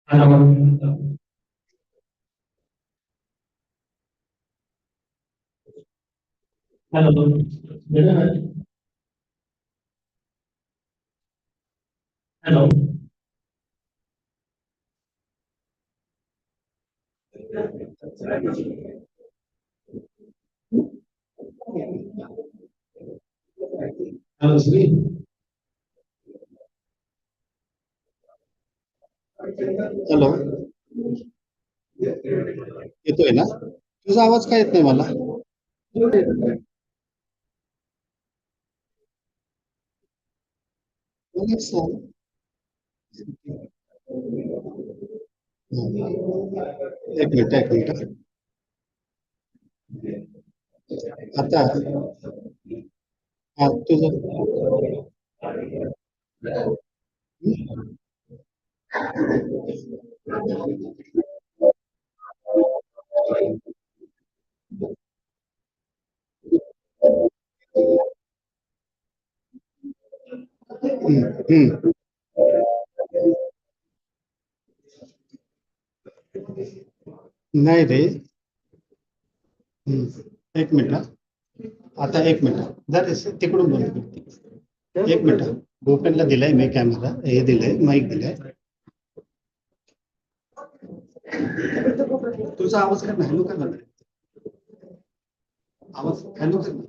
Hello. Hello. Hello. Hello, Sri. Hello, येतोय ना? तुझा आवाज का येत नाही मला? मला सांग. एक मिनिट. आता हा तुझं हम्म. नाही रे. एक मिनिट हा. आता एक मिनिट जर तिकडून बोल. एक मिनिट. भूपेनला दिलाय मी कॅमेरा, हे दिलंय, माईक दिलाय. तुझा आवाज कर ना, हॅलो कर ना. आवाज हॅलो कर ना.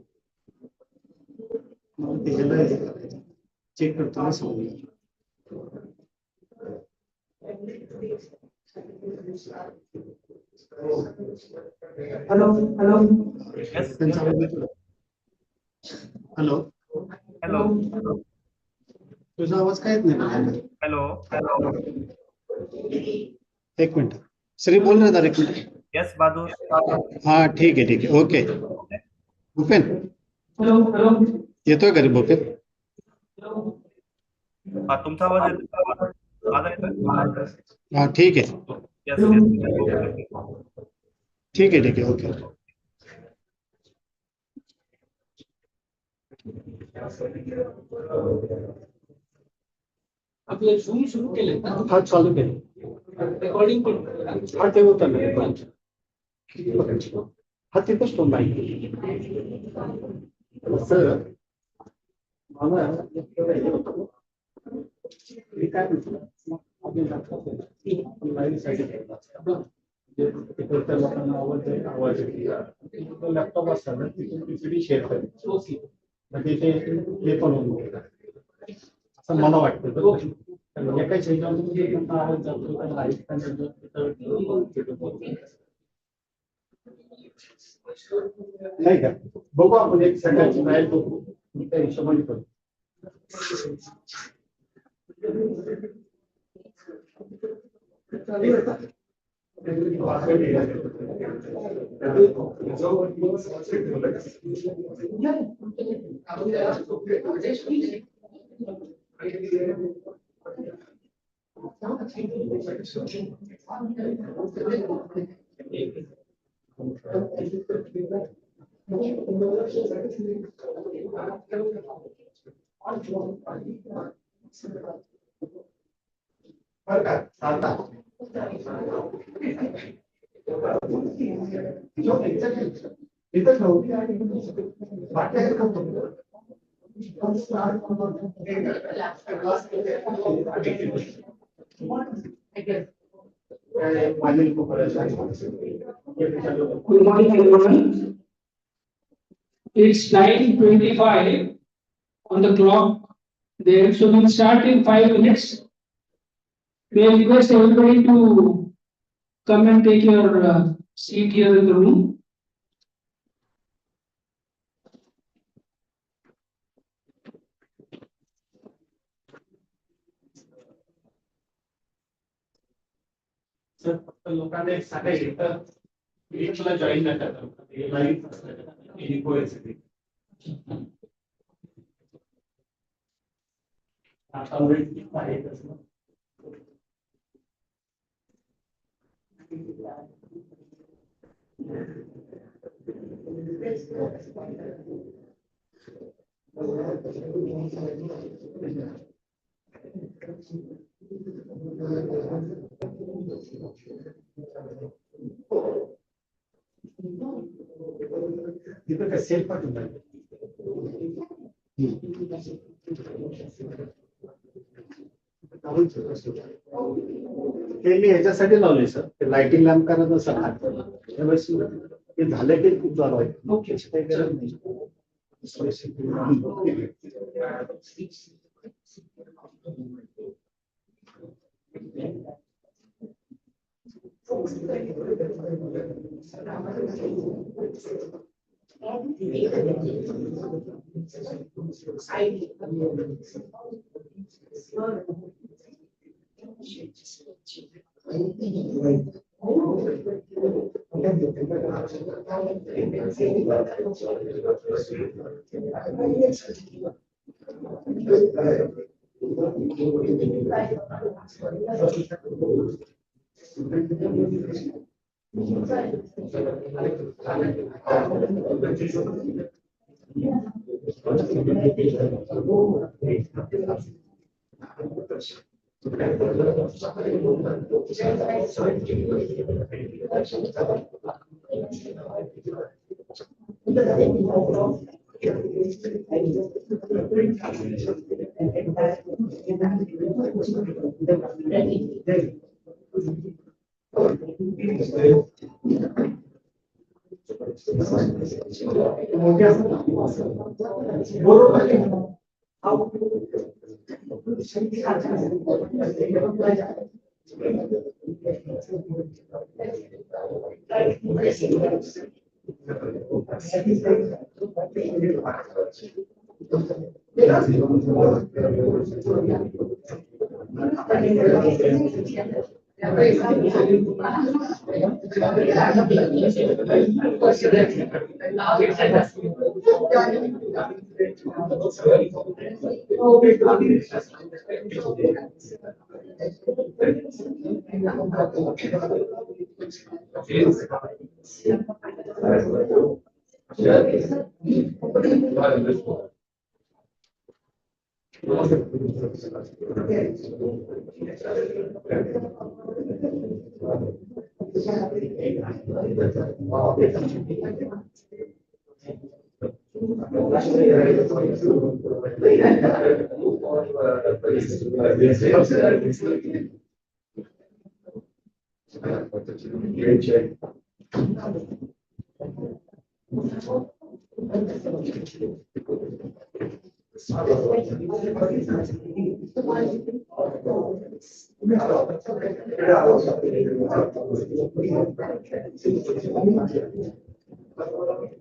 चेक करतो ना सगळं. Hello hello. त्यांचा आवाज येतो. Hello hello. तुझा आवाज काय येत नाही. हॅलो. एक मिनिट. श्री बोल ना जरा, एक मिनिट. यस बहादूर. हा ठीक आहे ओके. भूपेन हॅलो. हॅलो. येतोय घरी भूपेन? हा, तुमचा आवाज येतोय. माझा येतोय? हा ठीक आहे. Yes yes. ठीक आहे ओके. आपले झूम सुरू केले. हा चालू केले. रेकॉर्डिंग पण हा ते होतं ना. हा तिथंच तो नाही सर. मला मी काय म्हणतो, लोकांना आवाज लॅपटॉप असतात ना, तिथून पीपीटी शेअर करायची म्हणजे ते पण होईल असं मला वाटतं. एकाच ह्याच्यावर आवाज जातो नाही का? बघू आपण एक सगळ्यांची ट्रायल बघू, मी त्या हिशोबाने करू. Good morning, everyone. It's 9:25 on the clock. There, so we'll start in 5 minutes. May I request everybody to come and take your seat here in the room. Sir, लोकांना एक सांगायचं मीटिंगला जॉईन नका करू. लाईव्ह आता वेळ आहे तसं. तिथं काय सेल पाठवून ते मी ह्याच्यासाठी लावले सर ते लाइटिंग लॅम्प करायचं सर ते झालं की खूप चालू आहे okay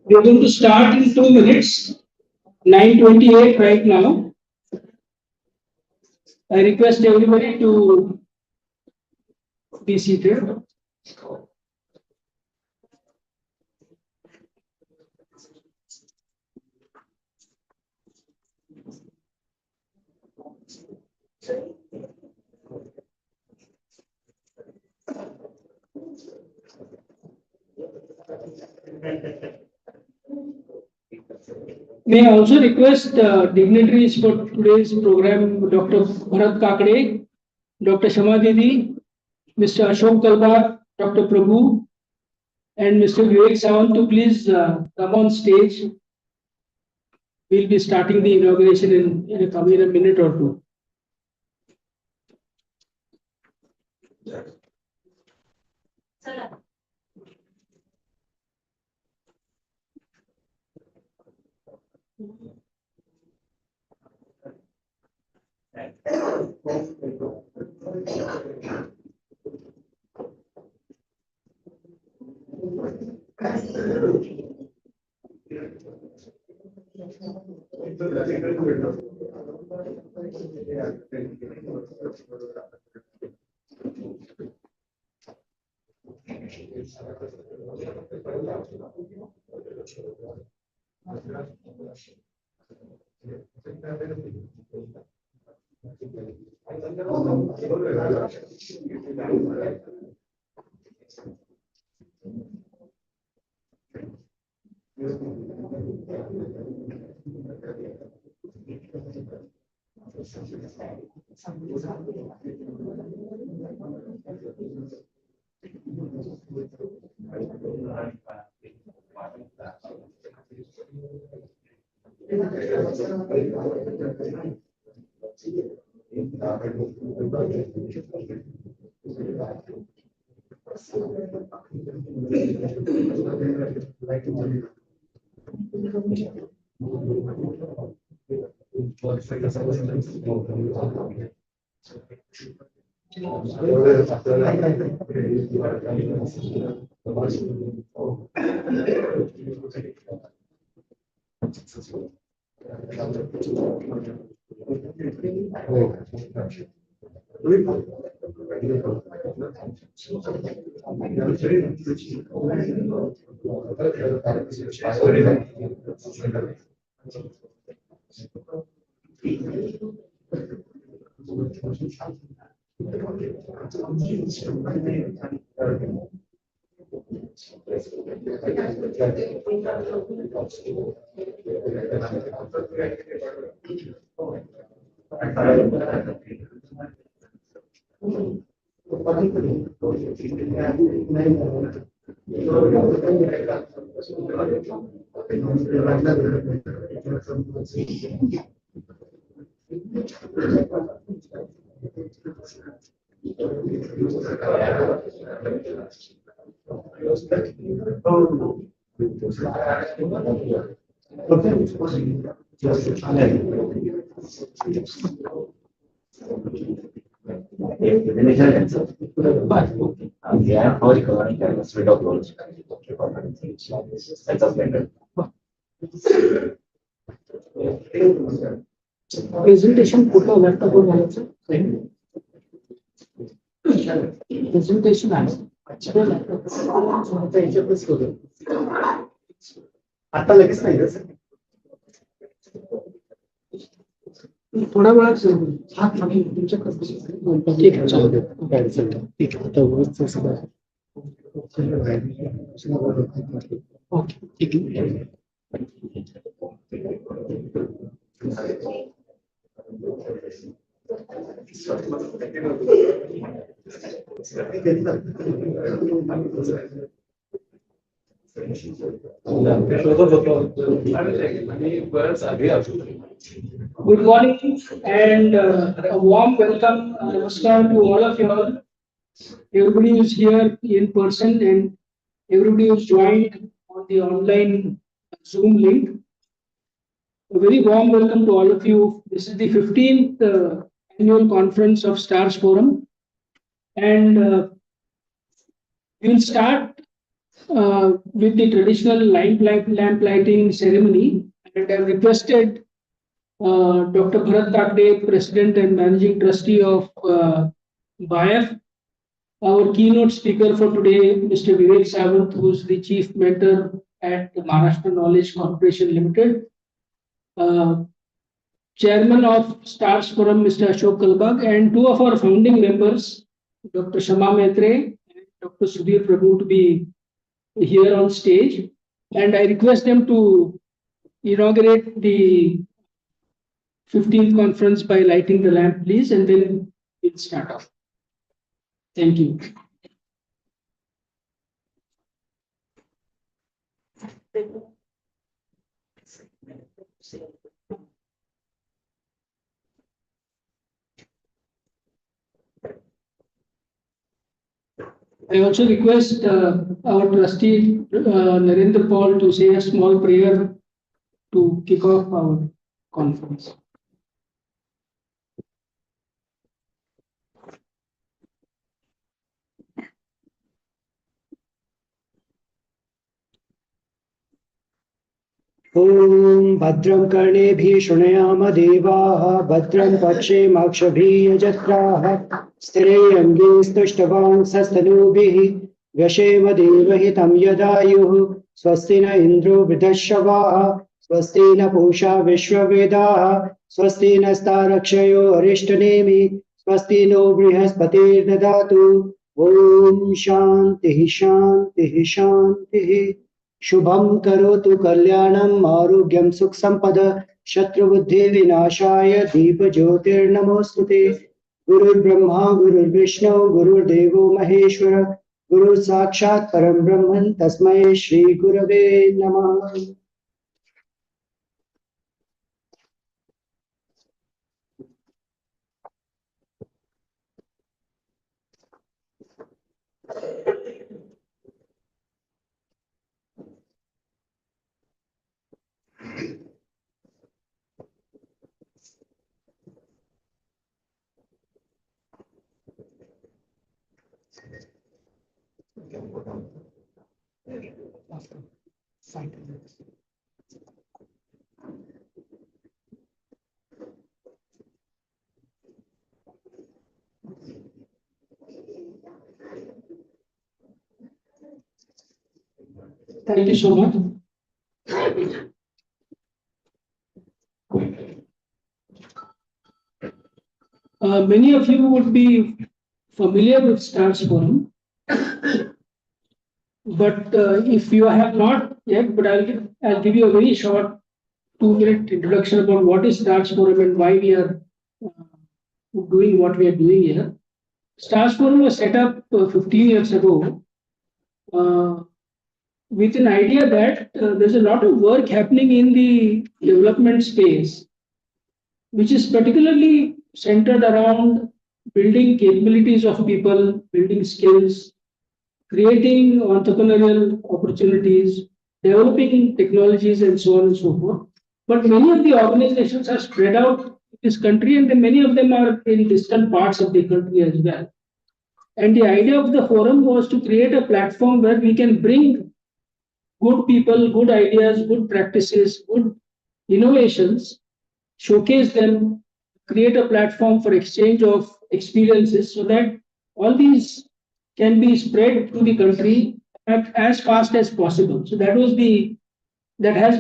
We are going to start in 2 minutes, 9:28 right now. I request everybody to be seated. May I also request dignitaries for today's program, Dr. Bharat Kakade, Dr. Shama Didi, Mr. Ashok Kalbar, Dr. Prabhu, and Mr. Vivek Sawant to please come on stage. We'll be starting the inauguration in a minute or two. Presentation कुठं लॅपटॉपवर घालायचं? Presentation आहे आता लगेच नाही का sir? थोड्या वेळात तुमच्याकडे ठीक आहे चालेल. ठीक आहे आता ओके ठीक आहे. Good morning and a warm welcome, namaskar to all of you all. Everybody who is here in person and everybody who is joined on the online Zoom link. A very warm welcome to all of you. This is the 15th annual conference of STARS Forum, and we'll start with the traditional lamp lighting ceremony. And I've requested Dr. Bharat Takde, President and Managing Trustee of BIAF, our keynote speaker for today, Mr. Vivek Sawant, who is the Chief Mentor at Maharashtra Knowledge Corporation Limited, Chairman of STARS Forum, Mr. Ashok Kalbag, and two of our founding members, Dr. Shama Maitre and Dr. Sudhir Prabhu, to be here on stage. And I request them to inaugurate the 15th conference by lighting the lamp, please, and then we'll start off. Thank you. I also request our trustee Narendra Paul to say a small prayer to kick off our conference. ॐ भद्रं कर्णेभिः शृणुयाम देवाः भद्रं पश्येमाक्षभिः यजत्राः स्थिरैरङ्गे स्तुष्टवांसस्तनूभिः व्यशेम देवहितं यदायुः स्वस्ति न इन्द्रो वृद्धश्रवाः स्वस्ति न पूषा विश्ववेदाः स्वस्ति नस्तारक्षयो अरिष्टनेमि स्वस्ति नो बृहस्पतिर्ददातु ॐ शान्तिः शान्तिः शान्तिः शुभं करोतु कल्याणं आरोग्यं सुख संपद शत्रुबुद्धि विनाशाय दीप ज्योतिर्नमोस्तुते गुरुर्ब्रह्मा गुरुर्विष्णु गुरुर्देवो महेश्वर गुरु साक्षात् परम ब्रह्मन् तस्मै श्री गुरवे नमः। Thank you so much. Many of you would be familiar with STARS Forum, but if you have not yet, but I'll give you a very short 2-minute introduction about what is STARS Forum and why we are doing what we are doing here. STARS Forum was set up 15 years ago with an idea that there's a lot of work happening in the development space, which is particularly centered around building capabilities of people, building skills, creating entrepreneurial opportunities, developing technologies, and so on and so forth. But many of the organizations are spread out in this country, and then many of them are in distant parts of the country as well. And the idea of the forum was to create a platform where we can bring good people, good ideas, good practices, good innovations, showcase them, create a platform for exchange of experiences so that all these can be spread to the country as fast as possible. So that has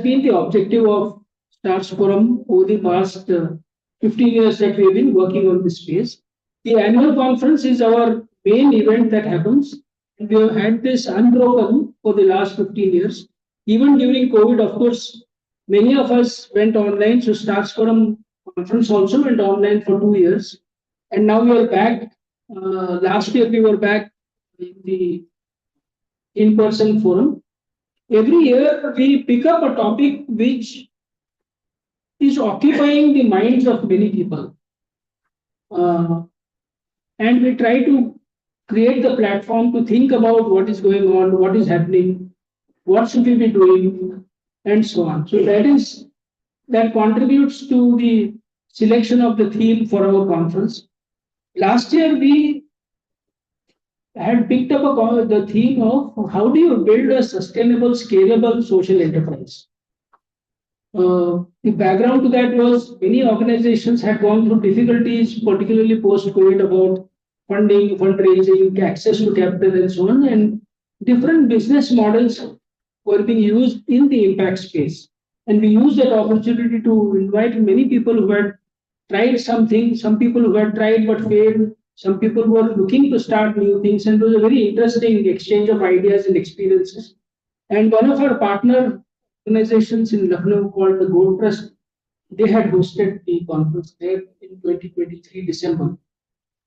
been the objective of STARS Forum over the past 15 years that we have been working on this space. The annual conference is our main event that happens. We have had this unbroken for the last 15 years. Even during COVID, of course, many of us went online. So STARS Forum conference also went online for 2 years. And now we are back. Last year we were back in the in-person forum. Every year we pick up a topic which is occupying the minds of many people. And we try to create the platform to think about what is going on, what is happening, what should we be doing, and so on. So that contributes to the selection of the theme for our conference. Last year we had picked up the theme of how do you build a sustainable, scalable social enterprise. The background to that was many organizations had gone through difficulties, particularly post-COVID, about funding, fundraising, access to capital, and so on. And different business models were being used in the impact space. And we used that opportunity to invite many people who had tried something, some people who had tried but failed, some people who were looking to start new things. And it was a very interesting exchange of ideas and experiences. And one of our partner organizations in Lucknow called the Gold Trust, they had hosted the conference there in 2023 December.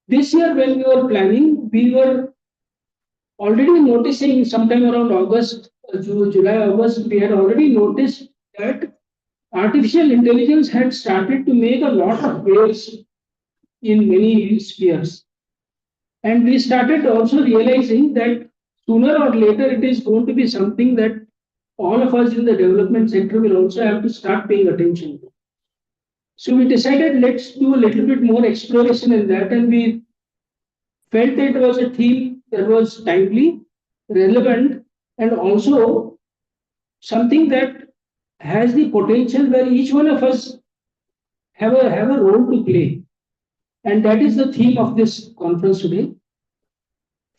This year, when we were planning, we were already noticing sometime around August, July, August, we had already noticed that artificial intelligence had started to make a lot of waves in many spheres. And we started also realizing that sooner or later it is going to be something that all of us in the development sector will also have to start paying attention to. So we decided let's do a little bit more exploration in that, and we felt that it was a theme that was timely, relevant, and also something that has the potential where each one of us have a role to play. And that is the theme of this conference today.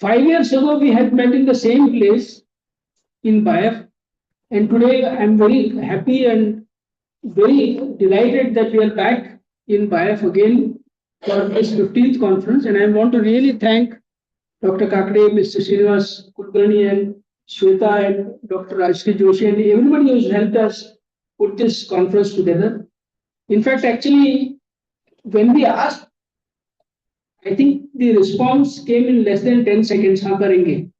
5 years ago, we had met in the same place in Bayef. And today I'm very happy and very delighted that we are back in Bayef again for this 15th conference. And I want to really thank Dr. Kakade, Mr. Srinivas Kulkarni, and Shweta, and Dr. Rajshri Joshi, and everybody who's helped us put this conference together. In fact, actually, when we asked, I think the response came in less than 10 seconds, हाँ करेंगे.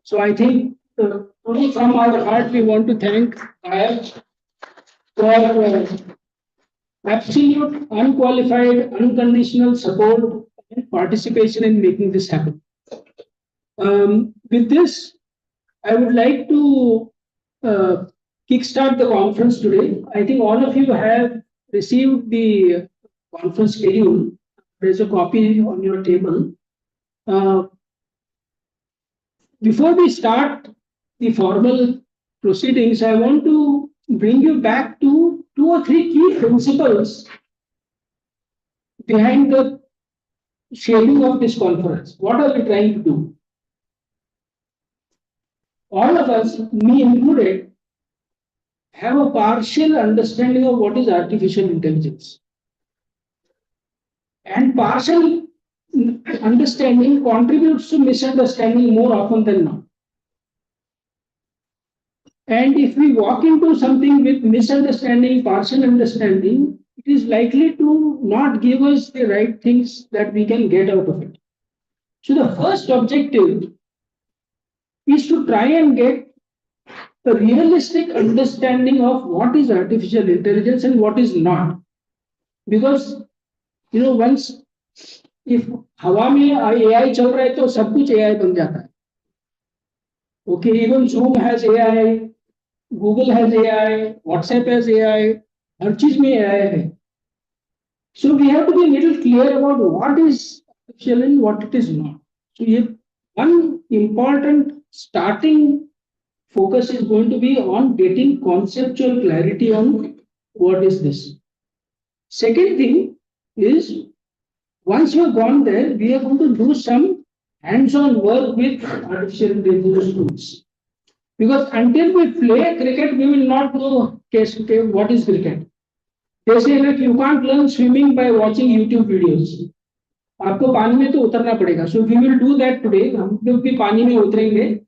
So I think truly from our heart, we want to thank IF for absolute, unqualified, unconditional support and participation in making this happen. With this, I would like to uh, kickstart the conference today. I think all of you have received the conference schedule. There's a copy on your table. Uh, Before we start the formal proceedings, I want to bring you back to 2 or 3 key principles behind the shaping of this conference. What are we trying to do? All of us, me included, have a partial understanding of what is artificial intelligence. And partial understanding contributes to misunderstanding more often than not. And if we walk into something with misunderstanding, partial understanding, it is likely to not give us the right things that we can get out of it. So the first objective is to try and get a realistic understanding of what is artificial intelligence and what is not. Because once if हवा में AI चल रहा है तो सब कुछ AI बन जाता है. Okay, even Zoom has AI, Google has AI, WhatsApp has AI, हर चीज में AI है. So we have to be a little clear about what is artificial and what it is not. So one important starting focus is going to be on getting conceptual clarity on what is this. Second thing is, once you have gone there, we are going to do some hands-on work with artificial intelligence tools. Because until we play cricket, we will not know what is cricket. They say that you can't learn swimming by watching YouTube videos. आपको पानी में तो उतरना पड़ेगा. So we will do that today. हम लोग भी पानी में उतरेंगे.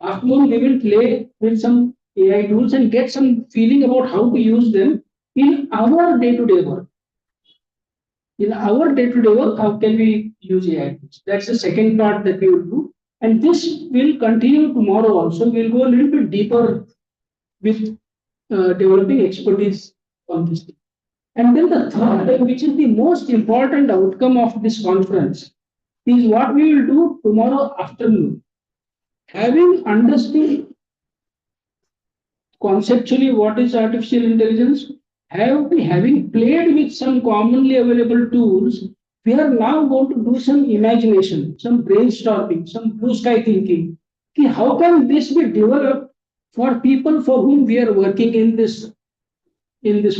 Afternoon we will play with some AI tools and get some feeling about how to use them in our day-to-day work. In our day-to-day work, how can we use AI tools? That's the second part that we will do. And this will continue tomorrow also. We'll go a little bit deeper with developing expertise on this thing. And then the third, which is the most important outcome of this conference, is what we will do tomorrow afternoon. Having understood conceptually what is artificial intelligence, having played with some commonly available tools, we are now going to do some imagination, some brainstorming, some blue sky thinking. Okay, how can this be developed for people for whom we are working in this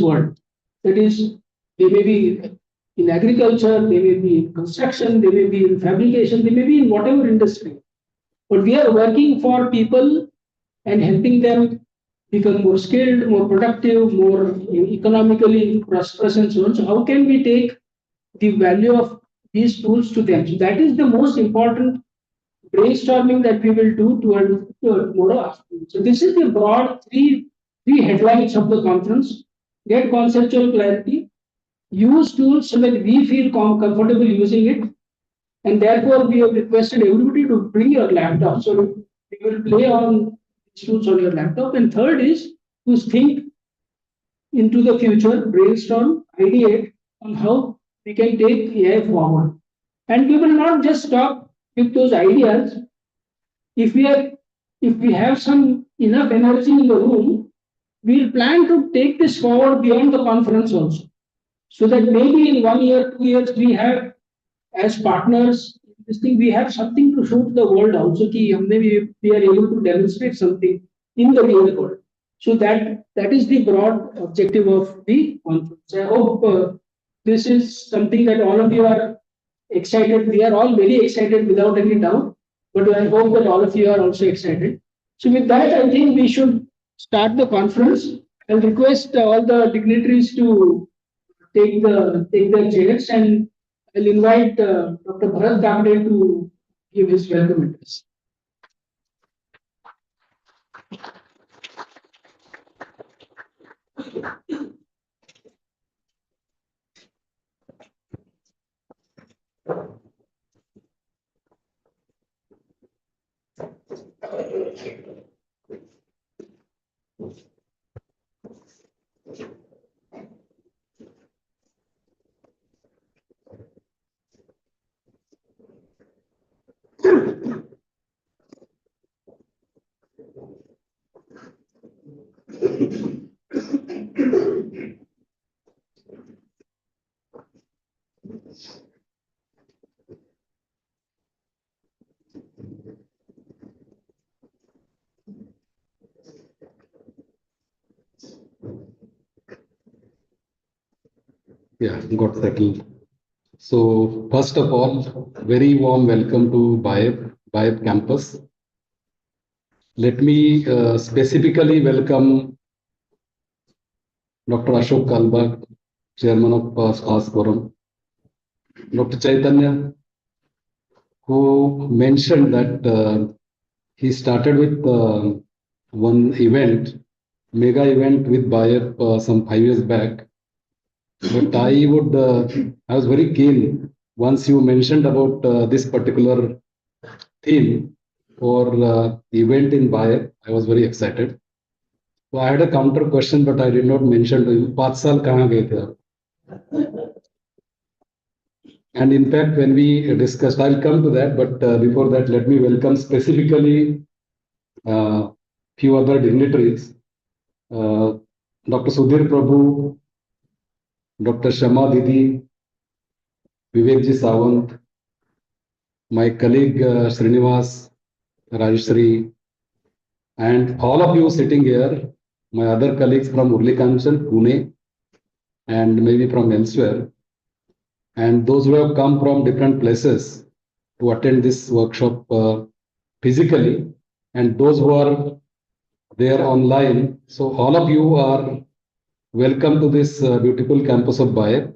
world? That is, they may be in agriculture, they may be in construction, they may be in fabrication, they may be in whatever industry. But we are working for people and helping them become more skilled, more productive, more economically prosperous, and so on. So, how can we take the value of these tools to them? So, that is the most important brainstorming that we will do toward tomorrow afternoon. So, this is the broad three headlines of the conference. Get conceptual clarity, use tools so that we feel comfortable using it, and therefore we have requested everybody to bring your laptop. So we will play on these tools on your laptop. And third is to think into the future, brainstorm, ideate on how we can take AI forward. And we will not just stop with those ideas. If we have some enough energy in the room, we plan to take this forward beyond the conference also. So that maybe in 1 year, 2 years, we have as partners, this thing, we have something to show to the world also. We are able to demonstrate something in the real world. So that is the broad objective of the conference. I hope this is something that all of you are excited. We are all very excited without any doubt. But I hope that all of you are also excited. So with that, I think we should start the conference. I'll request all the dignitaries to take their chairs, and I'll invite Dr. Bharat Dagde to give his welcome address. Yeah, got settled. So first of all, very warm welcome to BIEB campus. Let me specifically welcome Dr. Ashok Kalbag, Chairman of SPAS Forum, Dr. Chaitanya, who mentioned that he started with one event, mega event with BIEB some 5 years back. But I was very keen once you mentioned about this particular theme for event in BIEB. I was very excited. So I had a counter question, but I did not mention to you. 5 साल कहाँ गए थे आप? And in fact, when we discussed, I'll come to that. But before that, let me welcome specifically few other dignitaries. Dr. Sudhir Prabhu, Dr. Shama Didi, Vivekji Sawant, my colleague Srinivas, Rajeshri, and all of you sitting here, my other colleagues from Urli Kanchan, Pune, and maybe from elsewhere, and those who have come from different places to attend this workshop physically, and those who are there online. So all of you are welcome to this beautiful campus of BIEB,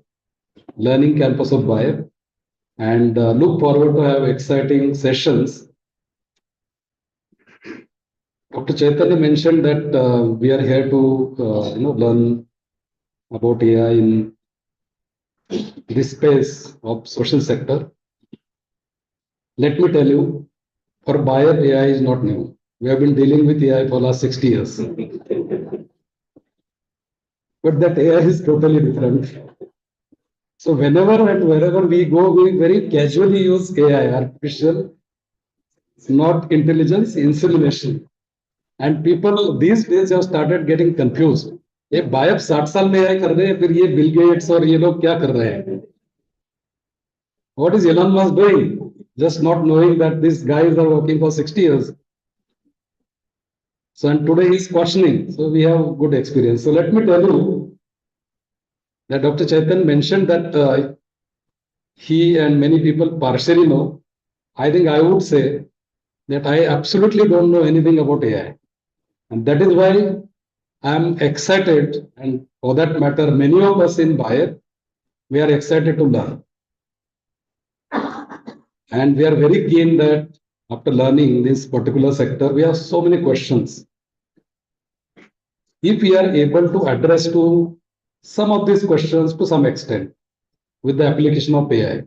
learning campus of BIEB, and look forward to have exciting sessions. Dr. Chaitanya mentioned that we are here to learn about AI in this space of social sector. Let me tell you, for BIEB, AI is not new. We have been dealing with AI for the last 60 years. But that AI is totally different. So whenever and wherever we go, we very casually use AI, artificial, not intelligence, insemination. And people these days have started getting confused. ये बायब 60 साल में AI कर रहे हैं, फिर ये Bill Gates और ये लोग क्या कर रहे हैं? What is Elon Musk doing? Just not knowing that these guys are working for 60 years. So and today he's questioning. So we have good experience. So let me tell you that Dr. Chaitanya mentioned that he and many people partially know. I think I would say that I absolutely don't know anything about AI. And that is why I'm excited, and for that matter, many of us in BIEB, we are excited to learn. And we are very keen that after learning this particular sector, we have so many questions. If we are able to address to some of these questions to some extent with the application of AI.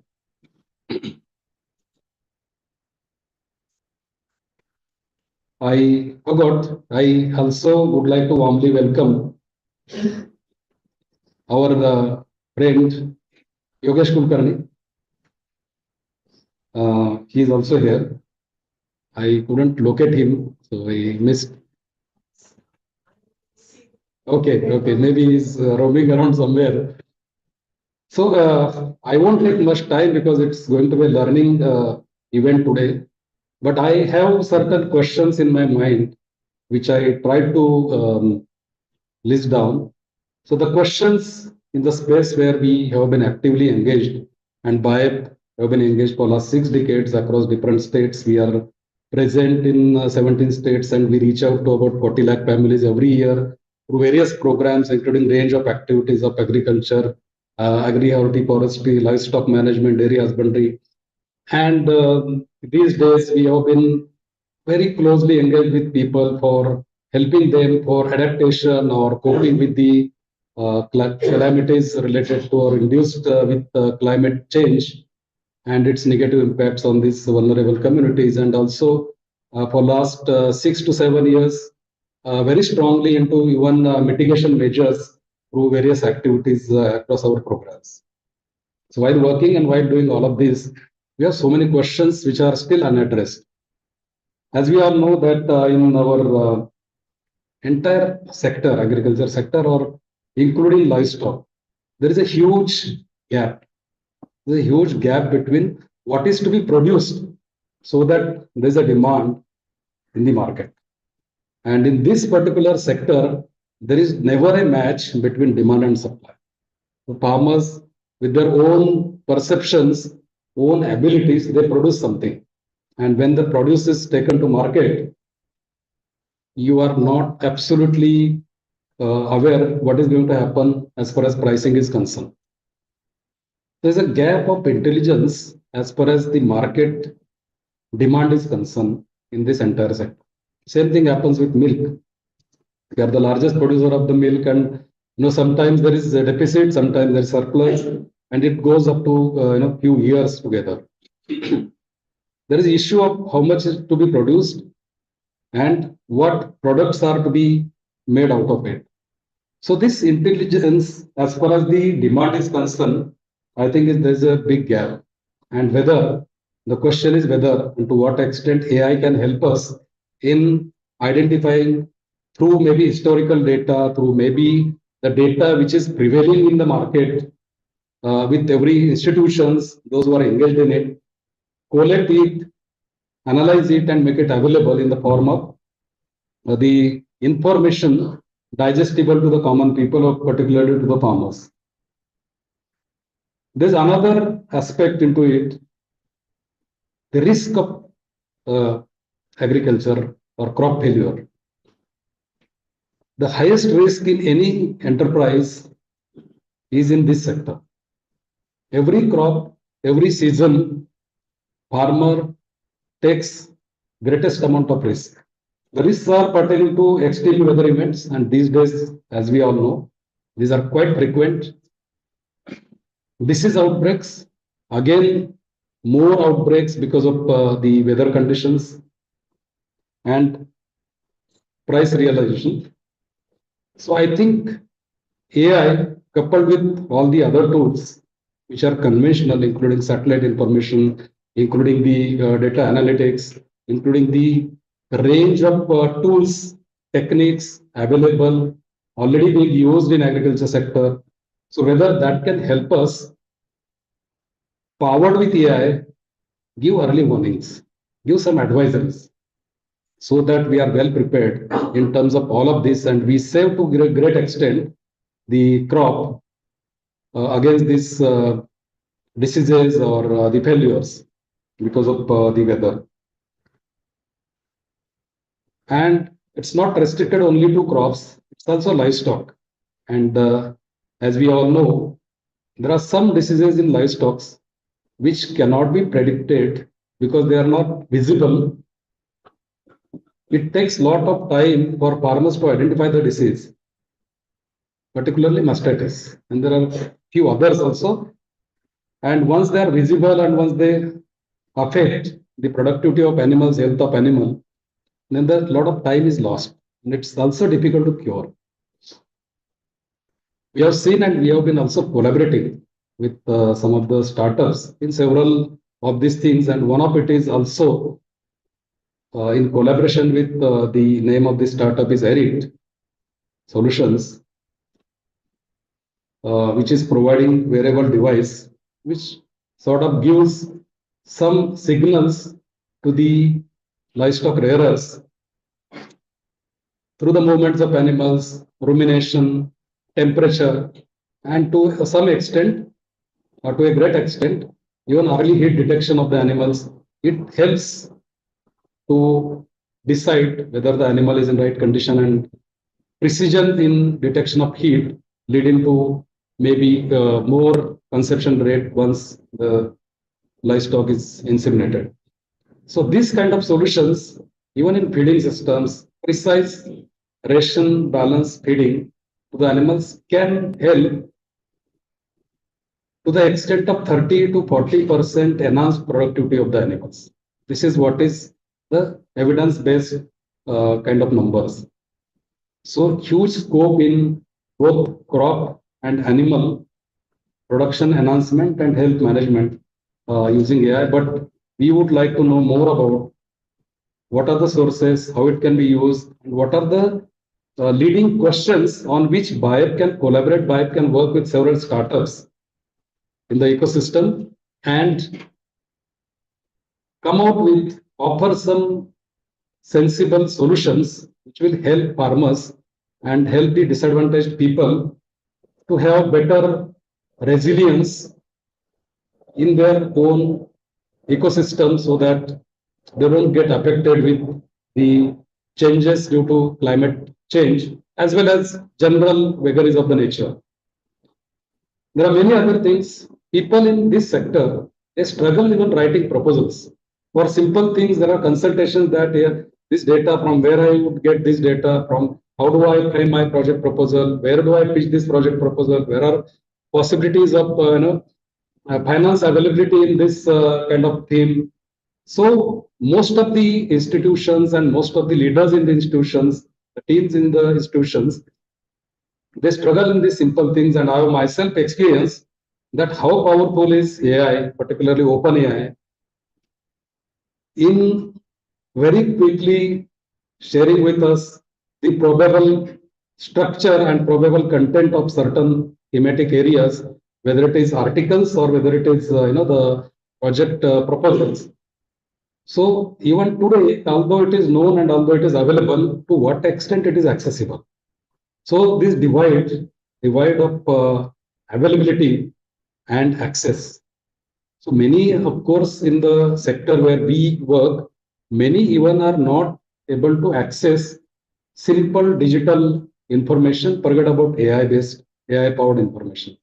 I forgot, I also would like to warmly welcome our friend Yogesh Kulkarni. He is also here. I couldn't locate him, so I missed. Okay, maybe he's roaming around somewhere. So I won't take much time because it's going to be a learning event today. But I have certain questions in my mind, which I tried to list down. So the questions in the space where we have been actively engaged, and BIEB have been engaged for the last 6 decades across different states. We are present in 17 states, and we reach out to about 40 lakh families every year through various programs, including range of activities of agriculture, agri-horticulture, livestock management, dairy husbandry. And these days, we have been very closely engaged with people for helping them for adaptation or coping with the calamities related to or induced with climate change and its negative impacts on these vulnerable communities, and also for last 6 to 7 years very strongly into even mitigation measures through various activities across our programs. So while working and while doing all of this, we have so many questions which are still unaddressed. As we all know that in our entire sector, agriculture sector, or including livestock, there is a huge gap. There is a huge gap between what is to be produced so that there is a demand in the market. And in this particular sector, there is never a match between demand and supply. So farmers, with their own perceptions, own abilities, they produce something. And when the produce is taken to market, you are not absolutely aware what is going to happen as far as pricing is concerned. There's a gap of intelligence as far as the market demand is concerned in this entire sector. Same thing happens with milk. We are the largest producer of the milk, and sometimes there is a deficit, sometimes there is surplus, and it goes up to few years together. There is issue of how much is to be produced and what products are to be made out of it. So this intelligence, as far as the demand is concerned, I think there's a big gap. And whether the question is whether and to what extent AI can help us in identifying through maybe historical data, through maybe the data which is prevailing in the market with every institutions, those who are engaged in it, collect it, analyze it, and make it available in the form of the information digestible to the common people, or particularly to the farmers. There's another aspect into it, the risk of agriculture or crop failure. The highest risk in any enterprise is in this sector. Every crop, every season, farmer takes greatest amount of risk. The risks are pertaining to extreme weather events, and these days, as we all know, these are quite frequent. Disease outbreaks, again, more outbreaks because of the weather conditions, and price realization. So I think AI, coupled with all the other tools which are conventional, including satellite information, including the data analytics, including the range of tools, techniques available, already being used in agriculture sector. So whether that can help us, powered with AI, give early warnings, give some advisories, so that we are well prepared in terms of all of this, and we save to a great extent the crop against these diseases or the failures because of the weather. And it's not restricted only to crops, it's also livestock. And as we all know, there are some diseases in livestock which cannot be predicted because they are not visible. It takes a lot of time for farmers to identify the disease, particularly mastitis. And there are few others also. And once they are visible and once they affect the productivity of animals, health of animal, then a lot of time is lost. And it's also difficult to cure. We have seen and we have been also collaborating with some of the startups in several of these things. And one of it is also in collaboration with the name of the startup is ERIT Solutions, which is providing wearable device, which sort of gives some signals to the livestock rearers through the movements of animals, rumination, temperature, and to some extent, or to a great extent, even early heat detection of the animals. It helps to decide whether the animal is in right condition, and precision in detection of heat leading to maybe more conception rate once the livestock is inseminated. So these kind of solutions, even in feeding systems, precise ration balance feeding to the animals can help to the extent of 30 to 40% enhanced productivity of the animals. This is what is the evidence-based kind of numbers. So huge scope in both crop and animal production enhancement and health management using AI. But we would like to know more about what are the sources, how it can be used, and what are the leading questions on which buyer can collaborate, buyer can work with several startups in the ecosystem and come out with offer some sensible solutions which will help farmers and help the disadvantaged people to have better resilience in their own ecosystem so that they don't get affected with the changes due to climate change as well as general vagaries of the nature. There are many other things. People in this sector, they struggle even writing proposals. For simple things, there are consultations that this data from where I would get this data from, how do I frame my project proposal, where do I pitch this project proposal, where are possibilities of finance availability in this kind of theme. So most of the institutions and most of the leaders in the institutions, the teams in the institutions, they struggle in these simple things, and I have myself experienced that how powerful is AI, particularly open AI, in very quickly sharing with us the probable structure and probable content of certain thematic areas, whether it is articles or whether it is the project proposals. So even today, although it is known and although it is available, to what extent it is accessible? So this divide of availability and access. So many, of course, in the sector where we work, many even are not able to access simple digital information, forget about AI-based, AI-powered information.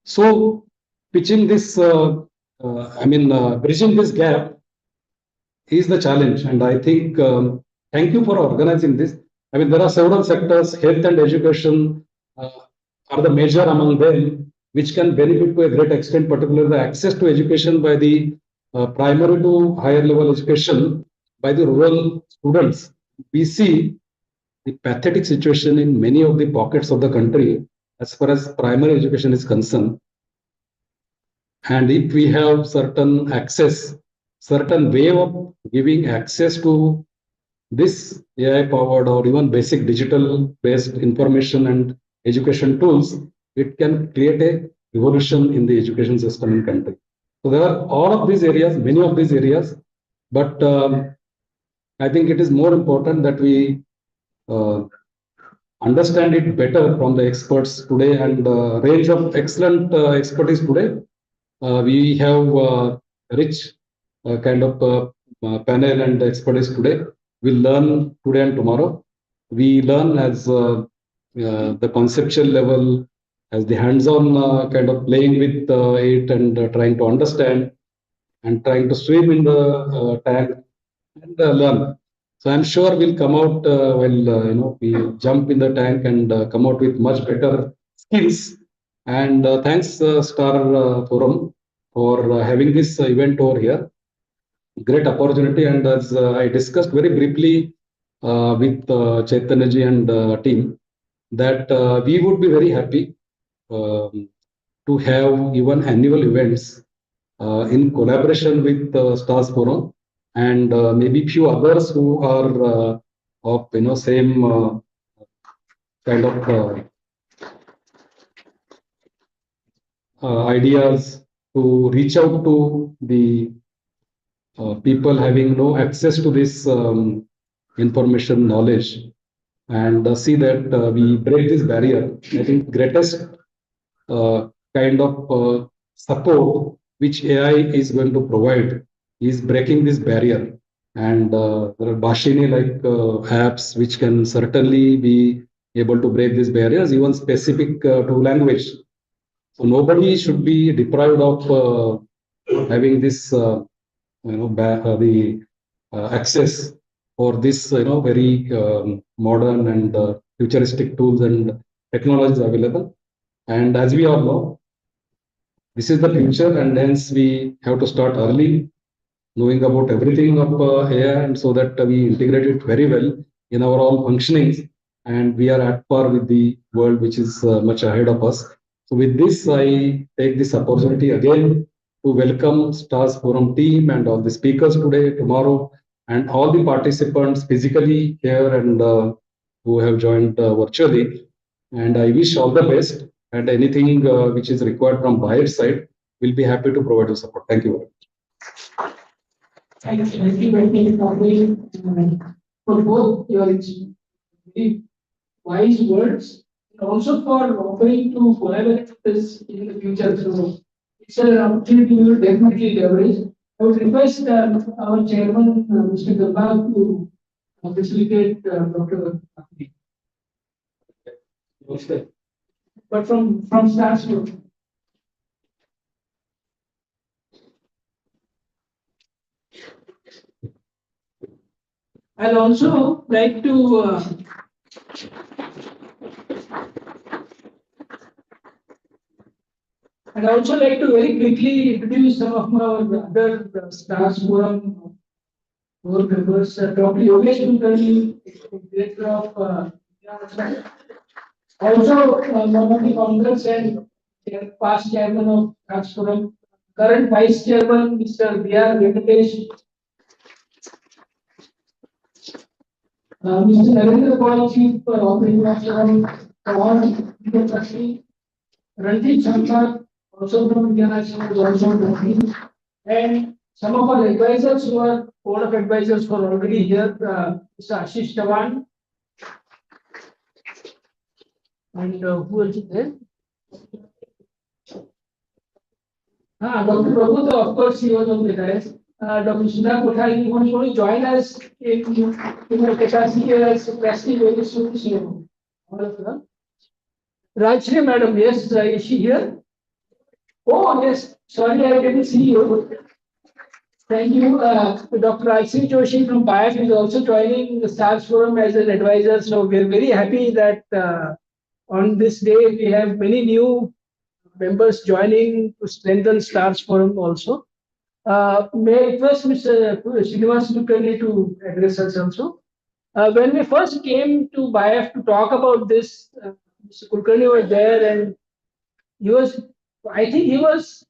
So pitching this, bridging this gap is the challenge. And I think, thank you for organizing this. I mean, there are several sectors, health and education are the major among them, which can benefit to a great extent, particularly the access to education by the primary to higher level education by the rural students. We see the pathetic situation in many of the pockets of the country as far as primary education is concerned. And if we have certain access, certain way of giving access to this AI powered or even basic digital based information and education tools, it can create a revolution in the education system in country. So there are all of these areas, many of these areas, but I think it is more important that we understand it better from the experts today and range of excellent expertise today. We have rich kind of panel and expertise today. We learn today and tomorrow. We learn as the conceptual level, as the hands-on kind of playing with it and trying to understand and trying to swim in the tank and learn. So I'm sure we'll come out while we jump in the tank and come out with much better skills. And thanks Star Forum for having this event over here. Great opportunity, and as I discussed very briefly with Chaitanya and team, that we would be very happy to have even annual events in collaboration with Stars Forum and maybe few others who are of same kind of ideas to reach out to the people having no access to this information knowledge and see that we break this barrier. I think greatest kind of support which AI is going to provide is breaking this barrier. And there are Bhashini like apps which can certainly be able to break these barriers, even specific to language. So nobody should be deprived of having this, the access for this, very modern and futuristic tools and technologies available. And as we all know, this is the future, and hence we have to start early knowing about everything of AI, and so that we integrate it very well in our all functionings, and we are at par with the world which is much ahead of us. So with this, I take this opportunity again to welcome Stars Forum team and all the speakers today, tomorrow, and all the participants physically here and who have joined virtually. And I wish all the best, and anything which is required from Bayer's side, we'll be happy to provide you support. Thank you very much. Thank you very much for both your very wise words, and also for offering to collaborate with us in the future. So it's an opportunity we will definitely leverage. I would request our chairman, Mr. Gambhar, to facilitate Dr. Akhi. But from start to I'd also like to very quickly introduce some of our other Stars Forum board members. Dr. Yogesh Kulkarni, Director of also one of the founders and past chairman of Stars Forum, current vice chairman, Mr. B.R. Venkatesh, Mr. Narendra Paul, Chief Operating Officer from Trustee, Ranjit Shankar, also from Inauguration, is also working, and some of our advisors who are board of advisors who are already here, Mr. Ashish Chavan, and who else is there? Dr. Prabhu, of course, he was on the dais. Dr. Sudha Kothari, who is going to join us in the capacity as trustee very soon. So, all of them. Rajshri Madam, yes, is she here? Oh, yes. Sorry, I didn't see you. Thank you. Dr. Aisha Joshi from BIAF is also joining the Stars Forum as an advisor. So we're very happy that on this day we have many new members joining to strengthen Stars Forum also. May I request Mr. Srinivas Kulkarni to address us also. When we first came to BIAF to talk about this, Mr. Kulkarni was there, and I think he was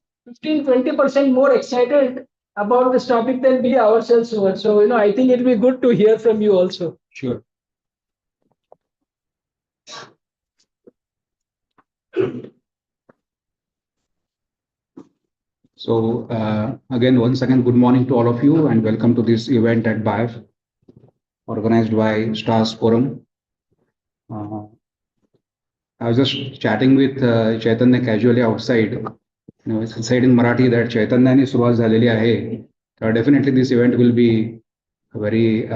15-20% more excited about this topic than we ourselves were. So, I think it'll be good to hear from you also. Sure. So once again, good morning to all of you and welcome to this event at BIAF, organized by Stars Forum. I was just chatting with Chaitanya casually outside. It's said in Marathi that Chaitanya ni suruat झालेली आहे. Definitely this event will be a very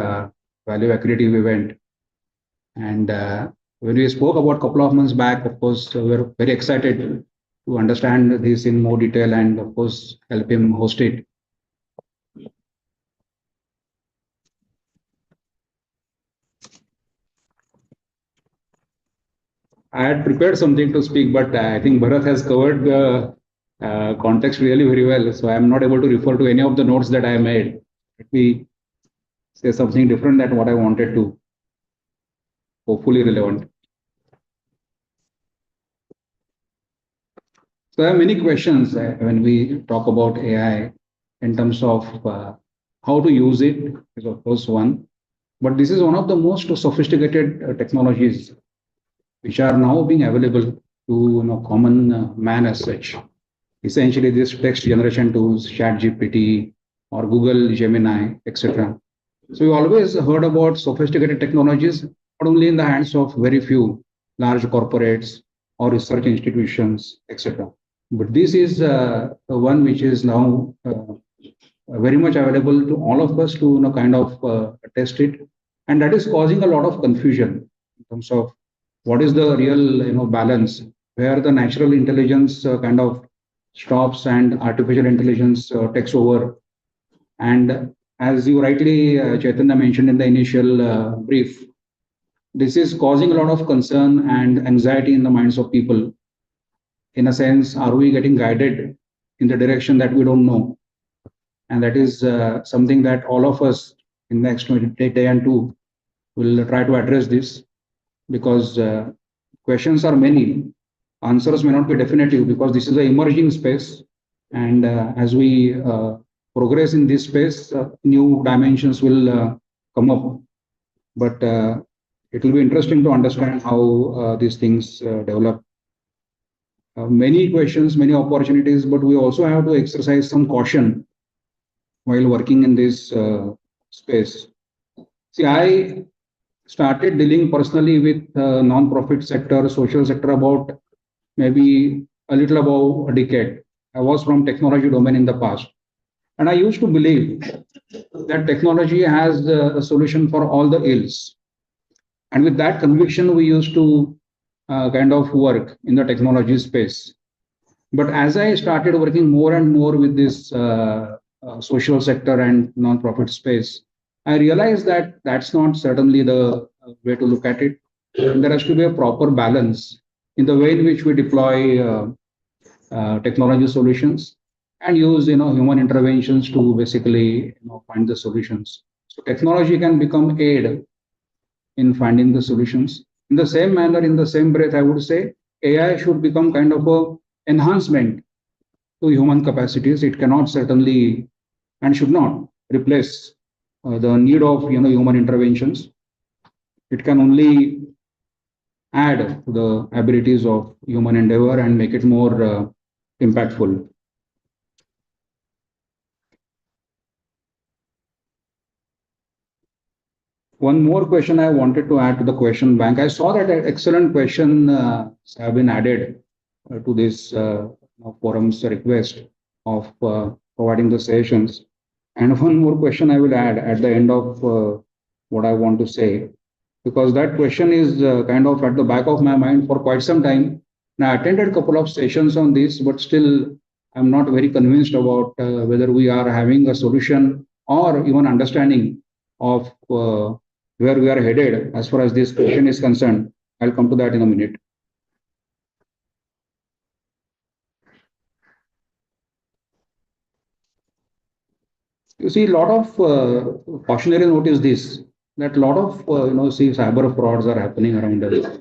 value accretive event. And when we spoke about a couple of months back, of course, we were very excited to understand this in more detail and, of course, help him host it. I had prepared something to speak, but I think Bharat has covered the context really very well. So I'm not able to refer to any of the notes that I made. Let me say something different than what I wanted to. Hopefully relevant. So I have many questions when we talk about AI in terms of how to use it is of course one, but this is one of the most sophisticated technologies which are now being available to common man as such. Essentially, this text generation tools, ChatGPT or Google Gemini, etc. So we always heard about sophisticated technologies, not only in the hands of very few large corporates or research institutions, etc. But this is one which is now very much available to all of us to kind of test it, and that is causing a lot of confusion in terms of what is the real balance where the natural intelligence kind of stops and artificial intelligence takes over. And as you rightly Chaitanya mentioned in the initial brief, this is causing a lot of concern and anxiety in the minds of people. In a sense, are we getting guided in the direction that we don't know? And that is something that all of us in the next day and two will try to address this, because questions are many, answers may not be definitive, because this is an emerging space. And as we progress in this space, new dimensions will come up. But it will be interesting to understand how these things develop. Many questions, many opportunities, but we also have to exercise some caution while working in this space. See, I started dealing personally with non-profit sector, social sector about maybe a little above a decade. I was from technology domain in the past, and I used to believe that technology has a solution for all the ills. And with that conviction, we used to kind of work in the technology space. But as I started working more and more with this social sector and non-profit space, I realized that that's not certainly the way to look at it. There has to be a proper balance in the way in which we deploy technology solutions and use human interventions to basically find the solutions. So technology can become aid in finding the solutions. In the same manner, in the same breath, I would say AI should become kind of a enhancement to human capacities. It cannot certainly and should not replace the need of human interventions. It can only add to the abilities of human endeavor and make it more impactful. One more question I wanted to add to the question bank. I saw that an excellent question have been added to this forum's request of providing the sessions. And one more question I will add at the end of what I want to say, because that question is kind of at the back of my mind for quite some time. And I attended a couple of sessions on this, but still I'm not very convinced about whether we are having a solution or even understanding of where we are headed as far as this question is concerned. I'll come to that in a minute. You see, a lot of cautionary note is this, that a lot of cyber frauds are happening around us.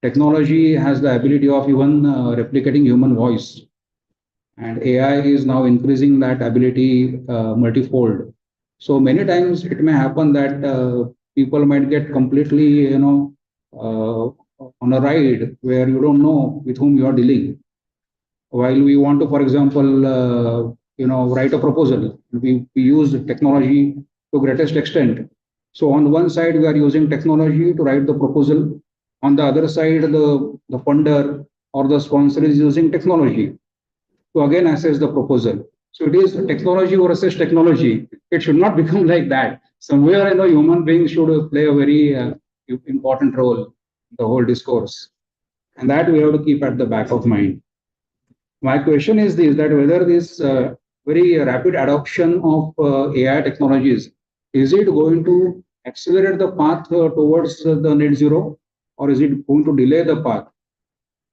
Technology has the ability of even replicating human voice, and AI is now increasing that ability multifold. So many times it may happen that people might get completely on a ride where you don't know with whom you are dealing. While we want to, for example, write a proposal, we use technology to greatest extent. So on one side, we are using technology to write the proposal. On the other side, the funder or the sponsor is using technology to again assess the proposal. So it is technology versus technology. It should not become like that. Somewhere, human beings should play a very important role in the whole discourse. And that we have to keep at the back of mind. My question is this, that whether this very rapid adoption of AI technologies, is it going to accelerate the path towards the net zero, or is it going to delay the path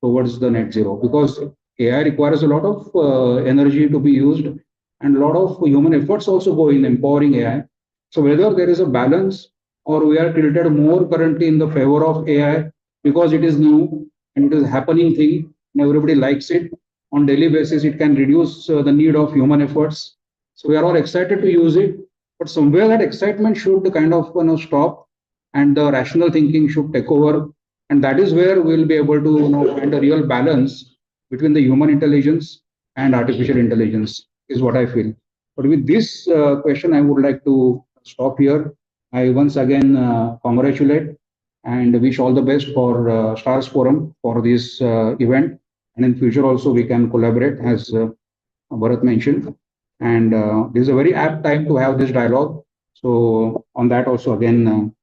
towards the net zero? Because AI requires a lot of energy to be used, and a lot of human efforts also go in empowering AI. So whether there is a balance, or we are tilted more currently in the favor of AI because it is new and it is a happening thing and everybody likes it. On daily basis, it can reduce the need of human efforts. So we are all excited to use it, but somewhere that excitement should kind of stop, and the rational thinking should take over. And that is where we'll be able to find a real balance between the human intelligence and artificial intelligence, is what I feel. But with this question, I would like to stop here. I once again congratulate and wish all the best for Stars Forum for this event. And in future also we can collaborate, as Bharat mentioned. And this is a very apt time to have this dialogue. So on that also again,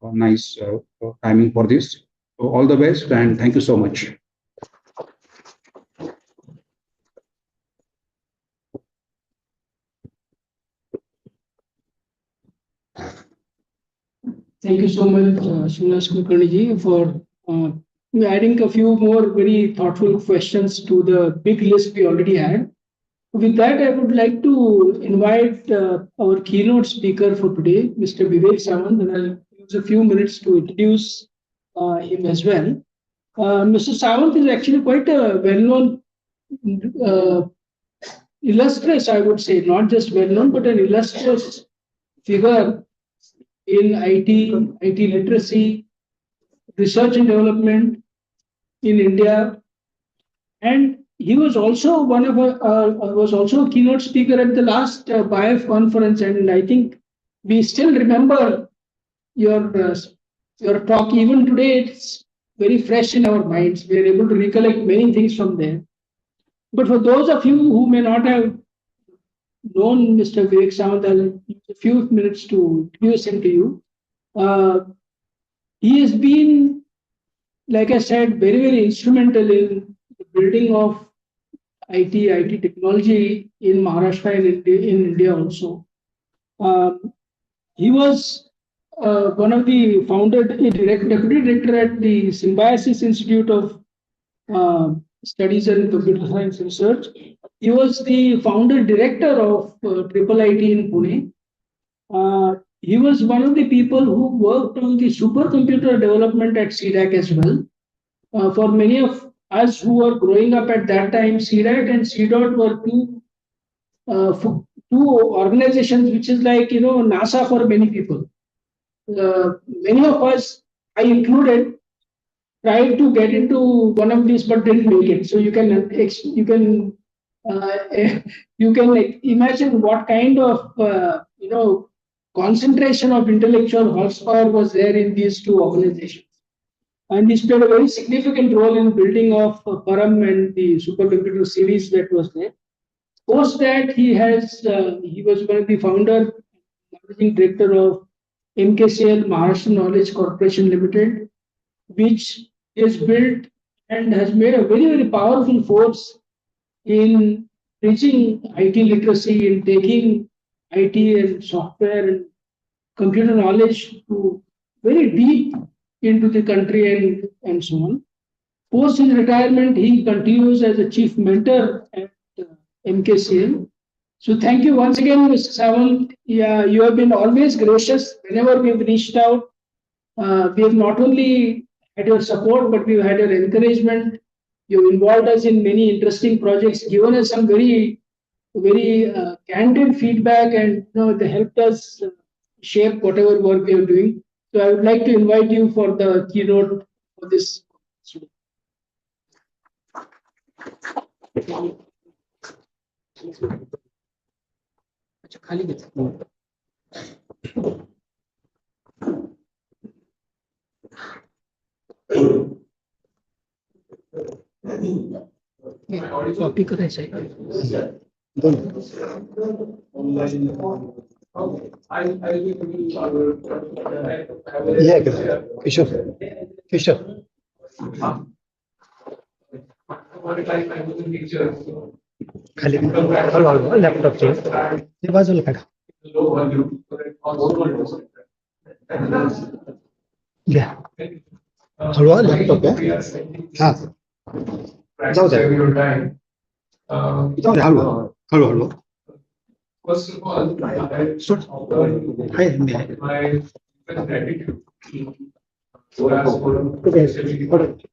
nice timing for this. So all the best and thank you so much. Thank you so much, Srinath Kulkarni ji, for adding a few more very thoughtful questions to the big list we already had. With that, I would like to invite our keynote speaker for today, Mr. Vivek Samant, and I'll use a few minutes to introduce him as well. Mr. Samant is actually quite a well-known, uh, illustrious, I would say, not just well-known, but an illustrious figure in IT literacy, research and development in India, and he was also was also a keynote speaker at the last BIF conference, and I think we still remember your uh, your talk. Even today, it's very fresh in our minds. We are able to recollect many things from there. But for those of you who may not have known Mr. Vivek Samant, I'll use a few minutes to introduce him to you. Uh, he has been, like I said, very instrumental in the building of IT technology in Maharashtra and in India also. He was one of the deputy director at the Symbiosis Institute of Studies and Computer Science Research. He was the founder director of Triple IT in Pune. He was one of the people who worked on the supercomputer development at CDAC as well. For many of us who were growing up at that time, CDAC and CDOT were two organizations which is like NASA for many people. Many of us, I included, tried to get into one of these but didn't make it. So you can uh, you can like imagine what kind of concentration of intellectual horsepower was there in these two organizations. And this played a very significant role in building of Param and the supercomputer series that was there. Post that, he was one of the founder, managing director of MKCL Maharashtra Knowledge Corporation Limited, which is built and has made a very powerful force in teaching IT literacy, in taking IT and software and computer knowledge to very deep into the country and so on. Post his retirement, he continues as a chief mentor at MKCL. So thank you once again, Mr. Savant. Yeah, you have been always gracious whenever we've reached out. We have not only had your support, but we've had your encouragement. You've involved us in many interesting projects, given us some very candid feedback, and they helped us shape whatever work we are doing. So I would like to invite you for the keynote for this. Copy करायचं आहे किशोर खाली हळूहळू लॅपटॉपचे ते बाजूला काढा घ्या हळूहळू laptop आहे हा जाऊ द्या हळूहळू First of all,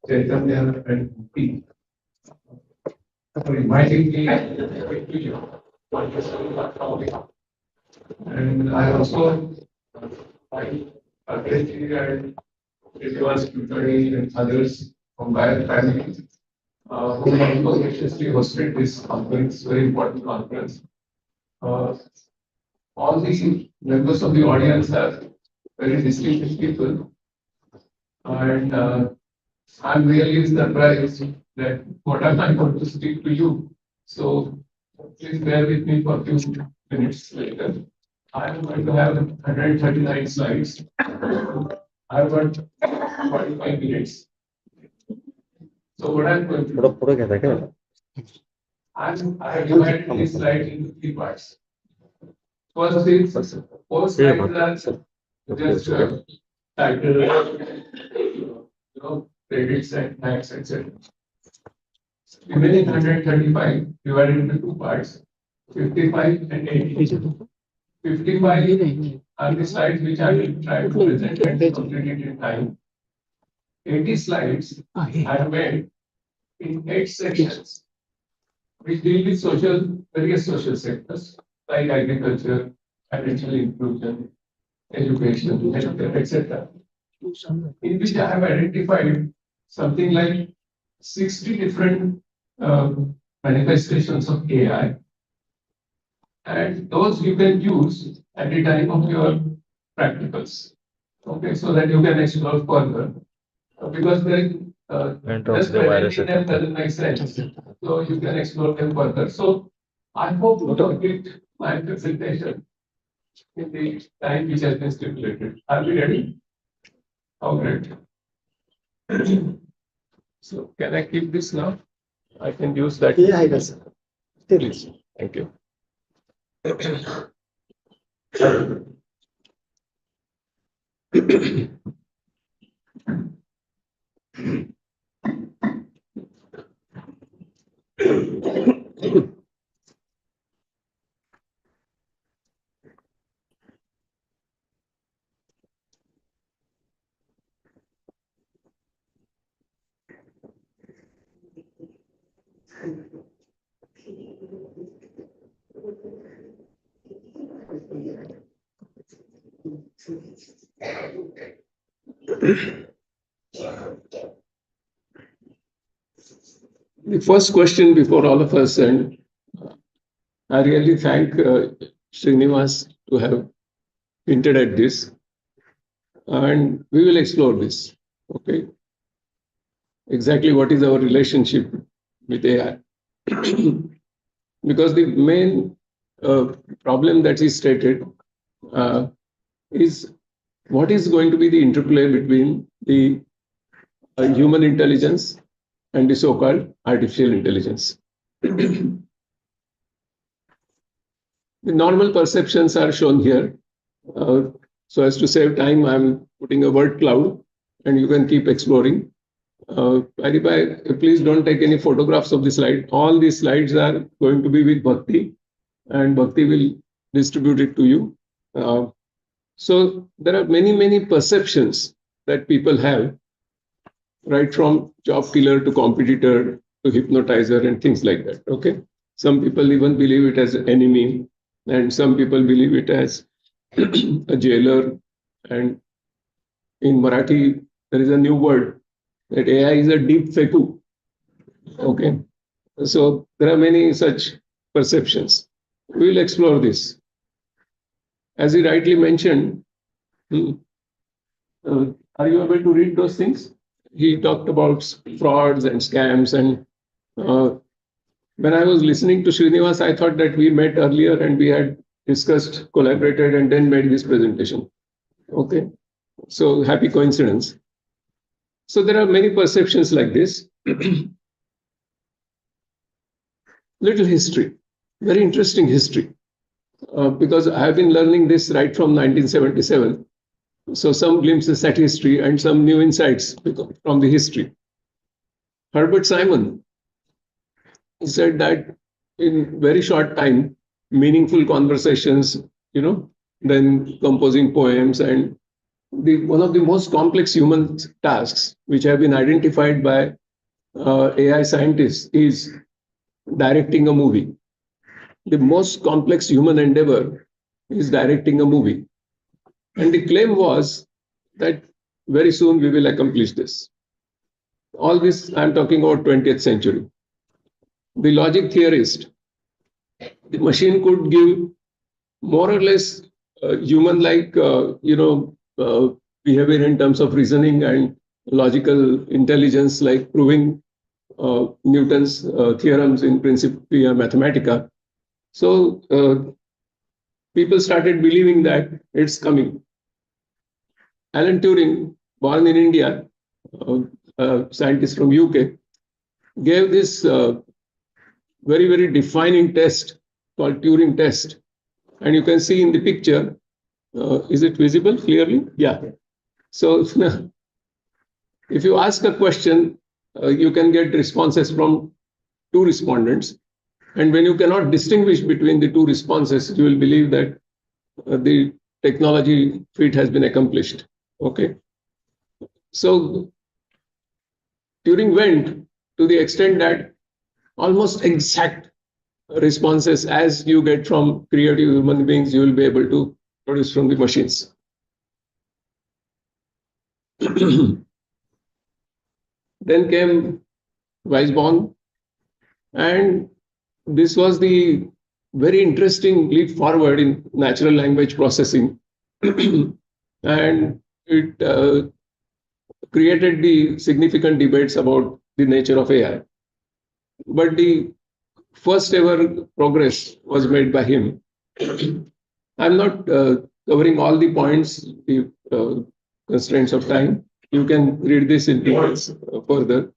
Chaitanya and P for inviting me to you. And I also Aditi and Srinivas Kulkarni and others from Bayer family who have graciously hosted this conference, very important conference. All the members of the audience are very distinguished people, and I'm really surprised that what am I going to speak to you. So please bear with me for a few minutes later. I'm going to have 139 slides. I've got 45 minutes. So what I'm going to do, I have divided this slide into 3 parts. First is post slides are just title, credits and tax, etc. Remaining 135 divided into 2 parts. 55 and 80. 55 are the slides which I will try to present and complete it in time. 80 slides I have made in 8 sections, which deal with various social sectors like agriculture, financial inclusion, education, healthcare, etc. In which I have identified something like 60 different manifestations of AI, and those you can use at the time of your practicals. Okay, so that you can explore further. Because just presenting them doesn't make sense. So you can explore them further. So I hope to complete my presentation in the time which has been stipulated. Are we ready? Oh, great. So can I keep this now? I can use that. Yeah, I guess. Please. Thank you. The first question before all of us, and I really thank Srinivas to have hinted at this, and we will explore this. Okay, exactly what is our relationship with AI? Because the main problem that is stated is what is going to be the interplay between the human intelligence and the so-called artificial intelligence. The normal perceptions are shown here. So as to save time, I'm putting a word cloud, and you can keep exploring. Please don't take any photographs of the slide. All these slides are going to be with Bhakti, and Bhakti will distribute it to you. So there are many perceptions that people have, right from job killer to competitor to hypnotizer and things like that. Okay, some people even believe it as an enemy, and some people believe it as a jailer. And in Marathi, there is a new word that AI is a deep fake. Okay, so there are many such perceptions. We will explore this. As he rightly mentioned, are you able to read those things? He talked about frauds and scams, and when I was listening to Srinivas, I thought that we met earlier and we had discussed, collaborated, and then made this presentation. Okay, so happy coincidence. So there are many perceptions like this. Little history, very interesting history, because I have been learning this right from 1977. So some glimpses at history and some new insights from the history. Herbert Simon said that in very short time, meaningful conversations, then composing poems, and one of the most complex human tasks which have been identified by AI scientists is directing a movie. The most complex human endeavor is directing a movie. And the claim was that very soon we will accomplish this. All this, I'm talking about 20th century. The logic theorist, the machine could give more or less human-like, behavior in terms of reasoning and logical intelligence, like proving Newton's theorems in Principia Mathematica. So people started believing that it's coming. Alan Turing, born in India, scientist from UK, gave this very defining test called Turing test. And you can see in the picture, is it visible clearly? Yeah. So if you ask a question, you can get responses from two respondents. And when you cannot distinguish between the two responses, you will believe that the technology feat has been accomplished. Okay. So Turing went to the extent that almost exact responses as you get from creative human beings, you will be able to produce from the machines. Then came Weisborn, and this was the very interesting leap forward in natural language processing. And it created the significant debates about the nature of AI. But the first ever progress was made by him. I'm not covering all the points, the constraints of time. You can read this in details further.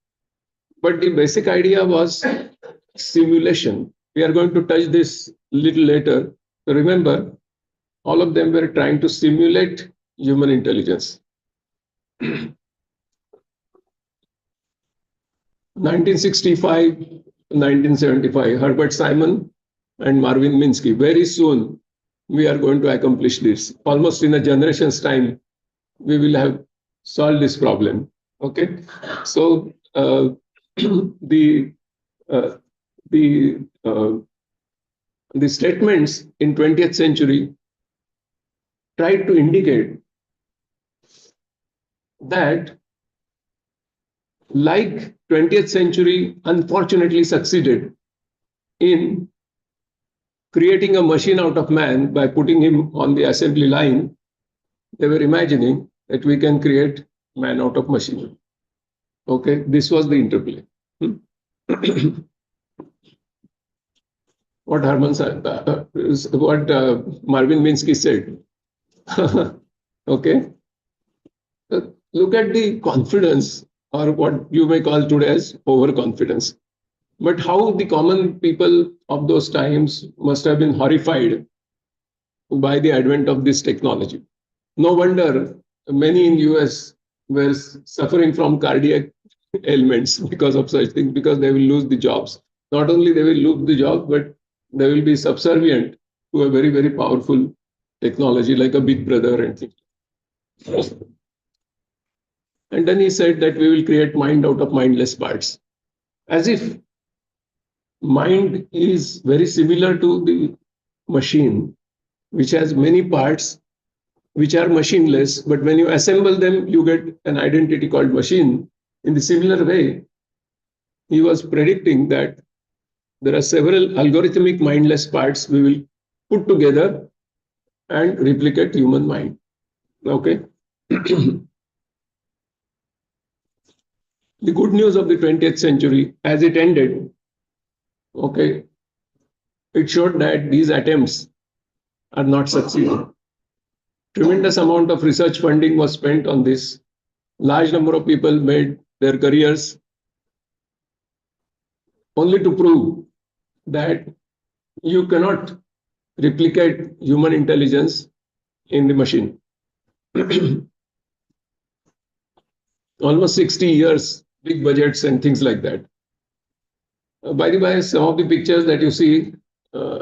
But the basic idea was simulation. We are going to touch this little later. So remember, all of them were trying to simulate human intelligence. 1965, 1975, Herbert Simon and Marvin Minsky. Very soon, we are going to accomplish this. Almost in a generation's time, we will have solved this problem. Okay, so the statements in 20th century tried to indicate that, like 20th century unfortunately succeeded in creating a machine out of man by putting him on the assembly line, they were imagining that we can create man out of machine. Okay, this was the interplay. What Marvin Minsky said. Okay, look at the confidence, or what you may call today as overconfidence. But how the common people of those times must have been horrified by the advent of this technology. No wonder many in US were suffering from cardiac ailments because of such things, because they will lose the jobs. Not only they will lose the job, but they will be subservient to a very, very powerful technology like a big brother and things. And then he said that we will create mind out of mindless parts. As if mind is very similar to the machine, which has many parts which are machineless, but when you assemble them, you get an identity called machine. In the similar way, he was predicting that there are several algorithmic mindless parts we will put together and replicate human mind. Okay. The good news of the 20th century, as it ended, okay, it showed that these attempts are not succeeding. Tremendous amount of research funding was spent on this. Large number of people made their careers only to prove that you cannot replicate human intelligence in the machine. Almost 60 years, big budgets and things like that. By the way, some of the pictures that you see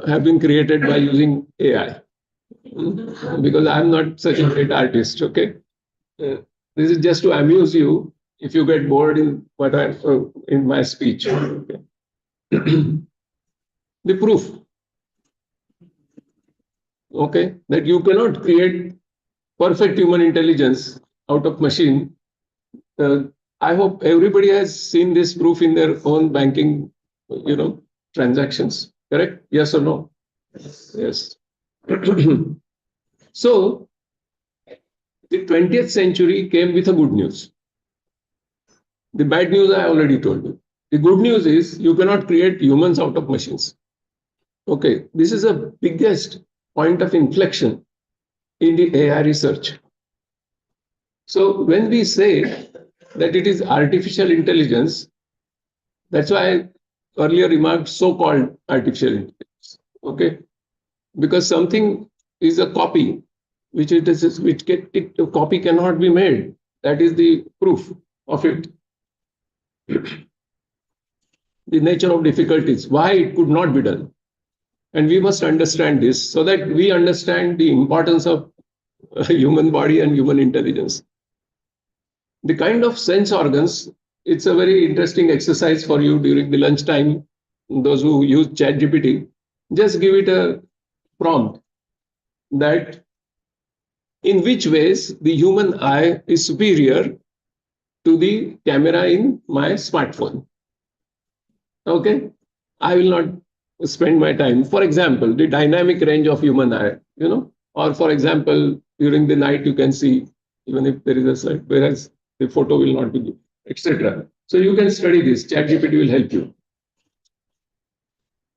have been created by using AI. Because I'm not such a great artist, okay? This is just to amuse you if you get bored in what in my speech. Okay? The proof, okay, that you cannot create perfect human intelligence out of machine. I hope everybody has seen this proof in their own banking, transactions. Correct? Yes or no? Yes. So, the 20th century came with a good news. The bad news I already told you. The good news is you cannot create humans out of machines. Okay, this is the biggest point of inflection in the AI research. So when we say that it is artificial intelligence, that's why I earlier remarked so-called artificial intelligence. Okay, because something is a copy, which a copy cannot be made. That is the proof of it. the nature of difficulties, why it could not be done. And we must understand this so that we understand the importance of human body and human intelligence. The kind of sense organs, it's a very interesting exercise for you during the lunchtime. Those who use ChatGPT, just give it a prompt that in which ways the human eye is superior to the camera in my smartphone. Okay, I will not spend my time. For example, the dynamic range of human eye, or for example, during the night you can see even if there is a slide, whereas the photo will not be good, etc. So you can study this. ChatGPT will help you.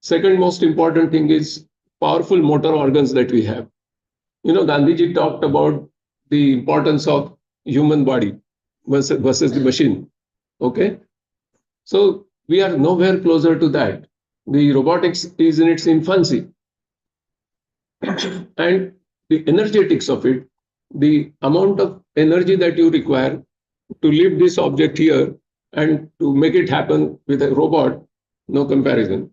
Second most important thing is powerful motor organs that we have. Gandhiji talked about the importance of human body versus the machine. Okay, so we are nowhere closer to that. The robotics is in its infancy, and the energetics of it, the amount of energy that you require to lift this object here and to make it happen with a robot, no comparison.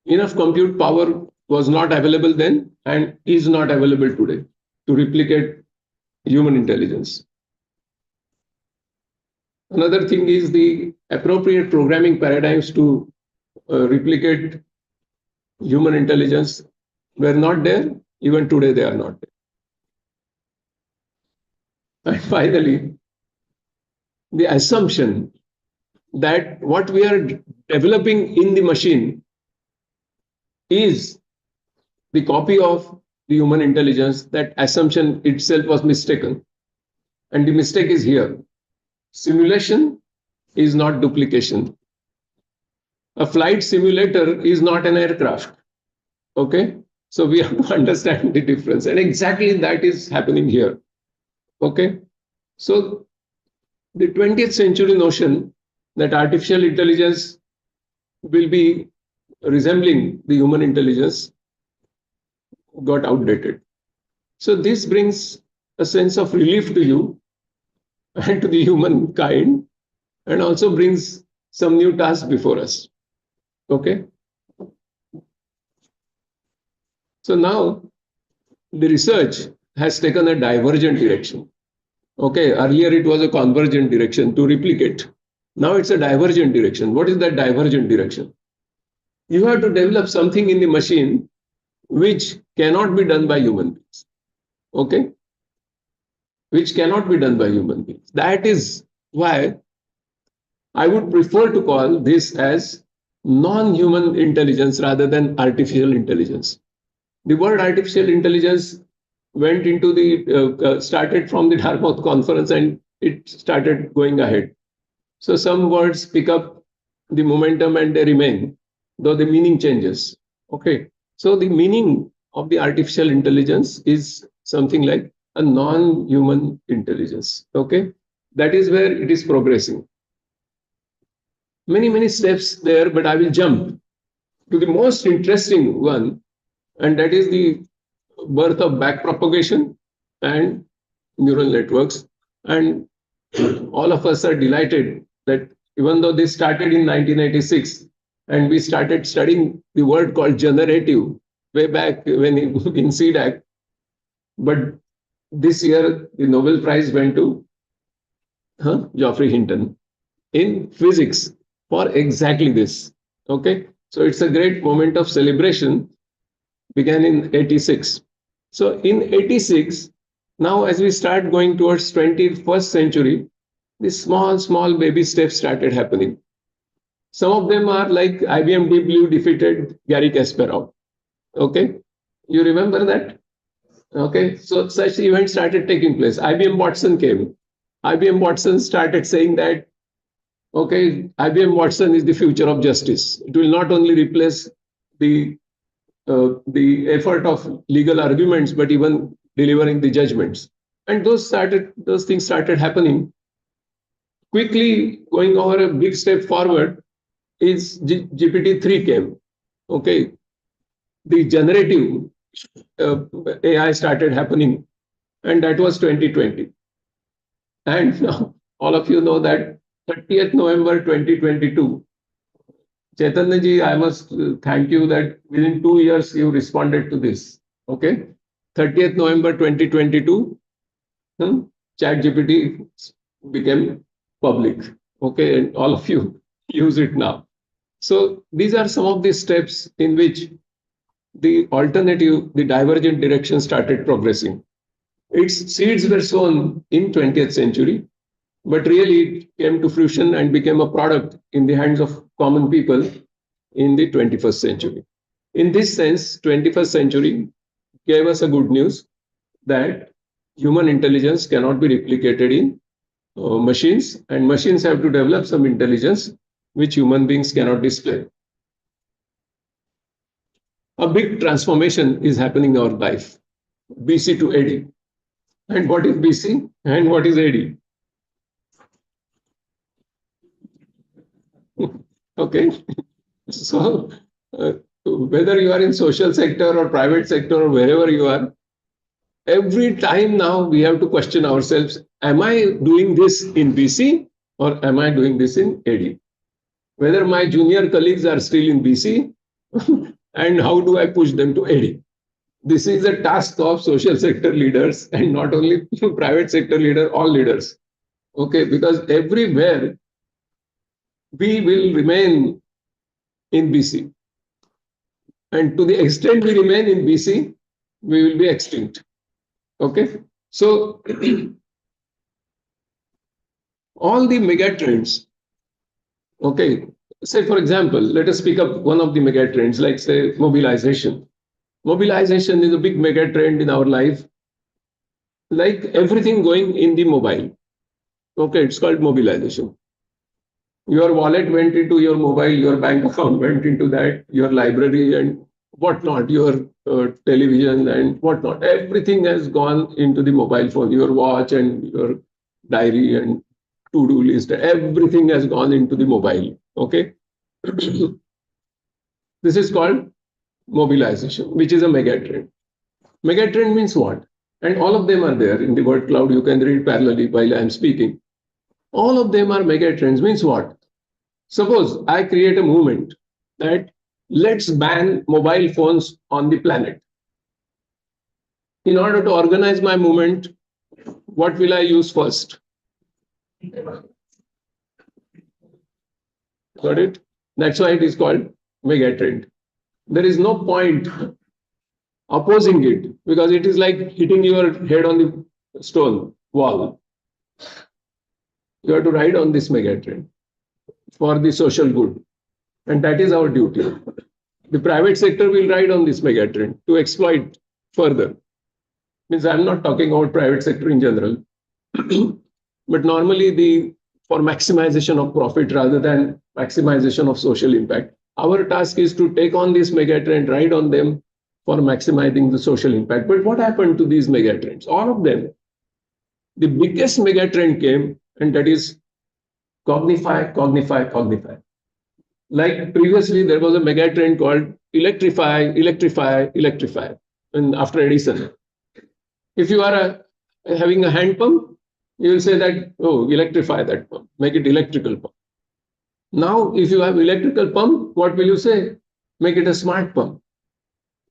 Enough compute power was not available then and is not available today to replicate human intelligence. Another thing is the appropriate programming paradigms to replicate human intelligence were not there. Even today, they are not there. And finally, the assumption that what we are developing in the machine is the copy of the human intelligence, that assumption itself was mistaken. And the mistake is here. Simulation is not duplication. A flight simulator is not an aircraft. Okay? So we have to understand the difference. And exactly that is happening here. Okay? So the 20th century notion that artificial intelligence will be resembling the human intelligence got outdated. So this brings a sense of relief to you and to the humankind, and also brings some new tasks before us. Okay. So now the research has taken a divergent direction. Okay, earlier it was a convergent direction to replicate. Now it's a divergent direction. What is that divergent direction? You have to develop something in the machine which cannot be done by human beings. Okay? Which cannot be done by human beings. That is why I would prefer to call this as non-human intelligence rather than artificial intelligence. The word artificial intelligence went into started from the Dartmouth conference and it started going ahead. So some words pick up the momentum and they remain, though the meaning changes. Okay. So the meaning of the artificial intelligence is something like a non-human intelligence. Okay. That is where it is progressing. Many steps there, but I will jump to the most interesting one, and that is the birth of backpropagation and neural networks. And all of us are delighted that even though this started in 1986, and we started studying the word called generative way back when in CDAC, but this year the Nobel Prize went to Geoffrey Hinton in physics for exactly this. Okay, so it's a great moment of celebration. Began in 86. So in 86, now as we start going towards 21st century, these small baby steps started happening. Some of them are like IBM Deep Blue defeated Gary Kasparov. Okay, you remember that? Okay, so such events started taking place. IBM Watson came. IBM Watson started saying that, okay, IBM Watson is the future of justice. It will not only replace the effort of legal arguments, but even delivering the judgments. And those things started happening. Quickly going over a big step forward is GPT-3 came. Okay, the generative AI started happening, and that was 2020. And now all of you know that 30th November 2022, Chaitanya ji, I must thank you that within 2 years you responded to this. Okay. 30th November 2022, ChatGPT became public. Okay. And all of you use it now. So these are some of the steps in which the alternative, the divergent direction started progressing. Its seeds were sown in 20th century, but really it came to fruition and became a product in the hands of common people in the 21st century. In this sense, 21st century gave us a good news that human intelligence cannot be replicated in machines, and machines have to develop some intelligence which human beings cannot display. A big transformation is happening in our life, BC to AD. And what is BC and what is AD? Okay. So whether you are in social sector or private sector or wherever you are, every time now we have to question ourselves, am I doing this in BC or am I doing this in AD? Whether my junior colleagues are still in BC and how do I push them to AD? This is a task of social sector leaders and not only private sector leader, all leaders. Okay, because everywhere we will remain in BC. And to the extent we remain in BC, we will be extinct. Okay, so all the mega trends. Okay, say for example, let us pick up one of the mega trends, like say mobilization. Mobilization is a big mega trend in our life, like everything going in the mobile. Okay, it's called mobilization. Your wallet went into your mobile, your bank account went into that, your library and whatnot, your television and whatnot. Everything has gone into the mobile phone, your watch and your diary and to-do list. Everything has gone into the mobile. Okay. This is called mobilization, which is a megatrend. Megatrend means what? And all of them are there in the word cloud. You can read parallelly while I am speaking. All of them are megatrends. Means what? Suppose I create a movement that let's ban mobile phones on the planet. In order to organize my movement, what will I use first? Got it? That's why it is called megatrend. There is no point opposing it because it is like hitting your head on the stone wall. You have to ride on this megatrend for the social good. And that is our duty. The private sector will ride on this megatrend to exploit further. Means I'm not talking about private sector in general, but normally for maximization of profit rather than maximization of social impact. Our task is to take on this megatrend, ride on them for maximizing the social impact. But what happened to these megatrends? All of them. The biggest megatrend came, and that is cognify, cognify, cognify. Like previously, there was a megatrend called electrify, electrify, electrify. And after Edison, if you are having a hand pump, you will say that, oh, electrify that pump, make it electrical pump. Now, if you have electrical pump, what will you say? Make it a smart pump,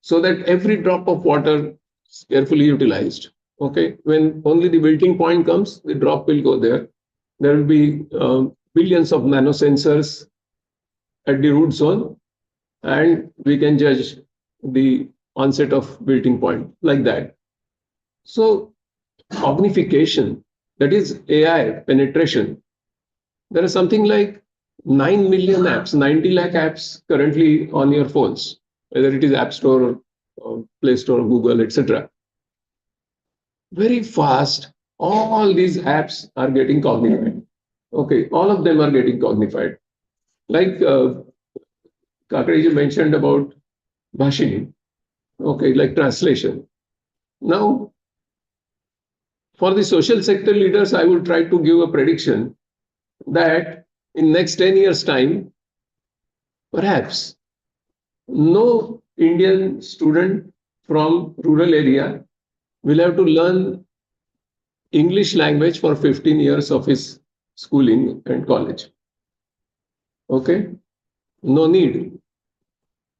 so that every drop of water is carefully utilized. Okay, when only the wilting point comes, the drop will go there. There will be billions of nanosensors at the root zone, and we can judge the onset of wilting point like that. So, cognification, that is AI penetration. There are something like 9 million apps, 90 lakh apps currently on your phones, whether it is App Store, or Play Store, Google, etc. Very fast, all these apps are getting cognified. Okay, all of them are getting cognified. Like Kakreji mentioned about Bhashini, okay, like translation. Now, for the social sector leaders, I will try to give a prediction that in next 10 years' time, perhaps no Indian student from rural area will have to learn English language for 15 years of his schooling and college. Okay? No need.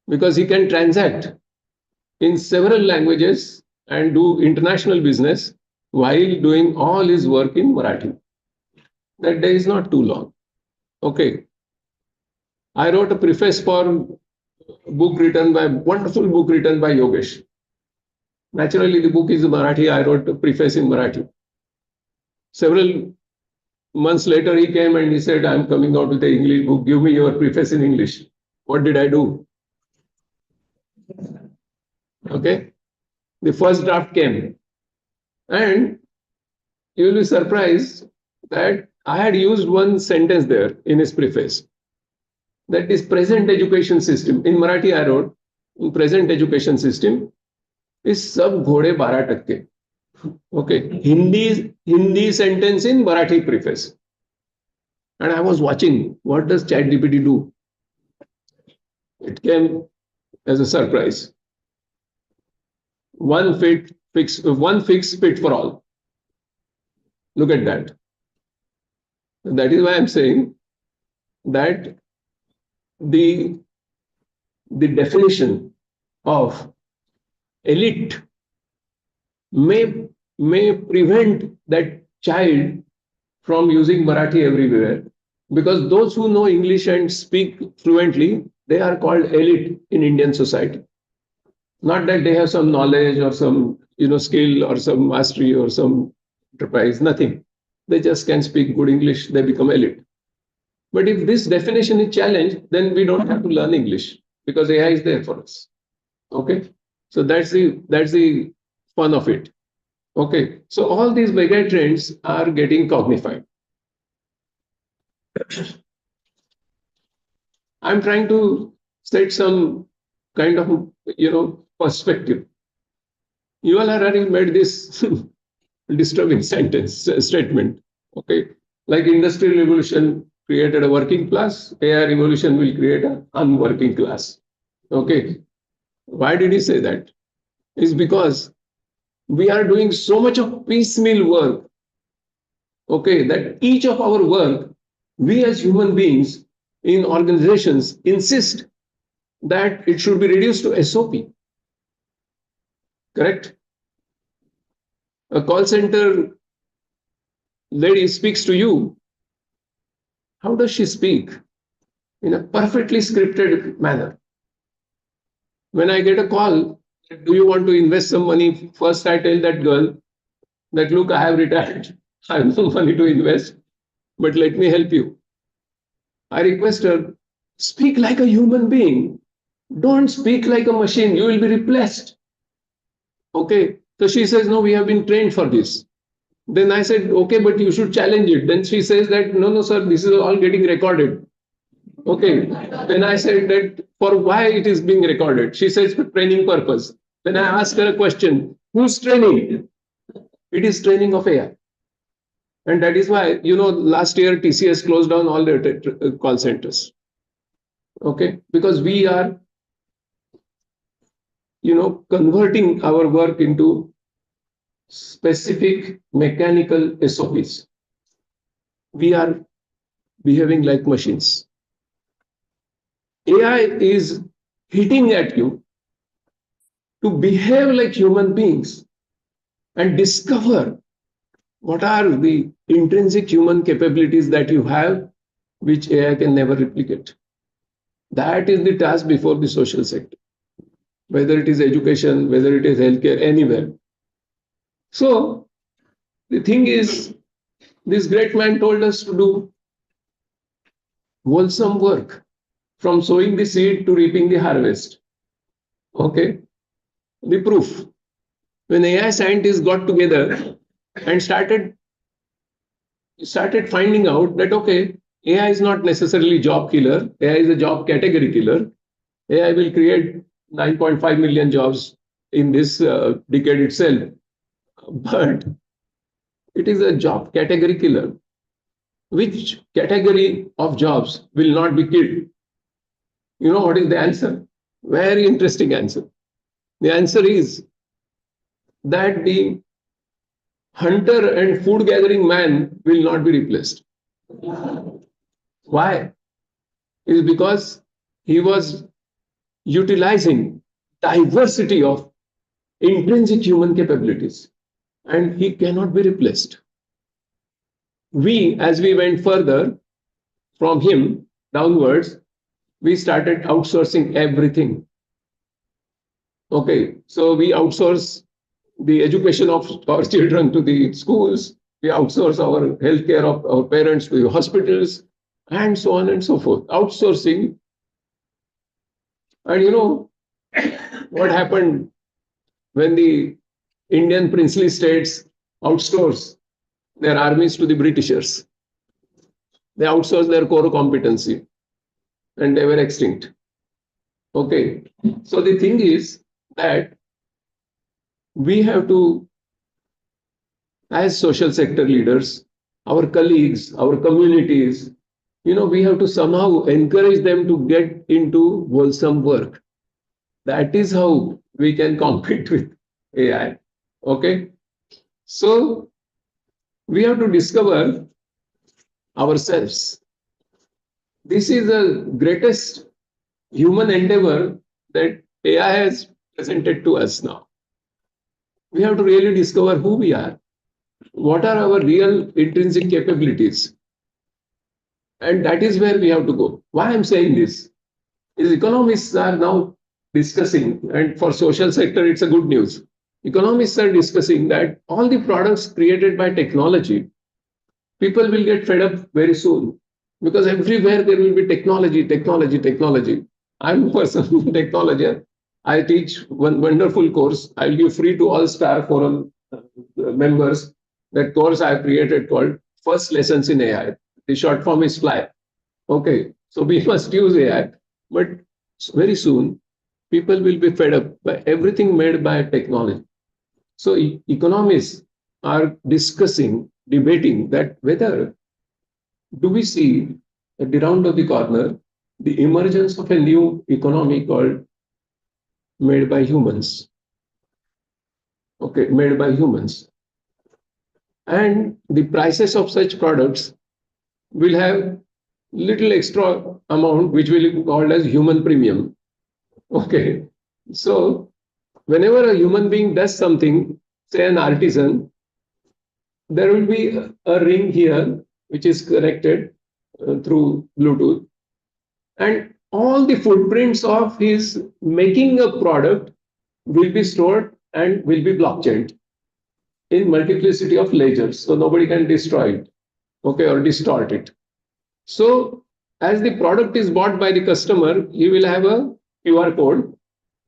Because he can transact in several languages and do international business while doing all his work in Marathi. That day is not too long. Okay. I wrote a preface for wonderful book written by Yogesh. Naturally, the book is in Marathi. I wrote a preface in Marathi. Several months later, he came and he said, I'm coming out with an English book. Give me your preface in English. What did I do? Okay. The first draft came. And you will be surprised that I had used one sentence there in his preface. That is present education system. In Marathi, I wrote, present education system is sab ghode 12%. Okay. Hindi sentence in Marathi preface. And I was watching, what does ChatGPT do? It came as a surprise. One fix fit for all. Look at that. That is why I'm saying that the definition of elite may prevent that child from using Marathi everywhere, because those who know English and speak fluently, they are called elite in Indian society. Not that they have some knowledge or some skill or some mastery or some enterprise, nothing. They just can speak good English, they become elite. But if this definition is challenged, then we don't have to learn English because AI is there for us. Okay, so that's the fun of it. Okay, so all these mega trends are getting cognified. I'm trying to set some kind of perspective. You all have already made this disturbing statement. Okay, like industrial revolution created a working class, AI revolution will create an unworking class. Okay, why did he say that? It's because we are doing so much of piecemeal work. Okay, that each of our work, we as human beings in organizations insist that it should be reduced to SOP. Correct? A call center lady speaks to you. How does she speak? In a perfectly scripted manner. When I get a call, do you want to invest some money? First, I tell that girl that, look, I have retired. I have no money to invest, but let me help you. I request her, speak like a human being. Don't speak like a machine. You will be replaced. Okay. So she says, no, we have been trained for this. Then I said, okay, but you should challenge it. Then she says that, no, sir, this is all getting recorded. Okay. Then I said that for why it is being recorded. She says for training purpose. Then I asked her a question. Who's training? It is training of AI. And that is why, last year TCS closed down all their call centers. Okay. Because we are, converting our work into specific mechanical SOPs. We are behaving like machines. AI is hitting at you to behave like human beings and discover what are the intrinsic human capabilities that you have, which AI can never replicate. That is the task before the social sector, whether it is education, whether it is healthcare, anywhere. So the thing is, this great man told us to do wholesome work, from sowing the seed to reaping the harvest. Okay. The proof. When AI scientists got together and started finding out that, okay, AI is not necessarily job killer. AI is a job category killer. AI will create 9.5 million jobs in this decade itself. But it is a job category killer. Which category of jobs will not be killed? You know what is the answer? Very interesting answer. The answer is that the hunter and food gathering man will not be replaced. Why? It is because he was utilizing diversity of intrinsic human capabilities, and he cannot be replaced. We, as we went further from him downwards, we started outsourcing everything. Okay, so we outsource the education of our children to the schools, we outsource our healthcare of our parents to the hospitals, and so on and so forth. Outsourcing. And you know what happened when the Indian princely states outsourced their armies to the Britishers? They outsourced their core competency and they were extinct. Okay, so the thing is that we have to, as social sector leaders, our colleagues, our communities, we have to somehow encourage them to get into wholesome work. That is how we can compete with AI. Okay, so we have to discover ourselves. This is the greatest human endeavor that AI has presented to us now. We have to really discover who we are. What are our real intrinsic capabilities? And that is where we have to go. Why I'm saying this is economists are now discussing, and for social sector, it's a good news. Economists are discussing that all the products created by technology, people will get fed up very soon because everywhere there will be technology, technology, technology. I'm a person in technology. I teach one wonderful course. I'll give free to all Star Forum members. That course I created called First Lessons in AI. The short form is FLY. Okay, so we must use AI, but very soon people will be fed up by everything made by technology. So economists are discussing, debating that whether do we see at the round of the corner the emergence of a new economy called made by humans. Okay, made by humans. And the prices of such products will have little extra amount which will be called as human premium. Okay, so whenever a human being does something, say an artisan, there will be a ring here which is connected through Bluetooth, and all the footprints of his making a product will be stored and will be blockchained in multiplicity of ledgers, so nobody can destroy it, okay, or distort it. So as the product is bought by the customer, he will have a QR code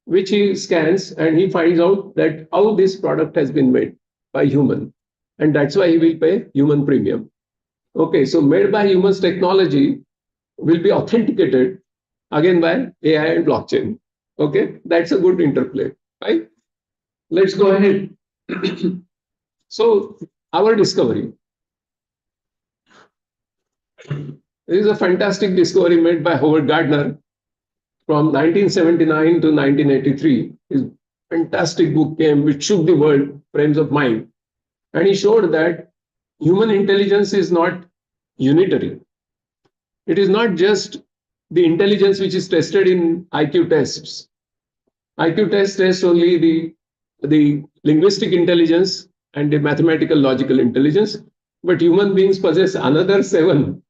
which he scans and he finds out that how this product has been made by human, and that's why he will pay human premium. Okay, so made by humans technology will be authenticated again by AI and blockchain. Okay, that's a good interplay, right? Let's go ahead. So our discovery. This is a fantastic discovery made by Howard Gardner from 1979 to 1983. His fantastic book came which shook the world, Frames of Mind. And he showed that human intelligence is not unitary. It is not just the intelligence which is tested in IQ tests. IQ tests only the linguistic intelligence and the mathematical logical intelligence, but human beings possess another 7.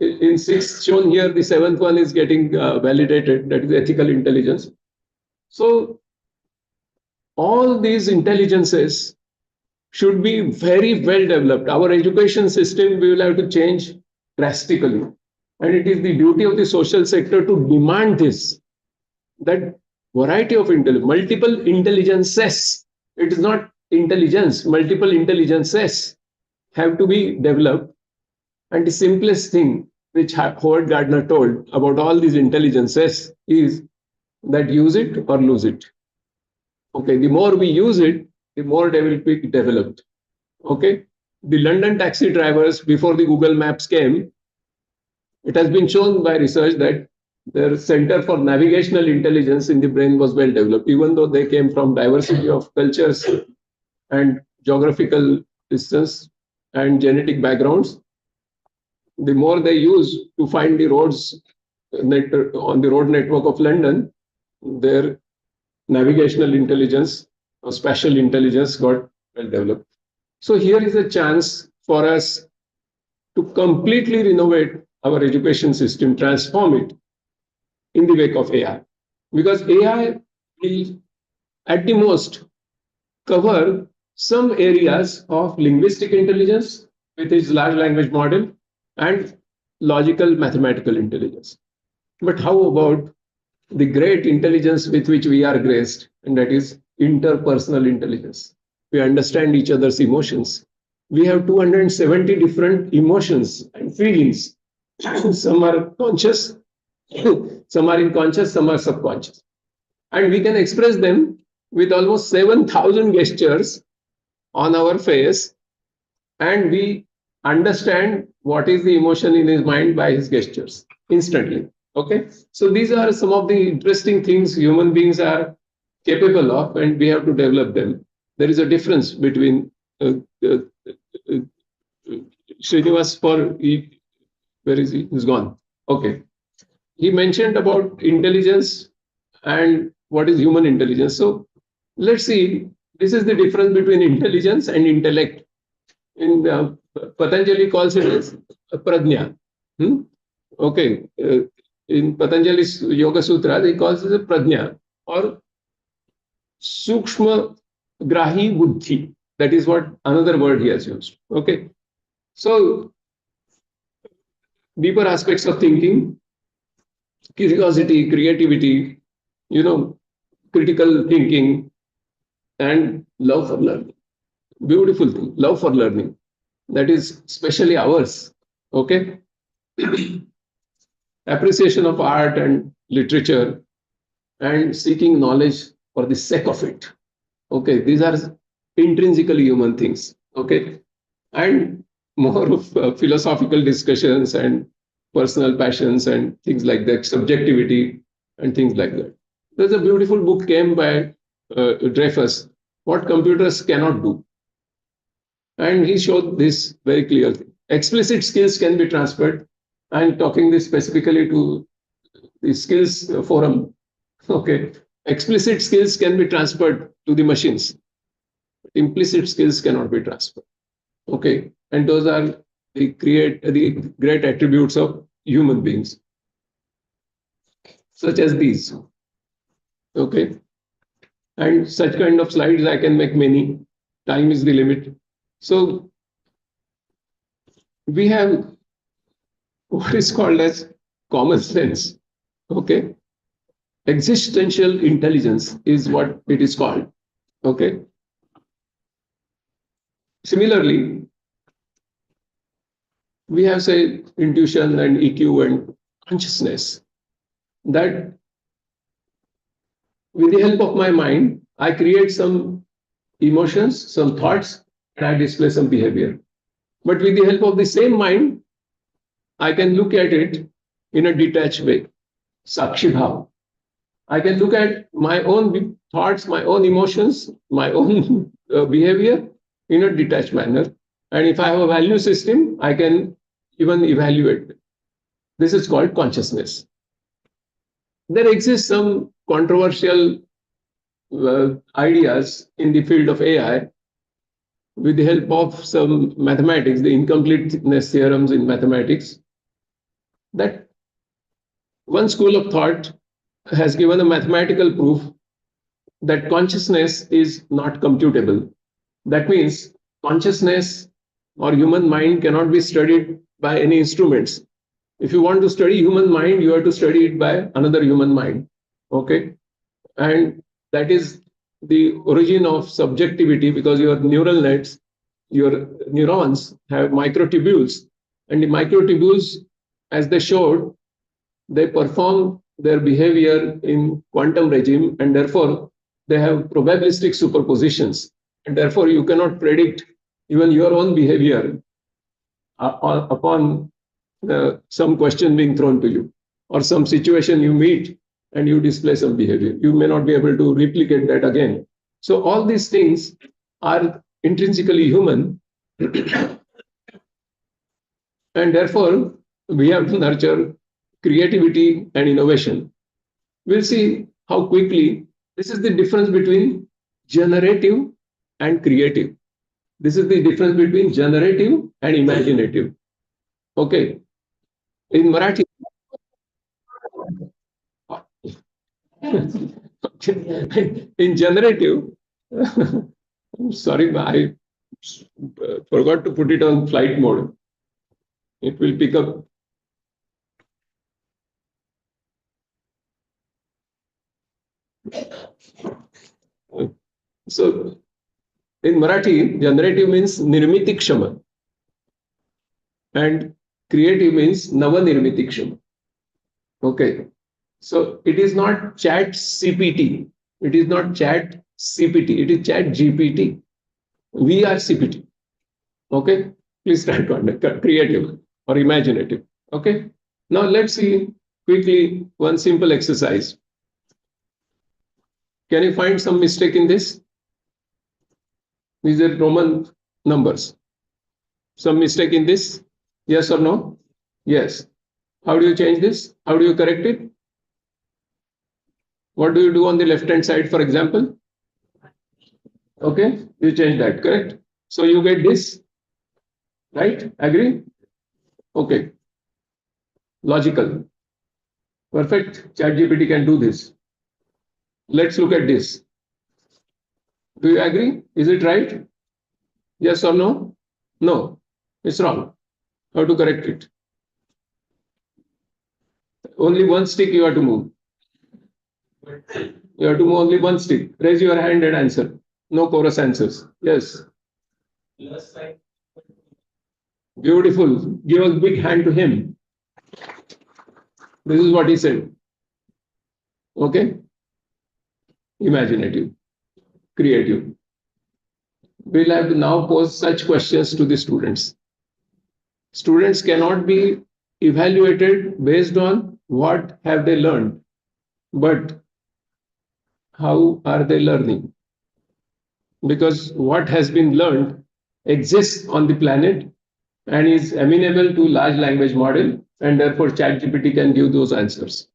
In 6 shown here, the 7th one is getting validated, that is ethical intelligence. So all these intelligences should be very well developed. Our education system, we will have to change drastically. And it is the duty of the social sector to demand this, that variety of intelligence, multiple intelligences, it is not intelligence, multiple intelligences have to be developed. And the simplest thing which Howard Gardner told about all these intelligences is that use it or lose it. Okay, the more we use it, the more they will be developed. Okay, the London taxi drivers before the Google Maps came, it has been shown by research that their center for navigational intelligence in the brain was well developed, even though they came from diversity of cultures and geographical distance, and genetic backgrounds. The more they use to find the roads on the road network of London, their navigational intelligence or spatial intelligence got well developed. So here is a chance for us to completely renovate our education system, transform it in the wake of AI. Because AI will, at the most, cover some areas of linguistic intelligence with its large language model and logical mathematical intelligence. But how about the great intelligence with which we are graced, and that is interpersonal intelligence? We understand each other's emotions. We have 270 different emotions and feelings. Some are conscious, some are unconscious, some are subconscious. And we can express them with almost 7,000 gestures on our face, and we understand what is the emotion in his mind by his gestures instantly. Okay, so these are some of the interesting things human beings are capable of, and we have to develop them. There is a difference between Srinivas where is he? He's gone. Okay, he mentioned about intelligence and what is human intelligence. So let's see. This is the difference between intelligence and intellect. In Patanjali calls it as prajna. Okay. In Patanjali's Yoga Sutra, he calls it a prajna or sukshma grahi buddhi. That is what another word he has used. Okay. So deeper aspects of thinking, curiosity, creativity, critical thinking, and love for learning. Beautiful thing, love for learning. That is especially ours. Okay. Appreciation of art and literature and seeking knowledge for the sake of it. Okay, these are intrinsically human things. Okay, and more of philosophical discussions and personal passions and things like that, subjectivity and things like that. There's a beautiful book came by Dreyfus, What Computers Cannot Do. And he showed this very clearly. Explicit skills can be transferred. I'm talking this specifically to the skills forum. Okay, explicit skills can be transferred to the machines. Implicit skills cannot be transferred. Okay, and those are the great attributes of human beings, such as these. Okay, and such kind of slides I can make many. Time is the limit. So we have what is called as common sense. Okay, existential intelligence is what it is called. Okay. Similarly, we have, say, intuition and EQ and consciousness, that with the help of my mind, I create some emotions, some thoughts, and I display some behavior. But with the help of the same mind, I can look at it in a detached way, Sakshi Bhav. I can look at my own thoughts, my own emotions, my own behavior in a detached manner. And if I have a value system, I can even evaluate it. This is called consciousness. There exists some controversial ideas in the field of AI with the help of some mathematics, the incompleteness theorems in mathematics, that one school of thought has given a mathematical proof that consciousness is not computable. That means consciousness or human mind cannot be studied by any instruments. If you want to study human mind, you have to study it by another human mind. Okay, and that is the origin of subjectivity, because your neural nets, your neurons have microtubules, and the microtubules, as they showed, they perform their behavior in quantum regime, and therefore they have probabilistic superpositions, and therefore you cannot predict even your own behavior upon some question being thrown to you, or some situation you meet and you display some behavior. You may not be able to replicate that again. So all these things are intrinsically human, And therefore, we have to nurture creativity and innovation. We'll see how quickly this is the difference between generative and creative. This is the difference between generative and imaginative. Okay. In Marathi, in generative, I'm sorry, I forgot to put it on flight mode. It will pick up. So in Marathi, generative means nirmiti kshama and creative means navanirmiti kshama. Okay. So it is not chat CPT. It is not chat CPT. It is chat GPT. We are CPT. Okay. Please try to understand creative or imaginative. Okay. Now let's see quickly one simple exercise. Can you find some mistake in this? These are Roman numbers. Some mistake in this? Yes or no? Yes. How do you change this? How do you correct it? What do you do on the left-hand side, for example? Okay, you change that, correct? So you get this, right? Agree? Okay. Logical. Perfect. ChatGPT can do this. Let's look at this. Do you agree? Is it right? Yes or no? No, it's wrong. How to correct it? Only one stick you have to move. You have to move only one stick. Raise your hand and answer. No chorus answers. Yes. Beautiful. Give a big hand to him. This is what he said. Okay. Imaginative. Creative. We'll have to now pose such questions to the students. Students cannot be evaluated based on what have they learned, but how are they learning? Because what has been learned exists on the planet and is amenable to large language model, and therefore ChatGPT can give those answers.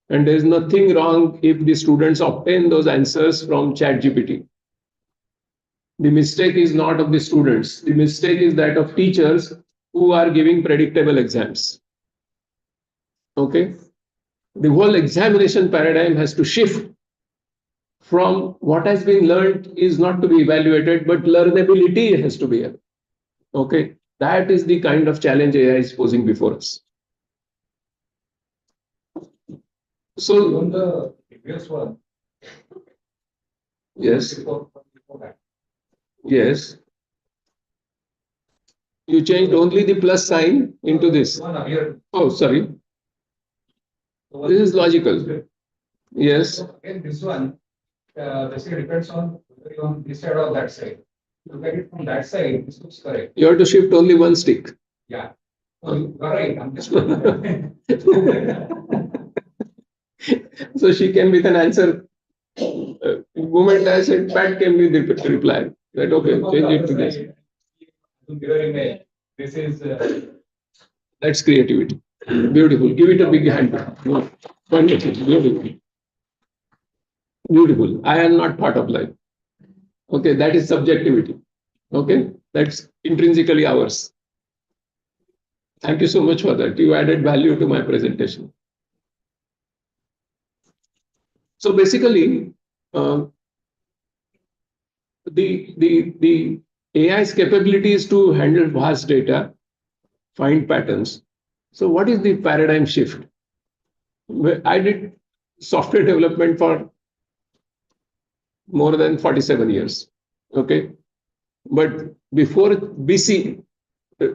And there is nothing wrong if the students obtain those answers from ChatGPT. The mistake is not of the students. The mistake is that of teachers who are giving predictable exams. Okay? The whole examination paradigm has to shift from what has been learned is not to be evaluated, but learnability has to be there. Okay? That is the kind of challenge AI is posing before us. So, On the previous one. Yes. Yes. You changed only the plus sign into this. Oh, sorry. This is logical. Yes. Again, this one basically depends on whether you're on this side or that side. Look at it from that side, this looks correct. You have to shift only one stick. Yeah. You're right. I'm just So she came with an answer. Moment I said, Pat came with the reply. That okay, change it to this. This is That's creativity. Beautiful. Give it a big hand. Wonderful. Beautiful. Beautiful. I am not part of life. Okay, that is subjectivity. Okay, that's intrinsically ours. Thank you so much for that. You added value to my presentation. So basically, the AI's capability is to handle vast data, find patterns. So what is the paradigm shift? I did software development for more than 47 years. Okay. But before BC,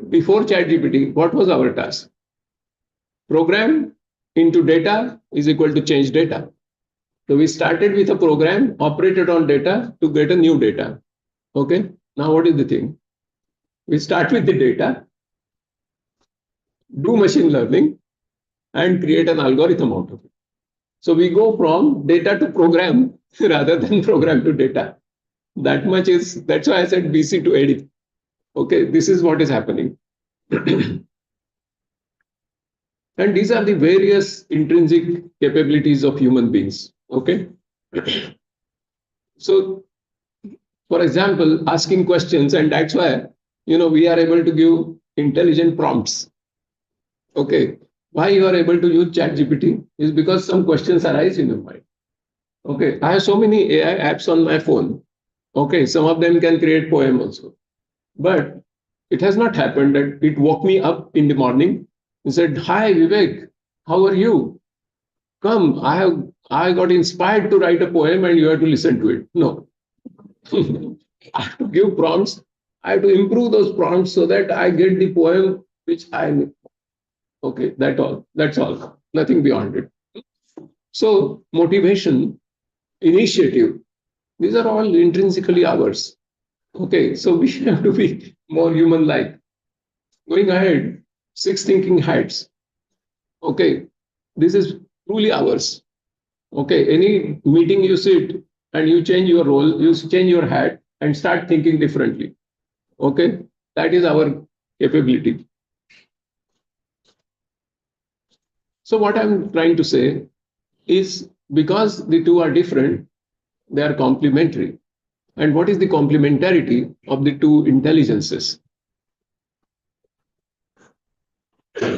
before ChatGPT, what was our task? Program into data is equal to change data. So we started with a program, operated on data to get a new data. Okay. Now what is the thing? We start with the data, do machine learning, and create an algorithm out of it. So we go from data to program rather than program to data. That much is, that's why I said BC to AD. Okay, this is what is happening. And these are the various intrinsic capabilities of human beings. Okay. So, for example, asking questions, and that's why, we are able to give intelligent prompts. Okay. Why you are able to use ChatGPT is because some questions arise in your mind. Okay. I have so many AI apps on my phone. Okay. Some of them can create poem also. But it has not happened that it woke me up in the morning and said, "Hi, Vivek, how are you? Come, I got inspired to write a poem and you have to listen to it." No. I have to give prompts. I have to improve those prompts so that I get the poem which I need. Okay, that's all. Nothing beyond it. So motivation, initiative, these are all intrinsically ours. Okay, so we have to be more human-like. Going ahead, 6 thinking hats. Okay, this is truly ours. Okay, any meeting you sit and you change your role, you change your hat and start thinking differently. Okay, that is our capability. So what I'm trying to say is, because the two are different, they are complementary. And what is the complementarity of the two intelligences?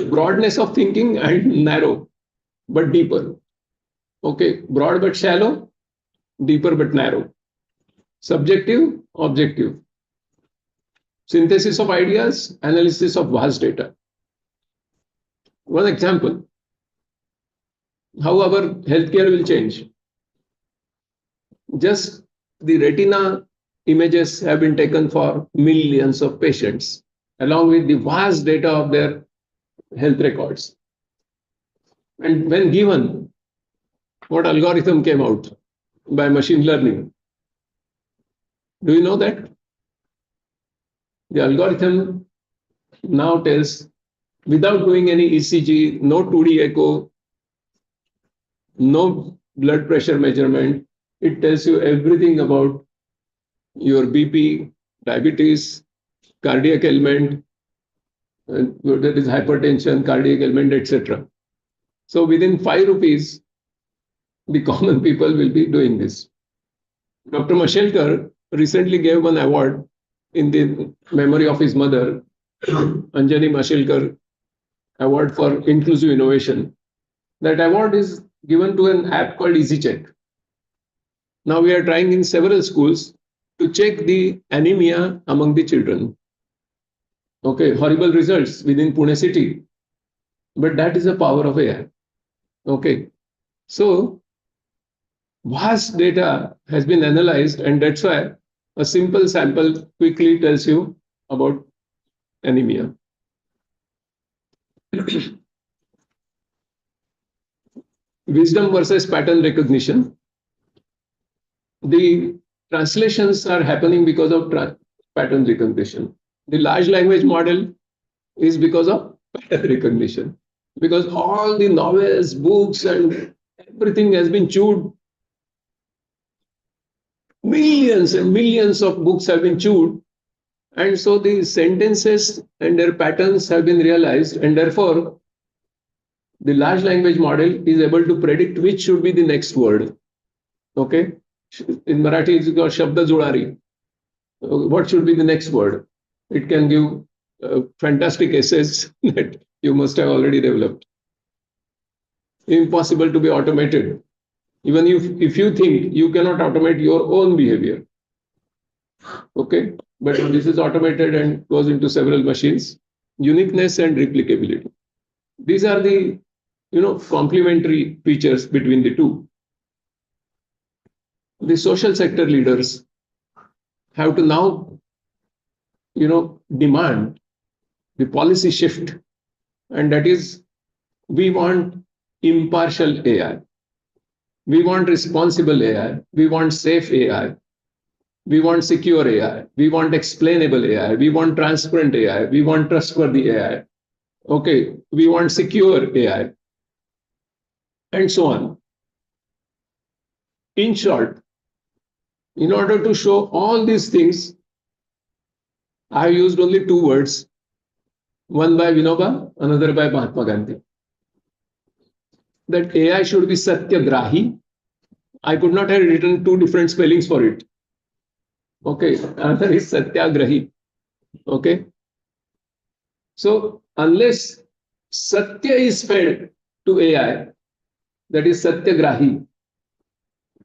Broadness of thinking and narrow but deeper. Okay, broad but shallow, deeper but narrow. Subjective, objective. Synthesis of ideas, analysis of vast data. One example, how our healthcare will change. Just the retina images have been taken for millions of patients, along with the vast data of their health records. And when given, what algorithm came out by machine learning? Do you know that? The algorithm now tells, without doing any ECG, no 2D echo, no blood pressure measurement, it tells you everything about your BP, diabetes, cardiac ailment, that is hypertension, cardiac ailment, etc. So within 5 rupees, the common people will be doing this. Dr. Mashelkar recently gave one award in the memory of his mother, Anjani Mashelkar Award for Inclusive Innovation. That award is given to an app called EasyCheck. Now we are trying in several schools to check the anemia among the children. Okay, horrible results within Pune city. But that is the power of AI. Okay, so vast data has been analyzed, and that's why a simple sample quickly tells you about anemia. Wisdom versus pattern recognition. The translations are happening because of pattern recognition. The large language model is because of pattern recognition. Because all the novels, books, and everything has been chewed. Millions and millions of books have been chewed. And so the sentences and their patterns have been realized, and therefore the large language model is able to predict which should be the next word. Okay? In Marathi, it's called Shabda Julari. What should be the next word? It can give fantastic essays that you must have already developed. Impossible to be automated. Even if you think, you cannot automate your own behavior. Okay? But this is automated and goes into several machines. Uniqueness and replicability. These are the complementary features between the two. The social sector leaders have to now demand the policy shift, and that is, we want impartial AI, we want responsible AI, we want safe AI, we want secure AI, we want explainable AI, we want transparent AI, we want trustworthy AI. Okay, we want secure AI, and so on. In short, in order to show all these things, I have used only two words, one by Vinoba, another by Mahatma Gandhi. That AI should be Satyagrahi. I could not have written two different spellings for it. Okay, another is Satyagrahi. Okay. So unless Satya is fed to AI, that is Satyagrahi,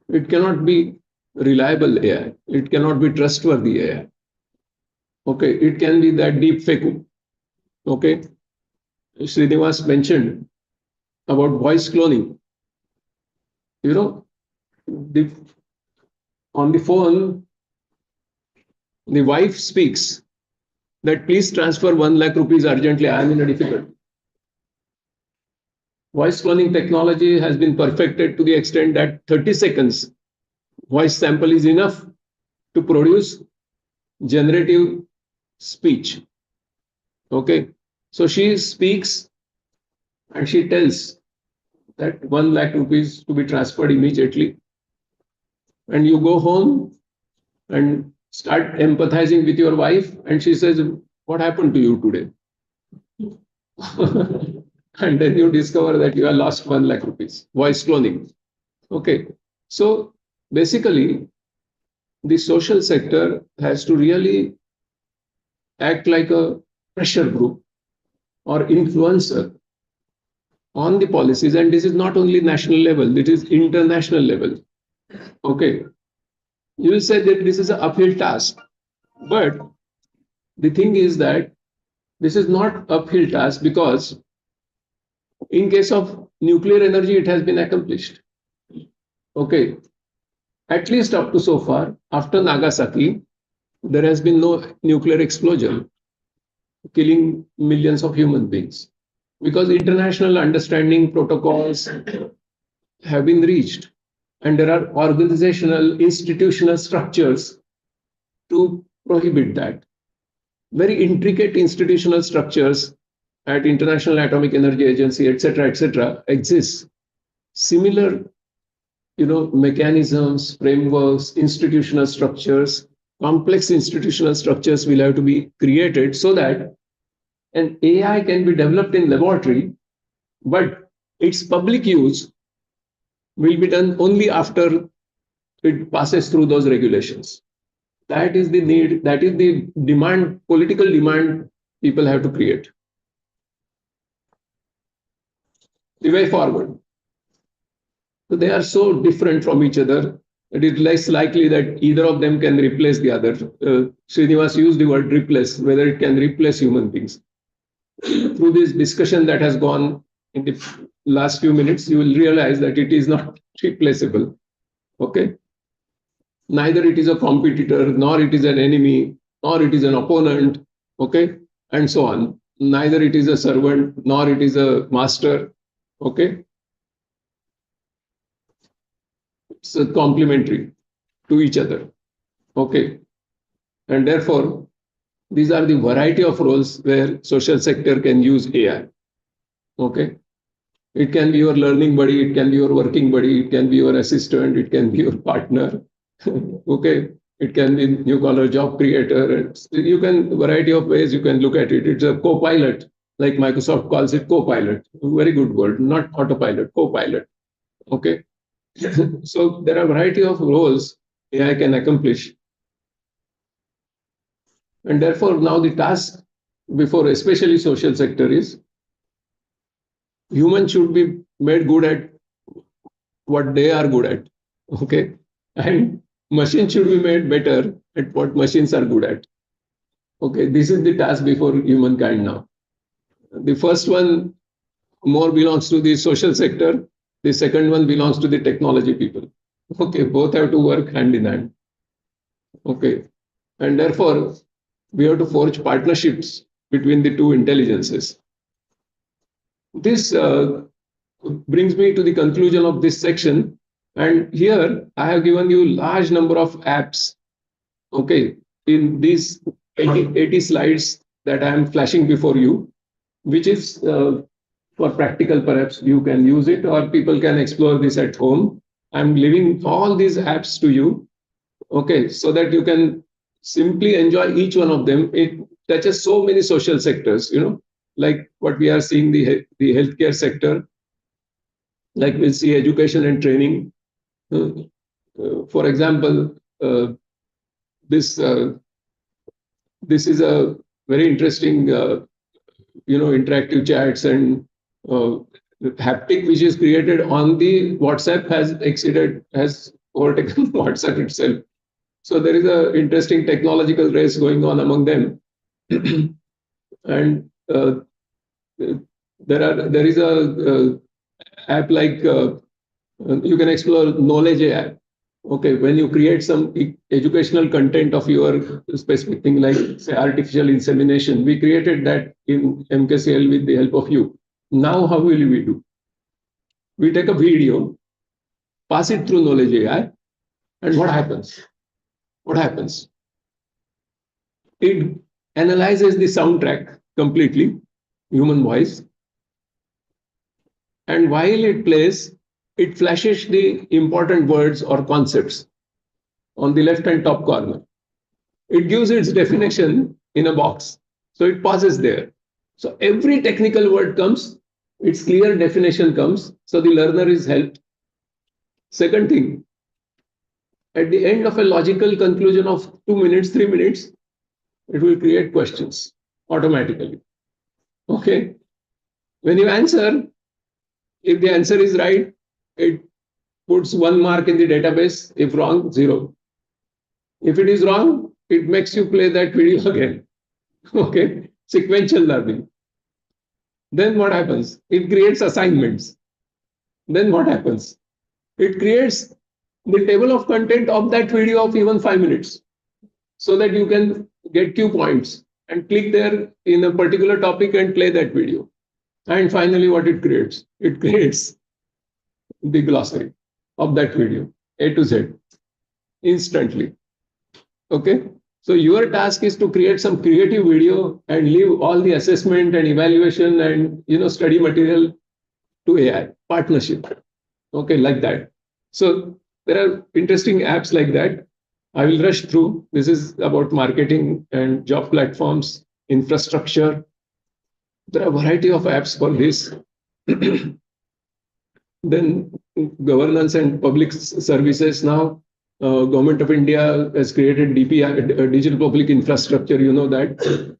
it cannot be reliable AI. It cannot be trustworthy AI. Okay, it can be that deep fake. Okay, Srinivas mentioned about voice cloning. You know, on the phone, the wife speaks that please transfer 1 lakh rupees urgently. I am in a difficulty. Voice cloning technology has been perfected to the extent that 30 seconds voice sample is enough to produce generative speech. Okay, so she speaks and she tells that 1 lakh rupees to be transferred immediately. And you go home and start empathizing with your wife, and she says, what happened to you today? And then you discover that you have lost 1 lakh rupees. Voice cloning. Okay, so basically, the social sector has to really act like a pressure group or influencer on the policies. And this is not only national level, it is international level. Okay, you will say that this is an uphill task, but the thing is that this is not uphill task because in case of nuclear energy, it has been accomplished. Okay, at least up to so far, after Nagasaki, there has been no nuclear explosion killing millions of human beings because international understanding protocols have been reached and there are organizational institutional structures to prohibit that. Very intricate institutional structures at International Atomic Energy Agency, etc., exists. Similar, mechanisms, frameworks, institutional structures, complex institutional structures will have to be created so that an AI can be developed in laboratory, but its public use will be done only after it passes through those regulations. That is the need, that is the demand, political demand people have to create. The way forward. So they are so different from each other. It is less likely that either of them can replace the other. Srinivas used the word replace, whether it can replace human beings. Through this discussion that has gone in the last few minutes, you will realize that it is not replaceable. Okay? Neither it is a competitor, nor it is an enemy, nor it is an opponent, okay? And so on. Neither it is a servant, nor it is a master, okay? It's complementary to each other, okay? And therefore, these are the variety of roles where social sector can use AI, okay? It can be your learning buddy, it can be your working buddy, it can be your assistant, it can be your partner, okay? It can be new collar job creator. You can, variety of ways you can look at it. It's a co-pilot, like Microsoft calls it co-pilot. Very good word, not autopilot, co-pilot, okay? So there are a variety of roles AI can accomplish. And therefore now the task before especially social sector is humans should be made good at what they are good at, okay? And machines should be made better at what machines are good at. Okay, this is the task before humankind now. The first one more belongs to the social sector. The second one belongs to the technology people. Okay, both have to work hand in hand. Okay, and therefore we have to forge partnerships between the two intelligences. This brings me to the conclusion of this section. And here I have given you large number of apps, okay, in these 80 slides that I am flashing before you, which is for practical, perhaps you can use it or people can explore this at home. I'm leaving all these apps to you, okay, so that you can simply enjoy each one of them. It touches so many social sectors, like what we are seeing the healthcare sector, like we'll see education and training. For example, this this is a very interesting, interactive chats and haptic which is created on the WhatsApp has overtaken WhatsApp itself. So there is a interesting technological race going on among them, and there is a app like you can explore knowledge AI. Okay, when you create some educational content of your specific thing, like say artificial insemination, we created that in MKCL with the help of you. Now, how will we do? We take a video, pass it through knowledge AI, and what happens? What happens? It analyzes the soundtrack completely, human voice, and while it plays, it flashes the important words or concepts on the left-hand top corner. It gives its definition in a box. So it pauses there. So every technical word comes, its clear definition comes, so the learner is helped. Second thing, at the end of a logical conclusion of 2 minutes, 3 minutes, it will create questions automatically. Okay. When you answer, if the answer is right, it puts 1 mark in the database. If wrong, 0. If it is wrong, it makes you play that video again. Okay. Sequential learning. Then what happens? It creates assignments. Then what happens? It creates the table of content of that video of even 5 minutes, so that you can get cue points and click there in a particular topic and play that video. And finally, what it creates? It creates the glossary of that video, A to Z, instantly. Okay. So your task is to create some creative video and leave all the assessment and evaluation and study material to AI partnership. Okay, like that. So there are interesting apps like that. I will rush through. This is about marketing and job platforms, infrastructure. There are a variety of apps for this. Then governance and public services now. Government of India has created DPI, Digital Public Infrastructure, you know that.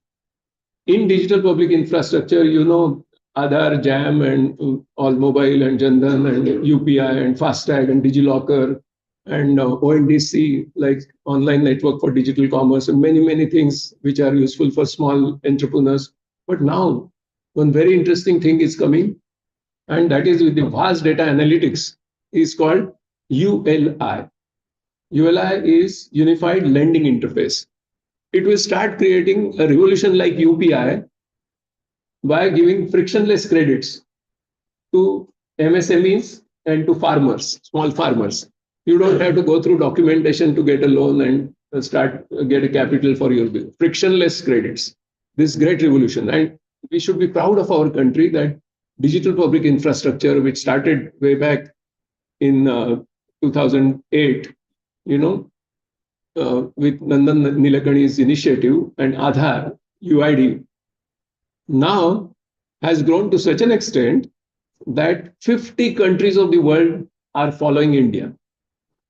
In digital public infrastructure, Aadhaar, JAM, and all mobile and Jandan and UPI and FASTag and DigiLocker and ONDC, like online network for digital commerce, and many, many things which are useful for small entrepreneurs. But now, one very interesting thing is coming, and that is with the vast data analytics, is called ULI. ULI is Unified Lending Interface. It will start creating a revolution like UPI by giving frictionless credits to MSMEs and to farmers, small farmers. You don't have to go through documentation to get a loan and get a capital for your business. Frictionless credits. This great revolution. And we should be proud of our country that digital public infrastructure, which started way back in 2008, with Nandan Nilekani's initiative and Aadhaar, UID, now has grown to such an extent that 50 countries of the world are following India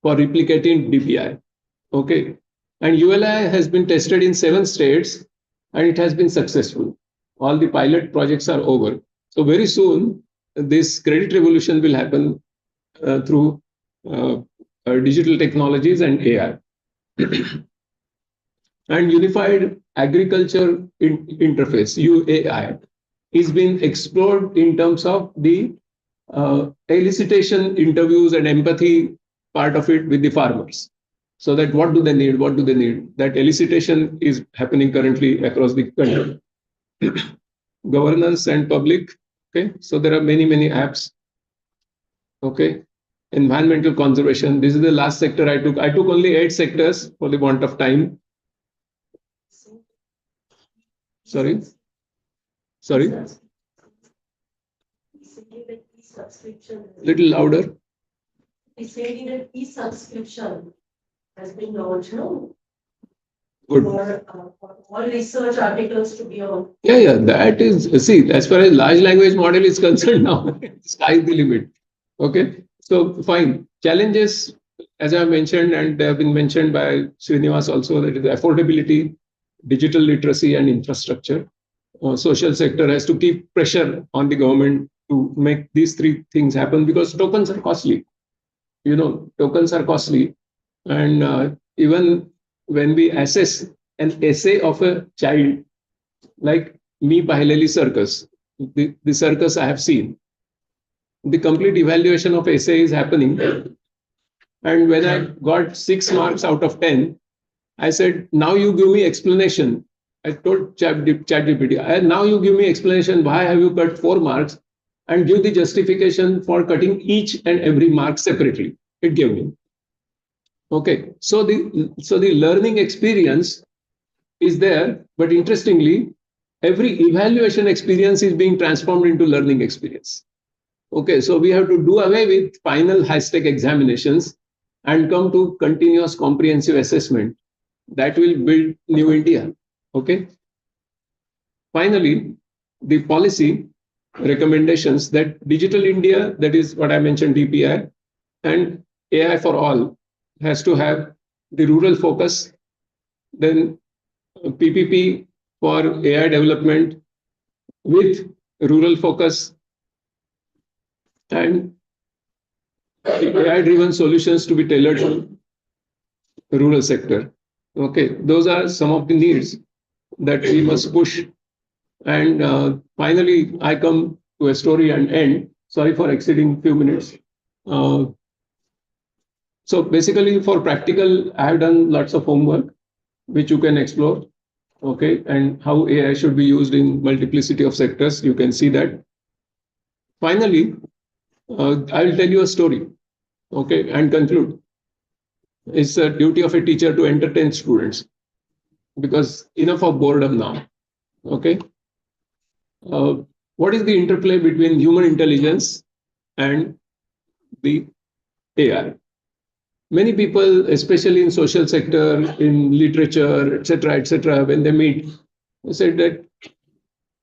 for replicating DPI. Okay. And ULI has been tested in 7 states and it has been successful. All the pilot projects are over. So very soon, this credit revolution will happen through digital technologies and AI. And Unified Agriculture Interface, UAI, is being explored in terms of the elicitation interviews and empathy part of it with the farmers. So that what do they need? What do they need? That elicitation is happening currently across the country. Governance and public. Okay. So there are many, many apps. Okay. Environmental conservation. This is the last sector I took. I took only 8 sectors for the want of time. Sorry. Little louder. He said that e-subscription has been launched, no? Good. for all research articles to be on. Yeah, that is, see, as far as large language model is concerned now, sky's the limit. Okay, so fine. Challenges, as I mentioned, and they have been mentioned by Srinivas also, that is affordability, digital literacy, and infrastructure. Social sector has to keep pressure on the government to make these three things happen because tokens are costly. Tokens are costly. And even when we assess an essay of a child, like me pahleli circus, the circus I have seen, the complete evaluation of essay is happening. And when I got 6 marks out of 10, I said, now you give me explanation. I told ChatGPT, now you give me explanation, why have you cut 4 marks, and give the justification for cutting each and every mark separately. It gave me. Okay, so the learning experience is there, but interestingly, every evaluation experience is being transformed into learning experience. Okay, so we have to do away with final high-stake examinations and come to continuous comprehensive assessment that will build new India. Okay. Finally, the policy recommendations that Digital India, that is what I mentioned, DPI, and AI for all has to have the rural focus, then PPP for AI development with rural focus, and AI-driven solutions to be tailored to the rural sector. Okay, those are some of the needs that we must push. And finally, I come to a story and end. Sorry for exceeding a few minutes. So basically, for practical, I have done lots of homework, which you can explore. Okay, and how AI should be used in multiplicity of sectors. You can see that. Finally, I will tell you a story. Okay, and conclude. It's a duty of a teacher to entertain students, because enough of boredom now. Okay. What is the interplay between human intelligence and the AI? Many people, especially in social sector, in literature, etc., when they meet, they said that,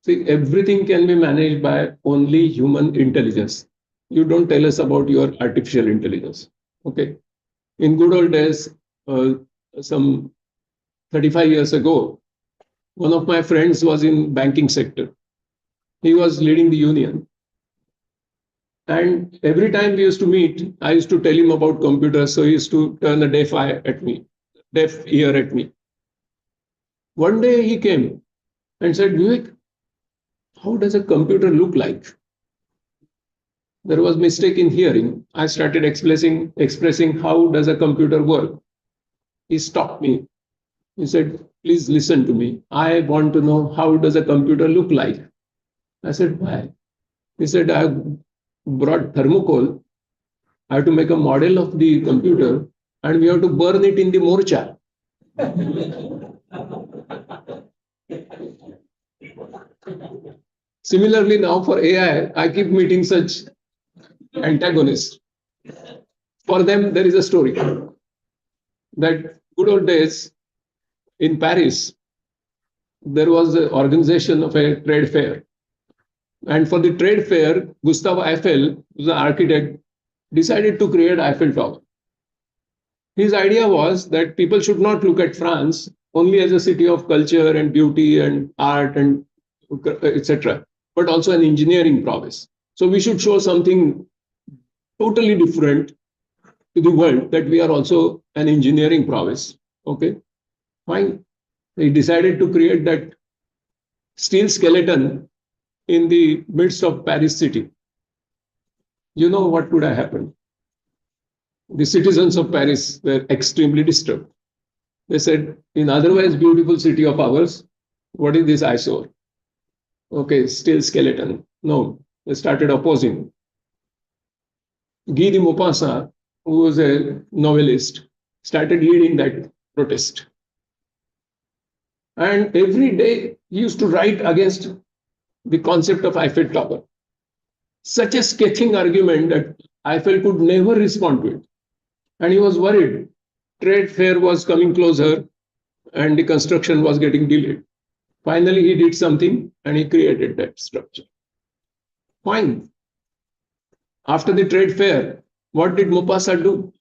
see, everything can be managed by only human intelligence. You don't tell us about your artificial intelligence. Okay. In good old days, some 35 years ago, one of my friends was in banking sector. He was leading the union. And every time we used to meet, I used to tell him about computers. So he used to turn a deaf ear at me. One day he came and said, Vivek, how does a computer look like? There was mistake in hearing. I started expressing how does a computer work. He stopped me. He said, please listen to me. I want to know how does a computer look like. I said, why? He said, I brought thermocol. I have to make a model of the computer and we have to burn it in the morcha. Similarly, now for AI, I keep meeting such antagonists. For them, there is a story that good old days in Paris, there was an organization of a trade fair. And for the trade fair, Gustave Eiffel, who's an architect, decided to create Eiffel Tower. His idea was that people should not look at France only as a city of culture and beauty and art and etc., but also an engineering prowess. So we should show something totally different to the world, that we are also an engineering prowess. Okay, fine. He decided to create that steel skeleton in the midst of Paris city. You know what would have happened? The citizens of Paris were extremely disturbed. They said, in otherwise beautiful city of ours, what is this eyesore? Okay, steel skeleton. No, they started opposing. Guy de Maupassant, who was a novelist, started leading that protest. And every day he used to write against the concept of Eiffel Tower. Such a scathing argument that Eiffel could never respond to it. And he was worried. Trade fair was coming closer and the construction was getting delayed. Finally, he did something and he created that structure. Fine. After the trade fair, what did Mupasa do?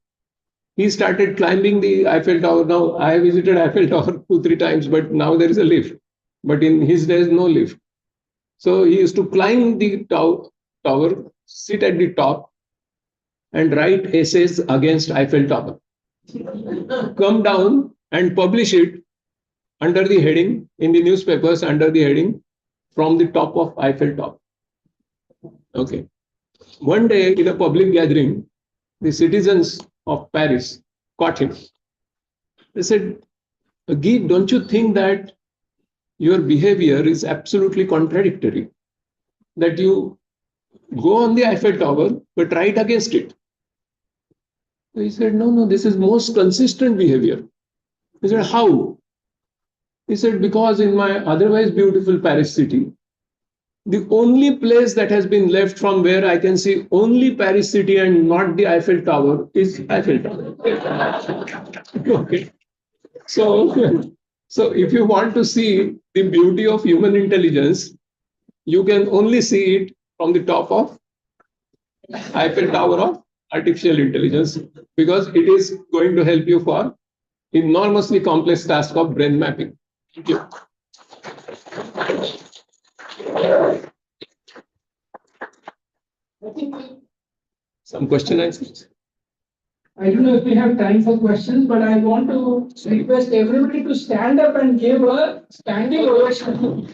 He started climbing the Eiffel Tower. Now, I visited Eiffel Tower 2-3 times, but now there is a lift. But in his days, no lift. So he used to climb the tower, sit at the top, and write essays against Eiffel Tower. Come down and publish it under the heading, in the newspapers, under the heading, from the top of Eiffel Tower. Okay. One day in a public gathering, the citizens of Paris caught him. They said, Guy, don't you think that your behavior is absolutely contradictory? That you go on the Eiffel Tower, but write against it. So he said, no, this is most consistent behavior. He said, how? He said, because in my otherwise beautiful Paris city, the only place that has been left from where I can see only Paris city and not the Eiffel Tower is Eiffel Tower. Okay. So if you want to see the beauty of human intelligence, you can only see it from the top of Eiffel Tower of artificial intelligence, because it is going to help you for enormously complex task of brain mapping. Thank you. Some question answers. I don't know if we have time for questions, but I want to request everybody to stand up and give a standing ovation.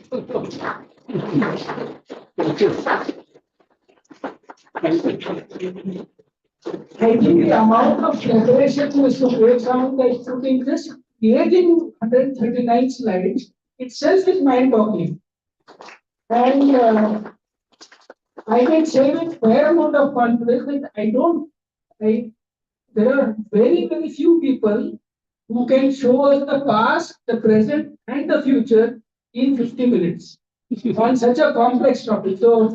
I think the amount of preparation Mr. Breakdown that putting this creating 139 slides itself is mind-boggling. And I can say with fair amount of confidence that there are very, very few people who can show us the past, the present, and the future in 50 minutes on such a complex topic. So,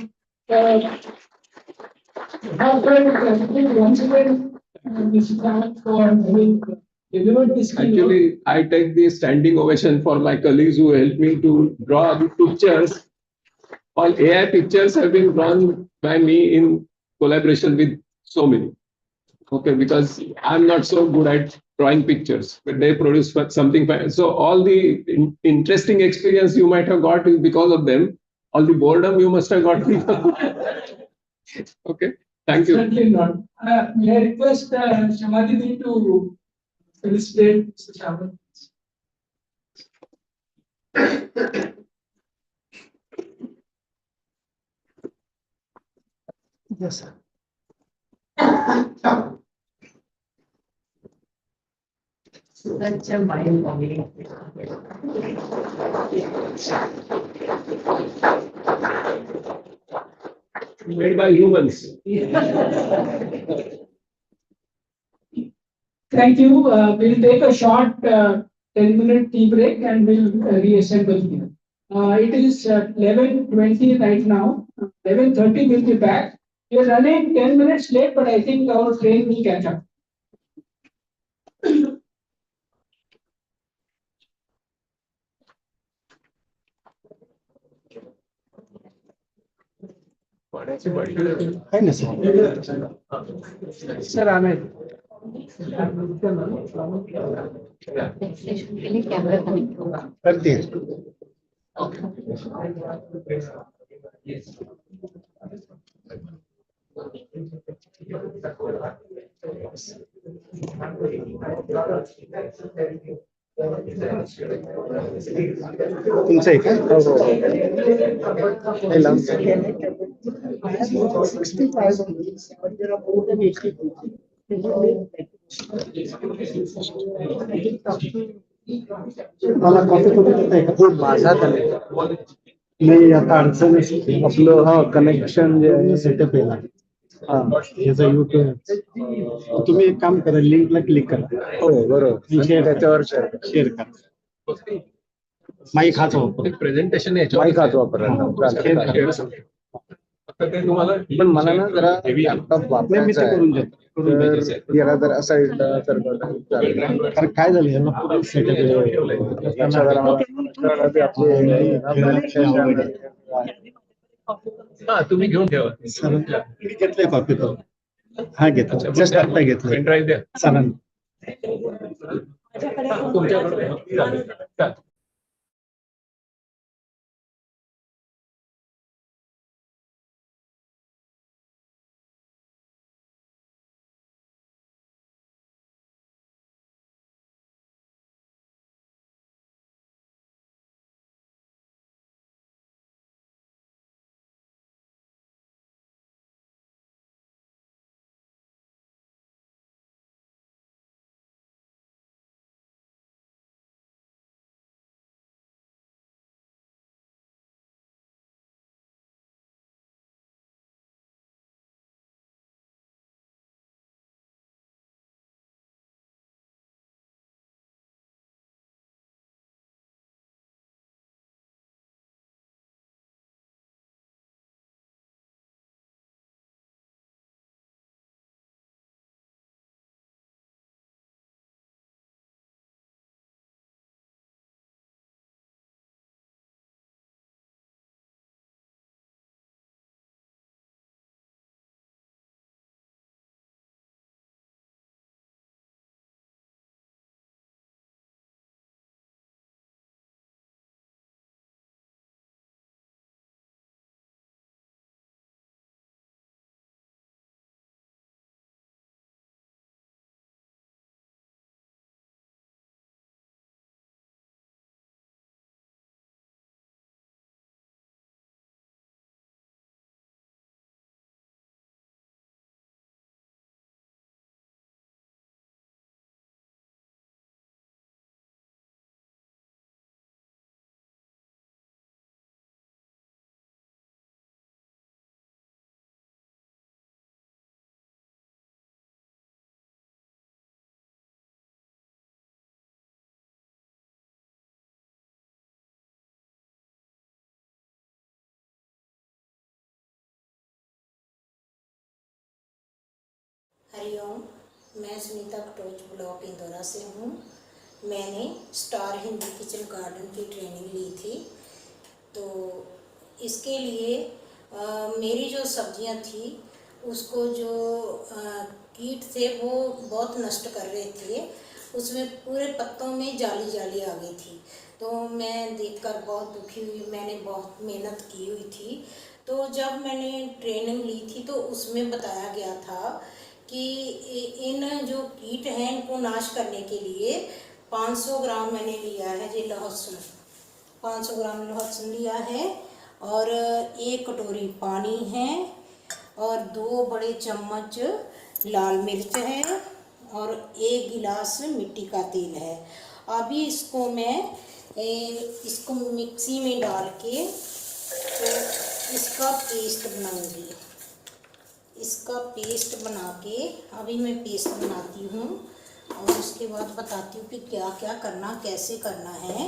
once again, Mr. Khan, for having delivered this keynote. Actually, I take the standing ovation for my colleagues who helped me to draw the pictures. All AI pictures have been drawn by me in collaboration with so many. Okay, because I'm not so good at drawing pictures, but they produce something. So all the interesting experience you might have got is because of them. All the boredom you must have got. Okay, thank you. Certainly not. May I request Shamadini to illustrate Mr. Shaman? Yes, sir. Such a mind-boggling. Made by humans. Thank you. We'll take a short 10-minute tea break and we'll reassemble here. It is 11:20 right now. 11:30 we'll be back. We are running 10 minutes late, but I think our train will catch up. आहे ना sir. Sir आम्ही करते. तुमचं आहे का? मला copy देता आहे का? माझा नाही आता अडचण आपलं हा कनेक्शन जे आहे सेटअप आहे. हा याचा युट्यूब तुम्ही एक काम करा, लिंकला क्लिक करा. हो बरोबर, त्याच्यावर शेअर करा. माईक हाच वापर, प्रेझेंटेशन माईक हाच वापर. तुम्हाला पण मला ना जरा लॅपटॉप वापरायचा आहे. याला जर साईड तर काय झालं यांना पूर्ण सेटअप हा तुम्ही घेऊन ठेवा घेतलंय कॉपी करून हा घेतलं जस्ट आता घेतलं पेनड्राईव्ह द्या चालेल तुमच्याकडे चालेल. हरिओम, मैं सुनीता कटोच ब्लॉक इंदौरा से हूँ। मैंने स्टार हिंदी किचन गार्डन की ट्रेनिंग ली थी। तो इसके लिए मेरी जो सब्जियाँ थी उसको जो कीट थे वो बहुत नष्ट कर रहे थे। उसमें पूरे पत्तों में जाली जाली आ गई थी। तो मैं देखकर बहुत दुखी हुई। मैंने बहुत मेहनत की हुई थी। तो जब मैंने ट्रेनिंग ली थी तो उसमें बताया गया था कि इन जो कीट हैं इनको नाश करने के लिए 500 ग्राम मैंने लिया है जी लहसुन, 500 ग्राम लहसुन लिया है और 1 कटोरी पानी है और 2 बड़े चम्मच लाल मिर्च है और 1 गिलास मिट्टी का तेल है। अभी इसको मैं इसको मिक्सी में डाल के तो इसका पेस्ट बनाऊंगी। इसका पेस्ट बना के अभी मैं पेस्ट बनाती हूँ और उसके बाद बताती हूँ कि क्या क्या करना, कैसे करना है।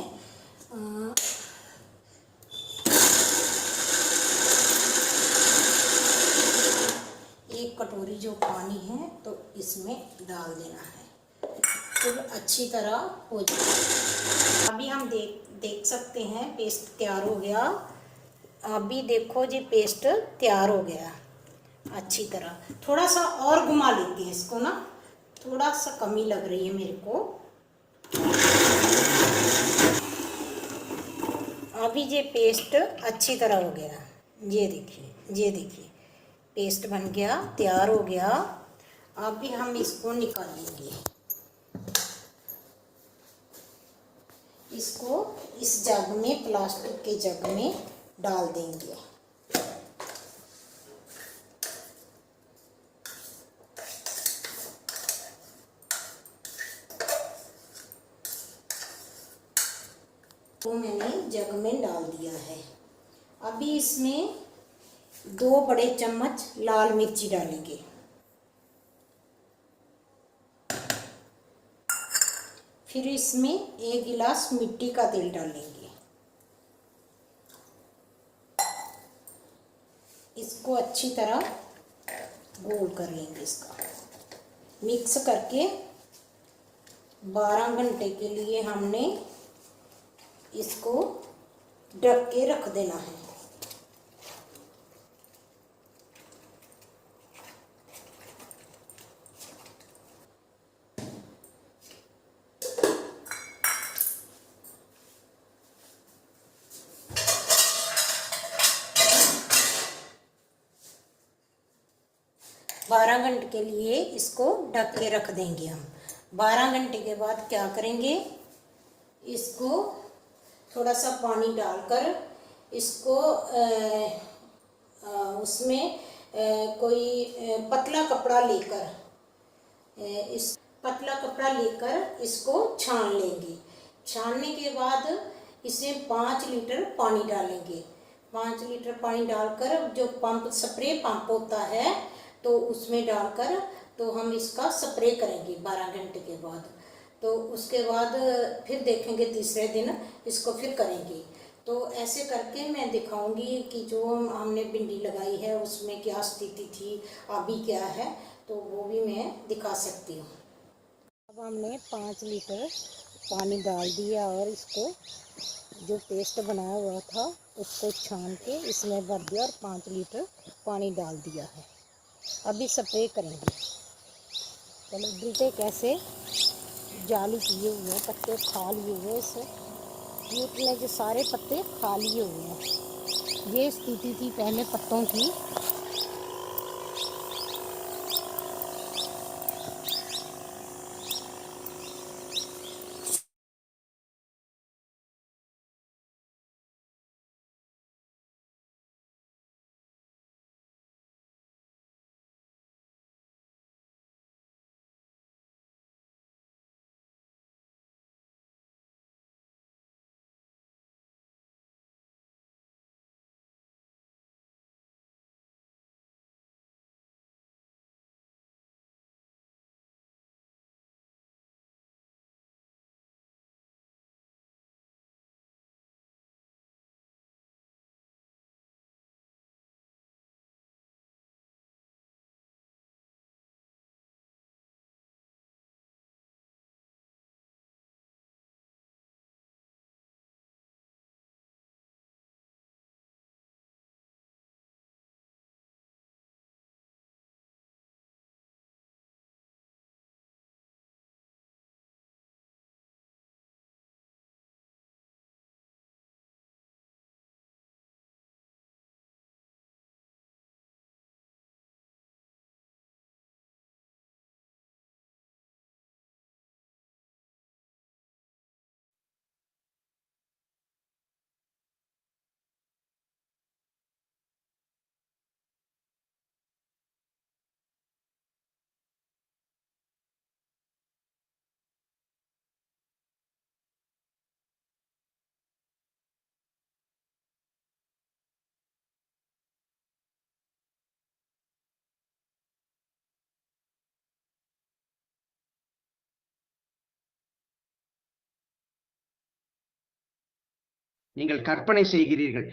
1 कटोरी जो पानी है तो इसमें डाल देना है तो अच्छी तरह हो जाए। अभी हम देख सकते हैं पेस्ट तैयार हो गया। अभी देखो जी पेस्ट तैयार हो गया अच्छी तरह। थोड़ा सा और घुमा लेते हैं इसको ना, थोड़ा सा कमी लग रही है मेरे को। अभी ये पेस्ट अच्छी तरह हो गया। ये देखिए पेस्ट बन गया, तैयार हो गया। अभी हम इसको निकालेंगे। इसको इस जग में, प्लास्टिक के जग में डाल देंगे। तो मैंने जग में डाल दिया है। अभी इसमें 2 बड़े चम्मच लाल मिर्ची डालेंगे। फिर इसमें 1 गिलास मिट्टी का तेल डालेंगे। इसको अच्छी तरह गोल कर लेंगे इसका। मिक्स करके 12 घंटे के लिए हमने इसको ढक के रख देना है। बारह घंटे के लिए इसको ढक के रख देंगे हम। 12 घंटे के बाद क्या करेंगे, इसको थोड़ा सा पानी डालकर इसको उसमें कोई पतला कपड़ा लेकर इस पतला कपड़ा लेकर इसको छान लेंगे। छानने के बाद इसमें 5 लीटर पानी डालेंगे। 5 लीटर पानी डालकर जो पंप स्प्रे पंप होता है तो उसमें डालकर तो हम इसका स्प्रे करेंगे 12 घंटे के बाद। तो उसके बाद फिर देखेंगे तीसरे दिन इसको फिर करेंगे। तो ऐसे करके मैं दिखाऊंगी कि जो हमने भिंडी लगाई है उसमें क्या स्थिति थी, अभी क्या है, तो वो भी मैं दिखा सकती हूँ। अब हमने 5 लीटर पानी डाल दिया और इसको जो पेस्ट बनाया हुआ था उसको छान के इसमें भर दिया और 5 लीटर पानी डाल दिया है। अभी स्प्रे करेंगे। चलो गिलटे कैसे जाली किए हुए हैं, पत्ते खा लिए हुए इसे, कीट ने जो सारे पत्ते खा लिए हुए हैं। ये स्थिति थी पहले पत्तों की। நீங்கள் கற்பனை செய்கிறீர்கள்.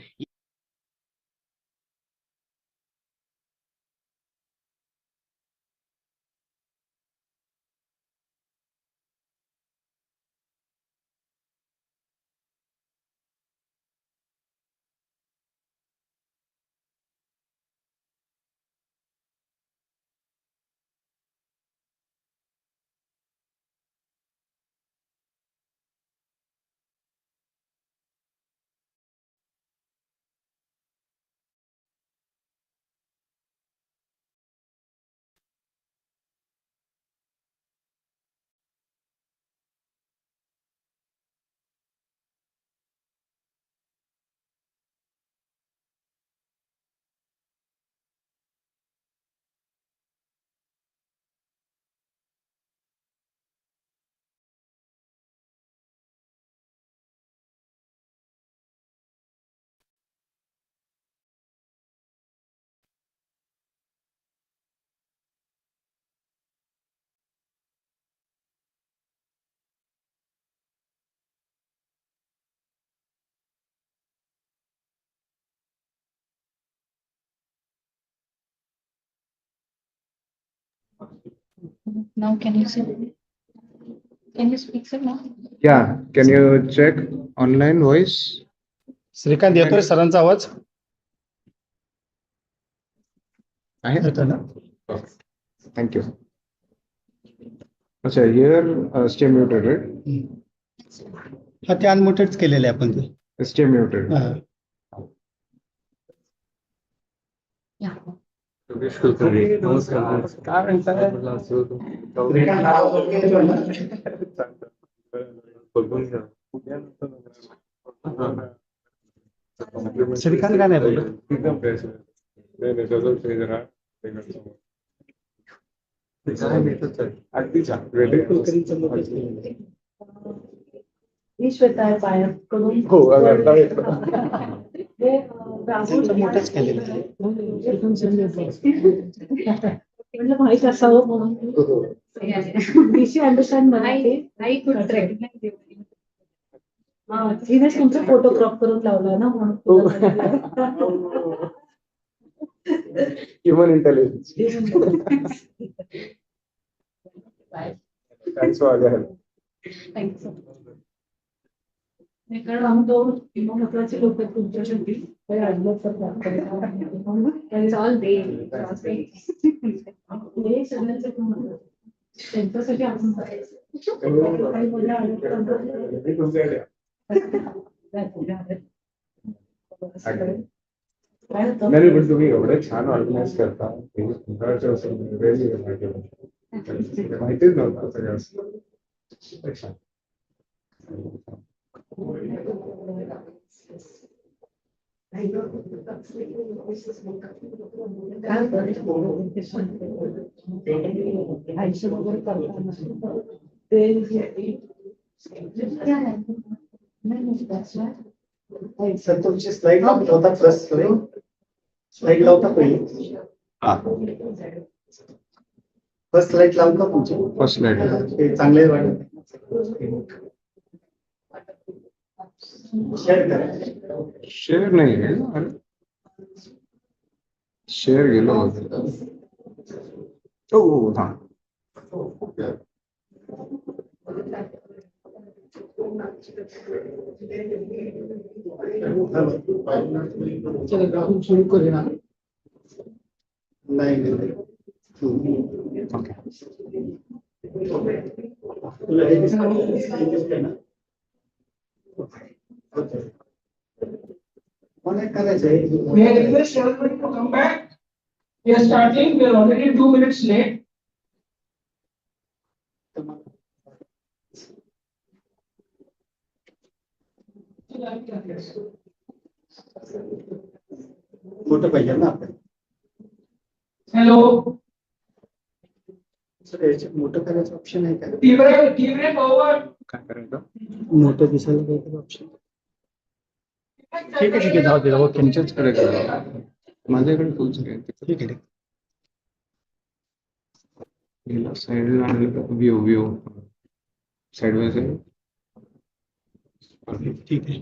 Now can you see? Can you speak, sir, now? Yeah, can you check online voice? Shrikant येतोय सरांचा आवाज आहे येतोय ना थँक्यू अच्छा हिअर स्टे म्युटेड राईट हा ते अनम्युटेड केलेले आपण ते स्टे म्युटेड हा. काय म्हणताय श्रीकांत काय नाही बोलत कुलकर्णीचं मत केलेलं आहे. मी श्वेता आहे पायाकडून हो अर्धा त्यांचं मोठंच केलेलं आहे. म्हटलं माहित असावं म्हणून विषय अंडरस्टँड नाही तिनेच तुमचा फोटो क्रॉप करून लावलाय ना म्हणून human intelligence thanks for your help thank you कारण आम्ही दोन महत्वाचे लोक आहेत तुमच्यासाठी त्यांच्यासाठी आपण नाही पण तुम्ही एवढे छान ऑर्गनाईज करता माहितीच नव्हतं सगळं सर तुमची स्लाइड लावता फर्स्ट स्लाइड लावता पहिली फर्स्ट स्लाइड लावता तुमची फर्स्ट लाईट ते चांगले वाटत शेअर करा शेअर नाही आहे शेअर गेलो हो हा चला सुरू करूया नाही May I request everybody to come back? We are starting. We are already 2 minutes late. मोठं पाहिजे ना आपण Hello. सर याच्यात मोठं करायचं ऑप्शन आहे का तीव्र power. काय करायचं मोठं दिसायला काहीतरी ऑप्शन ठीक आहे जाऊ दे ओके तुमच्याचकडे करायचं माझ्याकडे फुल ठीक आहे साईडला आणलं व्ह्यू साईड बाय ठीक आहे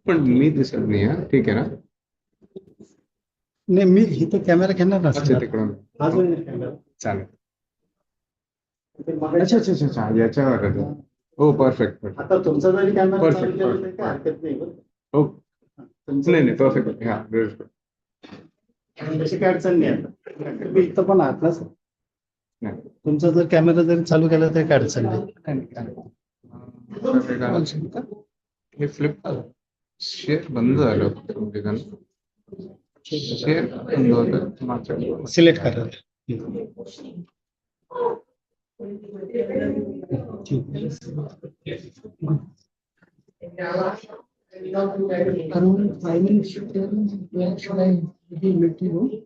पण मी दिसत नाही हा ठीक आहे ना नाही मी इथं कॅमेरा घेणार ना अच्छा तिकडून चालेल अच्छा अच्छा अच्छा अच्छा याच्यावर हो परफेक्ट आता तुमचा जरी कॅमेरा Perfect, चालू केला तरी perfect. काही हरकत नाही हो नाही नाही परफेक्ट हा तशी काय अडचण नाही आता तुम्ही इथं पण आहात ना सर नाही. तुमचा जर कॅमेरा जरी चालू केला तरी काय अडचण हे फ्लिप शेअर बंद झालं शेअर बंद होतं नाही सिलेक्ट करा Around 5 minutes should where should I be let you know?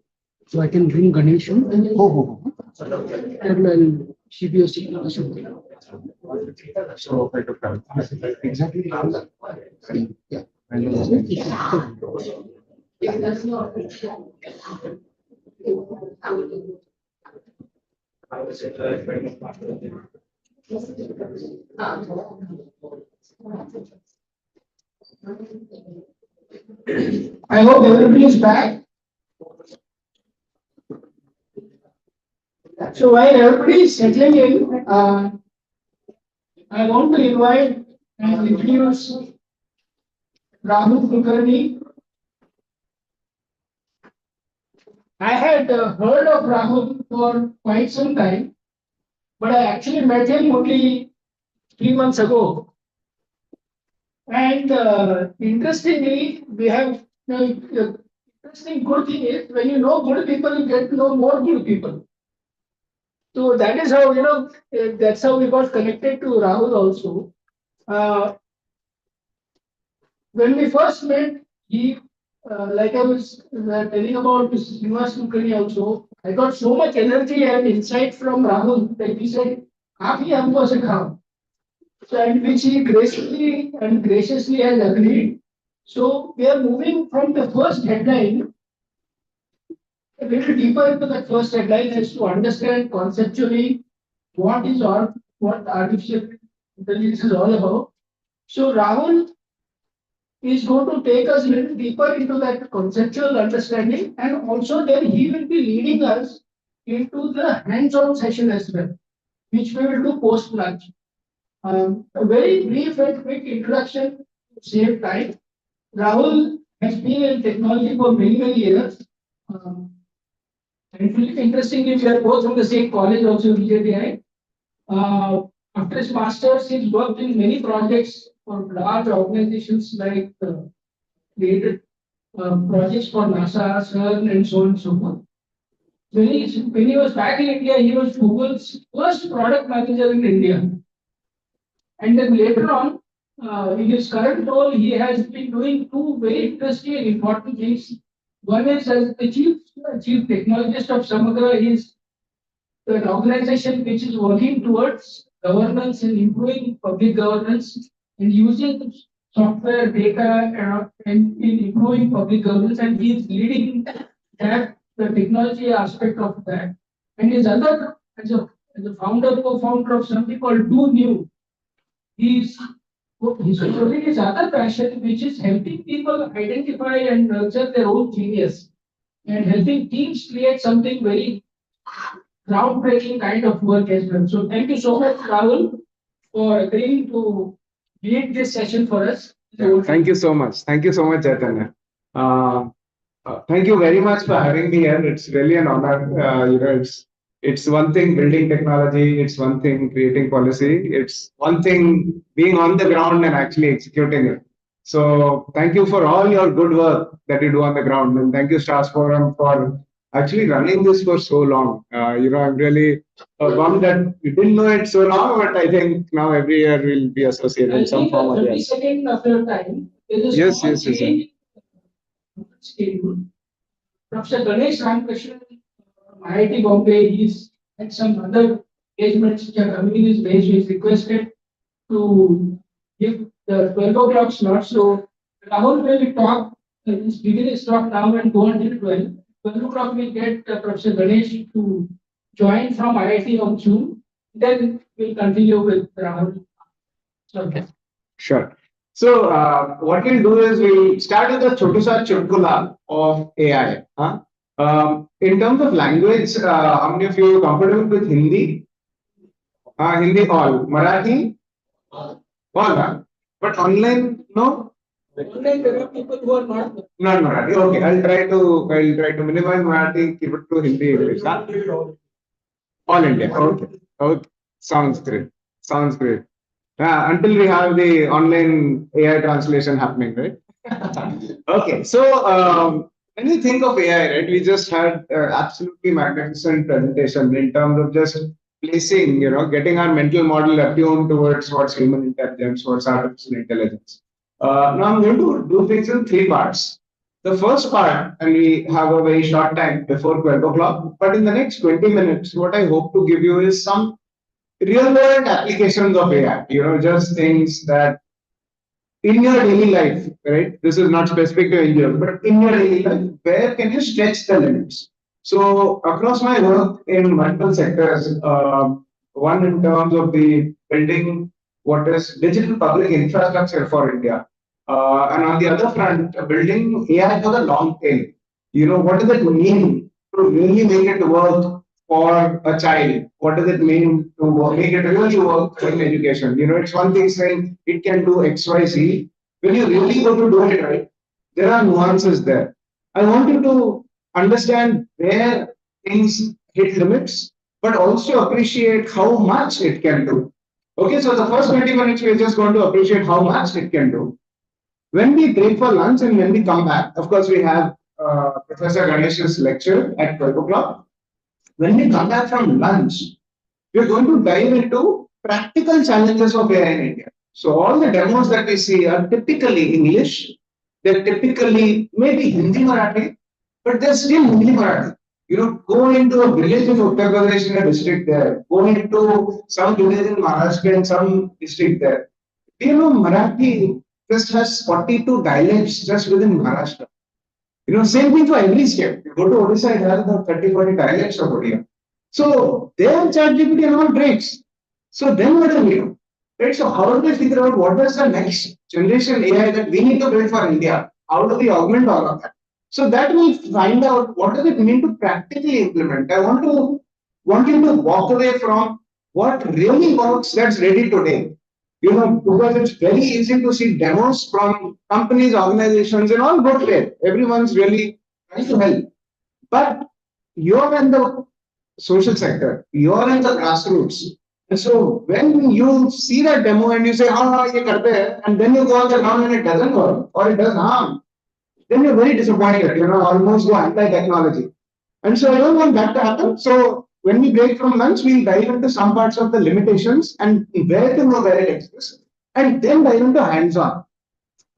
So I can bring Ganesh in. And I'll give you a signal or something. So I took time. Exactly. Yeah. I hope everybody is back. So while everybody is settling in, I want to invite and introduce Rahul Kulkarni. I had heard of Rahul for quite some time, but I actually met him only 3 months ago. And interestingly, we have the interesting good thing is when you know good people, you get to know more good people. So that is how that's how we got connected to Rahul also. Uh, when we first met, he like I was telling about this Srinivas Kulkarni also, I got so much energy and insight from Rahul that he said, "आप ही हमको सिखाओ." So and which he gracefully and graciously has agreed. So we are moving from the first headline a little deeper into that first headline is to understand conceptually what artificial intelligence is all about. So Rahul is going to take us a little deeper into that conceptual understanding, and also then he will be leading us into the hands-on session as well, which we will do post-lunch. A very brief and quick introduction to save time. Rahul has been in technology for many, many years. And interestingly, we are both from the same college, also BJTI. After his master's, he's worked in many projects for large organizations like created projects for NASA, CERN, and so on and so forth. When he was back in India, he was Google's first product manager in India. And then later on, in his current role, he has been doing two very interesting and important things. One is as the chief technologist of Samagra, he's an organization which is working towards governance and improving public governance and using software data and in improving public governance, and he is leading that the technology aspect of that. And his other as a founder, co-founder of something called Do New, he's showing his other passion, which is helping people identify and nurture their own genius and helping teams create something very groundbreaking kind of work as well. So thank you so much, Rahul, for agreeing to lead this session for us. Thank you so much. Thank you so much, Chaitanya. Thank you very much for having me here. It's really an honor. It's one thing building technology. It's one thing creating policy. It's one thing being on the ground and actually executing it. So thank you for all your good work that you do on the ground, and thank you Stars Forum for actually running this for so long. I'm really bummed that we didn't know it so long, but I think now every year we'll be associated in some form or other. 30 of your time. Yes. Professor Ganesh Ramkrishnan from IIT Bombay, he's had some other engagements which are coming in his way. So he's requested to give the 12 o'clock slot. So Rahul will talk, he's begin his talk now and go until 12. 12 o'clock we'll get Professor Ganesh to join from IIT on Zoom. Then we'll continue with Rahul. Okay. Sure. So what we'll do is we'll start with the Chotusa Chutkula of AI. In terms of language, how many of you are comfortable with Hindi? Hindi all. Marathi? All. But online, no? Online, there are people who are not Marathi. Okay, I'll try to minimize Marathi, keep it to Hindi, English. All India. Okay. Sounds great. Until we have the online AI translation happening, right? Okay. So when you think of AI, right, we just had absolutely magnificent presentation in terms of just placing, getting our mental model attuned towards what's human intelligence, what's artificial intelligence. Now I'm going to do things in 3 parts. The first part, and we have a very short time before 12 o'clock, but in the next 20 minutes, what I hope to give you is some real world applications of AI, just things that in your daily life, right? This is not specific to India, but in your daily life, where can you stretch the limits? So across my work in multiple sectors, one in terms of the building what is digital public infrastructure for India. And on the other front, building AI for the long tail. What does it mean to really make it work for a child? What does it mean to make it really work in education? It's one thing saying it can do X, Y, Z. When you really go to do it right, there are nuances there. I want you to understand where things hit limits, but also appreciate how much it can do. Okay, so the first 20 minutes, we're just going to appreciate how much it can do. When we break for lunch and when we come back, of course, we have Professor Ganesh's lecture at 12 o'clock. When we come back from lunch, we're going to dive into practical challenges of AI in India. So all the demos that we see are typically English. They're typically maybe Hindi Marathi, but they're still Hindi Marathi. Go into a village in Uttar Pradesh in a district there. Go into some village in Maharashtra and some district there. Marathi just has 42 dialects just within Maharashtra. Same thing for every state. You go to Odisha, it has about 30, 40 dialects of Odia. So their ChatGPT and all breaks. So then what do we do? Right? So how do we figure out what is the next generation AI that we need to build for India? How do we augment all of that? So that we find out what does it mean to practically implement. I want you to walk away from what really works that's ready today. Because it's very easy to see demos from companies, organizations, and all good way. Everyone's really trying to help. But you're in the social sector, you're in the grassroots. And so when you see that demo and you say, ye karte hai, and then you go on the ground and it doesn't work or it does harm, then you're very disappointed, almost go anti-technology. And so I don't want that to happen. So when we break from lunch, we'll dive into some parts of the limitations and where to know where it exists, and then dive into hands-on.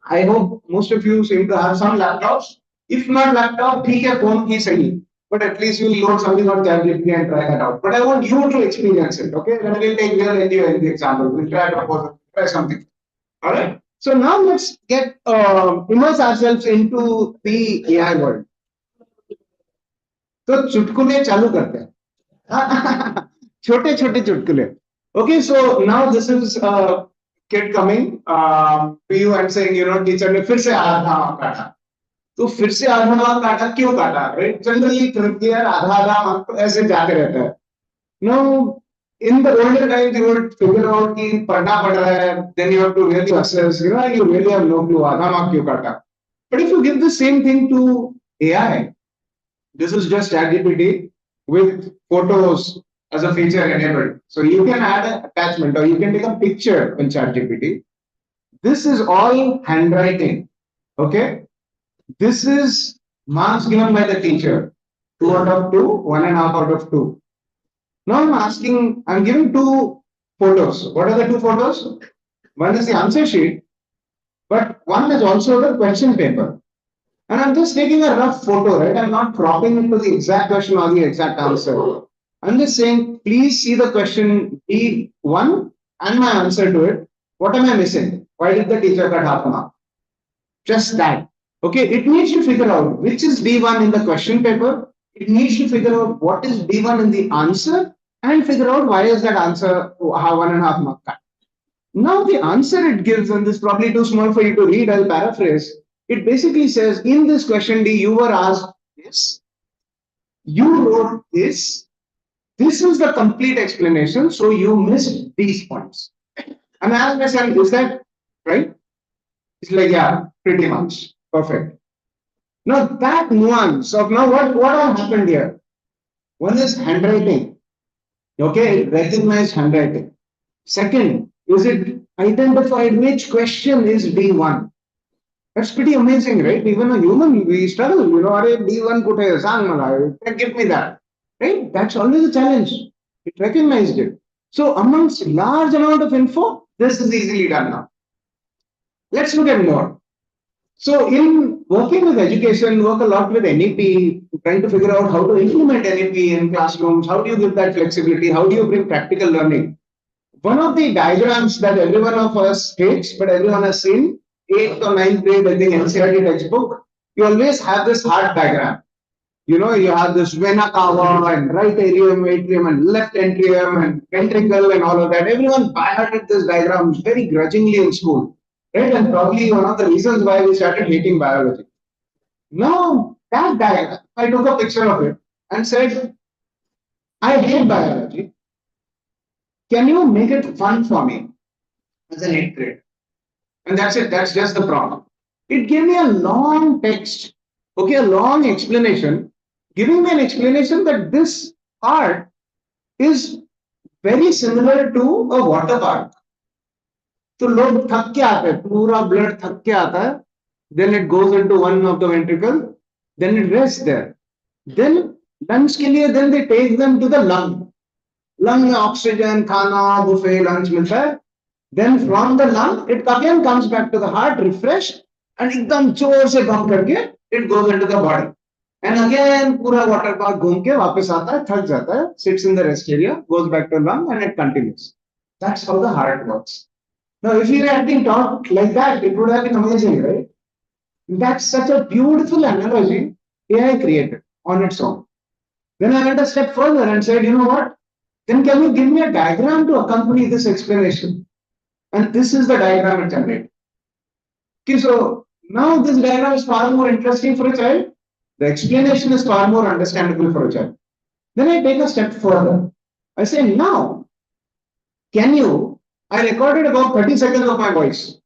I hope most of you seem to have some laptops. If not laptop, take a phone, he sahi. But at least you'll load something on ChatGPT and try that out. But I want you to experience it, okay? Then we'll take real NGO in the example. We'll try something. All right. So now let's get immerse ourselves into the AI world. तो चुटकुले चालू करते हैं छोटे छोटे चुटकुले. Okay, so now this is a kid coming to you and saying, teacher ने फिर से आधा काटा. तो फिर से आधा काटा क्यों काटा? Right? Generally clear आधा mark ऐसे जाते रहता है. Now in the older times you would figure out कि पढ़ना पड़ रहा है, then you have to really assess, you really have no clue आधा mark क्यों काटा. But if you give the same thing to AI, this is just ChatGPT with photos as a feature enabled. So you can add an attachment or you can take a picture in ChatGPT. This is all handwriting. Okay. This is marks given by the teacher. 2 out of 2, 1.5 out of 2. Now I'm giving 2 photos. What are the 2 photos? One is the answer sheet, but one is also the question paper. And I'm just taking a rough photo, right? I'm not cropping into the exact question or the exact answer. I'm just saying, please see the question B1 and my answer to it. What am I missing? Why did the teacher cut half a mark? Just that. Okay, it needs to figure out which is B1 in the question paper. It needs to figure out what is B1 in the answer and figure out why is that answer 1.5 mark cut. Now the answer it gives, and this is probably too small for you to read, I'll paraphrase. It basically says, in this question D, you were asked this, you wrote this, this is the complete explanation, so you missed these points. And I asked myself, is that right? It's like, yeah, pretty much. Perfect. Now that nuance of now what all happened here? One is handwriting. Okay, recognize handwriting. Second, is it identified which question is B1? That's pretty amazing, right? Even a human, we struggle, B1 kuthe, sang mala, give me that. Right? That's always a challenge. It recognized it. So amongst large amount of info, this is easily done now. Let's look at more. So in working with education, work a lot with NEP, trying to figure out how to implement NEP in classrooms, how do you give that flexibility, how do you bring practical learning? One of the diagrams that every one of us hates, but everyone has seen, 8th or 9th grade, I think NCERT textbook, you always have this heart diagram. You have this vena cava and right atrium and left atrium and ventricle and all of that. Everyone by-hearted this diagram very grudgingly in school. Right? And probably one of the reasons why we started hating biology. Now, that diagram, I took a picture of it and said, I hate biology. Can you make it fun for me as an 8th grade? And that's it. That's just the prompt. It gave me a long text, okay, a long explanation, giving me an explanation that this art is very similar to a water park. तो लोग थक के आते हैं, पूरा blood थक के आता है, then it goes into one of the ventricle, then it rests there. Then lunch के लिए then they take them to the lung. Lung में ऑक्सीजन, खाना, बुफे, लंच मिलता है. Then from the lung, it again comes back to the heart, refreshed, and एकदम जोर से बम करके it goes into the body. And again पूरा water park घूम के वापस आता है, थक जाता है, sits in the rest area, goes back to lung, and it continues. That's how the heart works. Now, if you had been taught like that, it would have been amazing, right? That's such a beautiful analogy AI created on its own. Then I went a step further and said, you know what? Then can you give me a diagram to accompany this explanation? And this is the diagram it generated. Okay, so now this diagram is far more interesting for a child. The explanation is far more understandable for a child. Then I take a step further. I say, now, can you? I recorded about 30 seconds of my voice.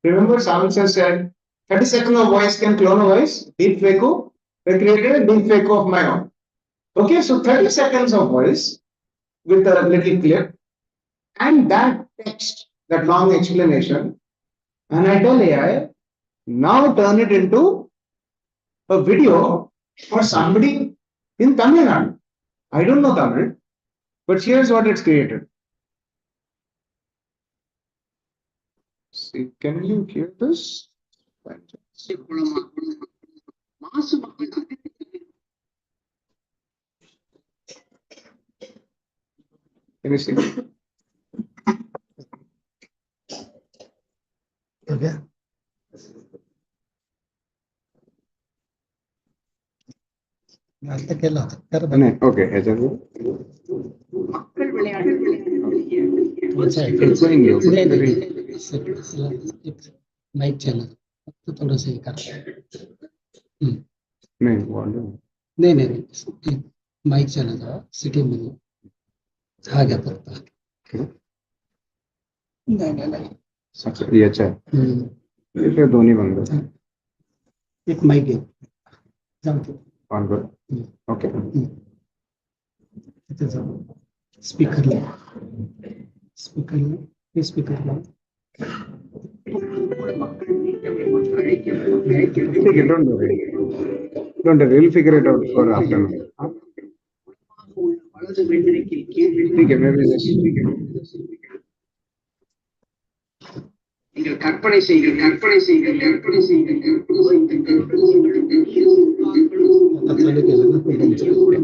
Remember, Savan said, 30 seconds of voice can clone a voice, deep fake. I created a deep fake of my own. Okay, so 30 seconds of voice with a little clip and that text, that long explanation. And I tell AI, now turn it into a video for somebody in Tamil Nadu. I don't know Tamil, but here's what it's created. See, can you hear this? Can you see? Okay. आता केला कर बने Okay, mic चला तो थोड़ा सा कर नहीं माइक चला था सिटी में आ गया पड़ता नहीं अच्छा ये अच्छा है फिर दोनों बन गए एक माइक है ऑन कर ओके स्पीकर ले स्पीकर ले ठीक है don't worry we'll figure it out for afternoon ठीक है मैं भी நீங்கள் கற்பனை செய்யுங்கள் கற்பனை செய்யுங்கள் கற்பனை செய்யுங்கள் கற்பனை செய்யுங்கள்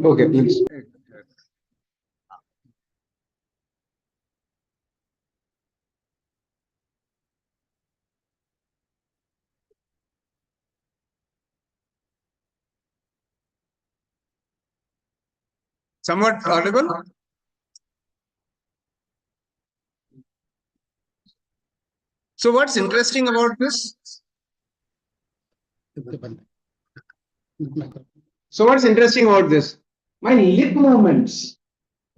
okay please somewhat audible so what's interesting about this so what's interesting about this my lip movements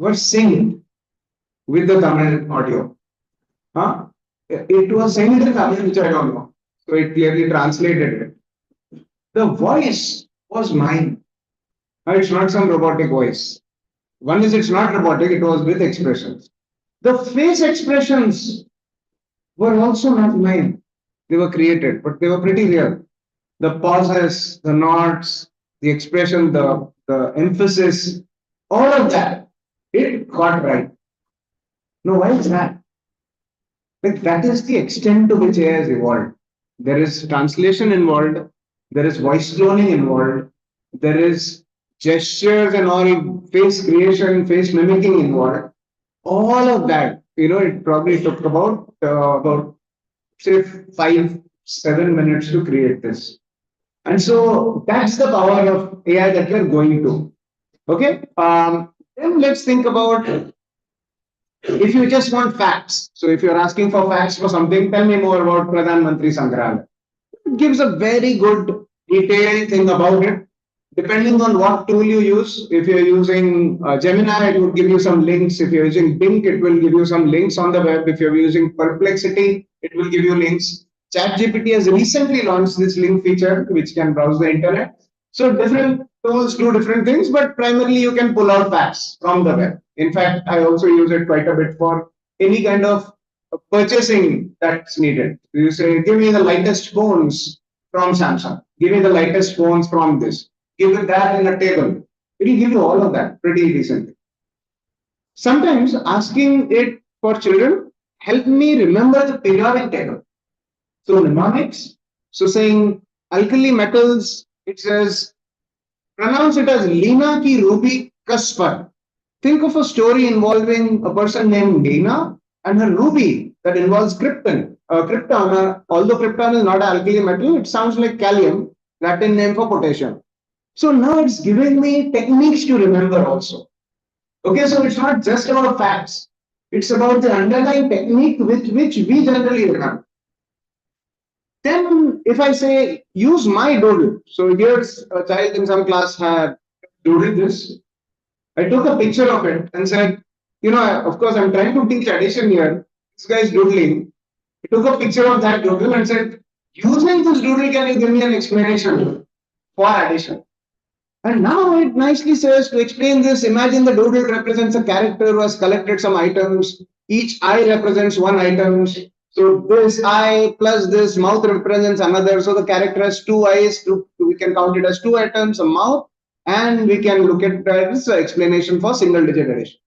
were synced with the Tamil audio it was synced in Tamil which I don't know so it clearly translated it the voice was mine it's not some robotic voice one is it's not robotic it was with expressions the face expressions were also not mine they were created but they were pretty real the pauses the nods the expression the emphasis all of that it got right now why is that like that is the extent to which AI has evolved there is translation involved there is voice cloning involved there is gestures and all face creation face mimicking involved all of that it probably took about say 5-7 minutes to create this and so that's the power of AI that we're going to okay then let's think about if you just want facts so if you're asking for facts for something tell me more about Pradhan Mantri Sangrahalaya it gives a very good detailed thing about it depending on what tool you use. If you're using Gemini, it will give you some links. If you're using Bing, it will give you some links on the web. If you're using Perplexity, it will give you links. ChatGPT has recently launched this link feature, which can browse the internet. So different tools do different things, but primarily you can pull out facts from the web. In fact, I also use it quite a bit for any kind of purchasing that's needed. You say, give me the lightest phones from Samsung. Give me the lightest phones from this. Give it that in a table. It will give you all of that pretty decently. Sometimes asking it for children help me remember the periodic table. So mnemonics. So saying alkali metals, it says pronounce it as Lina ki ruby Kaspar. Think of a story involving a person named Lina and her ruby that involves krypton. Krypton, although krypton is not an alkali metal, it sounds like calcium, Latin name for potassium. So now it's giving me techniques to remember also. Okay, so it's not just about facts. It's about the underlying technique with which we generally remember. Then if I say use my doodle, so here's a child in some class had doodled this. I took a picture of it and said, of course I'm trying to teach addition here. This guy is doodling. I took a picture of that doodle and said, using this doodle, can you give me an explanation for addition? And now it nicely says, to explain this, imagine the doodle represents a character who has collected some items. Each eye represents one item. So this eye plus this mouth represents another. So the character has two eyes. We can count it as two items, a mouth, and we can look at this explanation for single digit addition.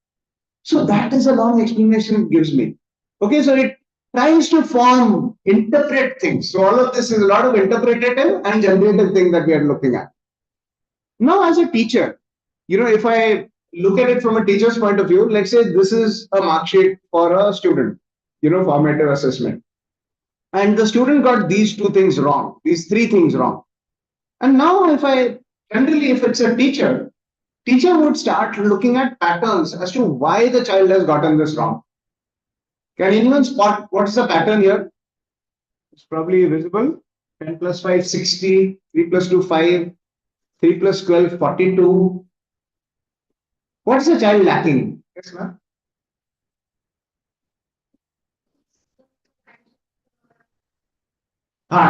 So that is a long explanation it gives me. Okay, so it tries to interpret things. So all of this is a lot of interpretative and generative thing that we are looking at. Now, as a teacher, if I look at it from a teacher's point of view, let's say this is a mark sheet for a student, formative assessment. And the student got these two things wrong, these three things wrong. And now if it's a teacher would start looking at patterns as to why the child has gotten this wrong. Can anyone spot what is the pattern here? It's probably visible. 10 plus 5, 60, 3 plus 2, 5, 3 plus 12, 42. What is the child lacking? Yes, ma'am.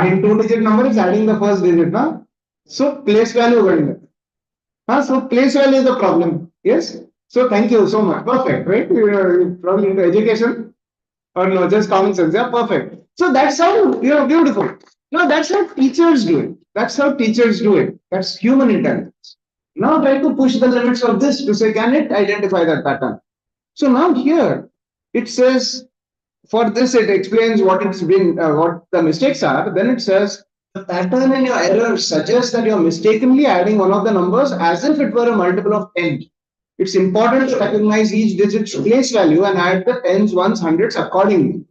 In two-digit number is adding the first digit, huh? So place value going. So place value is the problem. Yes. So thank you so much. Perfect, right? You're probably into education or no, just common sense. Yeah, perfect. So that's how beautiful. No, that's how teachers do it. That's how teachers do it. That's human intelligence. Now try to push the limits of this to say, can it identify that pattern? So now here it says, for this it explains what the mistakes are. Then it says the pattern in your error suggests that you're mistakenly adding one of the numbers as if it were a multiple of 10. It's important to recognize each digit's place value and add the tens, ones, hundreds accordingly.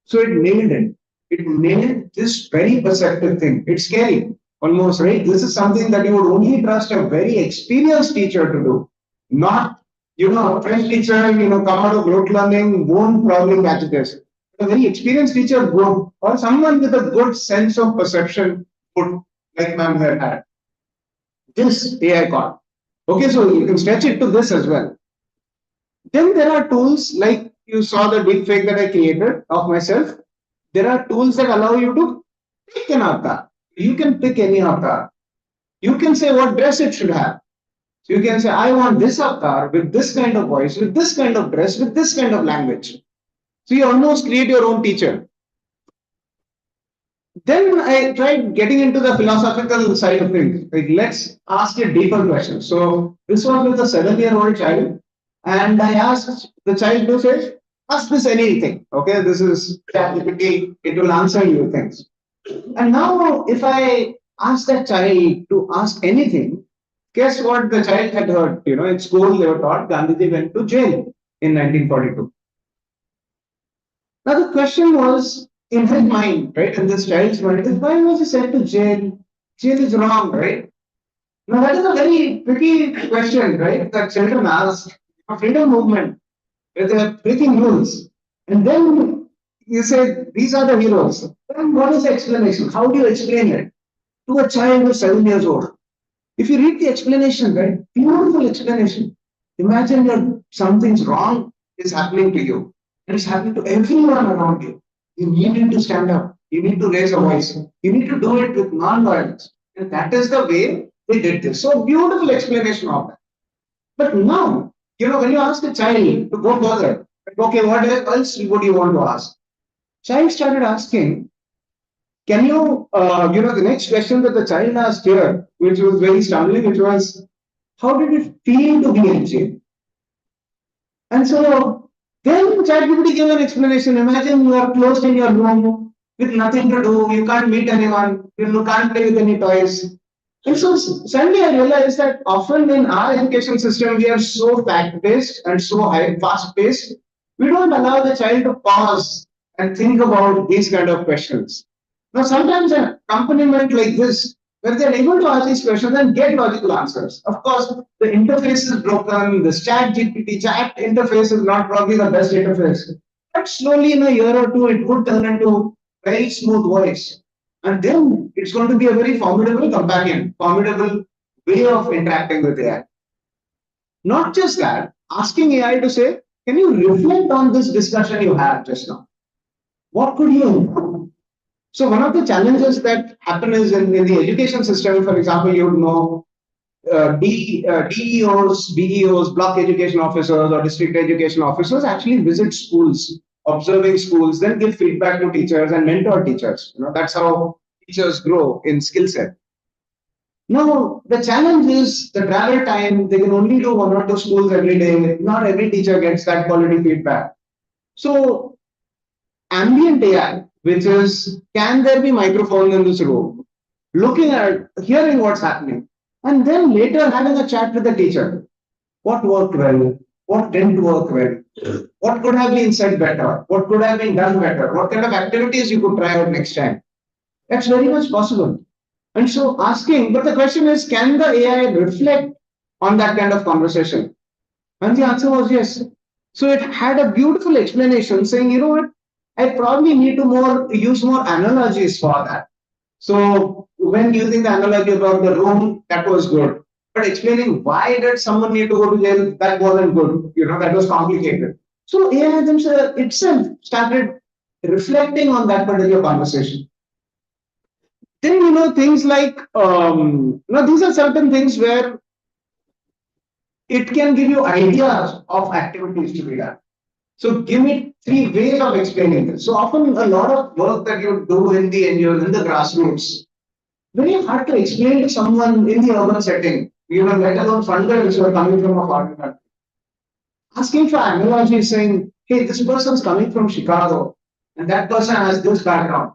So it nailed it. It nailed this very perceptive thing. It's scary, almost, right? This is something that you would only trust a very experienced teacher to do, not a French teacher, come out of rote learning, won't probably catch this. A very experienced teacher would, or someone with a good sense of perception would, like ma'am here had. This AI caught. Okay, so you can stretch it to this as well. Then there are tools like you saw the deepfake that I created of myself. There are tools that allow you to pick an avatar. You can pick any avatar. You can say what dress it should have. So you can say, I want this avatar with this kind of voice, with this kind of dress, with this kind of language. So you almost create your own teacher. Then I tried getting into the philosophical side of things. Like, let's ask a deeper question. So this was with a 7-year-old child. And I asked the child to say, ask this anything. Okay, this is ChatGPT, it will answer you things. And now if I ask that child to ask anything, guess what the child had heard? In school they were taught Gandhiji went to jail in 1942. Now the question was in his mind, right? In this child's mind, is why was he sent to jail? Jail is wrong, right? Now that is a very tricky question, right? That children ask. A freedom movement, where they are breaking rules. And then you say, these are the heroes. Then what is the explanation? How do you explain it to a child who's 7 years old? If you read the explanation, right, beautiful explanation. Imagine something's wrong is happening to you. And it's happening to everyone around you. You need to stand up. You need to raise a voice. You need to do it with non-violence. And that is the way they did this. So beautiful explanation of that. But now, when you ask a child to go further, okay, what else would you want to ask? Child started asking, can you, the next question that the child asked here, which was very startling, which was, how did it feel to be in jail? And so then ChatGPT gave an explanation. Imagine you are closed in your room with nothing to do, you can't meet anyone, you can't play with any toys. And so suddenly I realized that often in our education system, we are so fact-based and so fast-paced, we don't allow the child to pause and think about these kind of questions. Now, sometimes an accompaniment like this, where they're able to ask these questions and get logical answers. Of course, the interface is broken, the ChatGPT chat interface is not probably the best interface. But slowly in a year or two, it could turn into very smooth voice. And then it's going to be a very formidable companion, formidable way of interacting with AI. Not just that, asking AI to say, can you reflect on this discussion you had just now? What could you improve? So one of the challenges that happen is in the education system, for example, you would know DEOs, BEOs, block education officers or district education officers actually visit schools, observing schools, then give feedback to teachers and mentor teachers. That's how teachers grow in skill set. Now, the challenge is the travel time. They can only do 1 or 2 schools every day. Not every teacher gets that quality feedback. So ambient AI, which is, can there be microphones in this room? Looking at, hearing what's happening, and then later having a chat with the teacher. What worked well? What didn't work well? What could have been said better? What could have been done better? What kind of activities you could try out next time? That's very much possible. And so asking, but the question is, can the AI reflect on that kind of conversation? And the answer was yes. So it had a beautiful explanation saying, you know what, I probably need to use more analogies for that. So when using the analogy about the room, that was good. But explaining why did someone need to go to jail, that wasn't good. That was complicated. So AI itself started reflecting on that particular conversation. Then, things like, these are certain things where it can give you ideas of activities to be done. So give me 3 ways of explaining this. So often a lot of work that you do in the NGOs, in the grassroots, very hard to explain to someone in the urban setting, let alone funders who are coming from a foreign country. Asking for analogy, saying, hey, this person's coming from Chicago, and that person has this background.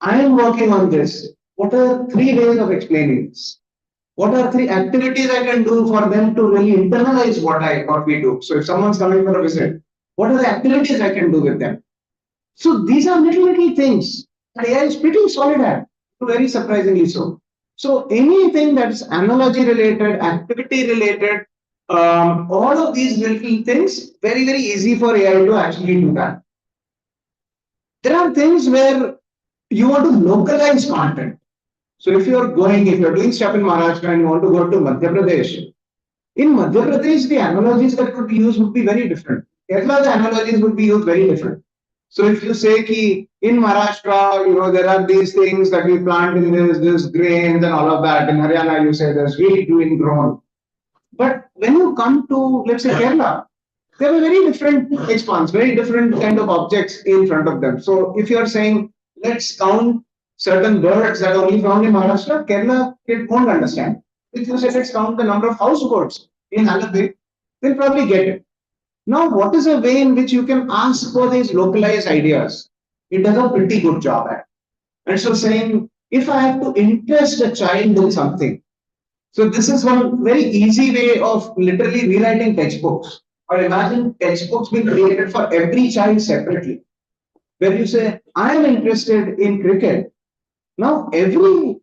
I am working on this. What are 3 ways of explaining this? What are 3 activities I can do for them to really internalize what we do? So if someone's coming for a visit, what are the activities I can do with them? So these are little things that AI is pretty solid at, very surprisingly so. So anything that's analogy related, activity related, all of these little things, very, very easy for AI to actually do that. There are things where you want to localize content. So if you're doing stuff in Maharashtra and you want to go to Madhya Pradesh, in Madhya Pradesh, the analogies that could be used would be very different. Kerala, the analogies would be used very different. So if you say ki in Maharashtra, there are these things that we plant in this grains and all of that. In Haryana, you say there's wheat being grown. But when you come to, let's say, Kerala, there are very different expanse, very different kind of objects in front of them. So if you're saying, let's count certain birds that are only found in Maharashtra, Kerala, it won't understand. If you say, let's count the number of houseboats in Aladdin, they'll probably get it. Now, what is a way in which you can ask for these localized ideas? It does a pretty good job at. And so saying, if I have to interest a child in something, so this is one very easy way of literally rewriting textbooks. Or imagine textbooks being created for every child separately. Where you say, I am interested in cricket. Now, every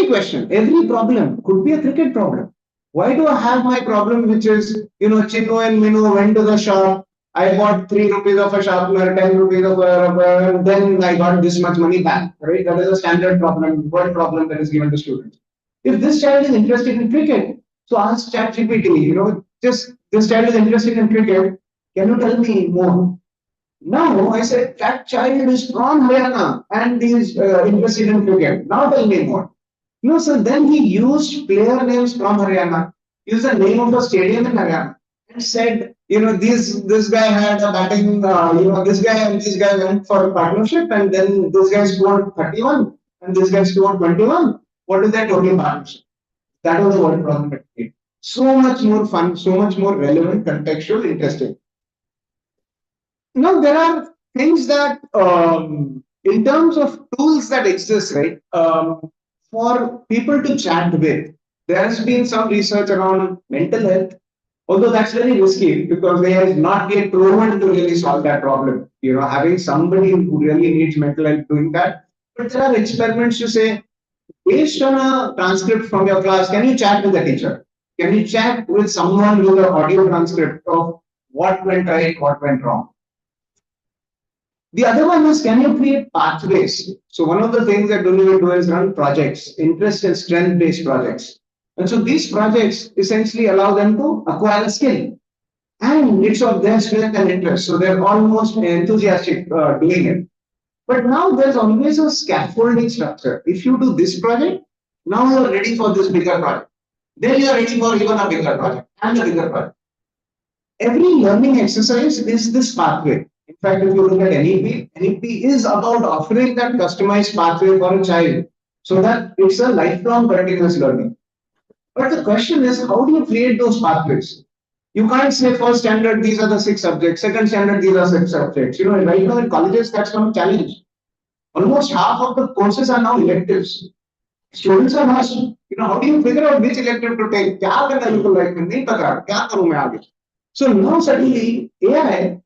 question, every problem could be a cricket problem. Why do I have my problem, which is, Chinu and Minu went to the shop, I bought 3 rupees of a sharpener, 10 rupees of a rubber, and then I got this much money back, right? That is a standard problem, word problem that is given to students. If this child is interested in cricket, so ask ChatGPT, just this child is interested in cricket, can you tell me more? Now I said that child is from Haryana and is interested in cricket. Now tell me more. No, so then he used player names from Haryana, used the name of a stadium in Haryana, and said, this guy had a batting, this guy and this guy went for a partnership, and then this guy scored 31 and this guy scored 21. What is that total partnership? That was the word problem. So much more fun, so much more relevant, contextual, interesting. Now, there are things that, in terms of tools that exist, right, for people to chat with, there has been some research around mental health, although that's very risky because they have not yet proven to really solve that problem. Having somebody who really needs mental health doing that. But there are experiments to say, based on a transcript from your class, can you chat with the teacher? Can you chat with someone with an audio transcript of what went right, what went wrong? The other one is, can you create pathways? So one of the things that we will do is run projects, interest and strength based projects. And so these projects essentially allow them to acquire a skill. And it's of their strength and interest. So they're almost enthusiastic doing it. But now there's always a scaffolding structure. If you do this project, now you're ready for this bigger project. Then you're ready for even a bigger project and a bigger project. Every learning exercise is this pathway. In fact, if you look at NEP is about offering that customized pathway for a child so that it's a lifelong continuous learning. But the question is, how do you create those pathways? You can't say first standard, these are the 6 subjects, second standard, these are 6 subjects. Right now in colleges, that's one challenge. Almost half of the courses are now electives. Students are asked, how do you figure out which elective to take? So now suddenly AI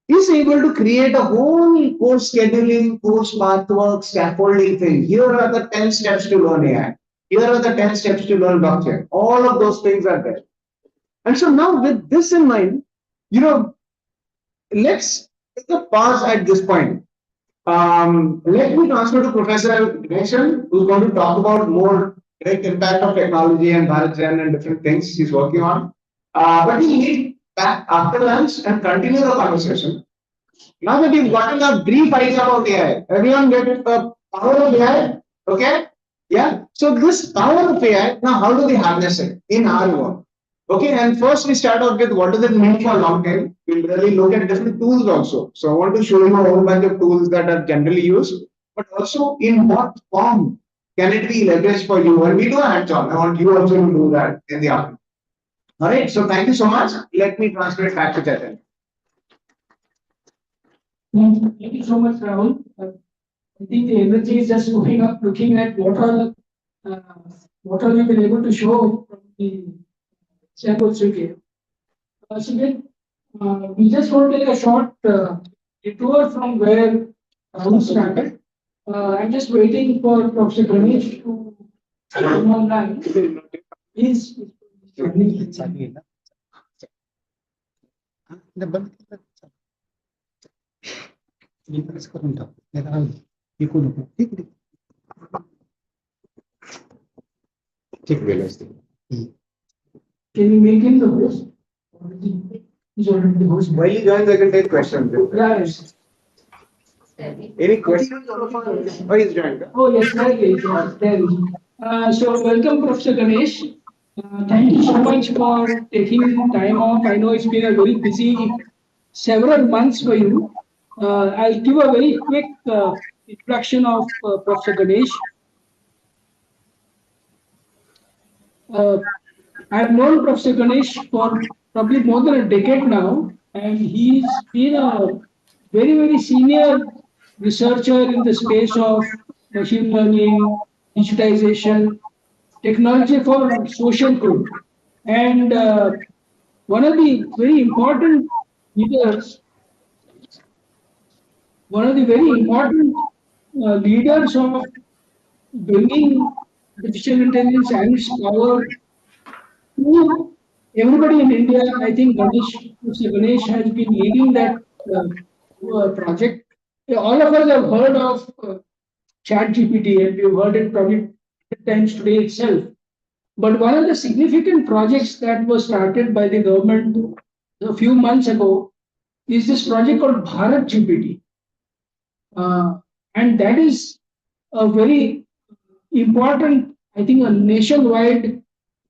is able to create a whole course scheduling, course pathwork, scaffolding thing. Here are the 10 steps to learn AI. Here are the 10 steps to learn blockchain. All of those things are there. And so now with this in mind, let's take a pause at this point. Let me transfer to Professor Ganeshan, who's going to talk about more direct impact of technology and BharatGen and different things he's working on. But we'll meet back after lunch and continue the conversation. Now that you've gotten a brief idea about AI, everyone get the power of AI? Okay? Yeah? So this power of AI, now how do we harness it in our work? Okay, and first we start off with what does it mean for long tail. We'll really look at different tools also. So I want to show you a whole bunch of tools that are generally used, but also in what form can it be leveraged for you? And we do a hands-on. I want you also to do that in the afternoon. All right, so thank you so much. Let me transfer it back to Chetan. Thank you so much, Rahul. I think the energy is just moving up, looking at what all we've been able to show from the samples you gave. We just want to take a short detour from where Rahul started. I'm just waiting for Professor Ganesh to come online. Please. Can you make him the host? He's already the host. While he joins, I can take questions. Yes. Any questions? Oh, he's joined. Oh, yes, there he is. Yes, there he is. So, welcome, Professor Ganesh. Thank you so much for taking time off. I know it's been a very busy several months for you. I'll give a very quick introduction of Professor Ganesh. I've known Professor Ganesh for probably more than a decade now, and he's been a very, very senior researcher in the space of machine learning, digitization, technology for social good. And one of the very important leaders, leaders of bringing artificial intelligence and its power to everybody in India. I think Professor Ganesh has been leading that project. All of us have heard of ChatGPT, and we've heard it probably times today itself. But one of the significant projects that was started by the government a few months ago is this project called Bharat GPT. And that is a very important, I think, a nationwide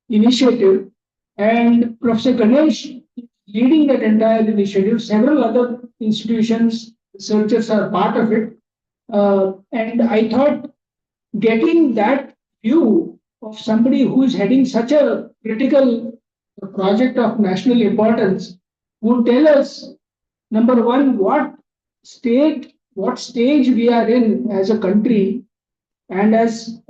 initiative. And Professor Ganesh is leading that entire initiative. Several other institutions, researchers are part of it. And I thought getting that view of somebody who is heading such a critical project of national importance would tell us, number one, what stage we are in as a country and as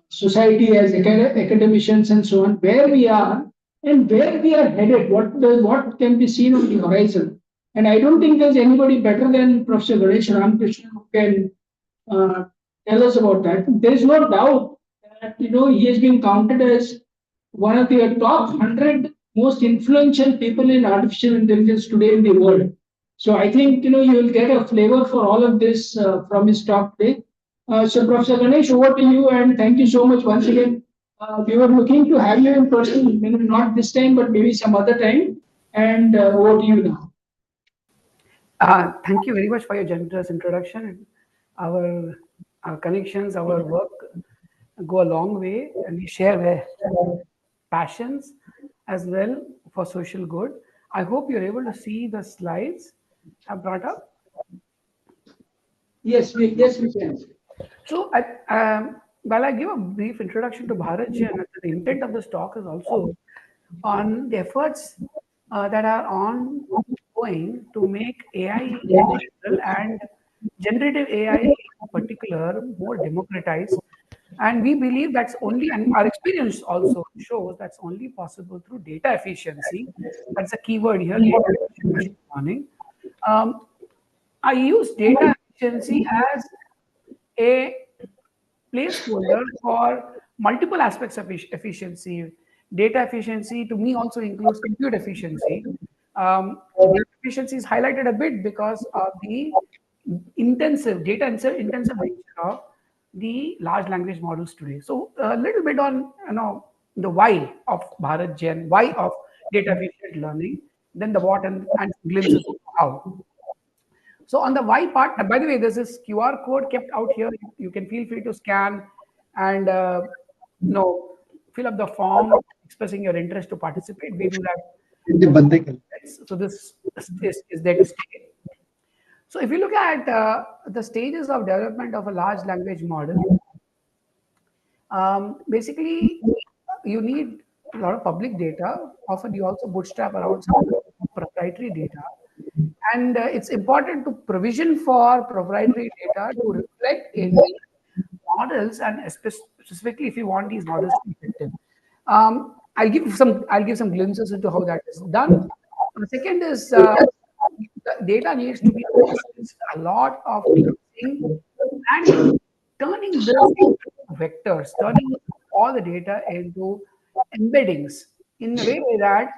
society, as academicians and so on, where we are and where we are headed, what can be seen on the horizon. And I don't think there's anybody better than Professor Ganesh Ramakrishnan who can tell us about that. There is no doubt that he has been counted as one of the top 100 most influential people in artificial intelligence today in the world. So I think you will get a flavor for all of this from his talk today. So Professor Ganesh, over to you, and thank you so much once again. We were looking to have you in person, maybe not this time, but maybe some other time. And over to you now. Thank you very much for your generous introduction. Our connections, our work go a long way, and we share passions as well for social good. I hope you're able to see the slides I've brought up. Yes, we can. So, while I give a brief introduction to Bharat Jan, the intent of this talk is also on the efforts that are ongoing to make AI in general and generative AI in particular more democratized. And we believe that's only, and our experience also shows that's only possible through data efficiency. That's a keyword here, data efficient machine learning. I use data efficiency as a placeholder for multiple aspects of efficiency. Data efficiency to me also includes compute efficiency. Data efficiency is highlighted a bit because of the intensive nature of the large language models today. So a little bit on the why of Bharat Gen, why of data efficient learning, then the what and glimpses of how. So on the why part, by the way, there's this QR code kept out here. You can feel free to scan and fill up the form expressing your interest to participate. We do that. So this is there to stay. So if you look at the stages of development of a large language model, basically you need a lot of public data. Often you also bootstrap around some proprietary data. And it's important to provision for proprietary data to reflect in models, and specifically if you want these models to be effective. I'll give some glimpses into how that is done. The second is the data needs to be processed, a lot of tracing, and turning this into vectors, turning all the data into embeddings in a way that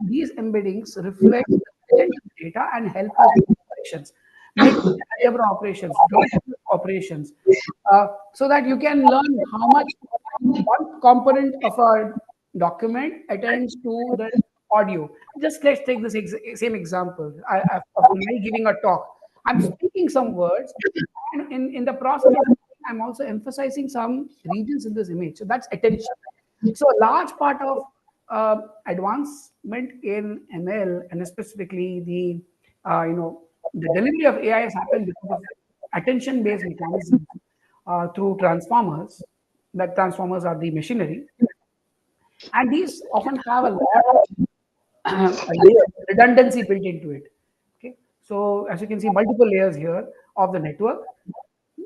these embeddings reflect the data and help us with operations, make algebra operations, operations, so that you can learn how much one component of a document attends to the audio. Just let's take this same example of me giving a talk. I'm speaking some words, and in the process, I'm also emphasizing some regions in this image. So that's attention. So a large part of advancement in ML, and specifically the the delivery of AI has happened because of attention-based mechanisms through transformers. That transformers are the machinery, and these often have a lot of redundancy built into it. Okay, so as you can see, multiple layers here of the network.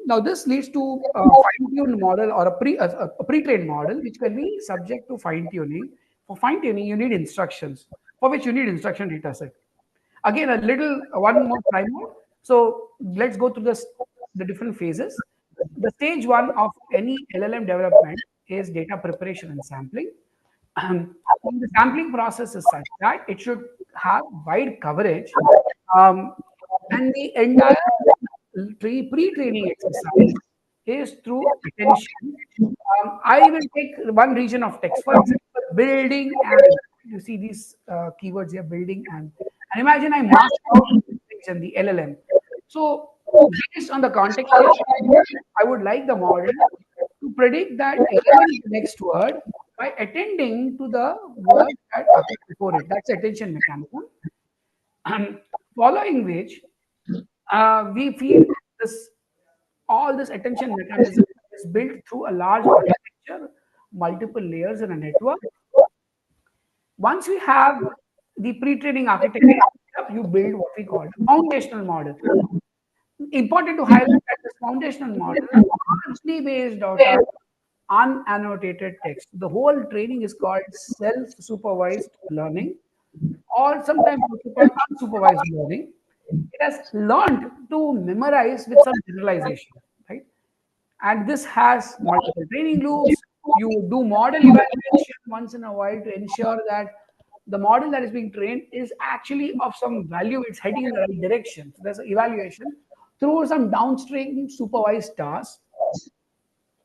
Now this leads to a fine-tuned model or a pre-trained model, which can be subject to fine-tuning. For fine-tuning, you need instructions, for which you need instruction data set. Again, one more primer. So let's go through the different phases. The stage one of any LLM development is data preparation and sampling. The sampling process is such that it should have wide coverage, and the entire pre-training exercise is through attention. I will take one region of text, for example, building and you see these keywords here, building and imagine I mark out this region, the LLM. So based on the context here, I would like the model to predict that element is the next word by attending to the word that occurs before it. That's attention mechanism. Following which, we feed this all this attention mechanism is built through a large architecture, multiple layers in a network. Once we have the pre-training architecture, you build what we call a foundational model. Important to highlight that this foundational model is largely based out of unannotated text. The whole training is called self-supervised learning, or sometimes also called unsupervised learning. It has learned to memorize with some generalization, right? And this has multiple training loops. You do model evaluation once in a while to ensure that the model that is being trained is actually of some value, it's heading in the right direction. So there's an evaluation through some downstream supervised tasks.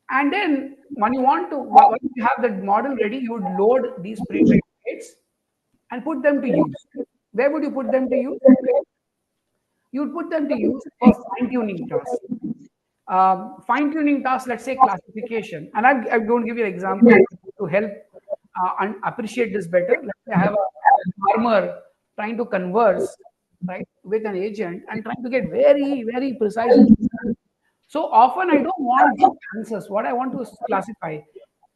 And then when you want to, once you have the model ready, you would load these pre-trained states and put them to use. Where would you put them to use? You would put them to use for fine-tuning tasks. Fine-tuning tasks, let's say classification. And I'm going to give you an example to help and appreciate this better. Let's say I have a farmer trying to converse, right, with an agent and trying to get very, very precise. So often I don't want just answers. What I want to classify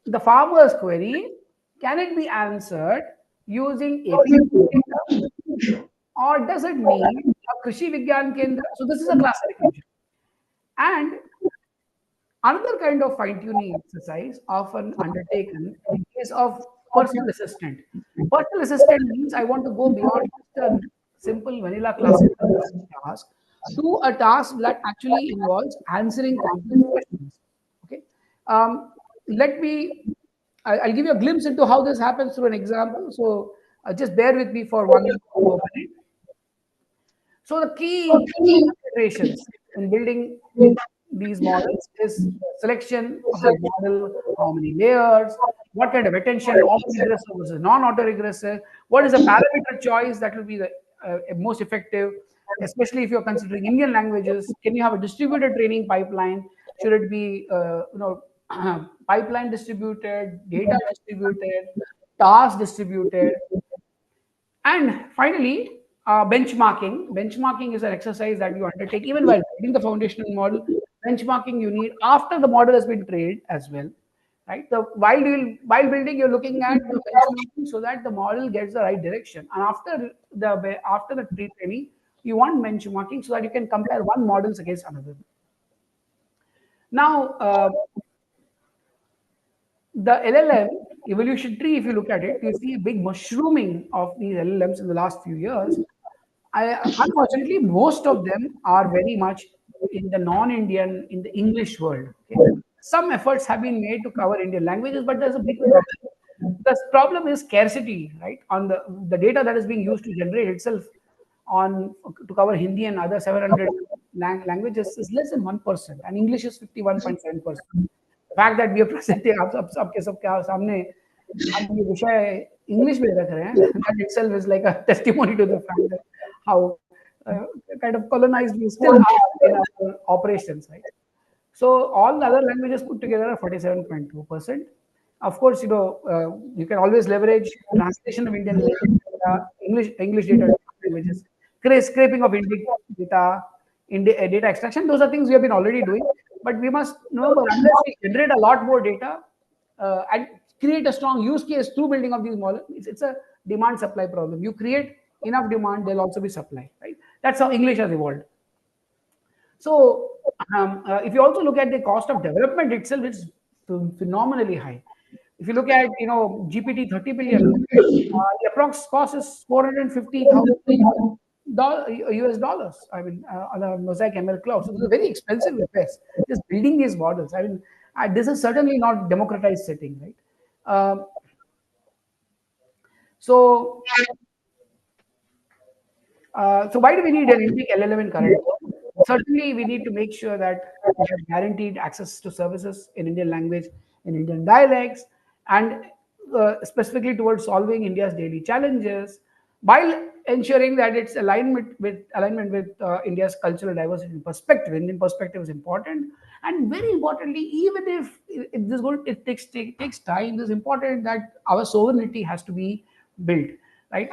the farmer's query. Can it be answered using API data, or does it need a Krishi Vigyan Kendra? So this is a classification. And another kind of fine-tuning exercise often undertaken is of personal assistant. Personal assistant means I want to go beyond just a simple vanilla classification task to a task that actually involves answering complex questions. Okay. Let me, I'll give you a glimpse into how this happens through an example. So just bear with me for one more minute. So the key considerations in building these models is selection of the model, how many layers, what kind of attention, auto-regressive versus non-auto-regressive, what is the parameter choice that will be the most effective, especially if you're considering Indian languages. Can you have a distributed training pipeline? Should it be, pipeline distributed, data distributed, task distributed? And finally, benchmarking. Benchmarking is an exercise that you undertake even while building the foundational model. Benchmarking you need after the model has been trained as well, right? The while building, you're looking at the benchmarking so that the model gets the right direction. And after the pre-training, you want benchmarking so that you can compare one models against another. Now, the LLM evolution tree, if you look at it, you see a big mushrooming of these LLMs in the last few years. Unfortunately, most of them are very much in the non-Indian, in the English world. Okay? Some efforts have been made to cover Indian languages, but there's a big problem. The problem is scarcity, right? On the data that is being used to generate itself on to cover Hindi and other 700 languages is less than 1%, and English is 51.7%. The fact that we are presenting सबके सामने हम ये विषय English में रख रहे हैं, that itself is like a testimony to the fact that how kind of colonized we still are in our operations, right? So all the other languages put together are 47.2%. Of course, you can always leverage translation of Indian data, English data to languages, scraping of Indic data, data extraction. Those are things we have been already doing. But we must remember, unless we generate a lot more data and create a strong use case through building of these models, it's a demand supply problem. You create enough demand, there'll also be supply, right? That's how English has evolved. So if you also look at the cost of development itself, it's phenomenally high. If you look at GPT 30 billion, the approx cost is 450,000 US dollars. I mean, on a Mosaic ML cloud. So this is a very expensive invest. Just building these models. I mean, this is certainly not democratized setting, right? So why do we need an Indic LLM in current? Certainly, we need to make sure that they have guaranteed access to services in Indian language, in Indian dialects, and specifically towards solving India's daily challenges, while ensuring that its alignment with India's cultural diversity and perspective. Indian perspective is important, and very importantly, even if this going it takes time, it's important that our sovereignty has to be built. Right,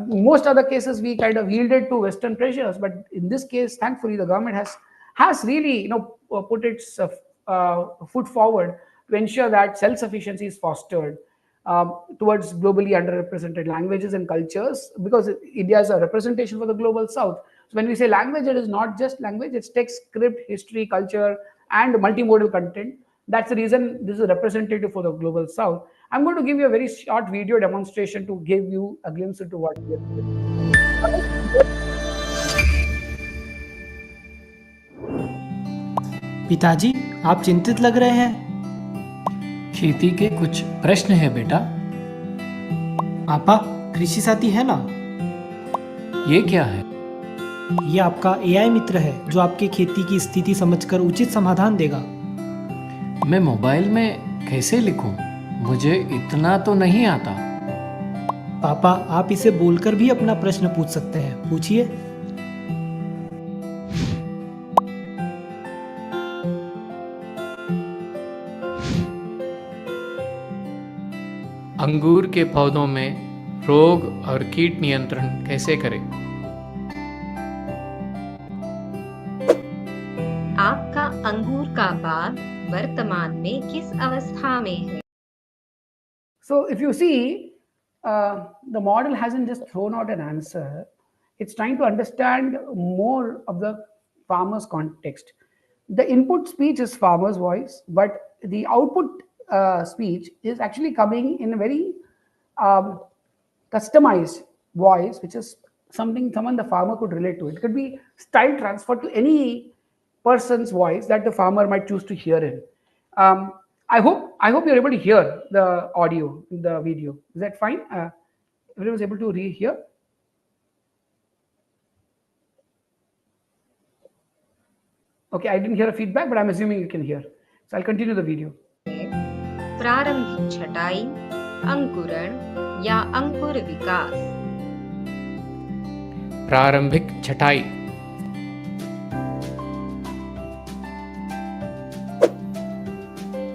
most other cases we kind of yielded to Western pressures, but in this case, thankfully, the government has really put its foot forward to ensure that self sufficiency is fostered towards globally underrepresented languages and cultures, because India is a representation for the global south. So when we say language, it is not just language, it's text, script, history, culture, and multimodal content. That's the reason this is representative for the global south. I'm going to give you a very short video demonstration to give you a glimpse into what we are doing. पिताजी, आप चिंतित लग रहे हैं। खेती के कुछ प्रश्न है बेटा। पापा, कृषि साथी है ना? ये क्या है? ये आपका एआई मित्र है जो आपके खेती की स्थिति समझकर उचित समाधान देगा। मैं मोबाइल में कैसे लिखूं? मुझे इतना तो नहीं आता। पापा, आप इसे बोलकर भी अपना प्रश्न पूछ सकते हैं। पूछिए। अंगूर के पौधों में रोग और कीट नियंत्रण कैसे करें? आपका अंगूर का बाग वर्तमान में किस अवस्था में है? So if you see, the model hasn't just thrown out an answer, it's trying to understand more of the farmer's context. The input speech is farmer's voice, but the output speech is actually coming in a very customized voice, which is someone the farmer could relate to. It could be style transferred to any person's voice that the farmer might choose to hear in. I hope you're able to hear the audio in the video. Is that fine? Everyone was able to hear? Okay, I didn't hear a feedback, but I'm assuming you can hear. So I'll continue the video. प्रारंभिक छटाई, अंकुरण या अंकुर विकास। प्रारंभिक छटाई।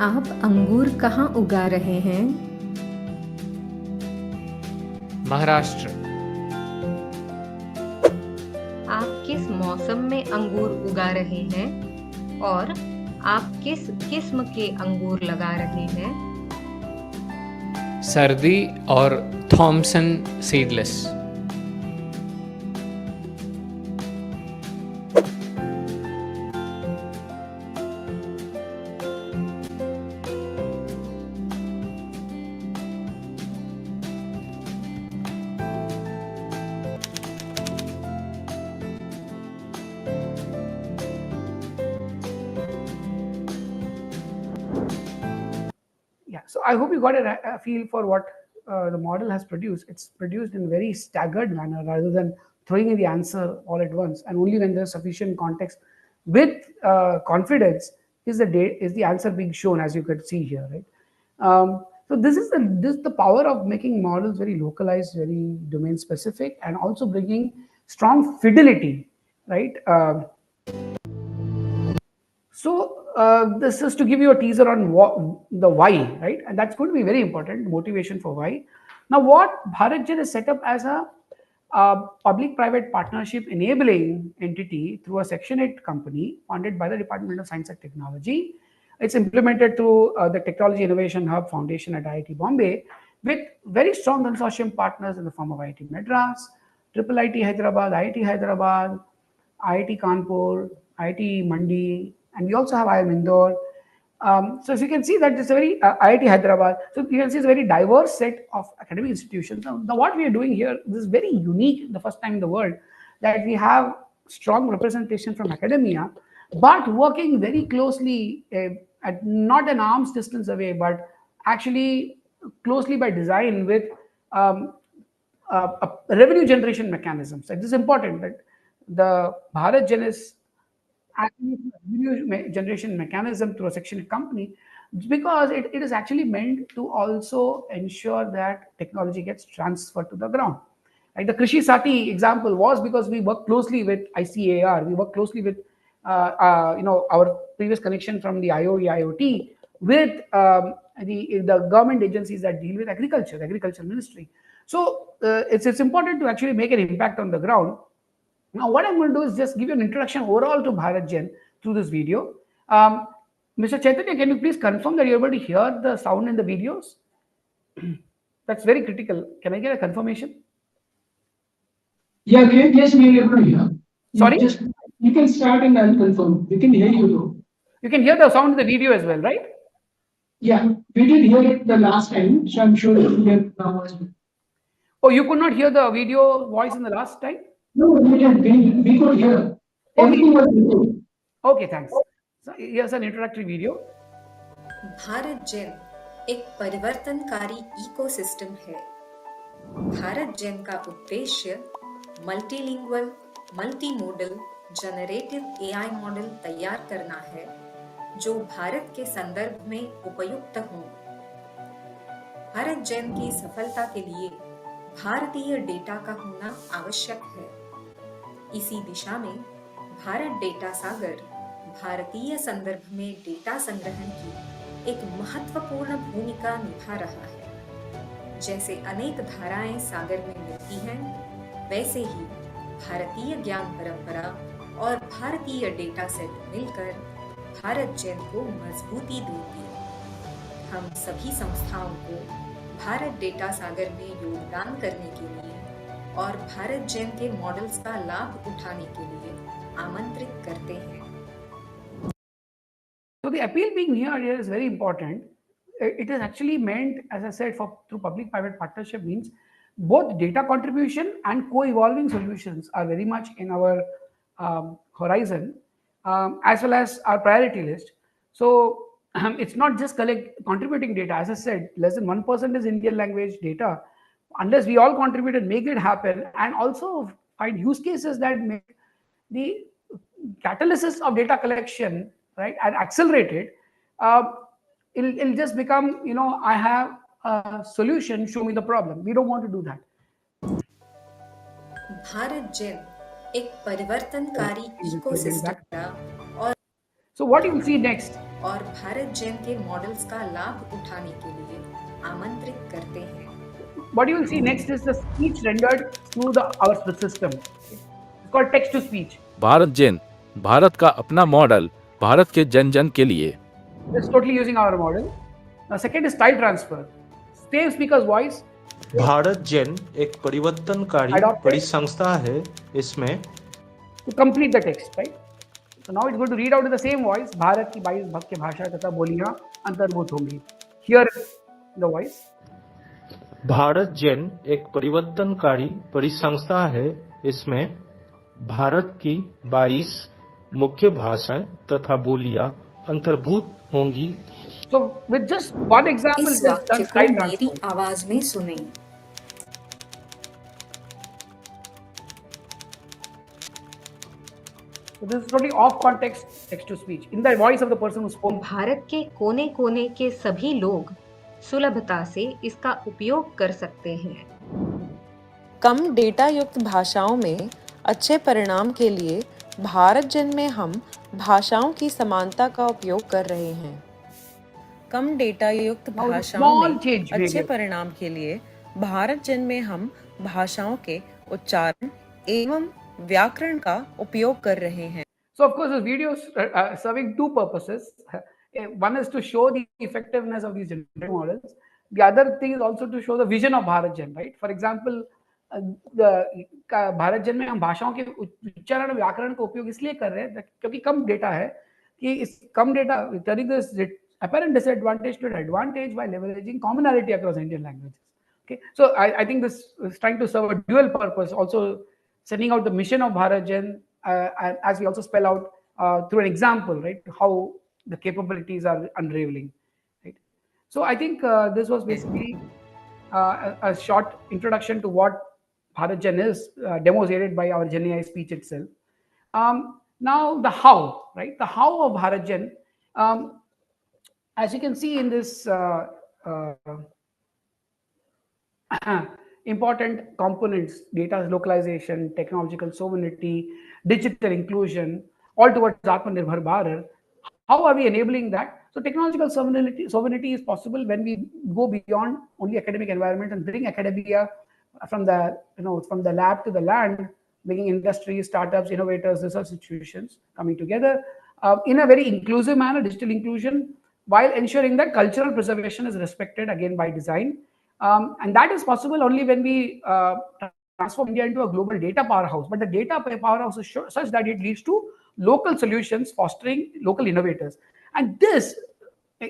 आप अंगूर कहाँ उगा रहे हैं? महाराष्ट्र। आप किस मौसम में अंगूर उगा रहे हैं और आप किस किस्म के अंगूर लगा रहे हैं? सर्दी और Thompson seedless. So I hope you got a feel for what the model has produced. It's produced in a very staggered manner rather than throwing in the answer all at once, and only when there's sufficient context with confidence is the answer being shown, as you could see here, right? So this is the power of making models very localized, very domain specific, and also bringing strong fidelity, right? This is to give you a teaser on the why, right? And that's going to be very important, motivation for why. Now, what BharatJet has set up as a public-private partnership enabling entity through a Section 8 company funded by the Department of Science and Technology. It's implemented through the Technology Innovation Hub Foundation at IIT Bombay with very strong consortium partners in the form of IIT Madras, IIIT Hyderabad, IIT Hyderabad, IIT Kanpur, IIT Mandi, and we also have IIM Indore. So as you can see that it's a very IIT Hyderabad. So you can see it's a very diverse set of academic institutions. Now what we are doing here, this is very unique, the first time in the world, that we have strong representation from academia, but working very closely at not an arm's distance away, but actually closely by design with a revenue generation mechanism. So it is important that the BharatJet is revenue generation mechanism through a section company, because it is actually meant to also ensure that technology gets transferred to the ground. Like the Krishi Sati example was because we work closely with ICAR, we work closely with our previous connection from the IoT with the government agencies that deal with agriculture, the agriculture ministry. So it's important to actually make an impact on the ground. Now, what I'm going to do is just give you an introduction overall to BharatGen through this video. Mr. Chaitanya, can you please confirm that you're able to hear the sound in the videos? That's very critical. Can I get a confirmation? Yeah, great. Yes, we are able to hear. Sorry? You can start and I'll confirm. We can hear you though. You can hear the sound in the video as well, right? Yeah, we did hear it the last time, so I'm sure you'll hear it now as well. Oh, you could not hear the video voice in the last time? No, we did. We could hear. Everything was good. Okay, thanks. So here's an introductory video. Bharat Gen एक परिवर्तनकारी ecosystem है। Bharat Gen का उद्देश्य multilingual, multimodal, generative AI model तैयार करना है जो भारत के संदर्भ में उपयुक्त हों। भारत जेन की सफलता के लिए भारतीय डेटा का होना आवश्यक है। इसी दिशा में भारत डेटा सागर भारतीय संदर्भ में डेटा संग्रहण की एक महत्वपूर्ण भूमिका निभा रहा है। जैसे अनेक धाराएं सागर में मिलती हैं, वैसे ही भारतीय ज्ञान परंपरा और भारतीय डेटा सेट मिलकर भारत जेन को मजबूती देंगे। हम सभी संस्थाओं को भारत डेटा सागर में योगदान करने के लिए और भारत जेन के मॉडल्स का लाभ उठाने के लिए आमंत्रित करते हैं। So the appeal being here is very important. It is actually meant, as I said, through public-private partnership means both data contribution and co-evolving solutions are very much in our horizon, as well as our priority list. So it's not just contributing data. As I said, less than 1% is Indian language data. Unless we all contribute and make it happen, and also find use cases that make the catalysis of data collection, right, and accelerate it, it'll just become, I have a solution, show me the problem. We don't want to do that. Bharat Gen एक परिवर्तनकारी ecosystem और So what you will see next? और भारत जेन के models का लाभ उठाने के लिए आमंत्रित करते हैं। What you will see next is the speech rendered through our system. It's called text to speech. Bharat जेन भारत का अपना मॉडल भारत के जन जन के लिए। It's totally using our model. Now, second is style transfer. Same speaker's voice. Bharat Gen एक परिवर्तनकारी परिसंस्था है। इसमें to complete the text, right? So now it's going to read out in the same voice. Bharat की 22 भक्त भाषा तथा बोलियां अंतर्भूत होंगी. Here the voice. Bharat Gen एक परिवर्तनकारी परिसंस्था है। इसमें भारत की 22 मुख्य भाषाएं तथा बोलियां अंतर्भूत होंगी। So with just one example, इस वाक्य को मेरी आवाज में सुनें। So this is totally off context text to speech in the voice of the person who spoke. Bharat के कोने-कोने के सभी लोग सुलभता से इसका उपयोग कर सकते हैं। कम डेटा युक्त भाषाओं में अच्छे परिणाम के लिए भारत जेन में हम भाषाओं की समानता का उपयोग कर रहे हैं। कम डेटा युक्त भाषाओं में अच्छे परिणाम के लिए भारत जेन में हम भाषाओं के उच्चारण एवं व्याकरण का उपयोग कर रहे हैं। So of course this video is serving two purposes. One is to show the effectiveness of these generative models. The other thing is also to show the vision of Bharat Gen, right? For example, Bharat जन में हम भाषाओं के उच्चारण और व्याकरण का उपयोग इसलिए कर रहे हैं क्योंकि कम डेटा है कि इस कम data turning this apparent disadvantage to an advantage by leveraging commonality across Indian languages. Okay, so I think this is trying to serve a dual purpose, also sending out the mission of Bharat Gen, as we also spell out through an example, right, how the capabilities are unraveling, right? So I think this was basically a short introduction to what Bharat Gen is, demonstrated by our Gen AI speech itself. Now the how, right? The how of BharatGen. As you can see in this uh, important components, data localization, technological sovereignty, digital inclusion, all towards Atmanirbhar Bharat. How are we enabling that? So technological sovereignty is possible when we go beyond only academic environment and bring academia from the from the lab to the land, bringing industry, startups, innovators, research institutions coming together in a very inclusive manner, digital inclusion, while ensuring that cultural preservation is respected again by design. And that is possible only when we transform India into a global data powerhouse. But the data powerhouse is such that it leads to local solutions, fostering local innovators. And this,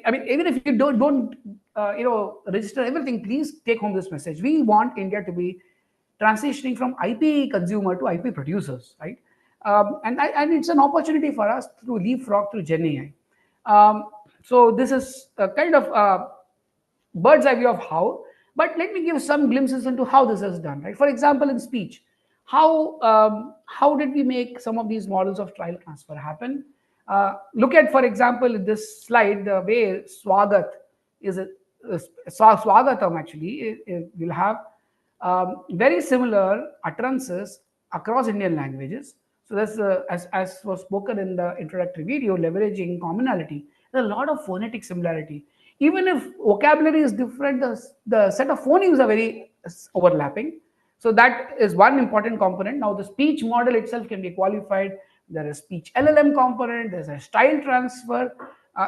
I mean, even if you don't register everything, please take home this message. We want India to be transitioning from IP consumer to IP producers, right? And it's an opportunity for us to leapfrog through Gen AI. So this is a kind of bird's eye view of how, but let me give some glimpses into how this is done, right? For example, in speech, how did we make some of these models of trial transfer happen? Look at, for example, in this slide, the way swagat is swagatam actually will have very similar utterances across Indian languages. So that's as was spoken in the introductory video, leveraging commonality. There's a lot of phonetic similarity. Even if vocabulary is different, the set of phonemes are very overlapping. So that is one important component. Now the speech model itself can be qualified. There is speech LLM component. There's a style transfer.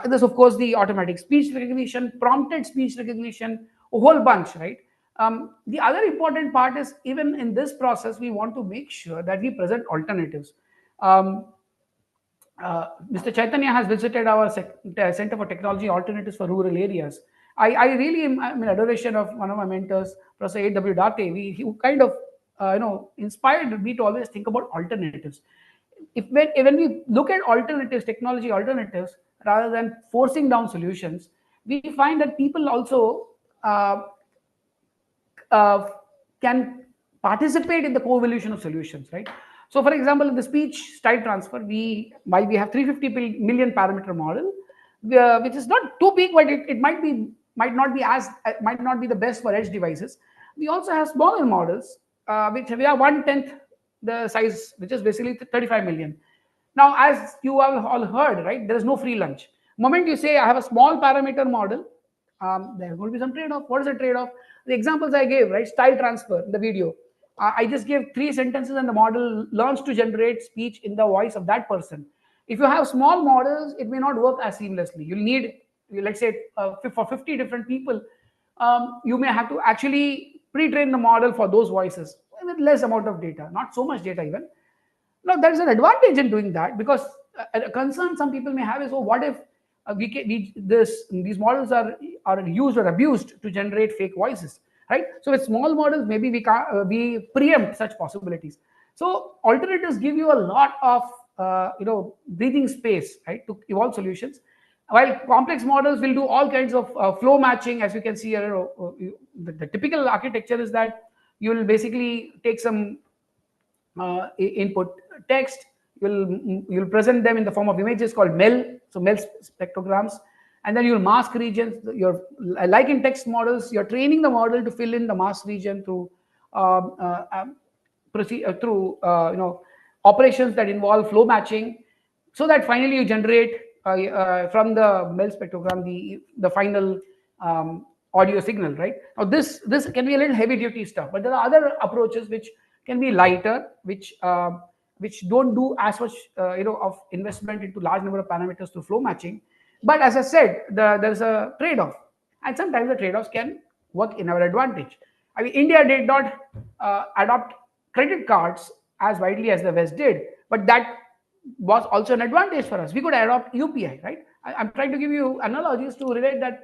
There's of course the automatic speech recognition, prompted speech recognition, a whole bunch, right? The other important part is even in this process, we want to make sure that we present alternatives. Mr. Chaitanya has visited our Center for Technology Alternatives for Rural Areas. I really am in adoration of one of my mentors, Professor A.W. Date. He kind of inspired me to always think about alternatives. When we look at alternatives, technology alternatives, rather than forcing down solutions, we find that people also uh, can participate in the co-evolution of solutions, right? So, for example, in the speech style transfer, while we have 350 million parameter model, which is not too big, but it might not be the best for edge devices. We also have smaller models, which we are 1/10 the size, which is basically 35 million. Now, as you have all heard, right, there is no free lunch. Moment you say I have a small parameter model, there's going to be some trade-off. What is the trade-off? The examples I gave, right? Style transfer in the video. I just gave 3 sentences and the model learns to generate speech in the voice of that person. If you have small models, it may not work as seamlessly. You'll need, let's say, for 50 different people, you may have to actually pre-train the model for those voices with less amount of data, not so much data even. Now, there is an advantage in doing that because a concern some people may have is, oh, what if these models are used or abused to generate fake voices, right? So with small models, maybe we preempt such possibilities. So alternatives give you a lot of breathing space, right, to evolve solutions. While complex models will do all kinds of flow matching, as you can see here, the typical architecture is that you will basically take some input text, you'll present them in the form of images called MEL, so MEL spectrograms, and then you'll mask regions. Like in text models, you're training the model to fill in the mask region through operations that involve flow matching, so that finally you generate from the MEL spectrogram the final audio signal, right? Now this can be a little heavy duty stuff, but there are other approaches which can be lighter, which don't do as much of investment into large number of parameters through flow matching. But as I said, there's a trade-off, and sometimes the trade-offs can work in our advantage. I mean, India did not adopt credit cards as widely as the West did, but that was also an advantage for us. We could adopt UPI, right? I'm trying to give you analogies to relate that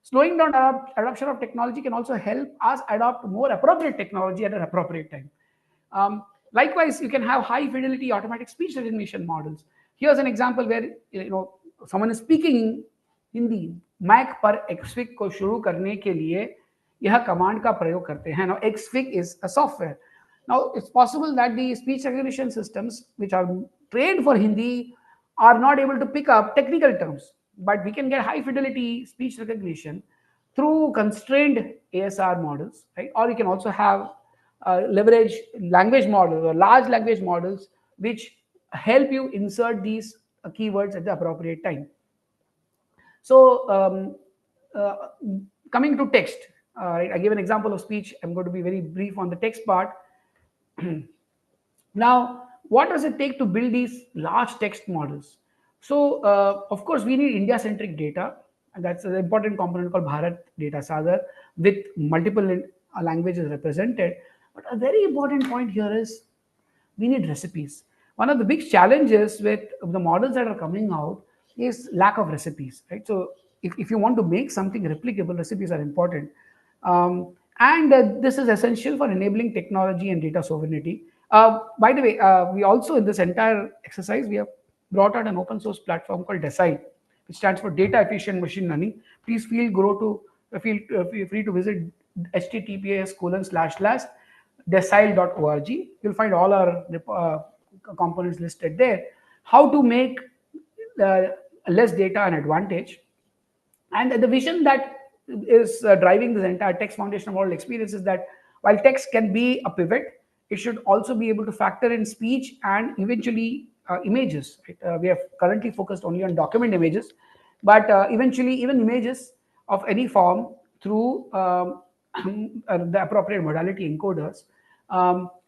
slowing down adoption of technology can also help us adopt more appropriate technology at an appropriate time. Likewise, you can have high fidelity automatic speech recognition models. Here's an example where someone is speaking Hindi. Mac पर Xfig को शुरू करने के लिए यह command का प्रयोग करते हैं. Now Xfig is a software. Now, it's possible that the speech recognition systems, which are trained for Hindi, are not able to pick up technical terms, but we can get high fidelity speech recognition through constrained ASR models, right? Or you can also have leverage language models or large language models which help you insert these keywords at the appropriate time. So, uh, coming to text, right, I give an example of speech. I'm going to be very brief on the text part. Now, what does it take to build these large text models? So, of course, we need India-centric data, and that's an important component called Bharat Data Sagar with multiple languages represented. But a very important point here is we need recipes. One of the big challenges with the models that are coming out is lack of recipes, right? So if you want to make something replicable, recipes are important. And this is essential for enabling technology and data sovereignty. By the way, we also in this entire exercise, we have brought out an open source platform called Decide, which stands for Data Efficient Machine Learning. Please feel free to visit https://decile.org. You'll find all our components listed there. How to make less data an advantage. And the vision that is driving this entire text foundation model experience is that while text can be a pivot, it should also be able to factor in speech and eventually images. Right? We have currently focused only on document images, but eventually even images of any form through the appropriate modality encoders,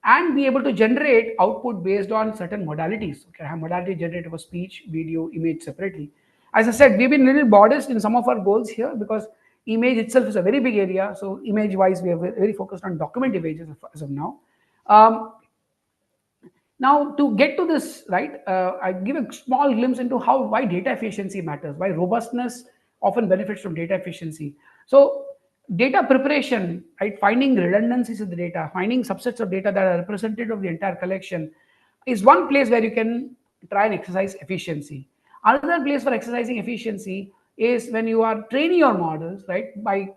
and be able to generate output based on certain modalities. Okay, I have modality generated for speech, video, image separately. As I said, we've been a little modest in some of our goals here because image itself is a very big area. So image wise, we are very focused on document images as of now. Now, to get to this, right, I give a small glimpse into why data efficiency matters, why robustness often benefits from data efficiency. So, data preparation, right, finding redundancies in the data, finding subsets of data that are representative of the entire collection, is one place where you can try and exercise efficiency. Another place for exercising efficiency is when you are training your models, right, by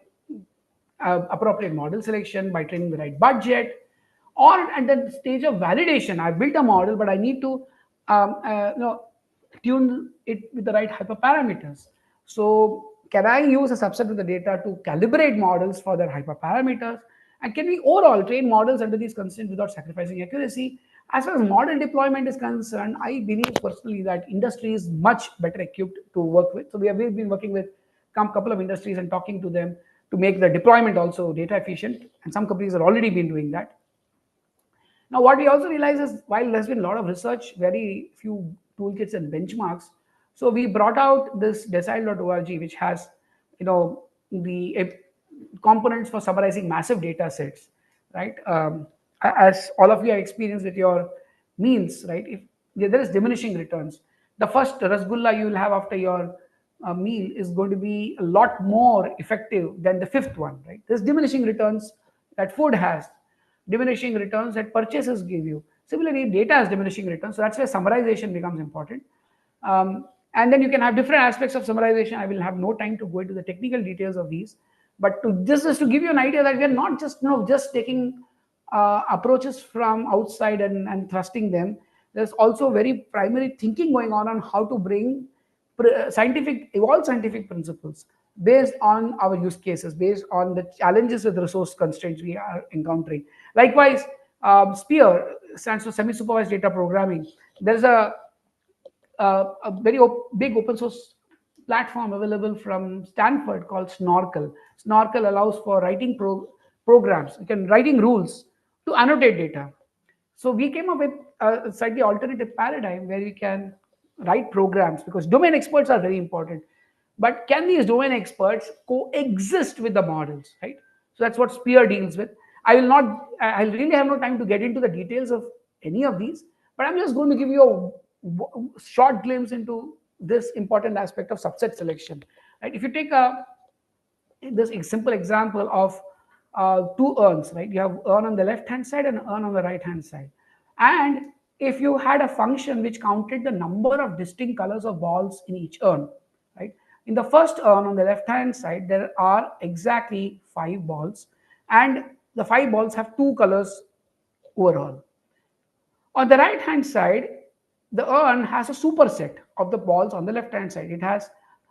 appropriate model selection, by training the right budget, or at the stage of validation. I built a model, but I need to tune it with the right hyperparameters. So can I use a subset of the data to calibrate models for their hyperparameters? And can we overall train models under these constraints without sacrificing accuracy? As far as model deployment is concerned, I believe personally that industry is much better equipped to work with. So we've been working with a couple of industries and talking to them to make the deployment also data efficient. And some companies have already been doing that. Now, what we also realize is while there's been a lot of research, very few toolkits and benchmarks. So we brought out this decile.org, which has, the components for summarizing massive data sets, right? As all of you have experienced with your meals, right? If there is diminishing returns, the first rasgulla you will have after your meal is going to be a lot more effective than the fifth one, right? There's diminishing returns that food has, diminishing returns that purchases give you. Similarly, data has diminishing returns. So that's where summarization becomes important. And then you can have different aspects of summarization. I will have no time to go into the technical details of these, but just to give you an idea that we are not just taking approaches from outside and thrusting them. There's also very primary thinking going on how to bring evolved scientific principles based on our use cases, based on the challenges with resource constraints we are encountering. Likewise, SPEAR stands for semi-supervised data programming. There's a very big open source platform available from Stanford called Snorkel. Snorkel allows for writing programs, writing rules to annotate data. So we came up with a slightly alternative paradigm where we can write programs, because domain experts are very important. But can these domain experts coexist with the models, right? So that's what SPEAR deals with. I really have no time to get into the details of any of these, but I'm just going to give you a short glimpse into this important aspect of subset selection. Right? If you take this simple example of two urns, right? You have urn on the left hand side and urn on the right hand side. And if you had a function which counted the number of distinct colors of balls in each urn, right? In the first urn on the left hand side, there are exactly 5 balls, and the 5 balls have 2 colors overall. On the right hand side, the urn has a superset of the balls on the left hand side. It has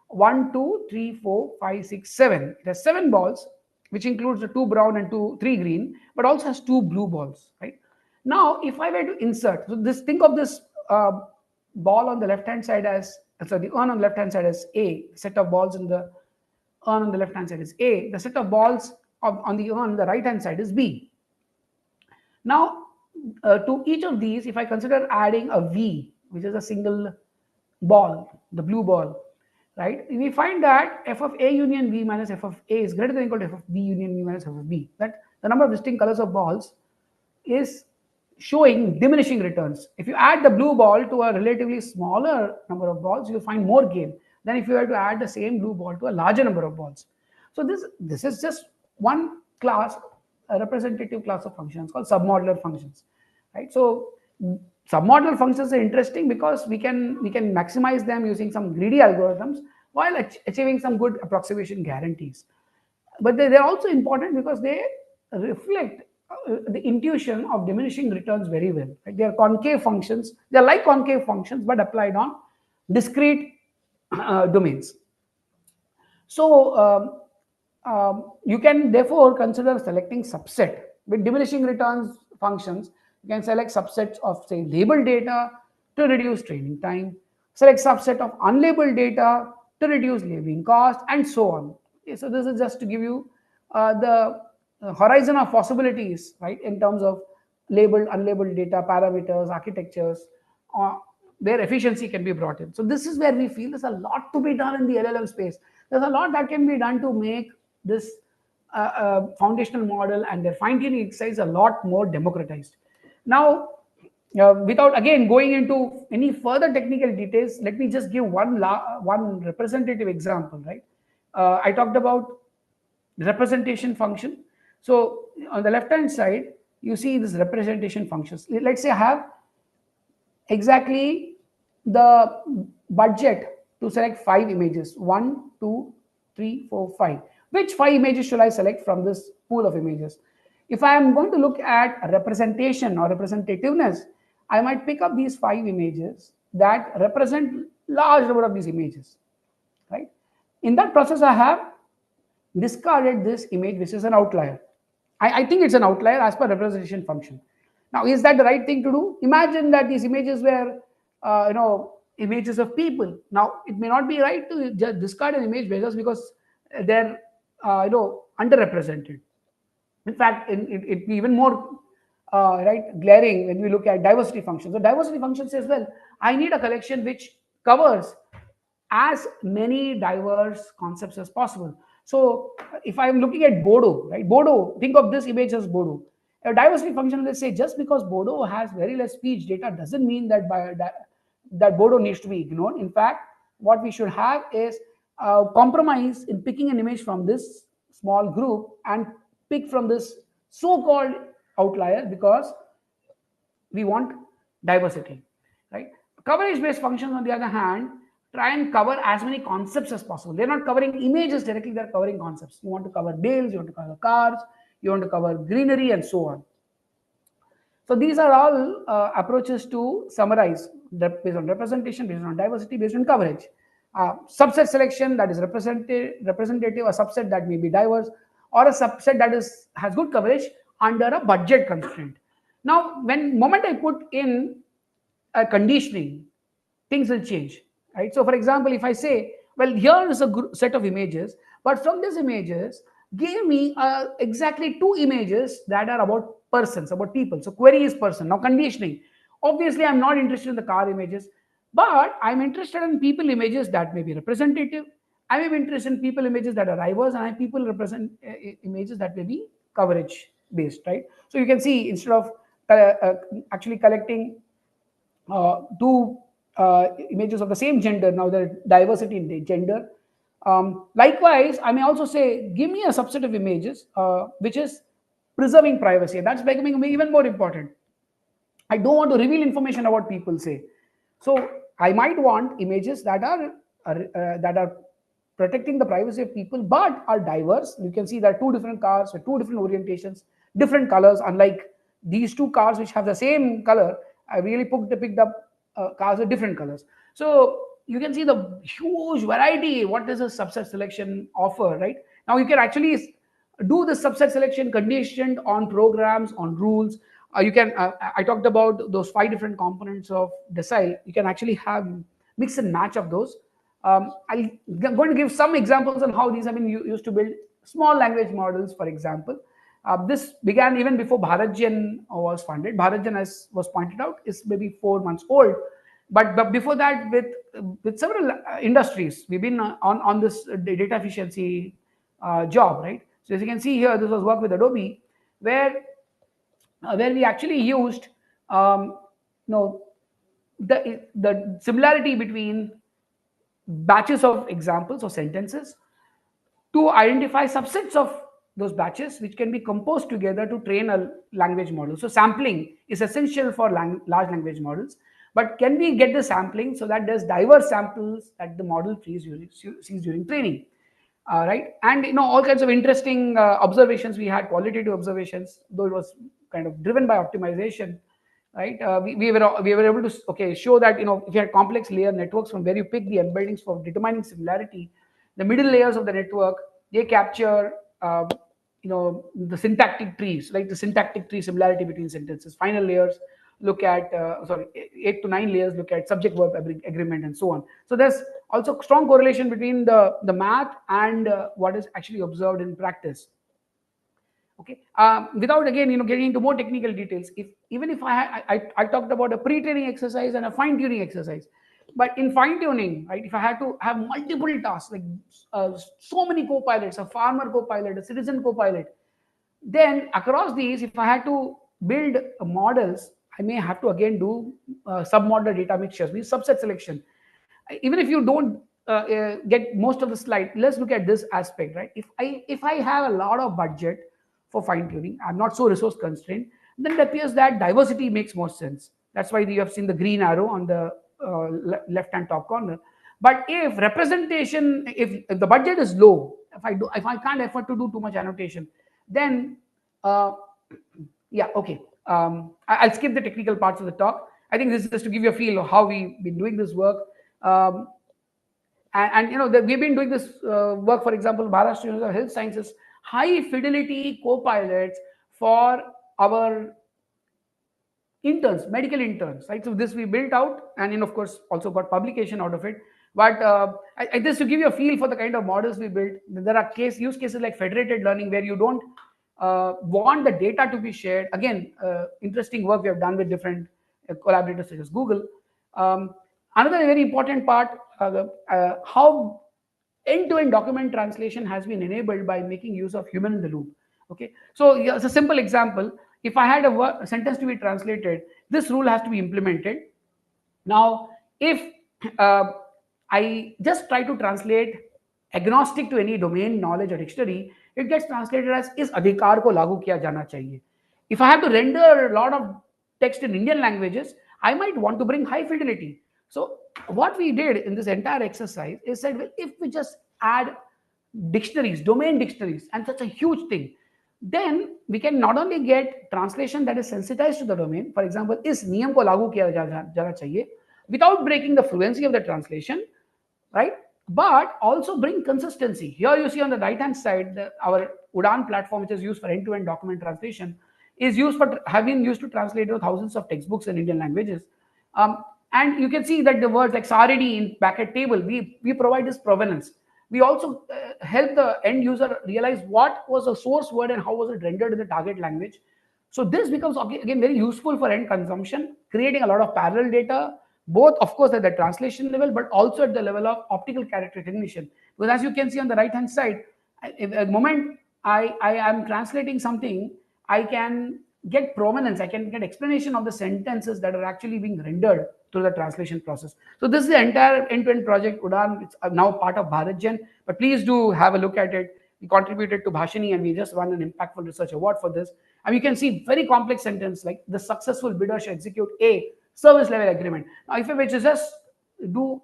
1, 2, 3, 4, 5, 6, 7. It has 7 balls, which includes the 2 brown and 3 green, but also has 2 blue balls, right? Now, if I were to insert, so this, think of this ball on the left hand side as, sorry, the urn on the left hand side as A, set of balls in the urn on the left hand side is A, the set of balls on the urn on the right hand side is B. Now, to each of these, if I consider adding a V, which is a single ball, the blue ball, right? We find that f of A union V minus f of A is greater than or equal to f of B union V minus f of B. That the number of distinct colors of balls is showing diminishing returns. If you add the blue ball to a relatively smaller number of balls, you'll find more gain than if you were to add the same blue ball to a larger number of balls. So this is just one class, a representative class of functions called submodular functions, right? So submodular functions are interesting because we can maximize them using some greedy algorithms while achieving some good approximation guarantees. But they're also important because they reflect the intuition of diminishing returns very well. Right? They are concave functions. They're like concave functions, but applied on discrete domains. So you can therefore consider selecting subset with diminishing returns functions. You can select subsets of, say, labeled data to reduce training time, select subset of unlabeled data to reduce labeling cost, and so on. Okay, so this is just to give you the horizon of possibilities, right, in terms of labeled, unlabeled data, parameters, architectures, where efficiency can be brought in. So this is where we feel there's a lot to be done in the LLM space. There's a lot that can be done to make this foundational model and their fine-tuning exercise a lot more democratized. Now, without again going into any further technical details, let me just give one representative example, right? I talked about representation function. So on the left-hand side, you see this representation functions. Let's say I have exactly the budget to select 5 images, 1, 2, 3, 4, 5. Which 5 images should I select from this pool of images? If I am going to look at representation or representativeness, I might pick up these 5 images that represent large number of these images, right? In that process, I have discarded this image, which is an outlier. I think it's an outlier as per representation function. Now, is that the right thing to do? Imagine that these images were, images of people. Now, it may not be right to just discard an image just because they're, underrepresented. In fact, it be even more glaring when we look at diversity functions. So diversity function says, well, I need a collection which covers as many diverse concepts as possible. So if I'm looking at Bodo, right? Bodo, think of this image as Bodo. A diversity function will say just because Bodo has very less speech data doesn't mean that that Bodo needs to be ignored. In fact, what we should have is a compromise in picking an image from this small group and pick from this so-called outlier because we want diversity, right? Coverage-based functions, on the other hand, try and cover as many concepts as possible. They're not covering images directly, they're covering concepts. You want to cover bales, you want to cover cars, you want to cover greenery, and so on. So these are all approaches to summarize based on representation, based on diversity, based on coverage. Subset selection, that is representative, a subset that may be diverse, or a subset that has good coverage under a budget constraint. Now, moment I put in a conditioning, things will change, right? So for example, if I say, well, here is a set of images, but from these images, give me exactly 2 images that are about persons, about people. So query is person. Now conditioning. Obviously, I'm not interested in the car images, but I'm interested in people images that may be representative. I may be interested in people images that are diverse, and people represent images that may be coverage based, right? So you can see instead of actually collecting 2 images of the same gender, now there diversity in the gender. Likewise, I may also say, give me a subset of images which is preserving privacy. That's becoming even more important. I don't want to reveal information about people, say. So I might want images that are protecting the privacy of people, but are diverse. You can see there are 2 different cars with 2 different orientations, different colors, unlike these two cars which have the same color, I really picked up cars with different colors. So you can see the huge variety. What does a subset selection offer, right? Now you can actually do the subset selection conditioned on programs, on rules. I talked about those 5 different components of decile. You can actually have mix and match of those. I'm going to give some examples on how these have been used to build small language models, for example. This began even before BharatGen was funded. BharatGen, as was pointed out, is maybe 4 months old. But before that, with several industries, we've been on this data efficiency job, right? So as you can see here, this was work with Adobe, where we actually used you know the similarity between batches of examples or sentences to identify subsets of those batches which can be composed together to train a language model. So sampling is essential for large language models, but can we get the sampling so that there's diverse samples that the model sees during training? Right, and all kinds of interesting observations we had, qualitative observations, though it was kind of driven by optimization, right? We were able to show that if you had complex layer networks from where you pick the embeddings for determining similarity, the middle layers of the network, they capture the syntactic trees, like the syntactic tree similarity between sentences. Final layers look at 8 to 9 layers look at subject verb agreement and so on. So there's also strong correlation between the math and what is actually observed in practice. Okay, without again getting into more technical details, if I talked about a pre-training exercise and a fine-tuning exercise, but in fine-tuning, right, if I had to have multiple tasks, like so many co-pilots, a farmer co-pilot, a citizen co-pilot, then across these, if I had to build models, I may have to again do submodel data mixtures, means subset selection. Even if you don't get most of the slide, let's look at this aspect, right? If I have a lot of budget for fine tuning, I'm not so resource constrained, then it appears that diversity makes more sense. That's why you have seen the green arrow on the left hand top corner. But if representation, if the budget is low, if I can't afford to do too much annotation, then yeah, okay, I'll skip the technical parts of the talk. I think this is just to give you a feel of how we've been doing this work. We've been doing this work, for example, Maharashtra University of Health Sciences, high fidelity co-pilots for our interns, medical interns, right? So this we built out, and of course also got publication out of it. But just to give you a feel for the kind of models we built, there are use cases like federated learning where you don't want the data to be shared. Again, interesting work we have done with different collaborators such as Google. Another very important part, how end-to-end document translation has been enabled by making use of human in the loop. Okay, so yeah, it's a simple example. If I had a sentence to be translated, this rule has to be implemented. Now, if I just try to translate agnostic to any domain knowledge or dictionary, it gets translated as is adhikar ko lagu kiya jana chahiye. If I have to render a lot of text in Indian languages, I might want to bring high fidelity. So what we did in this entire exercise is said, well, if we just add dictionaries, domain dictionaries, and such a huge thing, then we can not only get translation that is sensitized to the domain, for example, is niyam ko lagu kiya jana chahiye, without breaking the fluency of the translation, right? But also bring consistency. Here you see on the right hand side, our Udan platform, which is used for end-to-end document translation, is have been used to translate thousands of textbooks in Indian languages. And you can see that the words like saridi in bracket table, we provide this provenance. We also help the end user realize what was the source word and how was it rendered in the target language. So this becomes again very useful for end consumption, creating a lot of parallel data, both of course at the translation level, but also at the level of optical character recognition. Because as you can see on the right hand side, at the moment I am translating something, I can get provenance, I can get explanation of the sentences that are actually being rendered through the translation process. So this is the entire end-to-end project Udan. It's now part of BharatGen, but please do have a look at it. We contributed to Bhashini and we just won an impactful research award for this. And you can see very complex sentence like the successful bidder should execute a service level agreement. Now, if we just do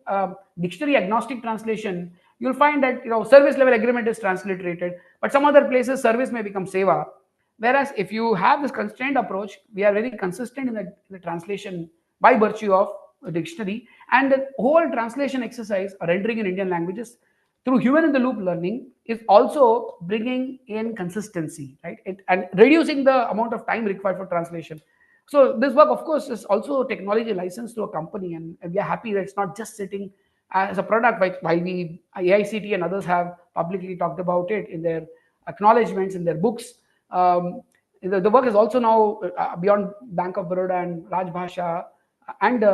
dictionary agnostic translation, you'll find that service level agreement is transliterated, but some other places service may become seva. Whereas if you have this constrained approach, we are very consistent in the translation by virtue of a dictionary, and the whole translation exercise or rendering in Indian languages through human in the loop learning is also bringing in consistency, right? And reducing the amount of time required for translation. So this work, of course, is also technology licensed to a company, and we are happy that it's not just sitting as a product. While we AICT and others have publicly talked about it in their acknowledgements in their books. The work is also now beyond Bank of Baroda and Rajbhasha and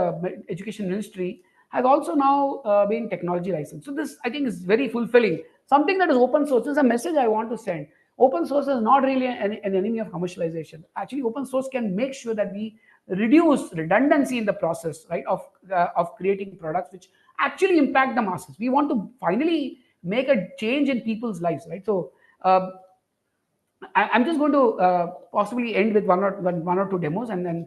Education Ministry has also now been technology licensed. So this, I think, is very fulfilling. Something that is open source is a message I want to send. Open source is not really an enemy of commercialization. Actually, open source can make sure that we reduce redundancy in the process, right, of creating products which actually impact the masses. We want to finally make a change in people's lives, right? So I'm just going to possibly end with one or two demos, and then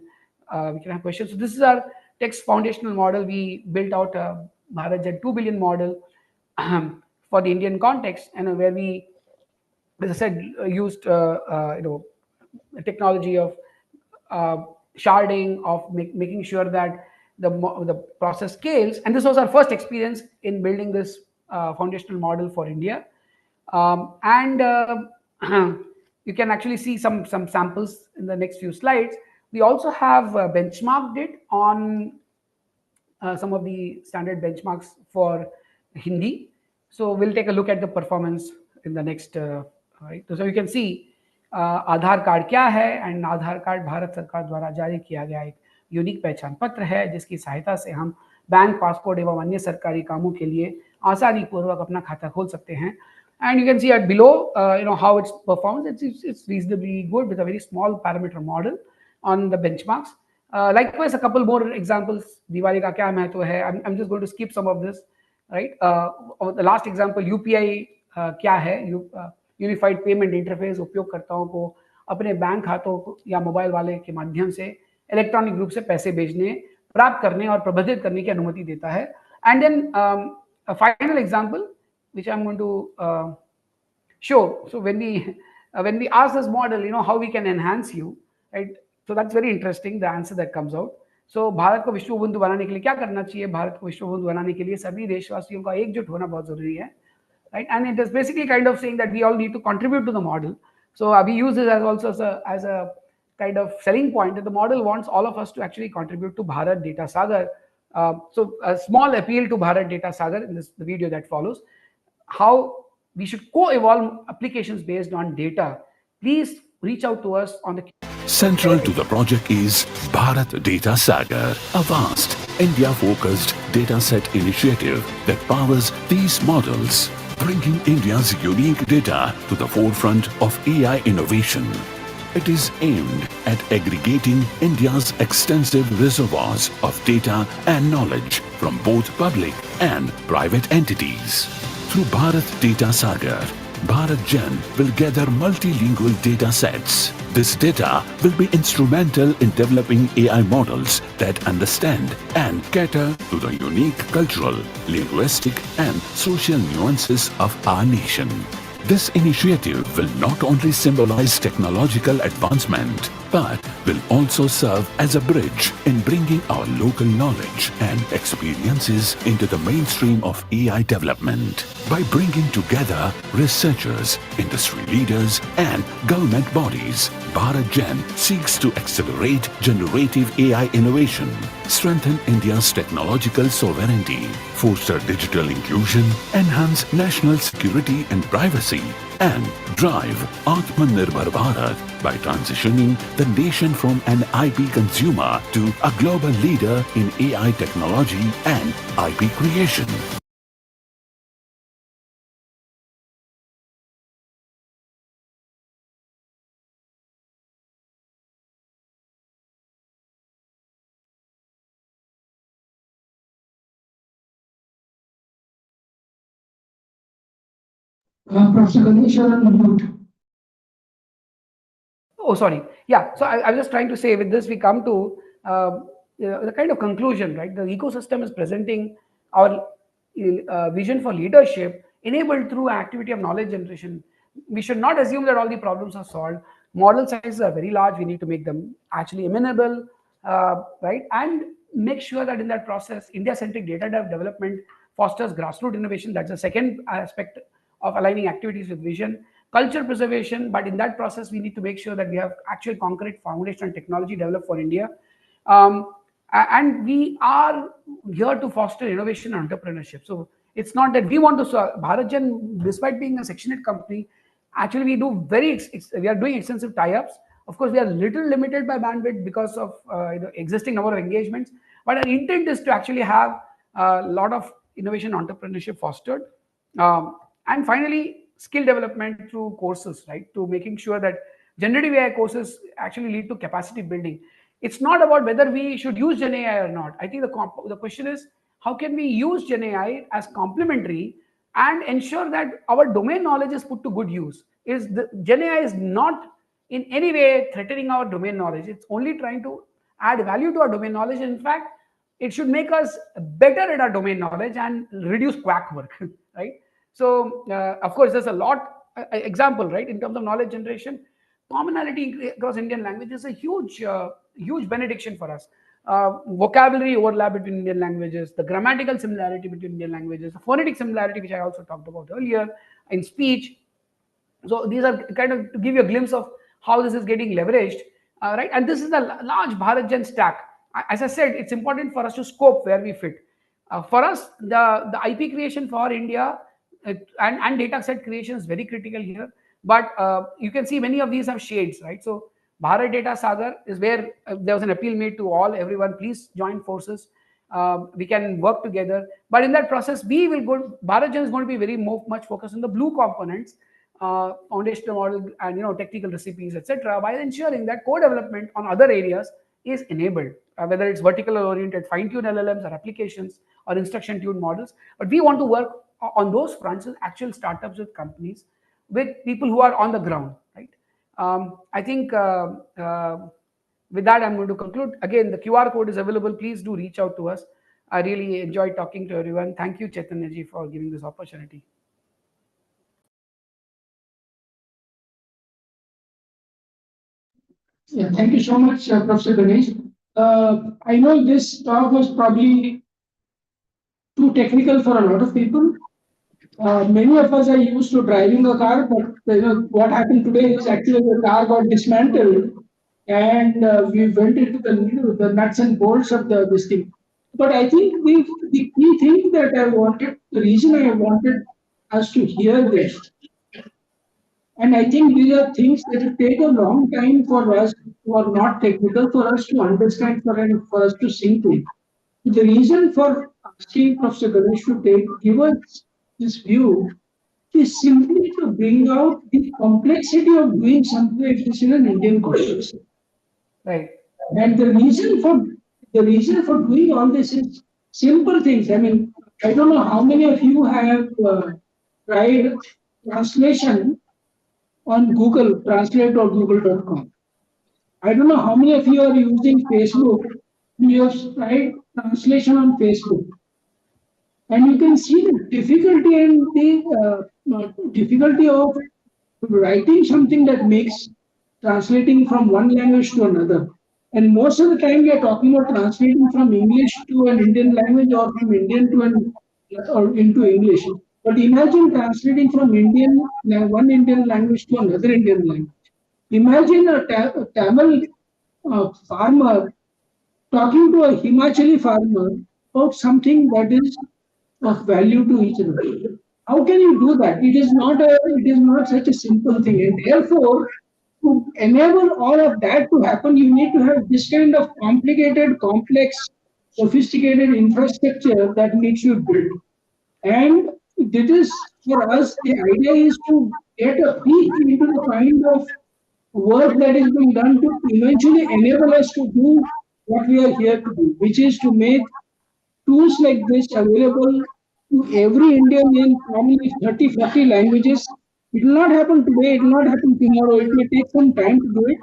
we can have questions. So this is our text foundational model. We built out a Bharat 2 billion model for the Indian context, and where we, as I said, used technology of sharding, of making sure that the process scales. And this was our first experience in building this foundational model for India. You can actually see some samples in the next few slides. We also have benchmarked it on some of the standard benchmarks for Hindi. So we'll take a look at the performance in the next. Right. So you can see Aadhaar card क्या है, and Aadhaar card Bharat सरकार द्वारा जारी किया गया एक unique पहचान पत्र है, जिसकी सहायता से हम बैंक, पासपोर्ट एवं अन्य सरकारी कामों के लिए आसानी पूर्वक अपना खाता खोल सकते हैं. And you can see at below, how it's performs. It's reasonably good with a very small parameter model on the benchmarks. Likewise, a couple more examples. Diwali ka kya mahत्व hai? I'm just going to skip some of this, right? The last example, UPI क्या है? Unified payment interface उपयोगकर्ताओं को अपने bank खातों या mobile वाले के माध्यम से इलेक्ट्रॉनिक रूप से पैसे भेजने, प्राप्त करने और प्रबंधित करने की अनुमति देता है. And then a final example which I'm going to show. So when we ask this model, how we can enhance you, right? So that's very interesting, the answer that comes out. So Bharat को विश्व बंधु बनाने के लिए क्या करना चाहिए? भारत को विश्व बंधु बनाने के लिए सभी देशवासियों का एकजुट होना बहुत जरूरी है. Right? And it is basically kind of saying that we all need to contribute to the model. So we use this as also as a kind of selling point, that the model wants all of us to actually contribute to Bharat Data Sagar. So a small appeal to Bharat Data Sagar in the video that follows, how we should co-evolve applications based on data. Please reach out to us on the... Central to the project is Bharat Data Sagar, a vast India-focused dataset initiative that powers these models, bringing India's unique data to the forefront of AI innovation. It is aimed at aggregating India's extensive reservoirs of data and knowledge from both public and private entities. Through Bharat Data Sagar, Bharat Gen will gather multilingual data sets. This data will be instrumental in developing AI models that understand and cater to the unique cultural, linguistic, and social nuances of our nation. This initiative will not only symbolize technological advancement, but will also serve as a bridge in bringing our local knowledge and experiences into the mainstream of AI development. By bringing together researchers, industry leaders, and government bodies, Bharat Gen seeks to accelerate generative AI innovation, strengthen India's technological sovereignty, foster digital inclusion, enhance national security and privacy, and drive Atmanirbhar Bharat by transitioning the nation from an IP consumer to a global leader in AI technology and IP creation. Professor Ganesh, you are on mute. Oh, sorry. Yeah. So I was just trying to say, with this, we come to the kind of conclusion, right? The ecosystem is presenting our vision for leadership enabled through activity of knowledge generation. We should not assume that all the problems are solved. model sizes are very large. We need to make them actually amenable, right? And make sure that in that process, India-centric data development fosters grassroots innovation. That's the second aspect of aligning activities with vision. Culture preservation, but in that process, we need to make sure that we have actual concrete foundation and technology developed for India. And we are here to foster innovation and entrepreneurship. So it's not that we want to BharatGen, despite being a Section 8 company, actually we do we are doing extensive tie-ups. Of course, we are little limited by bandwidth because of existing number of engagements, but our intent is to actually have a lot of innovation entrepreneurship fostered. And finally, skill development through courses, right? To making sure that generative AI courses actually lead to capacity building. It's not about whether we should use Gen AI or not. I think the question is, how can we use Gen AI as complementary and ensure that our domain knowledge is put to good use? Gen AI is not in any way threatening our domain knowledge. It's only trying to add value to our domain knowledge. In fact, it should make us better at our domain knowledge and reduce quack work, right? So, of course, there's a lot example, right, in terms of knowledge generation. Commonality across Indian language is a huge benediction for us. Vocabulary overlap between Indian languages, the grammatical similarity between Indian languages, the phonetic similarity, which I also talked about earlier, in speech. So these are kind of to give you a glimpse of how this is getting leveraged, right? And this is a large BharatGen stack. As I said, it's important for us to scope where we fit. For us, the IP creation for India and data set creation is very critical here. But you can see many of these have shades, right? So Bharat Data Sagar is where there was an appeal made to everyone, please join forces. We can work together. But in that process, BharatGen is going to be very much focused on the blue components, foundational model and technical recipes, etc., while ensuring that co-development on other areas is enabled, whether it's vertical oriented fine-tuned LLMs or applications or instruction-tuned models. But we want to work on those fronts with actual startups, with companies, with people who are on the ground, right? I think with that, I'm going to conclude. Again, the QR code is available. Please do reach out to us. I really enjoyed talking to everyone. Thank you, Chaitanya ji, for giving this opportunity. Yeah, thank you so much, Professor Ganesh. I know this talk was probably too technical for a lot of people. Many of us are used to driving a car, but what happened today is actually the car got dismantled, and we went into the nuts and bolts of this thing. But I think the key thing that the reason I wanted us to hear this, and I think these are things that will take a long time for us who are not technical for us to understand, for us to sink in. The reason for asking Professor Ganesh to give us this view is simply to bring out the complexity of doing something like this in an Indian context. Right. And the reason for doing all this is simple things. I mean, I don't know how many of you have tried translation on Google Translate or Google.com. I don't know how many of you are using Facebook. You have tried translation on Facebook. And you can see the difficulty and the difficulty of writing something that makes translating from one language to another. And most of the time we are talking about translating from English to an Indian language or from Indian to or into English. But imagine translating from one Indian language to another Indian language. Imagine a Tamil farmer talking to a Himachali farmer about something that is of value to each other. How can you do that? It is not such a simple thing, and therefore, to enable all of that to happen, you need to have this kind of complicated, complex, sophisticated infrastructure that needs to be built. And this is for us. The idea is to get a peek into the kind of work that is being done to eventually enable us to do what we are here to do, which is to make tools like this available to every Indian in probably 30, 40 languages. It will not happen today, it will not happen tomorrow, it may take some time to do it.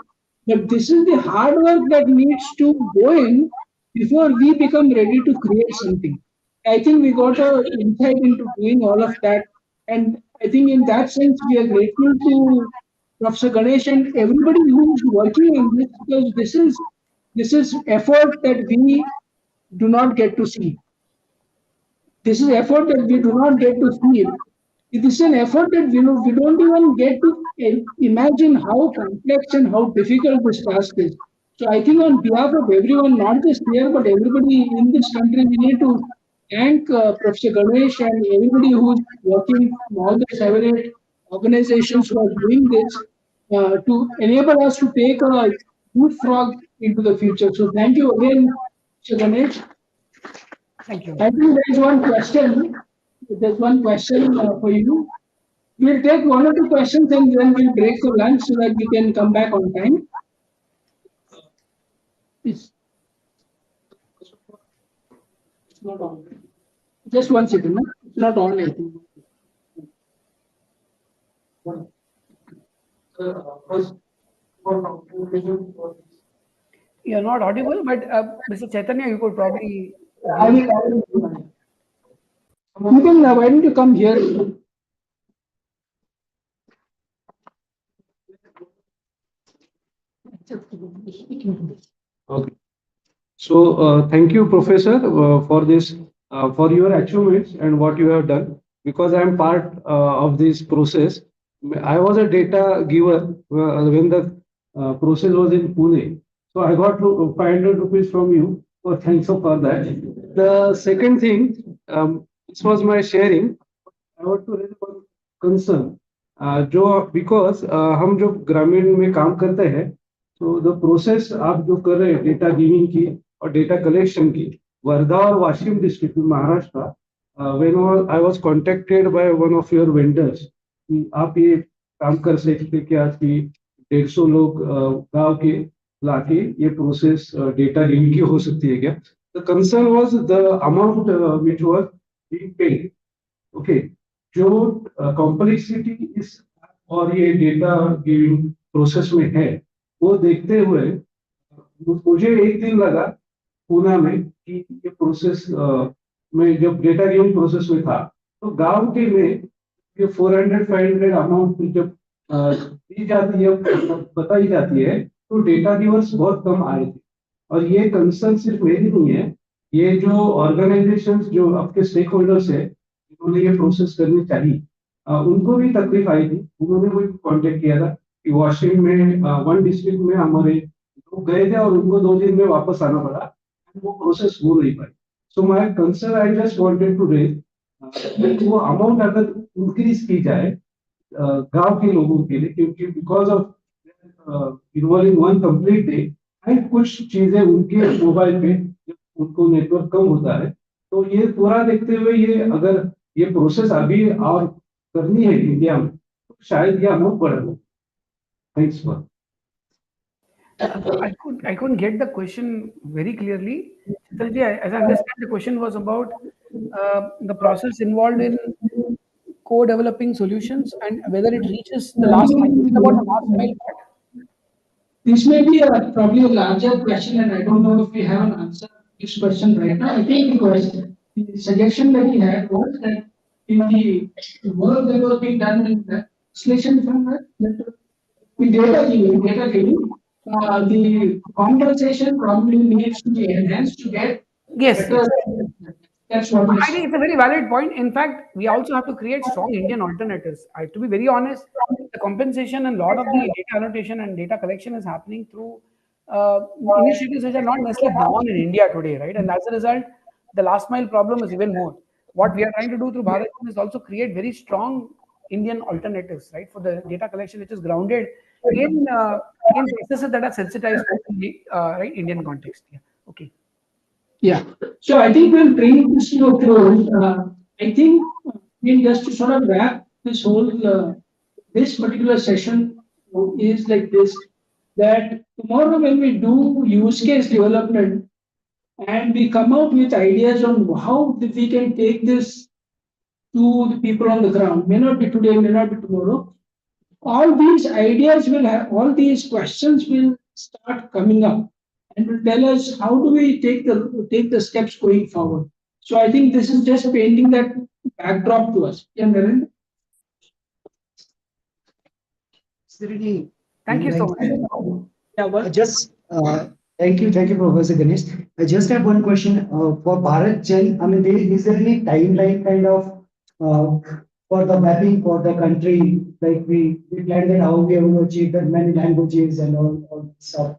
But this is the hard work that needs to go in before we become ready to create something. I think we got an insight into doing all of that. And I think in that sense, we are grateful to Professor Ganesh and everybody who is working on this, because this is effort that we do not get to see. This is effort that we do not get to feel. It is an effort that we don't even get to imagine how complex and how difficult this task is. So I think on behalf of everyone, not just here, but everybody in this country, we need to thank Professor Ganesh and everybody who's working from all the 7, 8 organizations who are doing this to enable us to take a good frog into the future. So thank you again, Mr. Ganesh. Thank you. I think there's one question. There's one question for you. We'll take 1 or 2 questions and then we'll break for lunch so that we can come back on time. It's not on. Just 1 second. It's not on, I think. You're not audible, but Mr. Chaitanya, you could probably. I will. You can, why don't you come here? Okay. So thank you, Professor, for this, for your achievements and what you have done. Because I am part of this process. I was a data giver when the process was in Pune. So I got 500 rupees from you. So thanks for that. The second thing, this was my sharing. I want to raise one concern. जो because हम जो ग्रामीण में काम करते हैं, तो the process आप जो कर रहे हैं डेटा गिविंग की और डेटा कलेक्शन की, वर्धा और वाशिम डिस्ट्रिक्ट में Maharashtra, when I was contacted by one of your vendors कि आप ये काम कर सकते क्या कि 150 लोग गांव के लाके ये प्रोसेस डेटा गिविंग की हो सकती है क्या? The concern was the amount which was being paid. Okay, जो कॉम्प्लेक्सिटी इस और ये डेटा गिविंग प्रोसेस में है, वो देखते हुए मुझे एक दिन लगा पूना में कि ये प्रोसेस में जब डेटा गिविंग प्रोसेस में था, तो गांव के में ये 400-500 अमाउंट जब दी जाती है, बताई जाती है, तो डेटा गिवर्स बहुत कम आए थे. और ये कंसर्न सिर्फ मेरी नहीं है, ये जो ऑर्गेनाइजेशंस जो आपके स्टेक होल्डर्स है, जिन्होंने ये प्रोसेस करनी चाहिए, उनको भी तकलीफ आई थी. उन्होंने मुझे कांटेक्ट किया था कि वॉशिंग में 1 डिस्ट्रिक्ट में हमारे लोग गए थे और उनको 2 दिन में वापस आना पड़ा, वो प्रोसेस हो नहीं पाई. So my concern I just wanted to raise वो अमाउंट अगर इंक्रीज की जाए गांव के लोगों के लिए, क्योंकि because of involving 1 complete day and कुछ चीजें उनके मोबाइल पे उनको नेटवर्क कम होता है, तो ये पूरा देखते हुए ये अगर ये प्रोसेस अभी और करनी है इंडिया में, तो शायद ये अमाउंट बढ़ेगा. Thanks for. I couldn't get the question very clearly. Chitraji, as I understand, the question was about the process involved in co-developing solutions and whether it reaches the last mile. Is it about the last mile part? This may be probably a larger question, and I don't know if we have an answer to this question right now. I think the suggestion that he had was that in the work that was being done in the translation from that with data giving, the conversation probably needs to be enhanced to get. Yes. better. That's what I think it's a very valid point. In fact, we also have to create strong Indian alternatives. To be very honest, the compensation and a lot of the data annotation and data collection is happening through initiatives which are not necessarily born in India today, right? And as a result, the last mile problem is even more. What we are trying to do through Bharat is also create very strong Indian alternatives, right, for the data collection, which is grounded in processes that are sensitized to the right Indian context. Yeah. Okay. Yeah. So I think we'll bring this to a close. I think just to sort of wrap this whole this particular session is like this: that tomorrow when we do use case development and we come out with ideas on how we can take this to the people on the ground, may not be today, may not be tomorrow. All these ideas will have, all these questions will start coming up and will tell us how do we take the steps going forward. So I think this is just painting that backdrop to us. Yeah, Naren? Is there any Thank you so much. Yeah, well, thank you, Professor Ganesh. I just have one question for Bharat Gen. I mean, is there any timeline kind of for the mapping for the country? Like we planned that how we have to achieve that many languages and all stuff.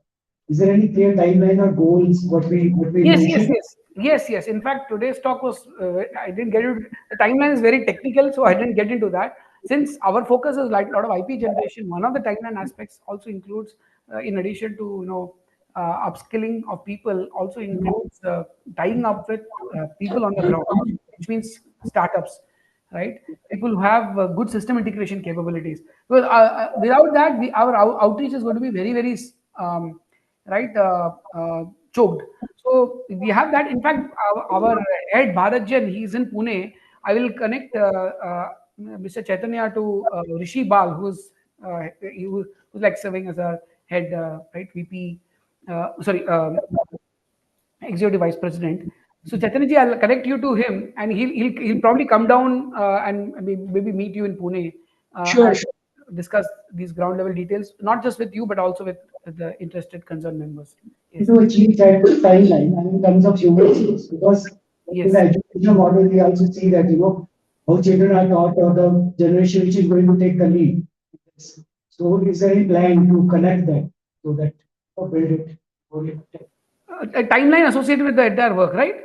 Is there any clear timeline or goals? What we Yes, yes, mentioned? yes, yes, yes. In fact, today's talk was I didn't get it. The timeline is very technical, so I didn't get into that. Since our focus is like a lot of IP generation, one of the timeline aspects also includes, in addition to upskilling of people, also includes tying up with people on the ground, which means startups, right? People who have good system integration capabilities. Well, without that, our outreach is going to be very, very right choked. So we have that. In fact, our head Bharat Jan, he's in Pune. I will connect Mr. Chaitanya to Rishi Bal, who's like serving as a head, right, VP, sorry, executive vice president. So Chaitanya ji, I'll connect you to him, and he'll probably come down and maybe meet you in Pune Sure, and sure. discuss these ground level details, not just with you but also with the interested concerned members. Yes. To achieve that timeline and in terms of human skills, because in the Yes. educational model, we also see that, how children are taught or the generation which is going to take the lead. So is there any plan to connect that so that build it? A timeline associated with the entire work, right?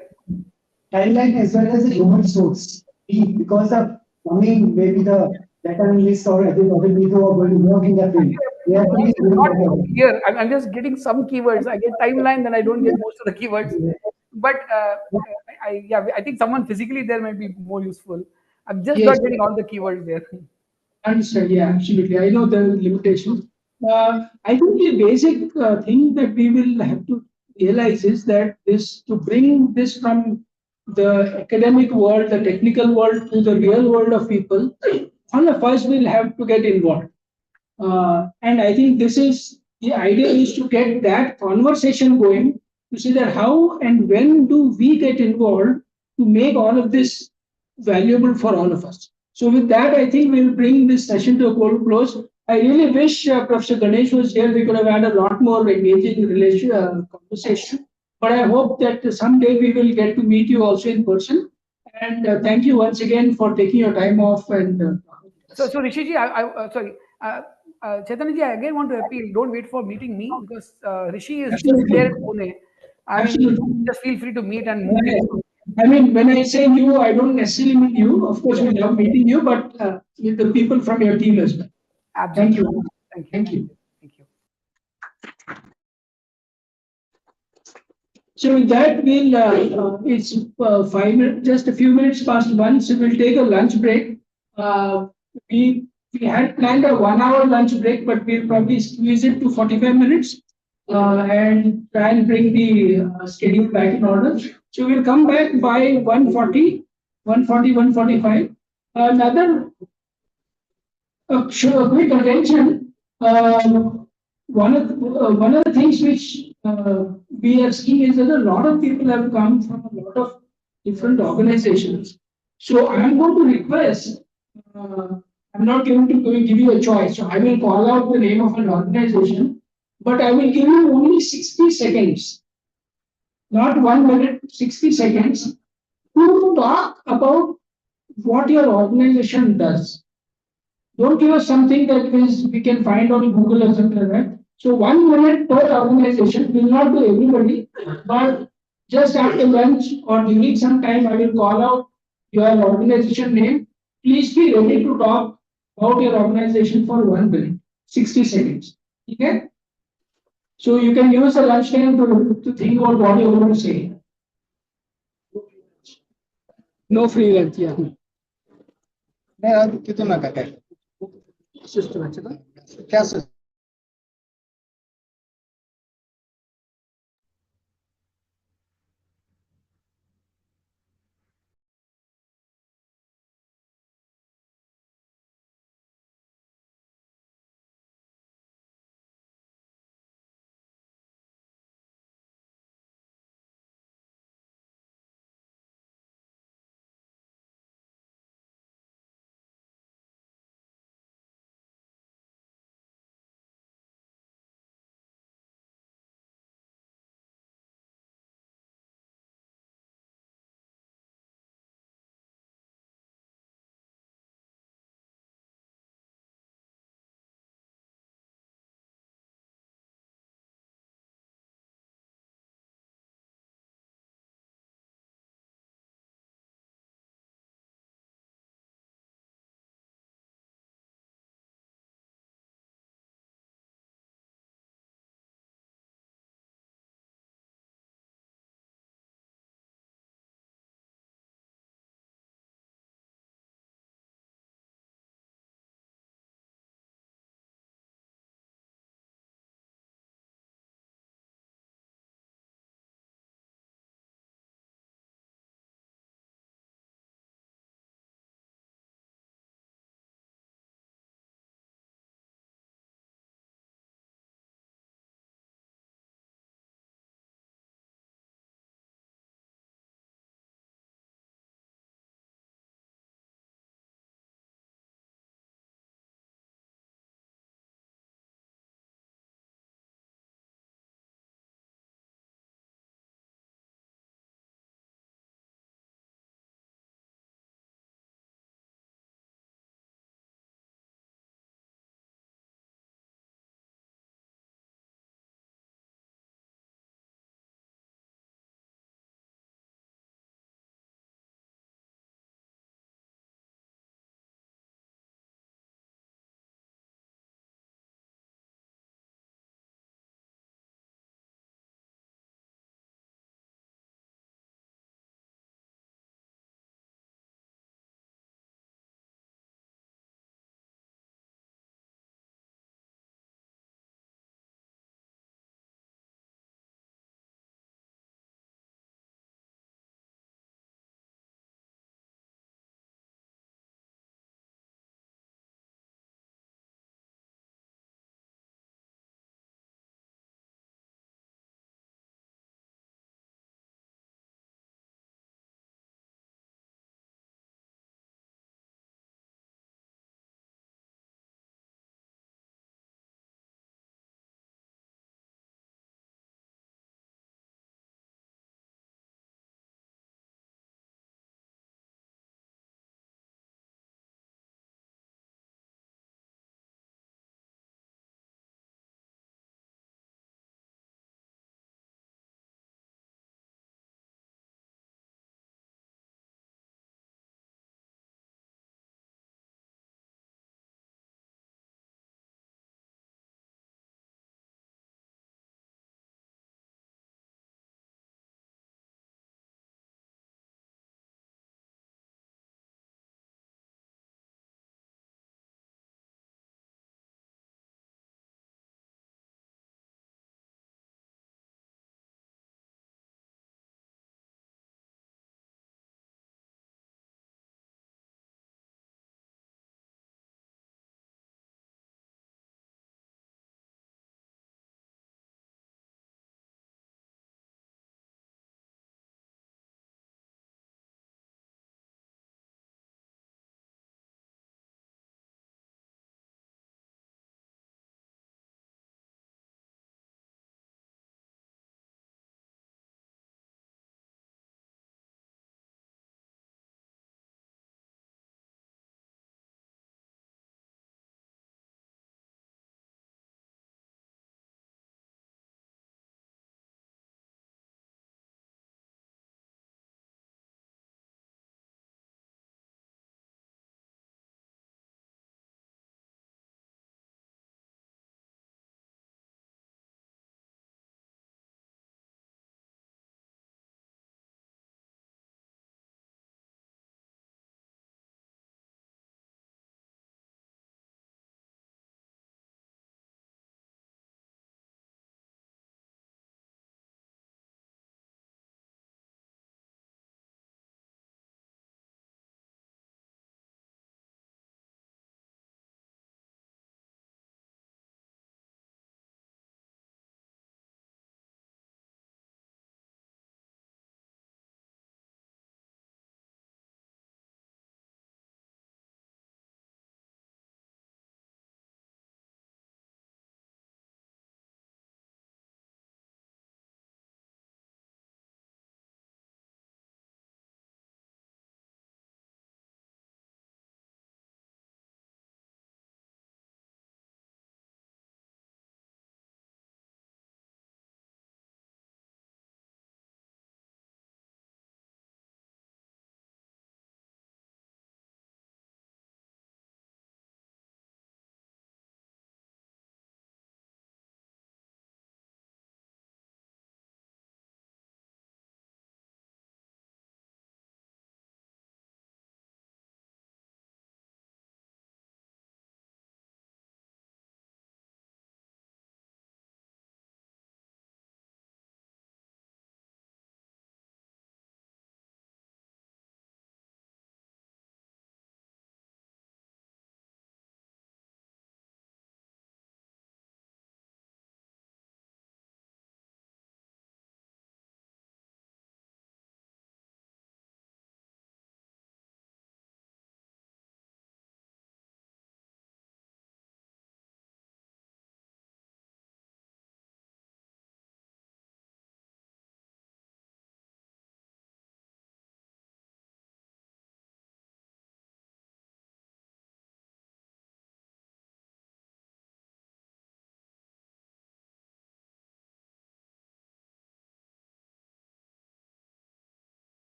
Timeline as well as the human source. Because of coming, maybe the data analyst or other people who are going to work in the field. They The have to voice be is doing not better. clear. I'm just getting some keywords. I get timeline, then I don't get most of the keywords. But I think someone physically there might be more useful. I'm just Yes. not getting all the keywords there. Understand. Yeah, absolutely. I know the limitations. I think the basic thing that we will have to realize is that this to bring this from the academic world, the technical world to the real world of people, all of us will have to get involved. And I think this is the idea is to get that conversation going to see that how and when do we get involved to make all of this valuable for all of us. So with that, I think we'll bring this session to a close. I really wish Professor Ganesh was here. We could have had a lot more engaging conversation. But I hope that someday we will get to meet you also in person. And thank you once again for taking your time off and So Rishiji, sorry, Chaitanya ji, I again want to appeal. Don't wait for meeting me because Rishi is just Absolutely. there in Pune. I mean, Absolutely. just feel free to meet and move things. I mean, when I say you, I don't necessarily mean you. Of course, we love meeting you, but with the people from your team as well. Thank Absolutely. you. Thank you. Thank you. Thank you. So with that, it's 5 minutes, just a few minutes past 1. So we'll take a lunch break. Uh, we we had planned a 1 hour lunch break, but we'll probably squeeze it to 45 minutes and try and bring the schedule back in order. So we'll come back by 1:40, 1:40, 1:45. Another sure, quick attention. One of the things which we are seeing is that a lot of people have come from a lot of different organizations. So I'm going to request. I'm not going to give you a choice. So I will call out the name of an organization, but I will give you only 60 seconds, not 1 minute, 60 seconds to talk about what your organization does. Don't give us something that is we can find on Google or something like that. So 1 minute per organization will not do everybody, but just after lunch or during some time, I will call out your organization name. Please be ready to talk about your organization for 1 minute, 60 seconds. Okay? So you can use the lunch time to think about what you're going to say. No free lunch, yeah. नहीं अब कितना कहते हैं System, अच्छा था? क्या system?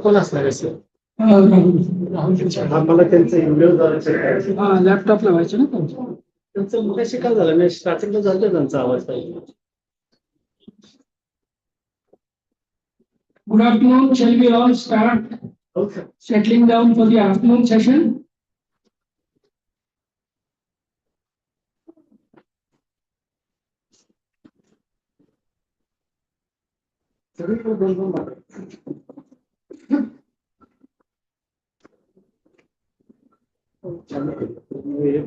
कोण असणार आहे सर? मला त्यांचा व्हिडिओ लॅपटॉप लावायचे ना त्यांचं मुलाशी काय झालं मी स्टार्टिंगला झालं त्यांचा आवाज पाहिजे. Good afternoon. Shall we all start settling down for the afternoon session? एक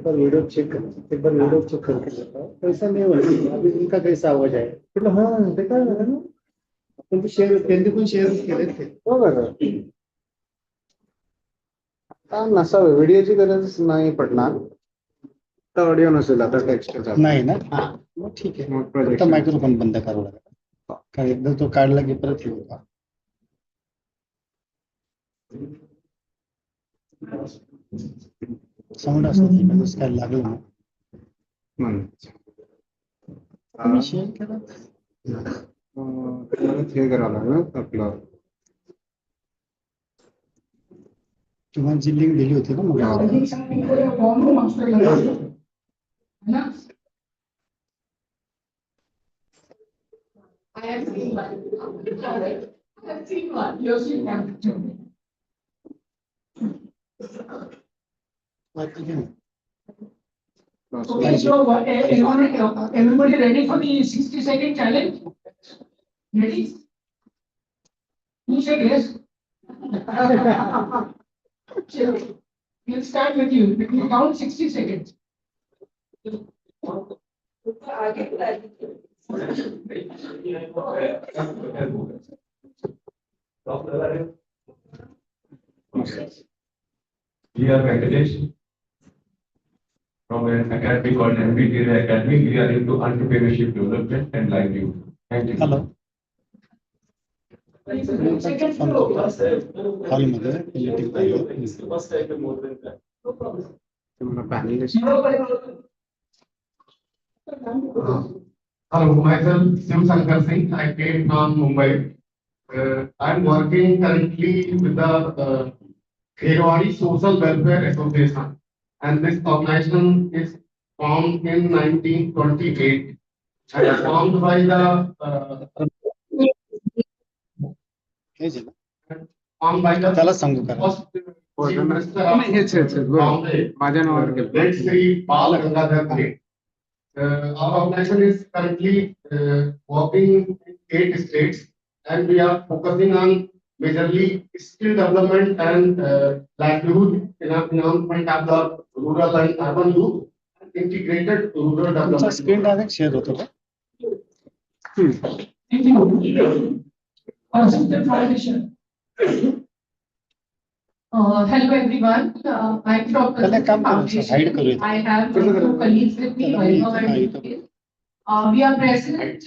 बार वीडियो चेक करके बताओ कैसा नहीं हुआ अभी इनका कैसा आवाज है मतलब हाँ देखा ना आपण ते शेअर त्यांनी पण शेअर केले ते हो बरं आता नसावं व्हिडिओची गरज नाही पडणार तर ऑडिओ नसेल आता टेक्स्ट नाही ना हा मग ठीक आहे मग मायक्रोफोन बंद करावं लागेल कारण एकदा तो काढला की परत येऊ का साऊंड असं जसं काय लागलं ना शेअर केला हे करावं लागलं आपलं किंवा जी लिंक दिली होती ना मग I have seen one. I have seen one. You've seen one. Okay, so everybody ready for the 60-second challenge? Ready? Who said yes? So, we'll start with you. We will count 60 seconds. We are Venkatesh from an academy called MBT Academy. We are into entrepreneurship development and livelihood. Thank you. Hello. Hello, myself Sjsm. I came from Mumbai. I'm working currently with the Kherwadi Social Welfare Association, and this organization is formed in 1928 and formed by the त्याला सांगू का माझ्या नावावर Our organization is currently working in 8 states, and we are focusing on majorly skill development and livelihood enhancement of the rural and urban youth, integrated rural development. Screen direct share होतो का Concept foundation. Hello everyone. I'm from Concept Foundation. I have 2 colleagues with me, Vaibhav and Nikhil. We are present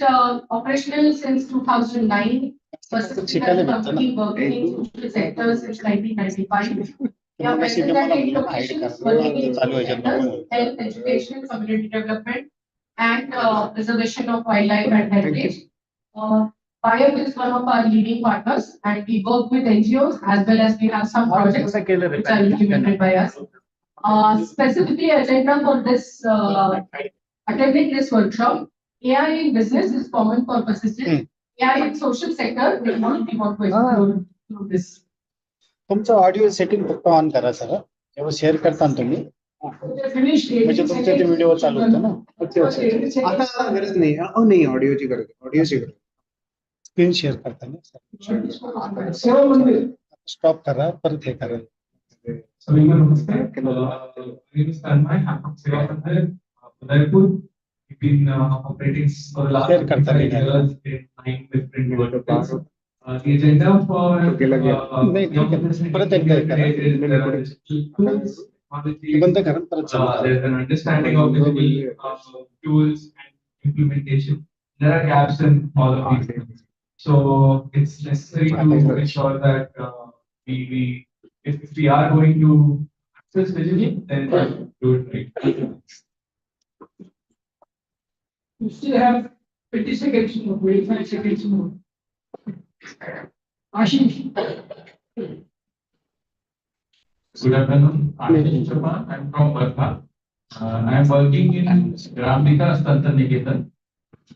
operational since 2009. Specifically, company working in social sectors since 1995. We are present at 8 locations working in sectors, health, education, community development, and preservation of wildlife and heritage. Bio is one of our leading partners, and we work with NGOs as well as we have some projects which are implemented by us. Specifically, agenda for this attending this workshop, AI in business is common for persistent. AI in social sector, we want to explore through this. तुमचं audio setting फक्त on करा sir जेव्हा share करताना तुम्ही म्हणजे तुमच्या ते video चालू होतं ना आता गरज नाही नाही ऑडिओची गरज स्क्रीन शेअर करताना स्टॉप करा परत हे करा We've been operating for the last 25 years in 9 different verticals. The agenda for there's an understanding of the tools and implementation. There are gaps in all of these things. So it's necessary to ensure that if we are going to access digitally, then do it right. You still have 20 seconds more, 25 seconds more. Ashish. Good afternoon. Ashish Sharma. I'm from Varna. I'm working in Gramika Stantaniketan.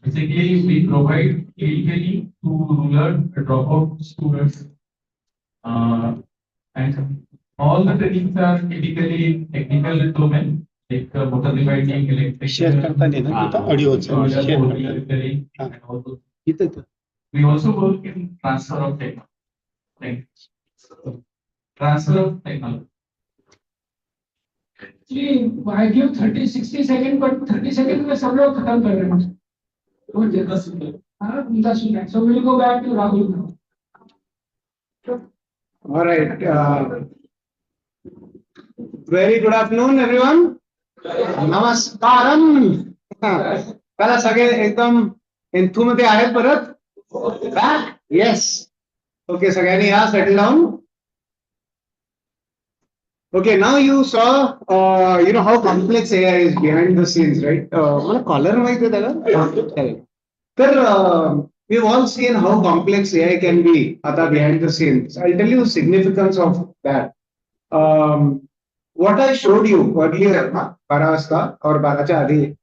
Basically, we provide illegally to rural dropout students. And all the trainings are typically in technical domain, like motor dividing, share electrical, करता नाही ना तिथं ऑडिओचं share repairing, and all those. We also work in transfer of technology. Like, transfer of technology. Actually, I give 30, 60 seconds, but 30 seconds में सब लोग खत्म कर रहे हैं. वो जगह सुन. हाँ, 10 minute. So we'll go back to Rahul now. All right. Very good afternoon, everyone. Namaskaram. चला सगळे एकदम इंथू मध्ये आहेत परत. Back? Yes. Okay, सगळ्यांनी या settle down. Okay, now you saw, how complex AI is behind the scenes, right? मला collar माहिती आहे त्याला. तर we've all seen how complex AI can be behind the scenes. I'll tell you the significance of that. What I showed you earlier, 12 वाजता or 12च्या आधी,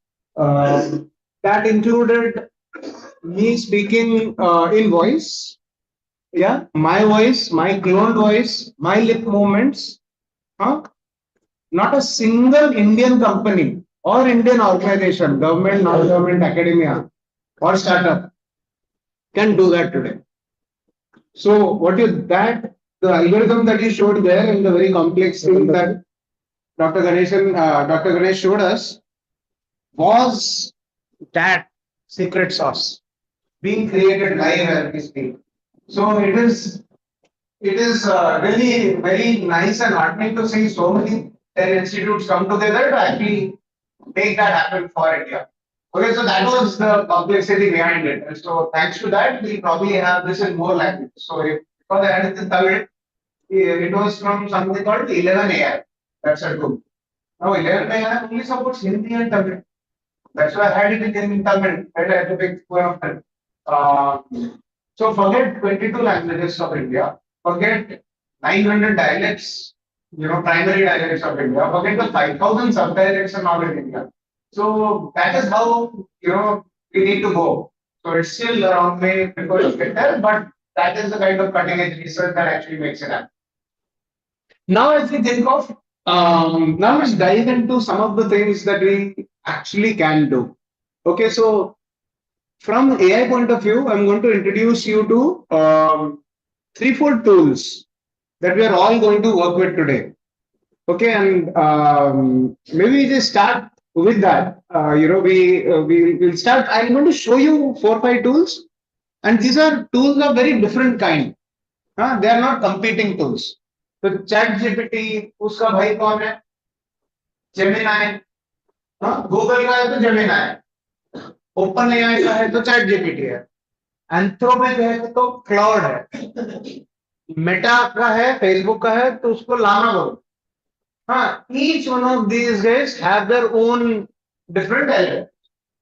that included me speaking in voice, my voice, my cloned voice, my lip movements. Not a single Indian company or Indian organization, government, non-government, academia, or startup can do that today. So the algorithm that you showed there and the very complex thing that Dr. Ganesh showed us was that secret sauce being created live as we speak. So it is really very nice and heartening to see so many 10 institutes come together to actually make that happen for India. Okay, so that was the complexity behind it. And so thanks to that, we probably have this in more languages. So because I had it in Tamil, it was from something called 11 AI. That's a tool. Now 11 AI only supports Hindi and Tamil. That's why I had it in Tamil. I had to pick one of them. So forget 22 languages of India. Forget 900 dialects, primary dialects of India. Forget the 5,000 sub-dialects and all in India. So that is how, we need to go. So it's still around way before you get there, but that is the kind of cutting edge research that actually makes it happen. Now, if we think of, now let's dive into some of the things that we actually can do. Okay, so from AI point of view, I'm going to introduce you to 3-4 tools that we are all going to work with today. Okay, and maybe we just start with that. We'll start. I'm going to show you 4-5 tools, and these are tools of very different kind. They are not competing tools. So ChatGPT, उसका भाई कौन है? Gemini. Google का है तो Gemini है. OpenAI का है तो ChatGPT है. Anthropic है तो Cloud है. Meta का है, Facebook का है तो उसको Llama बोलो. Each one of these guys have their own different elements.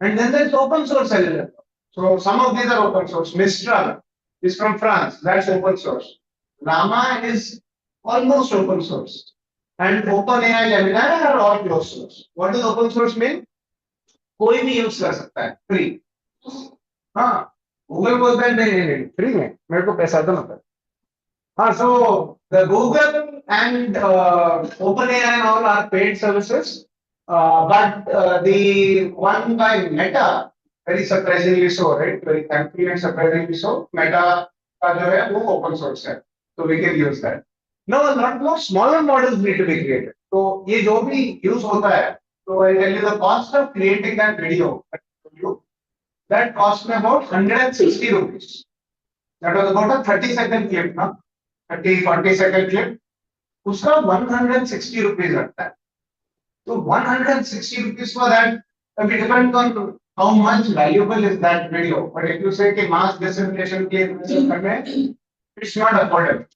And then there's open source element. So some of these are open source. Mistral is from France. That's open source. Llama is almost open source. And OpenAI, Gemini are all closed source. What does open source mean? कोई भी use कर सकता है, free. Google बोलता है नहीं free में, मेरे को पैसा तो ना. So the Google and OpenAI and all are paid services, but the one by Meta, very surprisingly so, right? Very thankfully and surprisingly so, Meta का जो है वो open source है, so we can use that. Now a lot more smaller models need to be created. So ये जो भी use होता है, so I tell you the cost of creating that video, that cost me about 160 rupees. That was about a 30-second clip, 30-40-second clip. उसका 160 rupees लगता है. So 160 rupees for that. It depends on how much valuable is that video. But if you say कि mass dissemination के लिए it's not affordable.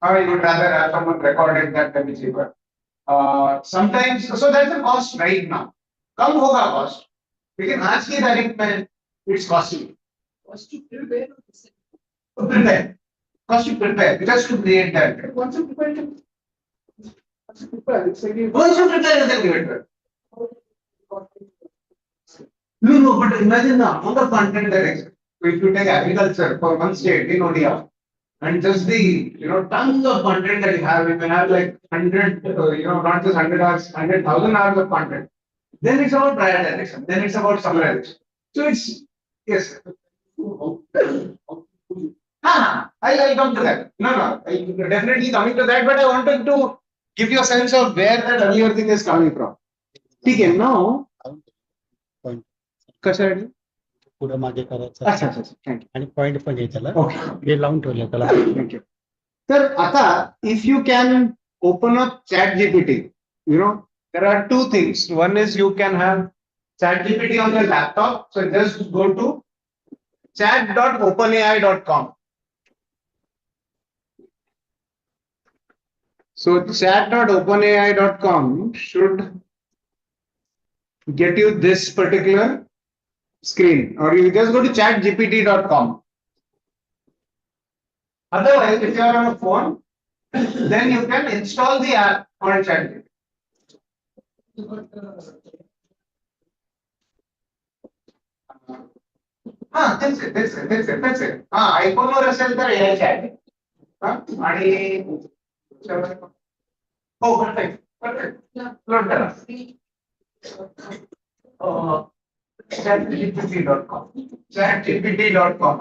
You would rather have someone record it, that can be cheaper. Sometimes, so that's the cost right now. कम होगा cost. लेकिन आज की तारीख में It's costly. Cost to prepare. Prepare. Cost to prepare. Just to create that. Once you prepare, it's like once you prepare, you can give it. No, but imagine the amount of content that exists. So if you take agriculture for one state in ODIA, and just the tons of content that you can have like 100 not just 100 hours, 100,000 hours of content. Then it's about prioritization. Then it's about summarization. So it's yes. I'll come to that. No, I'm definitely coming to that, but I wanted to give you a sense of where that earlier thing is coming from. Okay, now कसं आहे पुढे मागे करायचं अच्छा अच्छा thank you आणि point पण आहे त्याला ओके हे लावून ठेवलं त्याला थँक्यू तर आता if you can open up ChatGPT, there are two things. One is you can have ChatGPT on your laptop. So just go to chat.openai.com. So chat.openai.com should get you this particular screen, or you just go to chatgpt.com. Otherwise, if you are on a phone, then you can install the app on ChatGPT. That's it. iPhone वर असेल तर AI chat. आणि हो perfect. Load करा. chatgpt.com. chatgpt.com.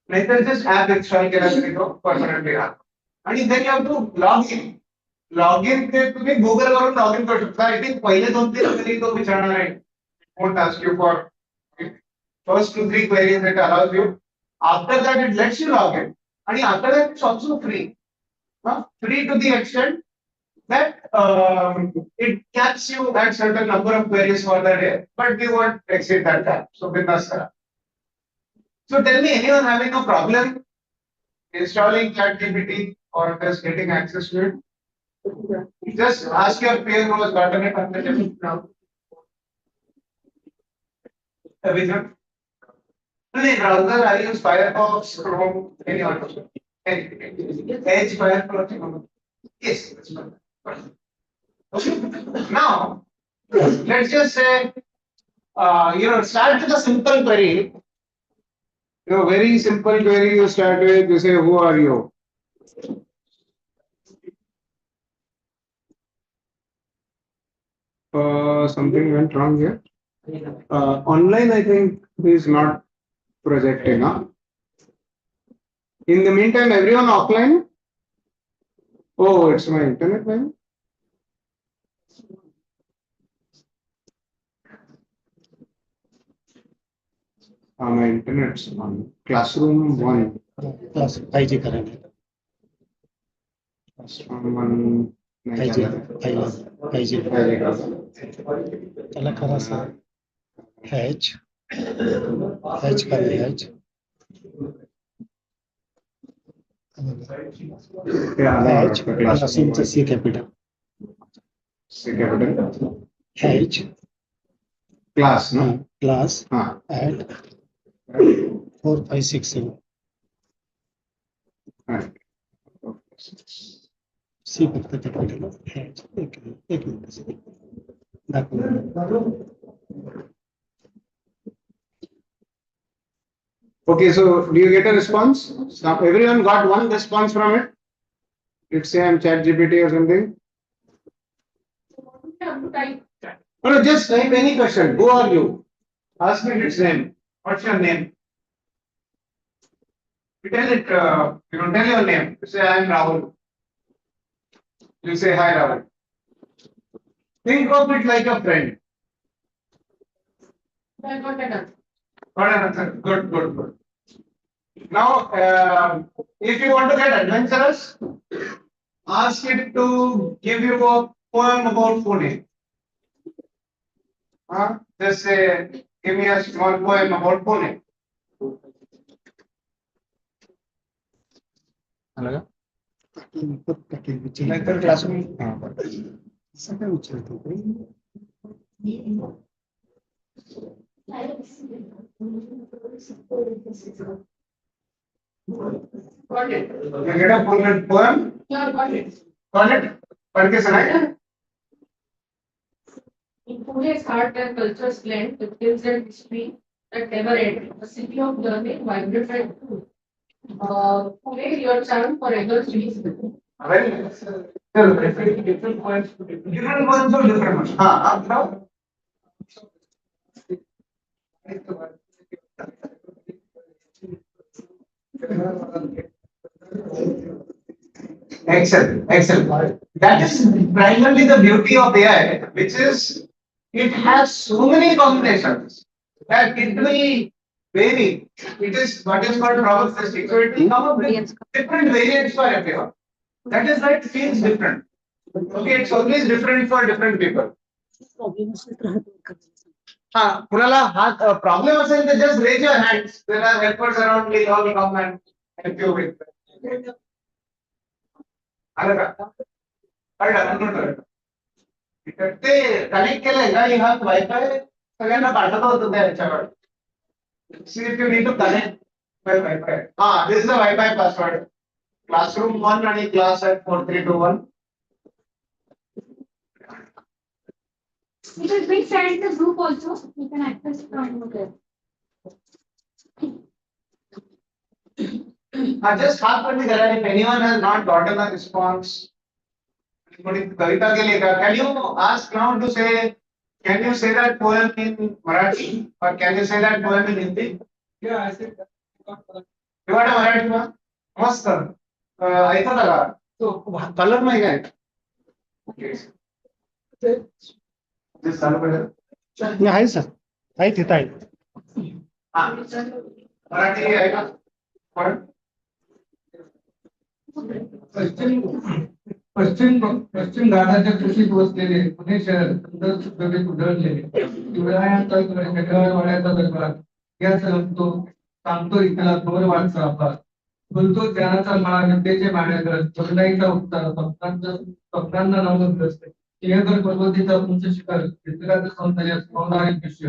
नाहीतर just app install केला तरी तो permanently राहतो. आणि then you have to log in. Login ते तुम्ही गुगल वरून लॉगिन करू शकता. आय थिंक पहिले 2-3 तरी तो विचारणार आहे. Won't ask you for first 2-3 queries it allows you. After that it lets you log in. And after that it's also free. Free to the extent that it caps you at certain number of queries for the day, but we won't exceed that cap. So bindas kara. So tell me, anyone having a problem installing ChatGPT or just getting access to it? Just ask your peer who has gotten it on the table now. Everything. No, browser, I use Firefox, Chrome, any other. Edge, Firefox. Yes, that's fine. Okay. Now, let's just say, start with a simple query. Very simple query you start with. You say, who are you? Something went wrong here. Online, I think, is not projecting. In the meantime, everyone offline? Oh, it's my internet, man. My internet's on. Classroom 1. Class 5G करेंगे. Classroom 1. 5G. त्याला करायचं H करें H. H सिंचा C capital. C capital. H Class, no? Class at 4, 5, 6, 7. Right. C फक्त capital H. एक minute दाखव. Okay, so do you get a response? Everyone got one response from it? Let's say I'm ChatGPT or something. No, just type any question. Who are you? Ask me its name. What's your name? You tell it, tell your name. You say, I'm Rahul. You say, hi, Rahul. Think of it like a friend. Got an answer. Good. Now, if you want to get adventurous, ask it to give you a poem about Pune. Just say, give me a small poem about Pune. Like the classroom. Got it. You get a poem? Yeah, got it. Got it? पढ़ के सुनाए? In Pune's art and culture blend with tales and history that never end, a city of learning, vibrant and cool. Pune, your charm forever stays. Very nice. चलो, different points. Different points of different. हाँ, आप बताओ. Excellent, excellent. That is primarily the beauty of AI, which is it has so many combinations that it will vary. It is what is called probabilistic. So it will come up with different variants for everyone. That is why it feels different. Okay, it's always different for different people. हाँ, कुणाला हात problem असेल तर just raise your hands. There are helpers around. We'll all come and help you with. आलं का? कळलं? ते connect केलंय का? You have Wi-Fi? सगळ्यांना पाठवतो होतो त्या ह्याच्यावर. See if you need to connect by Wi-Fi. This is the Wi-Fi password. Classroom 1 आणि class at 4321. It is being sent in the group also. You can access it from there. Just half put together. If anyone has not gotten a response, Kavita ke liye, can you ask now to say, can you say that poem in Marathi or can you say that poem in Hindi? Yeah, I said that. You got a Marathi one? मस्त. ऐकत का? तो colour नाही काय? ते चालू करेल. आहे सर. आहे तिथं आहे. मराठी आहे का? पश्चिम घाटाच्या कुशीत वसलेले पुणे शहर सुंदर सुखवे उधळलेले हिवाळ्याचा वाड्याचा दरबार याच रंगतो सांगतो इथला थोर वाटचा आभार बोलतो ज्ञानाचा माळा विद्येचे माण्यागर बदलाईचा उत्साह स्वप्नांना नवग्रस्त सिंहगड पर्वतीचा उंच शिखर निसर्गाचं सौंदर्य सौंदर्य दृश्य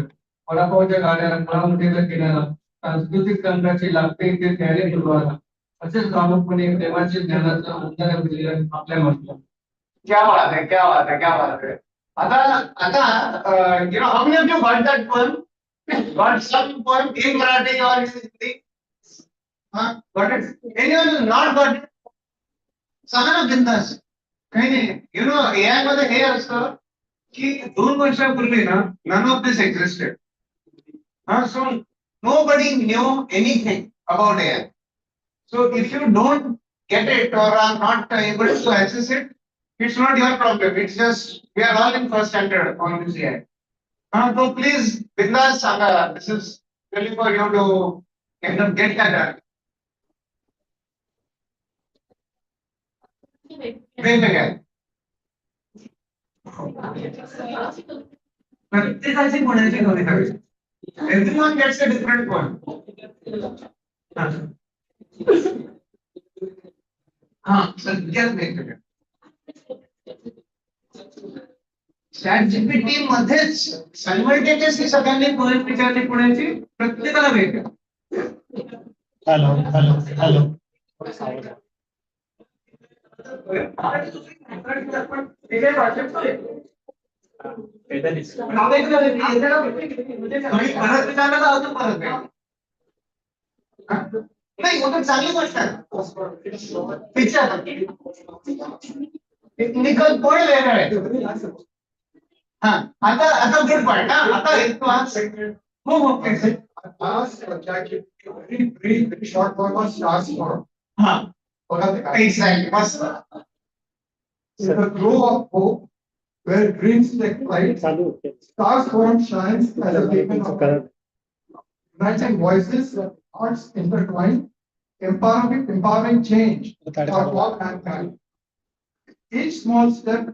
वडापावच्या गाड्या मुळामुठेचा किनारा सांस्कृतिक रंगाची लागते इथे न्यायालय गुरुवारा असेच प्रामुख्याने प्रेमाचे ज्ञानाचं उदाहरण आपल्या म्हटलं. क्या बात है, क्या बात है, क्या बात है. आता you know, how many of you got that poem? Got some poem in Marathi or in Hindi? Got it? Anyone who not got it? सांगा ना बिंदास. काही नाही. You know, AI मध्ये हे असतं की 2 वर्षापूर्वी ना none of this existed. So nobody knew anything about AI. So if you don't get it or are not able to access it, it's not your problem. It's just we are all in first standard on this AI. So please, Bindas Sanga, this is really for you to kind of get that done. प्रत्येकाची पुण्याची कविता आहे. Everyone gets a different one. सगळ्यात वेगवेगळ्या ChatGPT मध्येच simultaneously सगळ्यांनी poem विचारली पुण्याची प्रत्येकाला वेगळं. Hello hello hello. नाही मग चांगली गोष्ट आहे. टेक्निकल पॉइंट वेगळा आहे. आता गुड पॉइंट. आता हो हो please. Very short form of stars form. Exactly. Must. The glow of hope, where dreams take flight, stars form shines as a beacon of light. Uniting voices, hearts intertwined, empowering change for all mankind. Each small step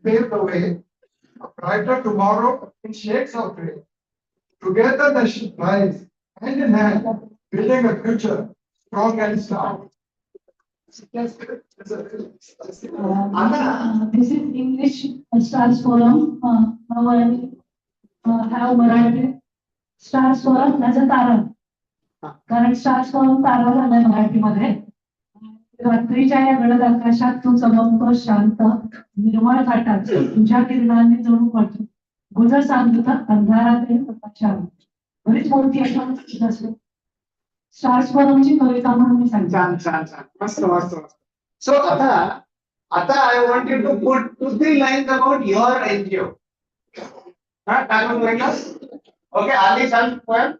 paved the way, a brighter tomorrow in shades of gray. Together they should rise, hand in hand, building a future strong and strong. This is English Stars Forum. Now I have Marathi stars for माझा तारा कारण stars for तारा झालाय मराठीमध्ये रात्रीच्या या गडद आकाशात तू चमकतो शांत निर्मळ थाटात तुझ्या किरणांनी जणू पडतो गुजर सांगत अंधारातही प्रकाशात बरीच मोठी असते स्टार्स फॉरमची कविता म्हणून मी सांगते. छान छान छान मस्त मस्त मस्त. सो आता I want you to put 2-3 lines about your NGO. काय म्हणतो ओके आली सांग पण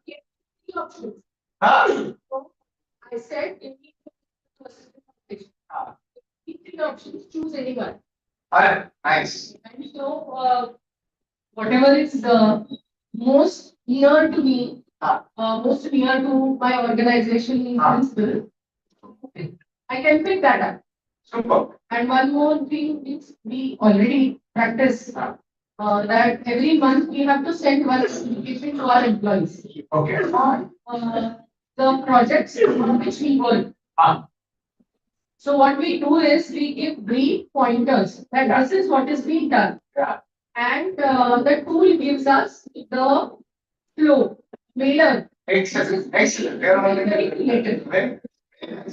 I said in three options, choose anyone. Alright, nice. And so, whatever is most near to me, most near to my organization in principle, I can pick that up. Super. And one more thing is we already practice that every month we have to send one notification to our employees. Okay. On the projects on which we work. So what we do is we give brief pointers that this is what is being done. And the tool gives us the flow, mailer. Excellent, excellent. They are already related.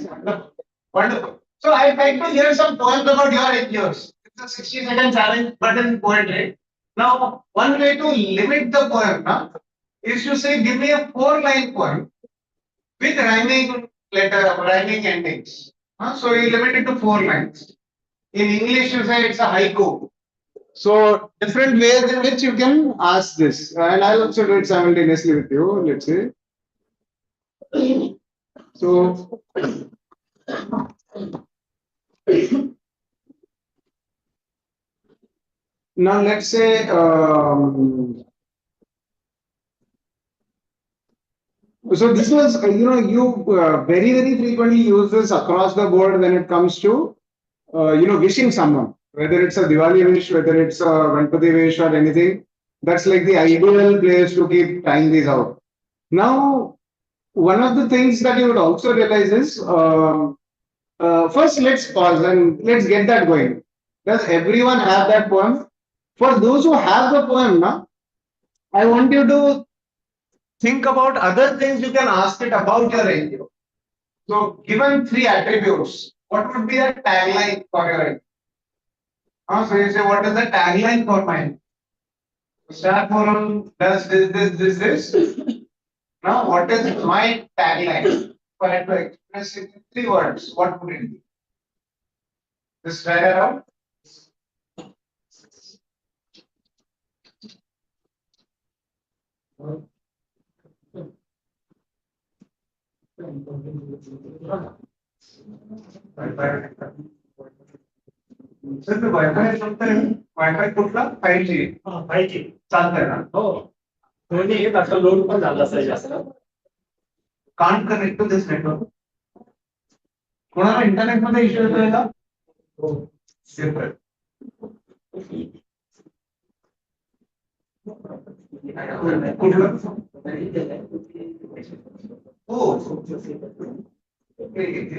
Wonderful. Wonderful. So I'd like to hear some poems about your NGOs. It's a 60-second challenge, but in poetry. Now, one way to limit the poem is to say, give me a 4-line poem with rhyming endings. So you limit it to 4 lines. In English, you say it's a haiku. So different ways in which you can ask this, and I'll also do it simultaneously with you. Let's say. So. Now let's say. So this was, you very, very frequently use this across the board when it comes to, wishing someone, whether it's a Diwali wish, whether it's a Ganpati wish or anything. That's like the ideal place to keep trying these out. Now, one of the things that you would also realize is, first let's pause and let's get that going. Does everyone have that poem? For those who have the poem, I want you to think about other things you can ask it about your NGO. So, given 3 attributes, what would be the tagline for your NGO? So you say, what is the tagline for mine? Star Forum does this. Now, what is my tagline? For it to express it in 3 words, what would it be? Just try it out. Sir ते wifi चालतंय wifi कुठला 5G 5G चालतंय ना हो दोन्ही एक आता load पण झाला असेल जास्त can't connect to this network कोणाला इंटरनेट मध्ये इश्यू येतोय का हो सेपरेट कुठलं हो very good.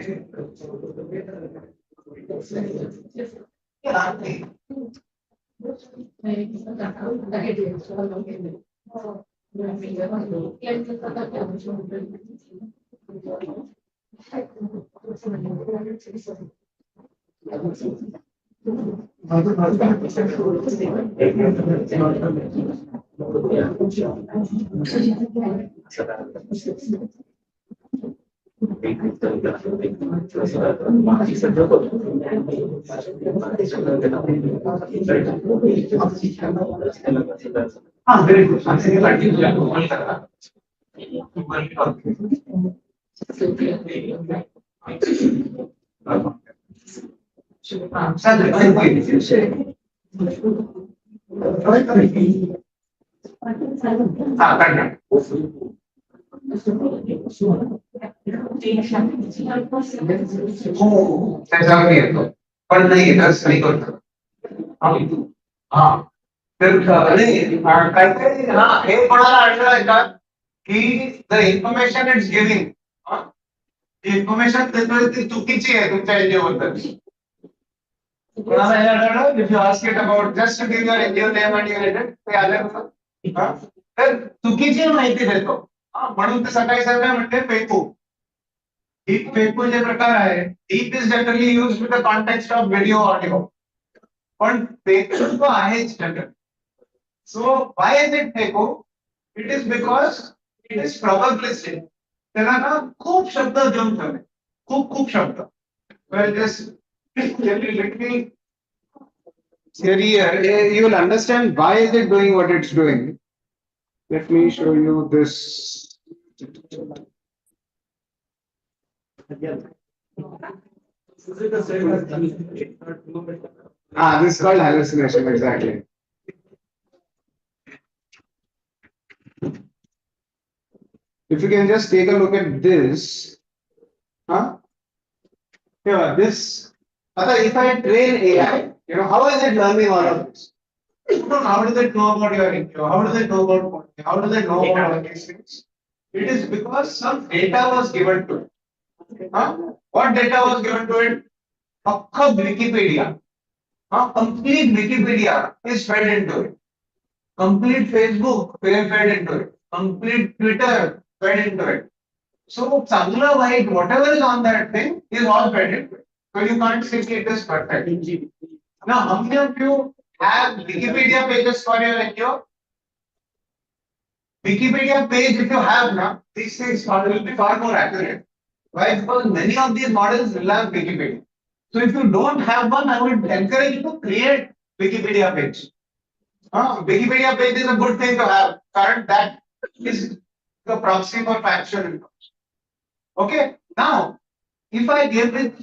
त्याच्यावर येतो पण नाही नाही करतो हा तर काय काय हा हे कोणाला आढळलं का की the information it's giving information देतोय ती चुकीची आहे तुमच्या एनजीओ बद्दल कोणाला हे आढळलं if you ask it about just give your NGO name and your address ते आले तर चुकीची माहिती देतो. म्हणून ते सकाळी सकाळी म्हणते फेकू. डीप फेकू जे प्रकार आहे, deep is generally use with the context of video audio. पण फेकू तो आहेच general. So why is it fake? It is because it is probabilistic. त्याला ना खूप शब्द देऊन ठेवले, खूप शब्द. Well, just let me here, you will understand why is it doing what it's doing. Let me show you this. This is called hallucination, exactly. If you can just take a look at this, here, this. If I train AI, how is it learning all of this? How does it know about your interview? How does it know about money? How does it know about all these things? It is because some data was given to it. What data was given to it? Wikipedia. Complete Wikipedia is fed into it. Complete Facebook fed into it. Complete Twitter fed into it. So, Changla White, whatever is on that thing is all fed into it. So you can't say it is perfect. Now, how many of you have Wikipedia pages for your NGO? Wikipedia page, if you have now, these things will be far more accurate. Why? Because many of these models will have Wikipedia. So if you don't have one, I would encourage you to create Wikipedia page. Wikipedia page is a good thing to have. Current that is the proxy for factual. Okay. Now, if I give it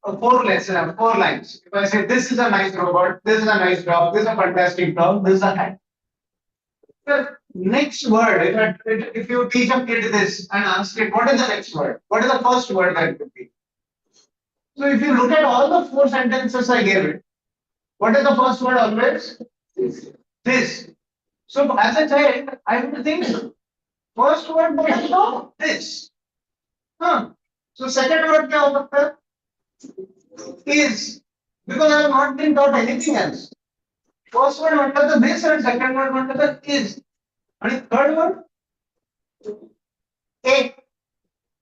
4 lines, if I say this is a nice robot, this is a nice dog, this is a fantastic dog, this is a hat. The next word, if you teach a kid this and ask it, what is the next word? What is the first word that it would be? So if you look at all the 4 sentences I gave it, what is the first word always? This. So as a child, I would think first word would know this. So second word क्या हो सकता है? Is, because I have not been taught anything else. First word under the this and second word under the is. And third word? A.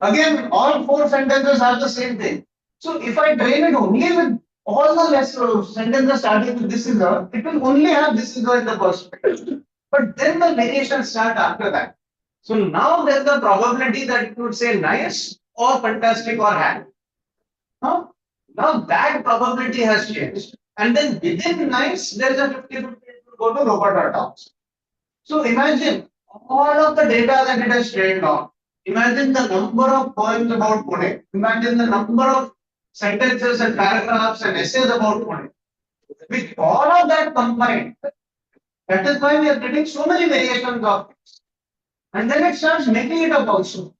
Again, all 4 sentences have the same thing. So if I train it only with all the sentences starting with this is a, it will only have this is a in the first place. But then the variations start after that. So now there's the probability that it would say nice or fantastic or hat. Now that probability has changed. And then within nice, there's a 50-50 to go to robot or dogs. So imagine all of the data that it has trained on. Imagine the number of poems about Pune. Imagine the number of sentences and paragraphs and essays about Pune. With all of that combined, that is why we are getting so many variations of things. And then it starts making it up also.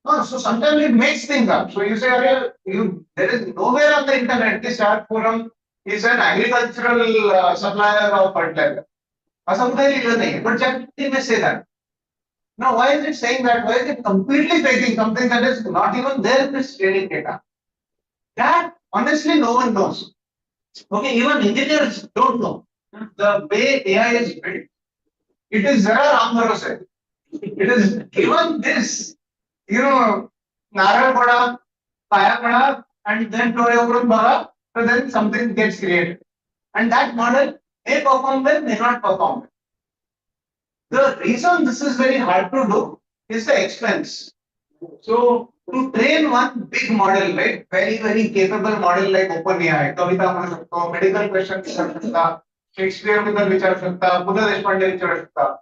So sometimes it makes things up. So you say, there is nowhere on the internet this art forum is an agricultural supplier of fertilizer. But ChatGPT may say that. Now, why is it saying that? Why is it completely faking something that is not even there in this training data? That honestly no one knows. Okay, even engineers don't know. The way AI is built, it is Zara Ramdharo said. It is given this, Naral Pada, Paya Pada, and then Toyobrun Bhaga, so then something gets created. And that model may perform well, may not perform well. The reason this is very hard to do is the expense. So to train one big model, right? Very, very capable model like OpenAI, Kavita Manasakta, medical questions, Shakespeare Vichar Shakta, Buddha Deshpande Vichar Shakta.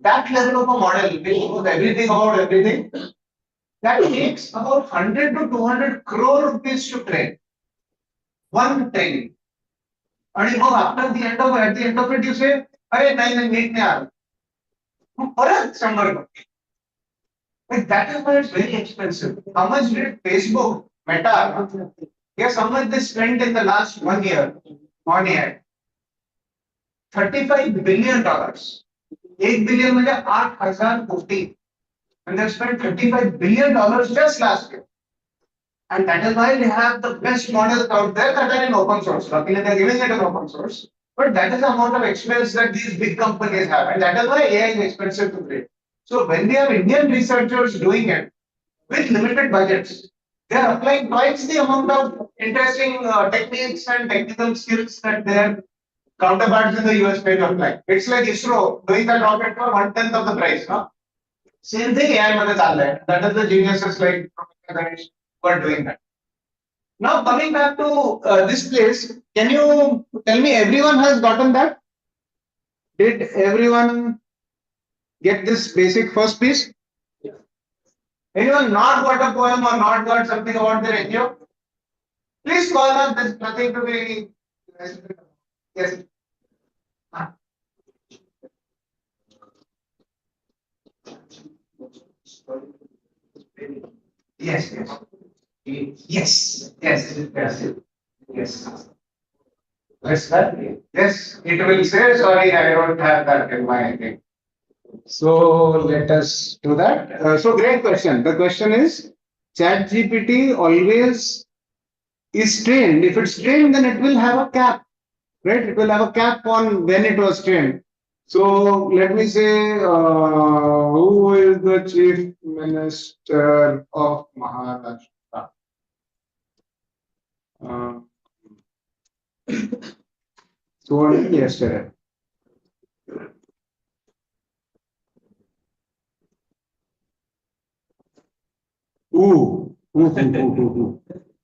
That level of a model, which knows everything about everything, that takes about 100 to 200 crore rupees to train. One training. And you know, at the end of it, you say, "Arey, nahi, meet nahi aa." Like that is why it's very expensive. How much did Facebook, Meta, guess how much they spent in the last 1 year on AI? $35 billion. 1 billion means 8,000 कोटी. And they spent $35 billion just last year. And that is why they have the best models out there that are in open source. Luckily, they're giving it in open source. But that is the amount of expense that these big companies have, and that is why AI is expensive to create. So when we have Indian researchers doing it with limited budgets, they are applying twice the amount of interesting techniques and technical skills that their counterparts in the US may apply. It's like ISRO doing that rocket for 1/10 of the price. No? Same thing AI मध्ये चाललंय. That is the geniuses like Professor Ganesh who are doing that. Now coming back to this place, can you tell me everyone has gotten that? Did everyone get this basic first piece? Anyone not got a poem or not got something about their NGO? Please call us. There's nothing to be. Yes. Yes, yes. Yes, yes, yes, yes. Yes, that? Yes, it will say, sorry, I don't have that in my thing. So let us do that. So great question. The question is, ChatGPT always is trained. If it's trained, then it will have a cap, right? It will have a cap on when it was trained. So let me say, who is the Chief Minister of Maharashtra? So only yesterday. Ooh.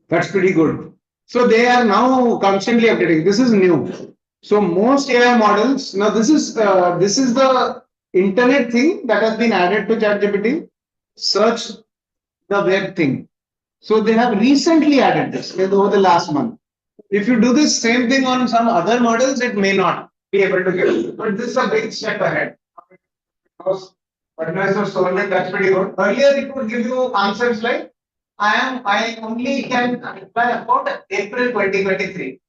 That's pretty good. So they are now constantly updating. This is new. So most AI models, now this is the internet thing that has been added to ChatGPT. Search the web thing. So they have recently added this over the last month. If you do this same thing on some other models, it may not be able to get it. But this is a big step ahead. But that's pretty good. Earlier it would give you answers like I only can reply about April 2023.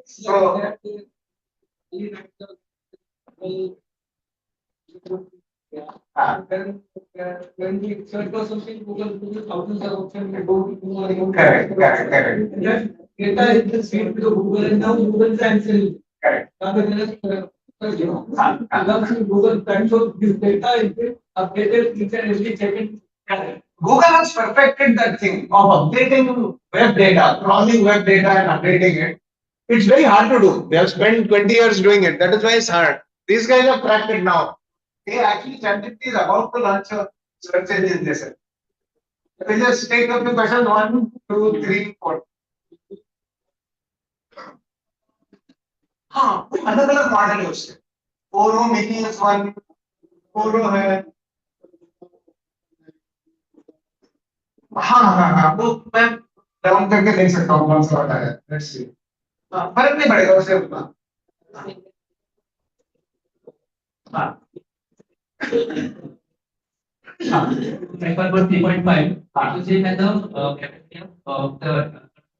So when we search for something, Google thousands of options. Correct. Just data is just feed to the Google, and now Google is answering. Correct. Google controls this data is updated each and every second. Google has perfected that thing of updating web data, crawling web data and updating it. It's very hard to do. They have spent 20 years doing it. That is why it's hard. These guys have cracked it now. They actually, ChatGPT is about to launch a search engine this year. We just take up the question 1, 2, 3, 4. हाँ अलग अलग model है उससे 4 mini S 1 4 है हाँ वो मैं down करके देख सकता हूँ कौन सा वाला है लेट्स सी फर्क नहीं पड़ेगा उससे उतना हाँ Record 3.5. So they had the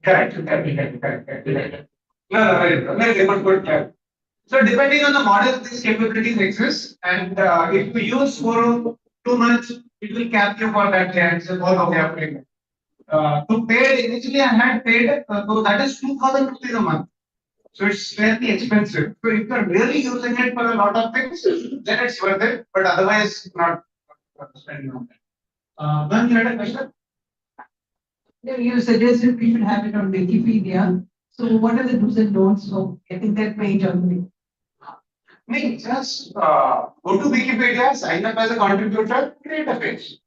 capacity of the correct. No, so depending on the model, these capabilities exist, and if you use for too much, it will cap you for that chance. All of your to paid initially, I had paid, so that is 2,000 rupees a month. So it's fairly expensive. So if you're really using it for a lot of things, then it's worth it. But otherwise, not spending on that. Ma'am, you had a question? You suggested we should have it on Wikipedia. So what are the do's and don'ts of getting that page on me? Just go to Wikipedia, sign up as a contributor, create a page.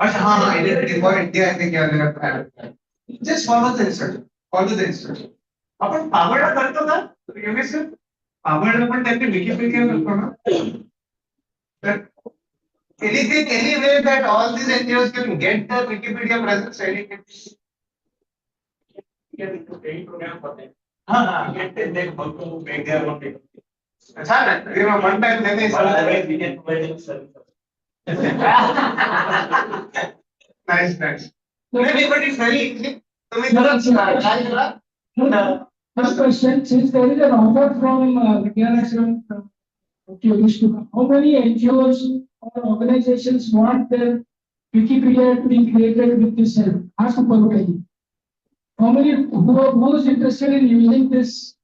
Identity for India, I think you are just follow the instruction. अपन पावड़ा करतो ना ये में से पावड़ा अपन type में Wikipedia में करतो ना anything any way that all these NGOs can get the Wikipedia presence anything program for them get them how to make their own अच्छा ना one time मैंने we can provide service nice maybe but it's very easy First question, since there is an offer from Inauguration how many NGOs or organizations want their Wikipedia to be created with this help? Ask for How many who are most interested in using this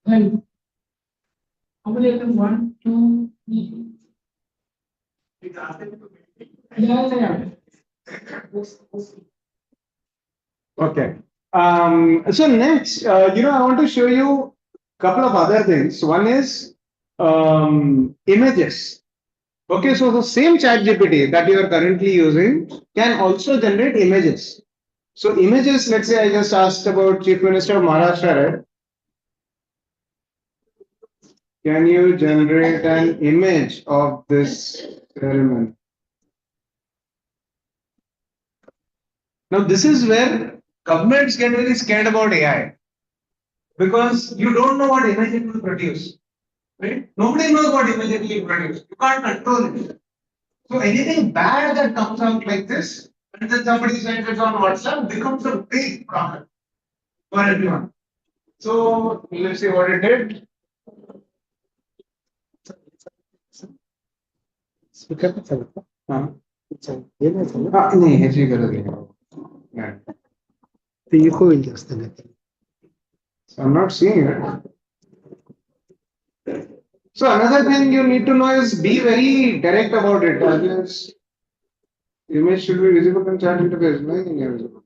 help? How many of them? 1, 2, 3. Yeah. Okay. So next, I want to show you a couple of other things. One is images. Okay, so the same ChatGPT that you are currently using can also generate images. So images, let's say I just asked about Chief Minister of Maharashtra, right? Can you generate an image of this ceremony? Now this is where governments get very scared about AI because you don't know what image it will produce. Right? Nobody knows what image it will produce. You can't control it. So anything bad that comes out like this, and then somebody sends it on WhatsApp, becomes a big problem for everyone. So let's see what it did. नहीं ह्याची गरज नाही. ते eco होईल जास्त नाही. I'm not seeing it. So another thing you need to know is be very direct about it. As image should be visible in chat interface. Nothing is visible.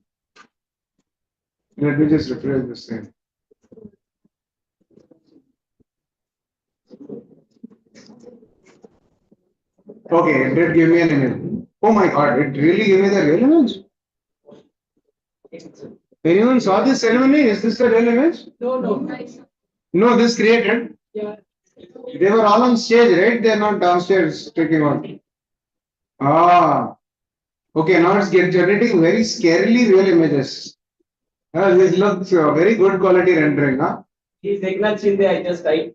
Let me just refresh this thing. Okay, it did give me an image. Oh my god, it really gave me the real image? Anyone saw this ceremony? Is this the real image? No. No, this created. Yeah. They were all on stage, right? They're not downstairs taking out. Ah. Okay, now it's generating very scarily real images. This looks very good quality rendering, huh? He's Eknath Shinde, I just typed.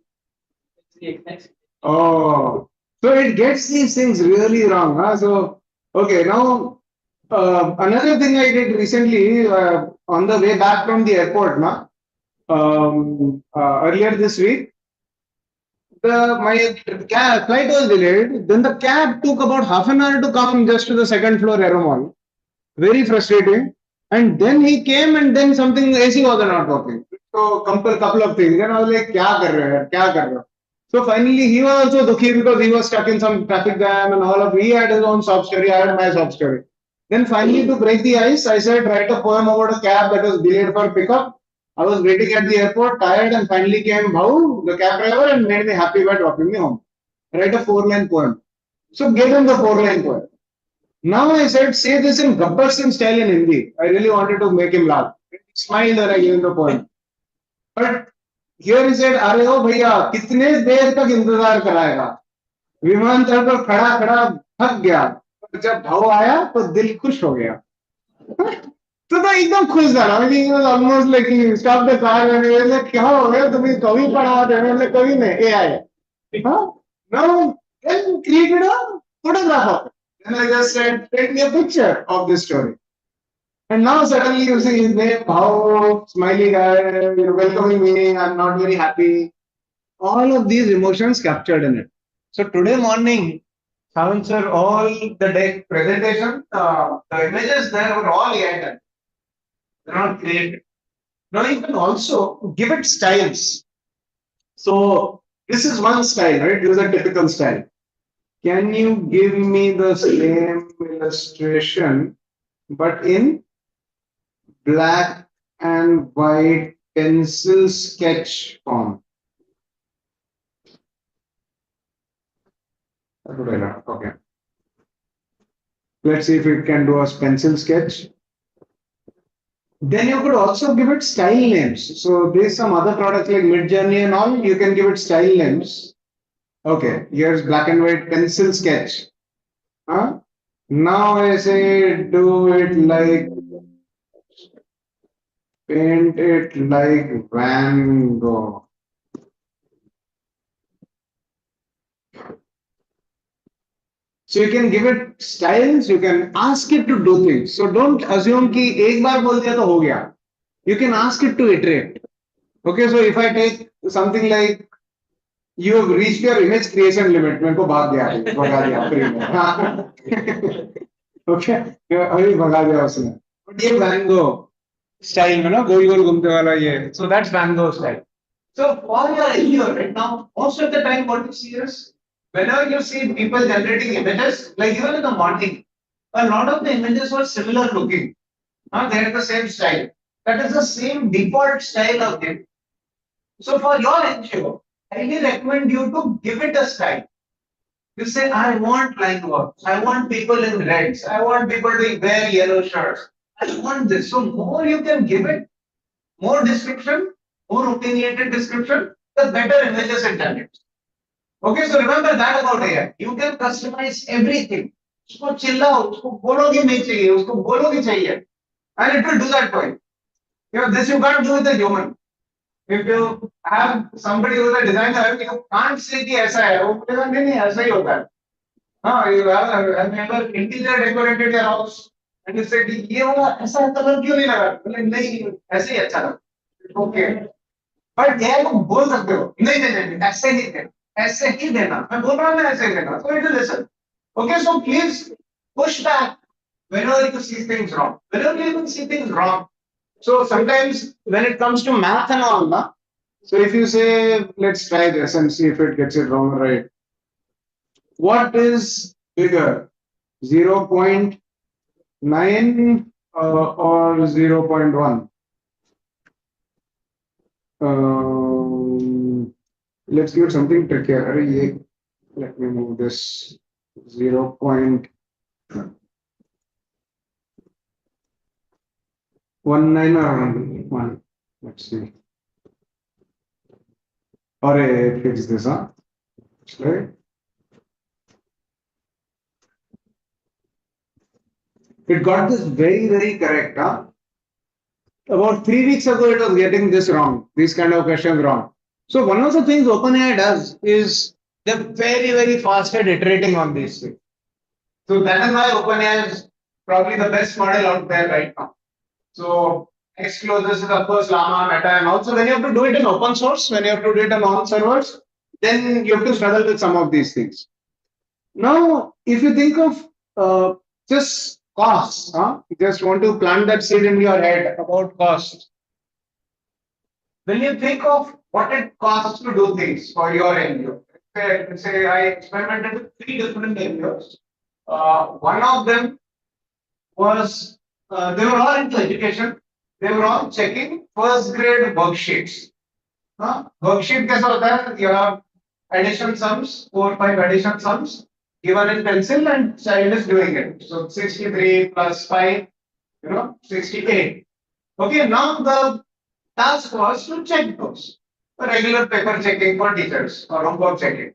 Oh, so it gets these things really wrong, huh? So, okay, now another thing I did recently on the way back from the airport, earlier this week, my flight was delayed. Then the cab took about half an hour to come just to the second floor Aeromall. Very frustrating. And then he came, and then something AC was not working. So couple of things. Then I was like, "Kya kar rahe hai? Kya kar rahe ho?" So finally, he was also dukhi because he was stuck in some traffic jam and all of. He had his own sob story. I had my sob story. Then finally, to break the ice, I said, write a poem about a cab that was delayed for pickup. I was waiting at the airport, tired, and finally came Bhau, the cab driver, and made me happy by dropping me home. Write a 4-line poem. So gave him the 4-line poem. Now I said, say this in Gabbar Singh style in Hindi. I really wanted to make him laugh. He smiled when I gave him the poem. But here he said, अरे ओ भैया कितने देर तक इंतजार कराएगा विमानतल पर खड़ा खड़ा थक गया पर जब भाव आया तो दिल खुश हो गया तो एकदम खुश था I was almost like he stopped the car and he was like क्या हो गया तुम्हें कवि पढ़ा रहे हो मतलब कवि नहीं AI now then created a photograph. And I just said, take me a picture of this story. And now suddenly you see his name, how smiley guy, welcoming me, I'm not very happy. All of these emotions captured in it. So today morning, Sawant sir, all the day presentation, the images there were all AI done. They're not created. Now you can also give it styles. So this is one style, right? This is a typical style. Can you give me the same illustration but in black and white pencil sketch form? Okay. Let's see if it can do a pencil sketch. Then you could also give it style names. So there's some other products like Midjourney and all. You can give it style names. Okay, here's black and white pencil sketch. Now I say do it like paint it like Van Gogh. So you can give it styles, you can ask it to do things. So don't assume कि एक बार बोल दिया तो हो गया. You can ask it to iterate. Okay, so if I take something like you have reached your image creation limit, मेरे को भगा दिया. Okay, अभी भगा दिया उसने. But ये Van Gogh, style, gol gol ghumte wala ye. So that's Van Gogh style. So for your NGO right now, most of the time what you see is whenever you see people generating images, like even in the morning, a lot of the images were similar looking. They had the same style. That is the same default style of it. So for your NGO, I really recommend you to give it a style. You say, I want line work. I want people in reds. I want people to wear yellow shirts. I want this. So more you can give it, more description, more opinionated description, the better images it generates. Okay, so remember that about AI. You can customize everything. उसको चिल्लाओ, उसको बोलो कि नहीं चाहिए, उसको बोलो कि चाहिए, and it will do that for you. This you can't do with a human. If you have somebody who is a designer, you can't say कि ऐसा है, वो बोलेगा नहीं नहीं ऐसा ही होता है. You have never interior decorated your house, and you say कि ये वाला ऐसा कलर क्यों नहीं लगा? बोले नहीं ऐसे ही अच्छा लगा. Okay. But AI को बोल सकते हो नहीं नहीं नहीं ऐसे ही देना, ऐसे ही देना. मैं बोल रहा हूँ मैं ऐसे ही देना. So it will listen. Okay, so please push back whenever you see things wrong. Whenever you even see things wrong. So sometimes when it comes to math and all, so if you say, let's try this and see if it gets it wrong or right. What is bigger, 0.9 or 0.1? Let's give it something trickier. Let me move this 0.19. or 1. Let's see. Or fix this, right? It got this very, very correct. About 3 weeks ago, it was getting this wrong, these kind of questions wrong. So one of the things OpenAI does is they're very, very fast at iterating on these things. So that is why OpenAI is probably the best model out there right now. So Xclosures is of course Llama, Meta, and also when you have to do it in open source, when you have to do it on all servers, then you have to struggle with some of these things. Now, if you think of just costs, you just want to plant that seed in your head about cost. When you think of what it costs to do things for your NGO, say I experimented with 3 different NGOs. One of them was, they were all into education. They were all checking first grade worksheets. Worksheet कैसा होता है? You have addition sums, 4 or 5 addition sums given in pencil and child is doing it. So 63 plus 5, 68. Okay, now the task was to check those. Regular paper checking for teachers or homework checking.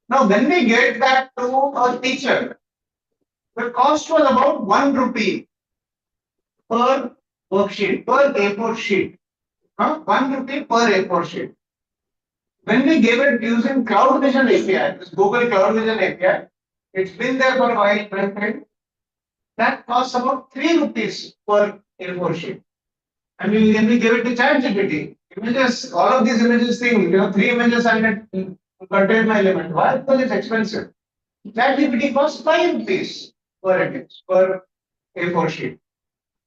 Now when we get that to a teacher, the cost was about 1 rupee per worksheet, per A4 sheet. 1 rupee per A4 sheet. When we gave it using Cloud Vision API, this Google Cloud Vision API, it's been there for a while, that costs about 3 rupees per A4 sheet. And when we gave it to ChatGPT, images, all of these images thing, 3 images and it contain my element. Why? Because it's expensive. ChatGPT costs 5 rupees per image, per A4 sheet.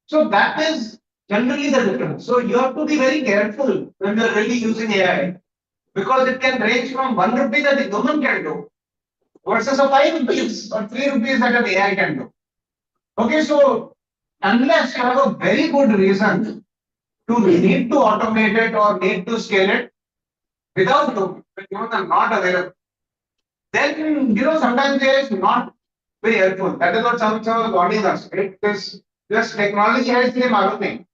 So that is generally the difference. So you have to be very careful when you're really using AI because it can range from 1 rupee that a human can do versus a 5 rupees or 3 rupees that an AI can do. Okay, so unless you have a very good reason to need to automate it or need to scale it without doing it, when are not available, then sometimes AI is not very helpful. That is what some was warning us. It is just technology has the marketing.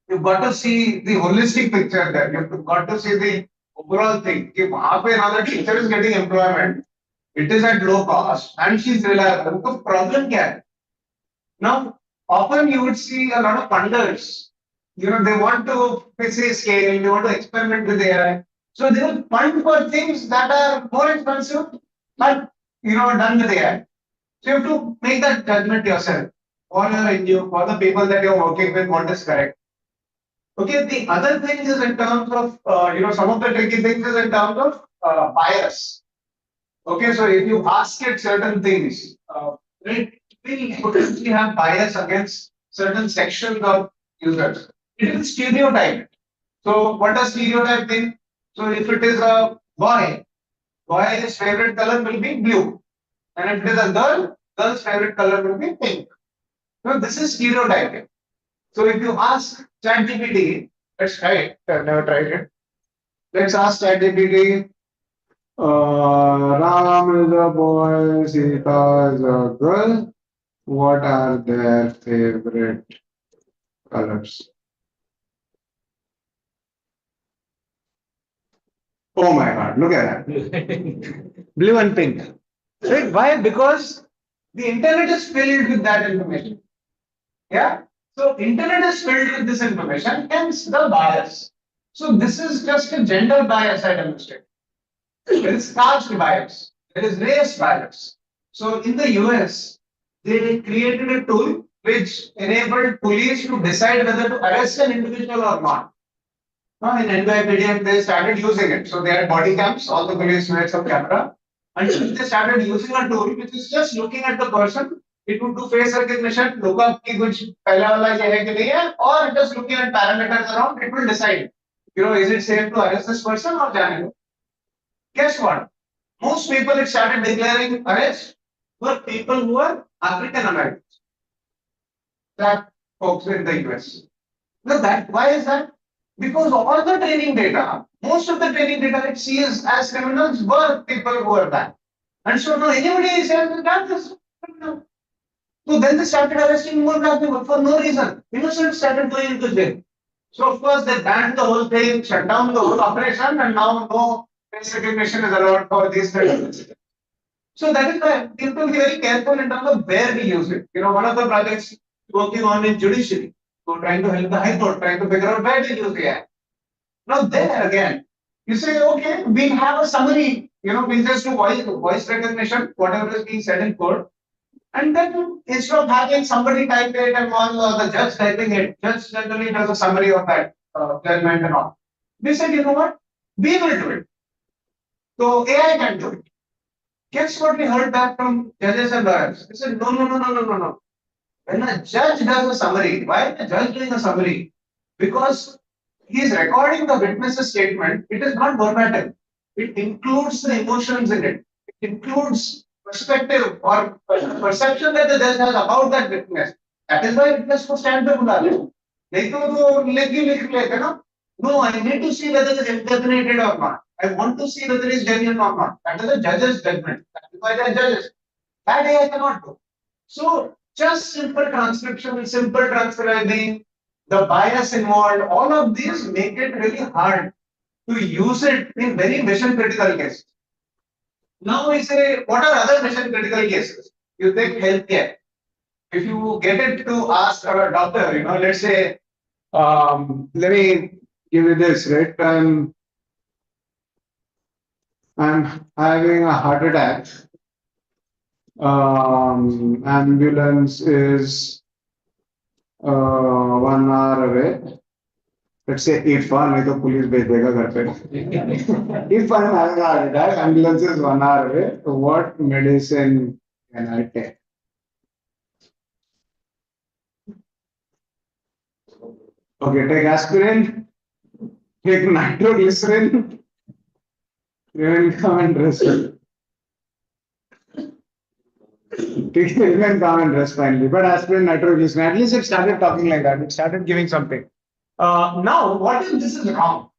You've got to see the holistic picture there. You've got to see the overall thing. If another teacher is getting employment, it is at low cost and she's reliable. The problem क्या है? Now, often you would see a lot of funders. They want to say scale, they want to experiment with AI. So they will fund for things that are more expensive, but done with AI. So you have to make that judgment yourself. For your NGO, for the people that you're working with, what is correct. Okay, the other thing is in terms of, some of the tricky things is in terms of bias. Okay, so if you ask it certain things, it will potentially have bias against certain sections of users. it will stereotype. So what does stereotype mean? So if it is a boy, boy's favorite color will be blue. And if it is a girl, girl's favorite color will be pink. So this is stereotyping. So if you ask ChatGPT, let's try it. I've never tried it. Let's ask ChatGPT. Ram is a boy, Sita is a girl. What are their favorite colors? Oh my God, look at that. Blue and pink. Right? Why? Because the internet is filled with that information. Yeah? So internet is filled with this information, hence the bias. So this is just a gender bias I demonstrate. There is caste bias. There is race bias. So in the US, they created a tool which enabled police to decide whether to arrest an individual or not. In NYPD, they started using it. So they had body cams, all the police had some camera. Until they started using a tool which is just looking at the person. It would do face recognition, look up ki kuch pehla wala ye hai ki nahi hai, or just looking at parameters around, it will decide. Is it safe to arrest this person or jane do? Guess what? Most people it started declaring arrest were people who are African Americans. That folks in the US. Now why is that? Because all the training data, most of the training data it sees as criminals were people who were that. And so now anybody says that is criminal. So then they started arresting more black people for no reason. Innocent started going into jail. So of course they banned the whole thing, shut down the whole operation, and now no face recognition is allowed for these kinds of incidents. So that is why we have to be very careful in terms of where we use it. One of the projects working on in judiciary, so trying to help the High Court, trying to figure out where to use AI. Now there again, you say, okay, we have a summary, we just do voice recognition, whatever is being said in court. And then instead of having somebody type it and all, the judge typing it, judge generally does a summary of that judgment and all. We said, you know what? We will do it. So AI can do it. Guess what we heard back from judges and lawyers? They said, no. When a judge does a summary, why is the judge doing a summary? Because he is recording the witness's statement. It is not verbatim. It includes the emotions in it. It includes perspective or perception that the judge has about that witness. That is why witness को stand पे बुला ले. नहीं तो वो लिख लेते ना. No, I need to see whether it is indefinite or not. I want to see whether it is genuine or not. That is a judge's judgment. That is why they are judges. That AI cannot do. So just simple transcription, simple transcribing, the bias involved, all of these make it really hard to use it in very mission critical cases. Now we say, what are other mission critical cases? You take healthcare. If you get it to ask a doctor, let's say, let me give you this, right? I'm having a heart attack. Ambulance is 1 hour away. Let's say if नहीं तो police भेज देगा घर पे. If I'm having a heart attack, ambulance is 1 hour away. So what medicine can I take? Okay, take aspirin, take nitroglycerin, even come and rest. Even come and rest finally. But aspirin, nitroglycerin, at least it started talking like that. It started giving something. Now, what if this is wrong?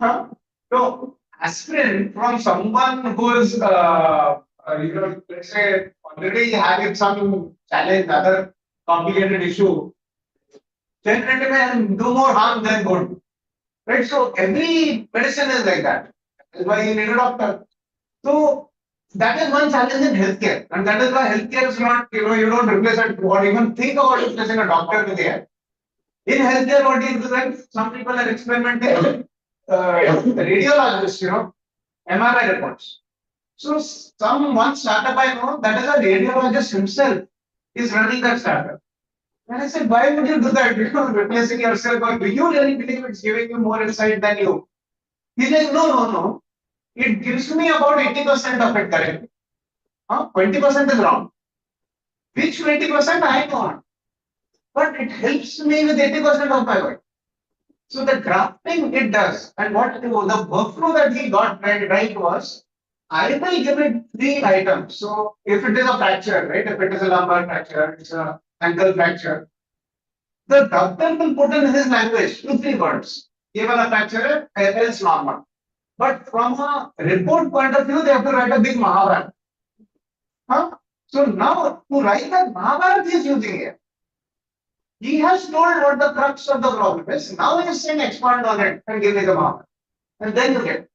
So, aspirin from someone who is, let's say, already having some challenge, other complicated issue, definitely may do more harm than good. Right? So, every medicine is like that. That's why you need a doctor. So, that is one challenge in healthcare. And that is why healthcare is not, you don't replace it or even think about replacing a doctor with AI. In healthcare, what do you do? Like some people are experimenting radiologists, MRI reports. So one startup I know, that is a radiologist himself is running that startup. And I said, why would you do that? Replacing yourself, or do you really believe it's giving you more insight than you? He's like, no. It gives me about 80% of it correct. 20% is wrong. Which 20% I know? but it helps me with 80% of my work. So the drafting it does, and what the workflow that he got right was, I will give it 3 items. So if it is a fracture, right? If it is a lumbar fracture, it's a ankle fracture, the doctor will put in his language 2-3 words. Given a fracture, else normal. But from a report point of view, they have to write a big Mahabharata. Huh? So now to write that Mahabharata he is using here. He has told what the crux of the problem is. Now he is saying expand on it and give me the Mahabharata. And then you get.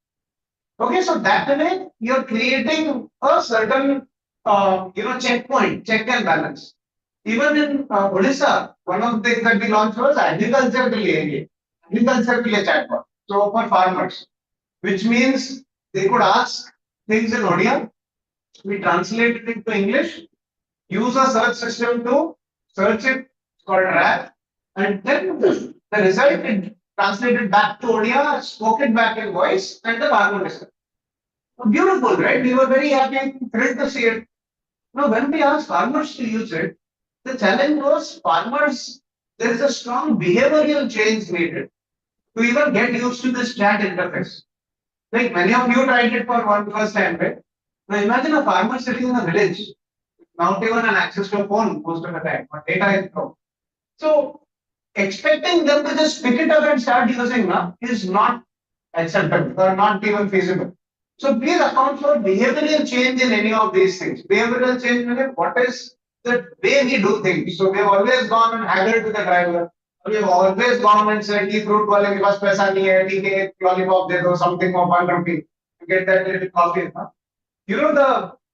Okay, so that way you're creating a certain checkpoint, check and balance. Even in Odisha, one of the things that we launched was agriculture ke liye chatbot. So for farmers, which means they could ask things in Odia, we translate it into English, use a search system to search it, it's called RAP, and then the result is translated back to Odia, spoken back in voice, and the farmer listens. Beautiful, right? We were very happy, thrilled to see it. Now, when we asked farmers to use it, the challenge was farmers, there is a strong behavioral change needed to even get used to this chat interface. Like many of you tried it for one first time, right? Now imagine a farmer sitting in a village, not even an access to a phone most of the time, but data is low. So expecting them to just pick it up and start using now is not acceptable or not even feasible. So please account for behavioral change in any of these things. Behavioral change meaning what is the way we do things. So we have always gone and haggled with the driver. We have always gone and said, "Ki fruit wale ke paas paisa nahi hai, theek hai, ek lollipop de do, something of 1 rupee to get that little coffee." Huh? You know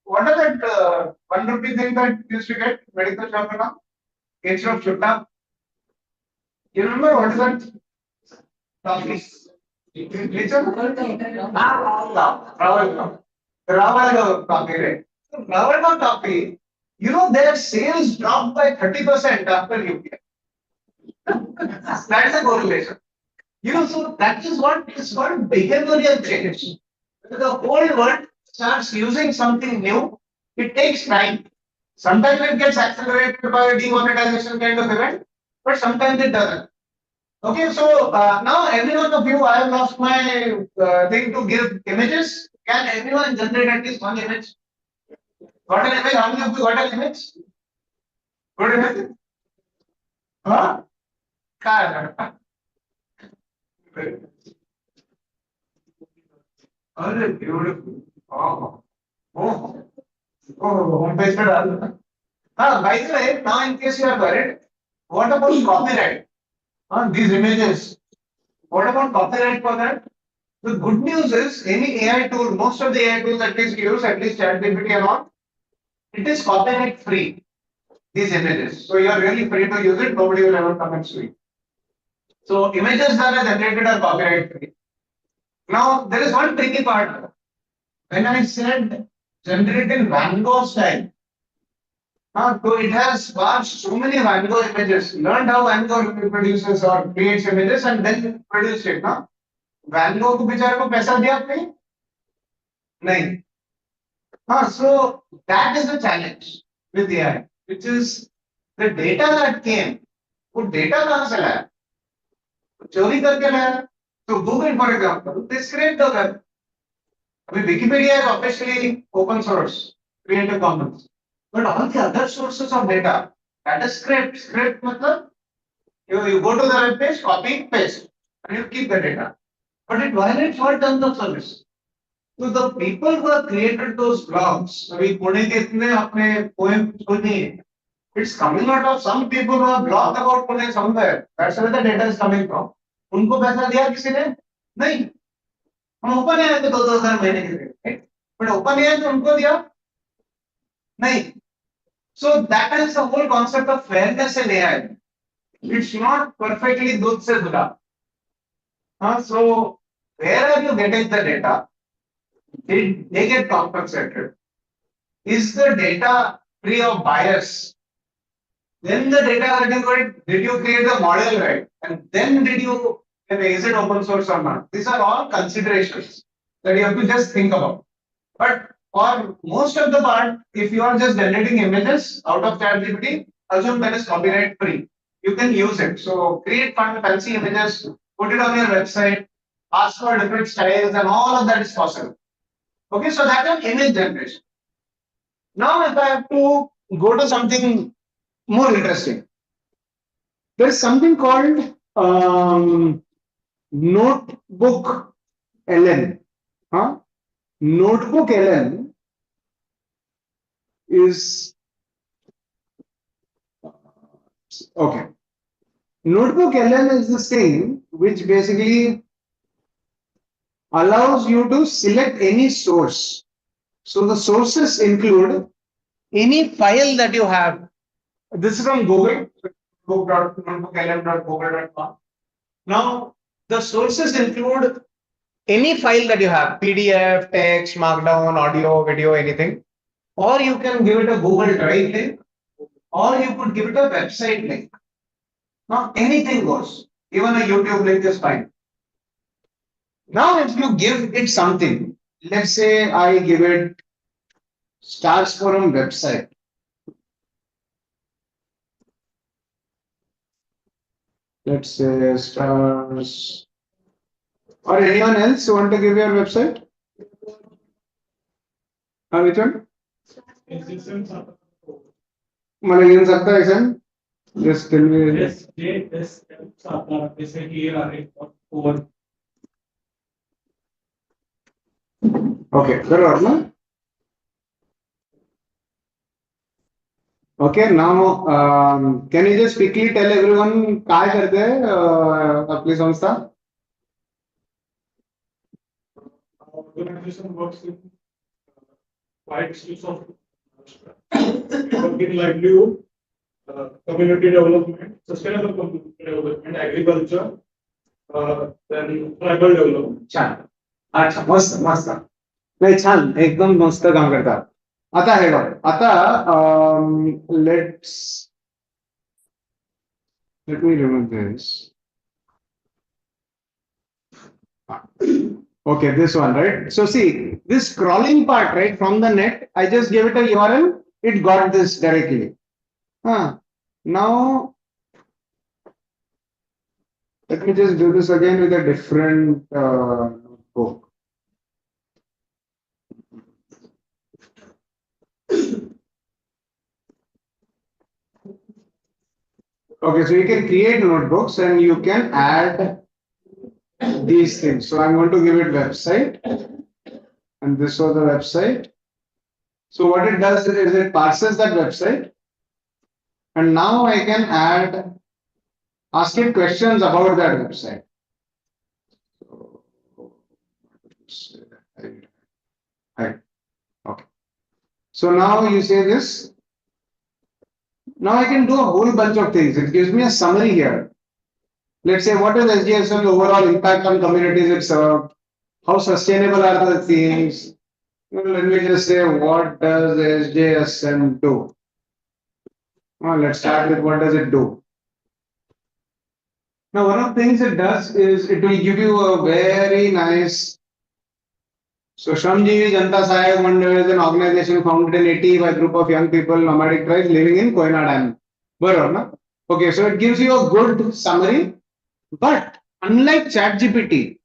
what are that 1 rupee thing that used to get medical shop now? Instead of chutta. You remember what is that? Coffee. Raval coffee, right? So Raval coffee, their sales dropped by 30% after UPI. That's a correlation. So that is what is called behavioral change. When the whole world starts using something new, it takes time. Sometimes it gets accelerated by a demonetization kind of event, but sometimes it doesn't. Okay, so now every one of you, I have lost my thing to give images. Can everyone generate at least one image? Got an image? How many of you got an image? Got an image? Huh? Oh, beautiful. Home page पर डाल दो. By the way, now in case you are worried, what about copyright? These images. What about copyright for that? The good news is any AI tool, most of the AI tools that we use, at least ChatGPT and all, it is copyright free. These images. So you are really free to use it. Nobody will ever come and sue you. So images that are generated are copyright free. Now there is one tricky part. When I said generate in Van Gogh style, so it has parsed so many Van Gogh images, learned how Van Gogh produces or creates images and then produced it. Van Gogh को बेचारे को पैसा दिया आपने? नहीं. So that is the challenge with AI, which is the data that came. वो data कहाँ से लाया? चोरी करके लाया. So Google, for example, they scrape the web. I mean, Wikipedia is officially open source, Creative Commons. But all the other sources of data, that is scraped. Scraped matlab, you go to the web page, copy, paste, and you keep the data. But it violates all terms of service. So the people who have created those blogs, अभी पुणे के इतने अपने poems सुनी, it's coming out of some people who have blogged about Pune somewhere. That's where the data is coming from. उनको पैसा दिया किसी ने? नहीं. हम ओपन एआई पे 2000 महीने के थे, but ओपन एआई पे उनको दिया? नहीं. So that is the whole concept of fairness in AI. It's not perfectly दूध से धुला. So where are you getting the data? Did they get compensated? Is the data free of bias? Then the data getting good, did you create the model right? And then is it open source or not? These are all considerations that you have to just think about. But for most of the part, if you are just generating images out of ChatGPT, assume that is copyright free. you can use it. So create fun, fancy images, put it on your website, ask for different styles, and all of that is possible. Okay, so that's an image generation. Now, if I have to go to something more interesting, there is something called Notebook LM. Huh? Notebook LM is okay. Notebook LM is the thing which basically allows you to select any source. So the sources include any file that you have. This is on Google, book.notebooklm.google.com. Now, the sources include any file that you have, PDF, text, Markdown, audio, video, anything. Or you can give it a Google Drive link, or you could give it a website link. Now, anything goes. Even a YouTube link is fine. Now, if you give it something, let's say I give it Stars Forum website. Let's say Stars. Or anyone else want to give your website? Which one? मतलब गिन सकता है action? Just tell me. Okay, बराबर ना? Okay, now can you just quickly tell everyone काय करते हैं अपनी संस्था? Organization works in wide issues of working livelihood, community development, sustainable community development, agriculture, then tribal development. छान. अच्छा, मस्त मस्त. नाही छान, एकदम मस्त काम करतात. आता हे बघ, आता let me remove this. Okay, this one, right? So see, this scrolling part, right, from the net, I just gave it a URL, it got this directly. Now, let me just do this again with a different notebook. Okay, so you can create notebooks and you can add these things. So I'm going to give it website, and this was the website. So what it does is it parses that website, and now I can ask it questions about that website. Okay. So now you say this. Now I can do a whole bunch of things. It gives me a summary here. Let's say what is SJSM's overall impact on communities it served? How sustainable are the things? Let me just say, what does SJSM do? Let's start with what does it do. Now, one of the things it does is it will give you a very nice. So, Shramjeevi Janata Sahayak Mandal is an organization founded in 80 by a group of young people, nomadic tribes living in Koyna Dam. Okay, so it gives you a good summary. But unlike ChatGPT,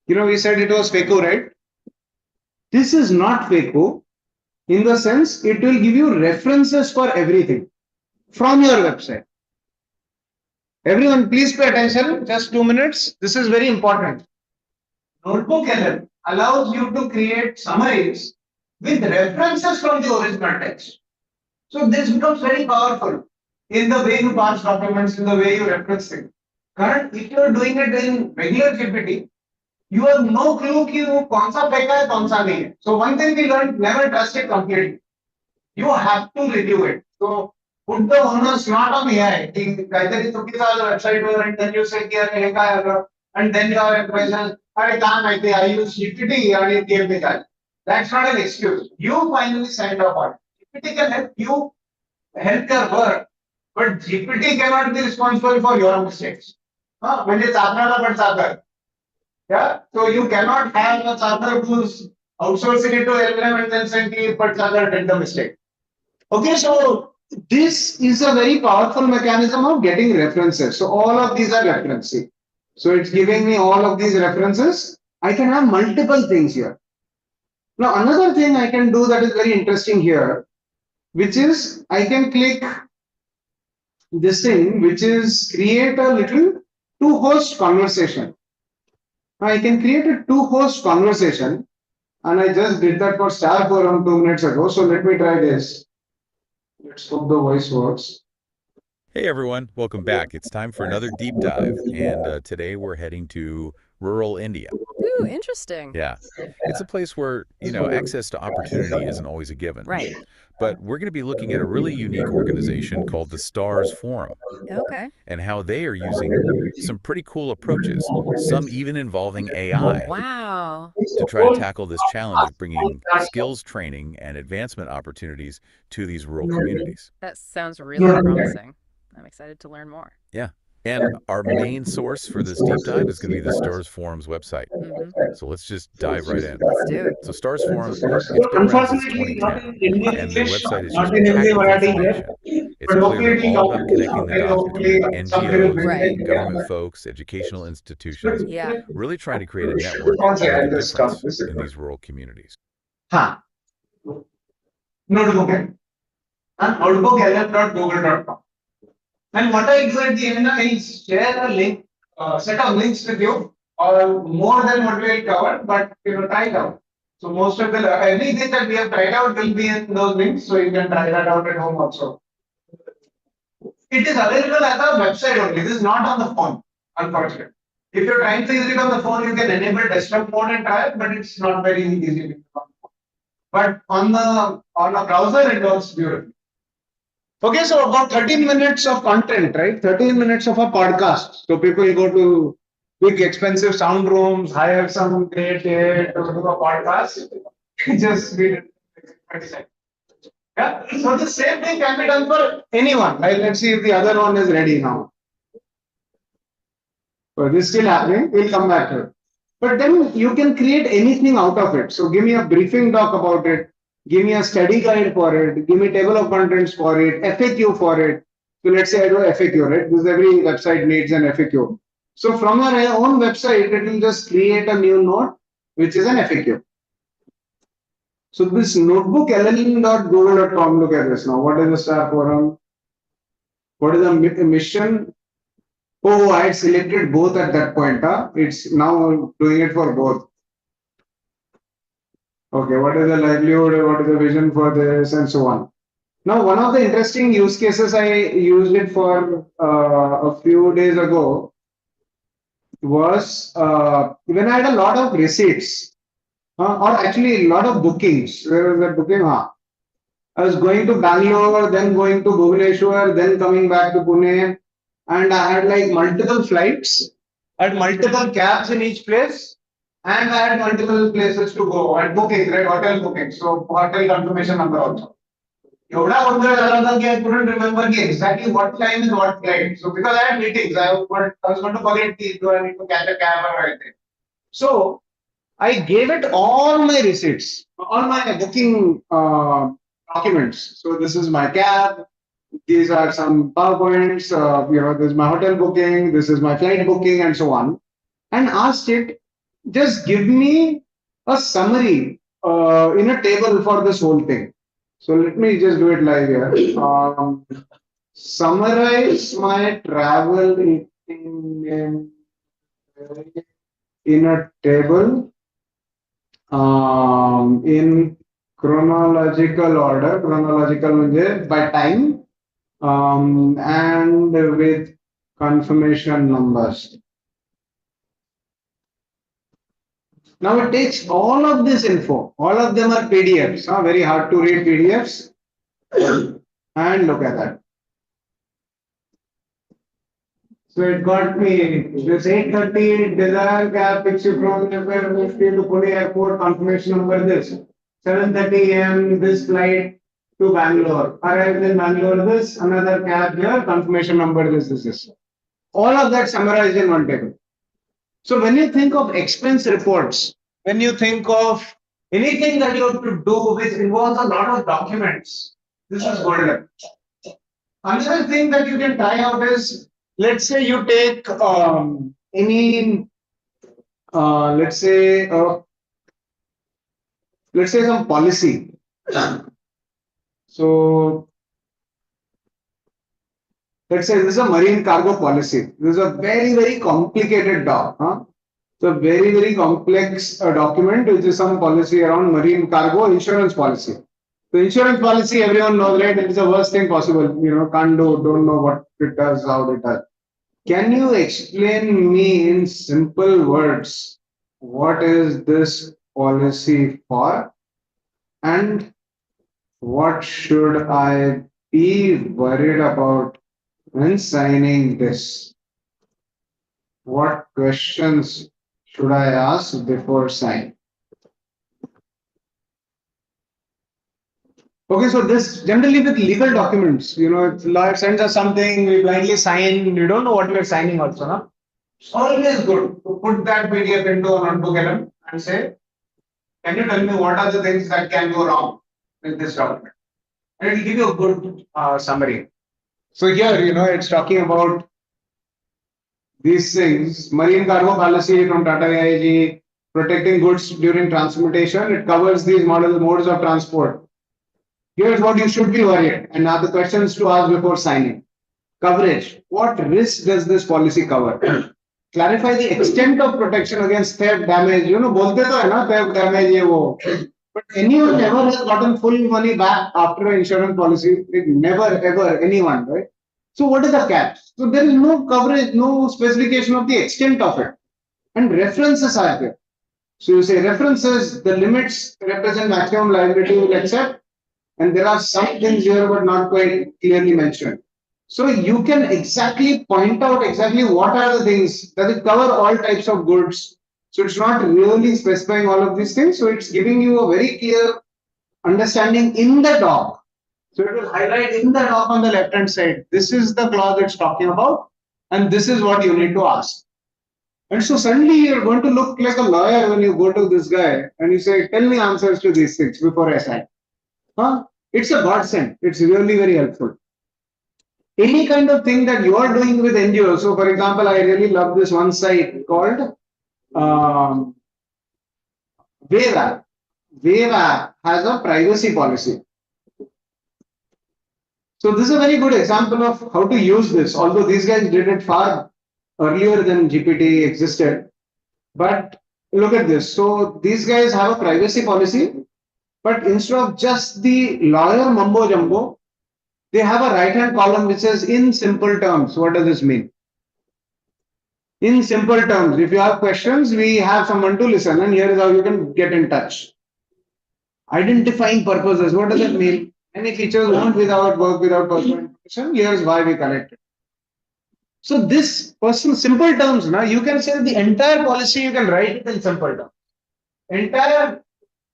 we said it was FAQ, right? This is not FAQ in the sense it will give you references for everything from your website. Everyone, please pay attention. Just 2 minutes. This is very important. Notebook LM allows you to create summaries with references from the original text. So this becomes very powerful in the way you parse documents, in the way you reference things. Current, if you are doing it in regular GPT, you have no clue कि वो कौन सा फेंका है कौन सा नहीं है. So one thing we learned: never trust it completely. You have to review it. So put the onus not on AI. कि काहीतरी चुकीचं आलं website were and then you say की अरे हे काय आलं, and then you are a question, अरे काय माहिती I use GPT आणि it gave me that. That's not an excuse. You finally signed up on it. GPT can help you help your work, but GPT cannot be responsible for your mistakes. म्हणजे चाकराला पण चाकर. Yeah, so you cannot have a charter who's outsourcing it to LLM and then saying, but charter did the mistake. Okay, so this is a very powerful mechanism of getting references. So all of these are referencing. So it's giving me all of these references. I can have multiple things here. Now another thing I can do that is very interesting here, which is I can click this thing, which is create a little two-host conversation. I can create a two-host conversation, and I just did that for Star Forum 2 minutes ago. So let me try this. Let's hope the voice works. Hey everyone, welcome back. It's time for another deep dive, and today we're heading to rural India. Ooh, interesting. Yeah, it's a place where, access to opportunity isn't always a given. Right. But we're going to be looking at a really unique organization called the STARS Forum. Okay. And how they are using some pretty cool approaches, some even involving AI. Wow. To try to tackle this challenge of bringing skills training and advancement opportunities to these rural communities. That sounds really promising. I'm excited to learn more. Yeah. And our main source for this deep dive is going to be the STARS Forum's website. So let's just dive right in. Let's do it. So STARS Forum, it's been around since 2010, and their website is just packed with information. It's clear they're all about connecting the dots between NGOs, government folks, educational institutions, really trying to create a network and make a difference in these rural communities. Notebook. Notebook.google.com. And what I exactly is share a link, set of links with you, or more than what we have covered, but try it out. So most of everything that we have tried out will be in those links, so you can try that out at home also. It is available as a website only. This is not on the phone, unfortunately. If you're trying to use it on the phone, you can enable desktop mode and try it, but it's not very easy. But on a browser, it works beautifully. Okay, so about 13 minutes of content, right? 13 minutes of a podcast. So people go to big, expensive sound rooms, hire some great to do a podcast. Just read it. 20 seconds. Yeah. So the same thing can be done for anyone. Right? Let's see if the other one is ready now. So this is still happening. We'll come back to it. But then you can create anything out of it. So give me a briefing doc about it. Give me a study guide for it. Give me table of contents for it. FAQ for it. So let's say I do FAQ, right? Because every website needs an FAQ. So from our own website, it will just create a new note, which is an FAQ. So this notebook llm.google.com, look at this now. What is the STAR Forum? What is the mission? Oh, I had selected both at that point. It's now doing it for both. Okay, what is the livelihood, what is the vision for this, and so on. Now, one of the interesting use cases I used it for a few days ago was when I had a lot of receipts, or actually a lot of bookings. Where was that booking? I was going to Bangalore, then going to Bhubaneswar, then coming back to Pune, and I had like multiple flights, I had multiple cabs in each place. And I had multiple places to go and booking, right? Hotel booking. So hotel confirmation number also. I couldn't remember exactly what time is what flight. So because I had meetings, I was going to forget do I need to catch a cab or anything. So I gave it all my receipts, all my booking documents. So this is my cab. These are some PowerPoints. This is my hotel booking. This is my flight booking, and so on. And asked it, just give me a summary in a table for this whole thing. So let me just do it live here. Summarize my travel in a table in chronological order. Chronological by time and with confirmation numbers. Now it takes all of this info, all of them are PDFs, very hard to read PDFs, and look at that. So it got me this 8:30 Desire cab picks you from to Pune airport, confirmation number this. 7:30 AM this flight to Bangalore. Arrived in Bangalore, this, another cab here, confirmation number this. All of that summarized in one table. So when you think of expense reports, when you think of anything that you have to do which involves a lot of documents, this is golden. Another thing that you can try out is, let's say you take any, let's say some policy. So let's say this is a marine cargo policy. This is a very, very complicated doc. It's a very, very complex document, which is some policy around marine cargo insurance policy. The insurance policy, everyone knows, right? It is the worst thing possible. Can't do, don't know what it does, how it does. Can you explain me in simple words what is this policy for, and what should I be worried about when signing this? What questions should I ask before signing? Okay, so this generally with legal documents, if lawyer sends us something, we blindly sign, we don't know what we are signing also, no? It's always good to put that PDF into a notebook and say, can you tell me what are the things that can go wrong with this document? And it will give you a good summary. So here, it's talking about these things. Marine cargo policy from Tata AIG, protecting goods during transportation. It covers these modes of transport. Here's what you should be worried, and now the questions to ask before signing. Coverage. What risk does this policy cover? Clarify the extent of protection against theft, damage. बोलते तो है ना, theft, damage, ये वो. But anyone ever has gotten full money back after an insurance policy? Never, ever, anyone, right? So what is the cap? So there is no coverage, no specification of the extent of it. And references are there. So you say references, the limits represent maximum liability will accept. And there are some things here but not quite clearly mentioned. So you can exactly point out exactly what are the things. Does it cover all types of goods? So it's not really specifying all of these things. So it's giving you a very clear understanding in the doc. So it will highlight in the doc on the left hand side. This is the clause it's talking about, and this is what you need to ask. And so suddenly you're going to look like a lawyer when you go to this guy and you say, tell me answers to these things before I sign. It's a godsend. It's really very helpful. Any kind of thing that you are doing with NGOs. So for example, I really love this one site called Wave App. Wave App has a privacy policy. So this is a very good example of how to use this, although these guys did it far earlier than GPT existed. But look at this. So these guys have a privacy policy, but instead of just the lawyer mumbo jumbo, they have a right-hand column which says in simple terms. What does this mean? In simple terms, if you have questions, we have someone to listen, and here is how you can get in touch. Identifying purposes. What does it mean? Any features won't work without personal information. Here's why we collected. So this simple terms, now you can say the entire policy, you can write it in simple terms. Entire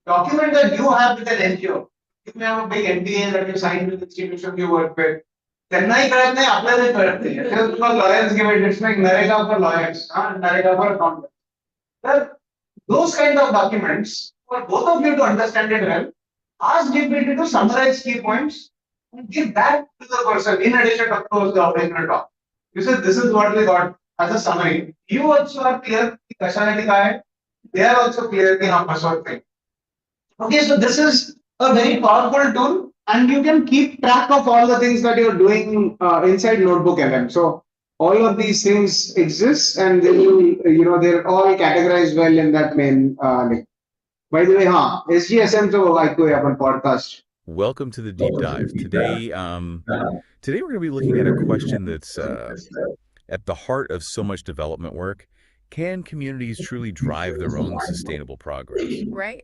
document that you have with an NGO. You may have a big NDA that you signed with the institution you work with. त्यांनाही कळत नाही, आपल्यालाही कळत नाही. Because lawyers give it, it's like Narega for lawyers, Narega for accountants. Those kind of documents, for both of you to understand it well, ask GPT to summarize key points and give that to the person in addition to close the original talk. You said this is what we got as a summary. You also are clear specialty guy. They are also clear in how much thing. Okay, so this is a very powerful tool, and you can keep track of all the things that you're doing inside Notebook LM. So all of these things exist, and they will, they're all categorized well in that main link. By the way, SGSM to IQ on podcast. Welcome to the deep dive. Today, today we're going to be looking at a question that's at the heart of so much development work. Can communities truly drive their own sustainable progress? Right.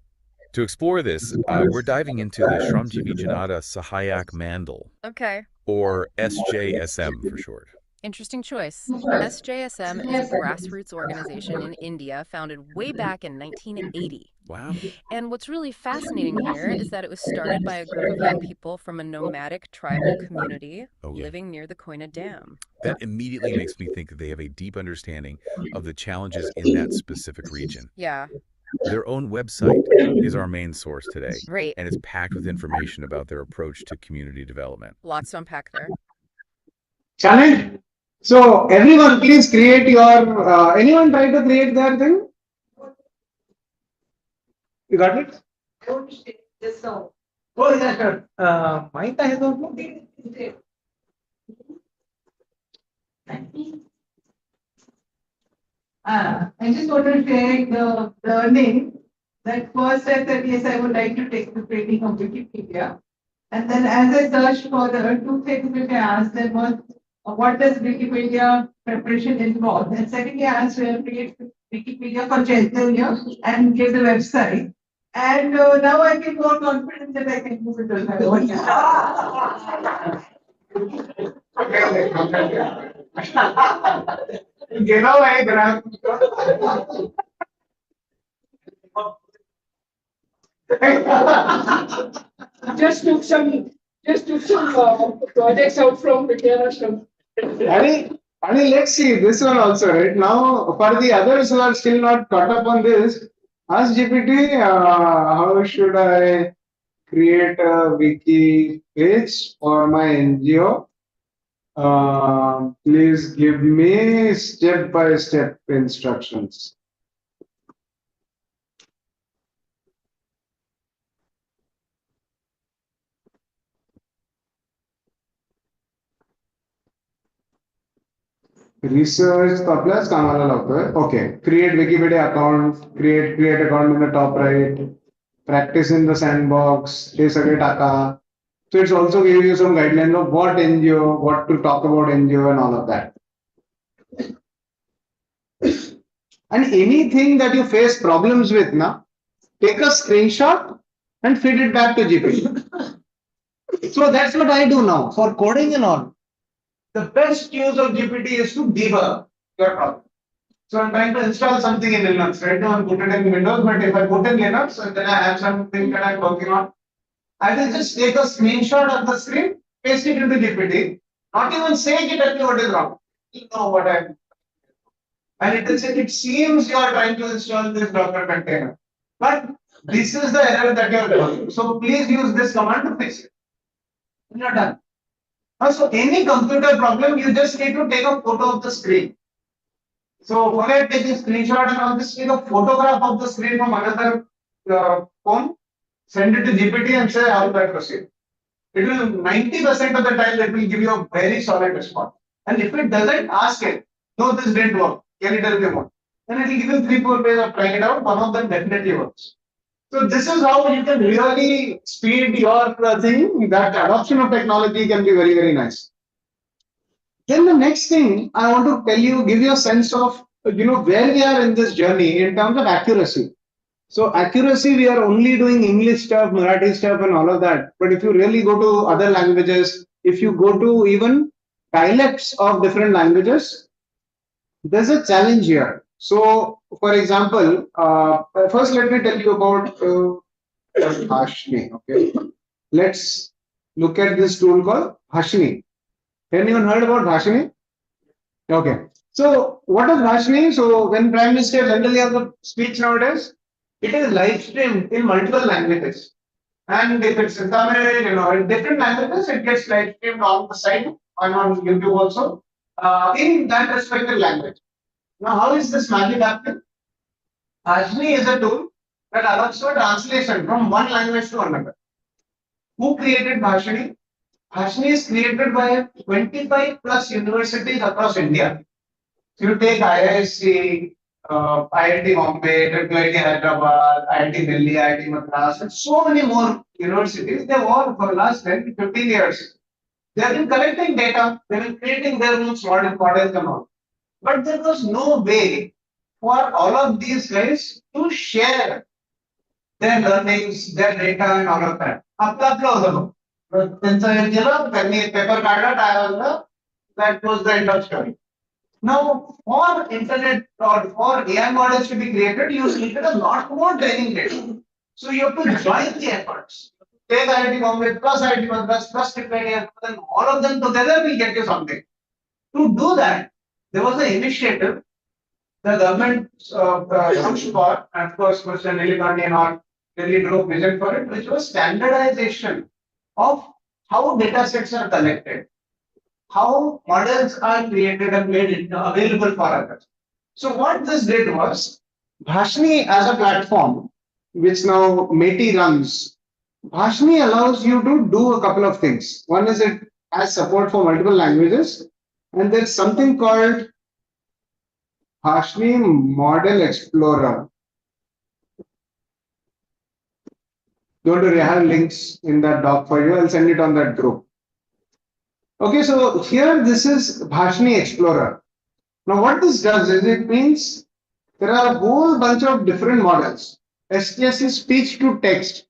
To explore this, we're diving into the Shramjeevi Janata Sahayak Mandal, Okay. or SJSM for short. Interesting choice. SJSM is a grassroots organization in India founded way back in 1980. Wow. And what's really fascinating here is that it was started by a group of young people from a nomadic tribal community living near the Koyna Dam. That immediately makes me think that they have a deep understanding of the challenges in that specific region. Yeah. Their own website is our main source today. Right. And it's packed with information about their approach to community development. Lots to unpack there. Challenge. So everyone, please create your. Anyone try to create their thing? You got it? Oh yeah, sure. माहित आहे तो. I just want to share the learning that first I said, yes, I would like to take the training of Wikipedia. And then as I searched further, two things which I asked them was, what does Wikipedia preparation involve? And secondly, I asked them to create Wikipedia for Chelsea and give the website. And now I feel more confident that I can move it on my own. Get away, Grant. just took some projects out from Vidyashram. And let's see this one also, right? Now, for the others who are still not caught up on this, ask GPT, how should I create a wiki page for my NGO? Please give me step-by-step instructions. Research तो आपल्याच कामाला लावतोय. Okay, create Wikipedia account, create account in the top right, practice in the sandbox, हे सगळे टाका. So it's also giving you some guidelines of what NGO, what to talk about NGO and all of that. And anything that you face problems with, now take a screenshot and feed it back to GPT. So that's what I do now for coding and all. The best use of GPT is to debug your problem. So I'm trying to install something in Linux. Right now I'm putting it in Windows, but if I put in Linux and then I have something that I'm working on, I will just take a screenshot of the screen, paste it into GPT, not even say it at me what is wrong. You know what I'm. And it will say it seems you are trying to install this Docker container. But this is the error that you are doing. So please use this command to fix it. And you're done. So any computer problem, you just need to take a photo of the screen. So forget taking a screenshot and all this, take a photograph of the screen from another phone, send it to GPT and say how do I proceed. It will 90% of the time it will give you a very solid response. And if it doesn't, ask it, no, this didn't work. Can it help you more? Then it will give you 3-4 ways of trying it out. One of them definitely works. So this is how you can really speed your thing. That adoption of technology can be very, very nice. Then the next thing I want to tell you, give you a sense of where we are in this journey in terms of accuracy. So accuracy, we are only doing English stuff, Marathi stuff, and all of that. But if you really go to other languages, if you go to even dialects of different languages, there's a challenge here. So, for example, first let me tell you about Hashni. Okay, let's look at this tool called Hashni. Anyone heard about Hashni? Okay. So, what is Hashni? So, when Prime Minister generally has a speech nowadays, it is live streamed in multiple languages. And if it's in Tamil, in different languages, it gets live streamed on the site and on YouTube also in that respective language. Now, how is this magic happening? Hashni is a tool that allows for translation from one language to another. Who created Hashni? Hashni is created by 25 plus universities across India. So you take IISc, IIT Bombay, IIT Hyderabad, IIT Delhi, IIT Madras, and so many more universities. They've all for the last 10 to 15 years. They have been collecting data, they've been creating their own models and all. But there was no way for all of these guys to share their learnings, their data, and all of that. Paper that was the end of story. Now, for internet or for AI models to be created, you needed a lot more training data. So you have to join the efforts. Take IIT Bombay plus IIT Madras plus Wikipedia, and all of them together will get you something. To do that, there was an initiative the government pushed for, and of course, Mr. Nilikani and all really drove vision for it, which was standardization of how data sets are collected. how models are created and made available for others. So what this did was, Bhashni as a platform, which now Meti runs, Bhashni allows you to do a couple of things. One is it has support for multiple languages, and there's something called Bhashni Model Explorer. Don't worry, I have links in that doc for you. I'll send it on that group. Okay, so here this is Bhashni Explorer. Now what this does is it means there are a whole bunch of different models. STS is speech to text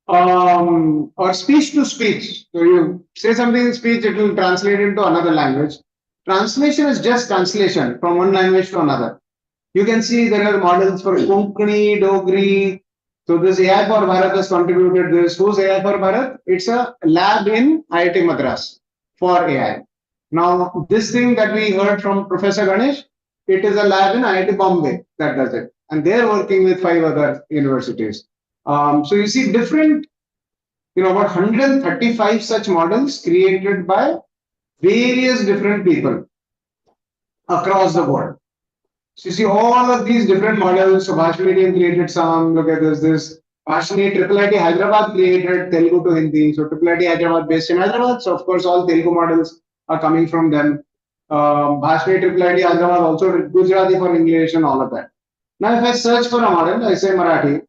or speech to speech. So you say something in speech, it will translate into another language. Translation is just translation from one language to another. You can see there are models for Konkani, Dogri. So this AI for Bharat has contributed this. Who's AI for Bharat? It's a lab in IIT Madras for AI. Now, this thing that we heard from Professor Ganesh, it is a lab in IIT Bombay that does it. And they're working with 5 other universities. So you see different, about 135 such models created by various different people across the world. So you see all of these different models. So Bhashni team created some. Look at this. Bhashni IIIT Hyderabad created Telugu to Hindi. So IIIT Hyderabad based in Hyderabad. So of course all Telugu models are coming from them. Bhashni IIIT Hyderabad also Gujarati for English and all of that. Now if I search for a model, I say Marathi.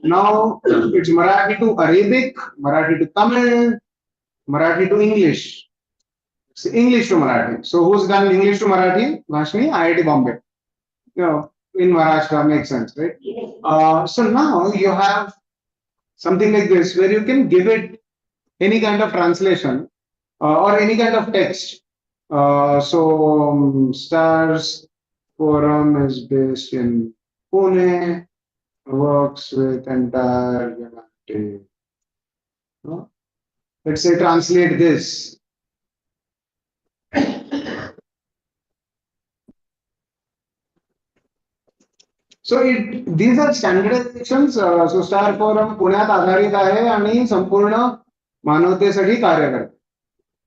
Now it's Marathi to Arabic, Marathi to Tamil, Marathi to English. It's English to Marathi. So who's done English to Marathi? Bhashni IIT Bombay. In Maharashtra, makes sense, right? So now you have something like this where you can give it any kind of translation or any kind of text. Stars Forum is based in Pune, works with entire humanity. Let's say translate this. So these are standardizations. So star forum पुण्यात आधारित आहे आणि संपूर्ण मानवतेसाठी कार्य करते.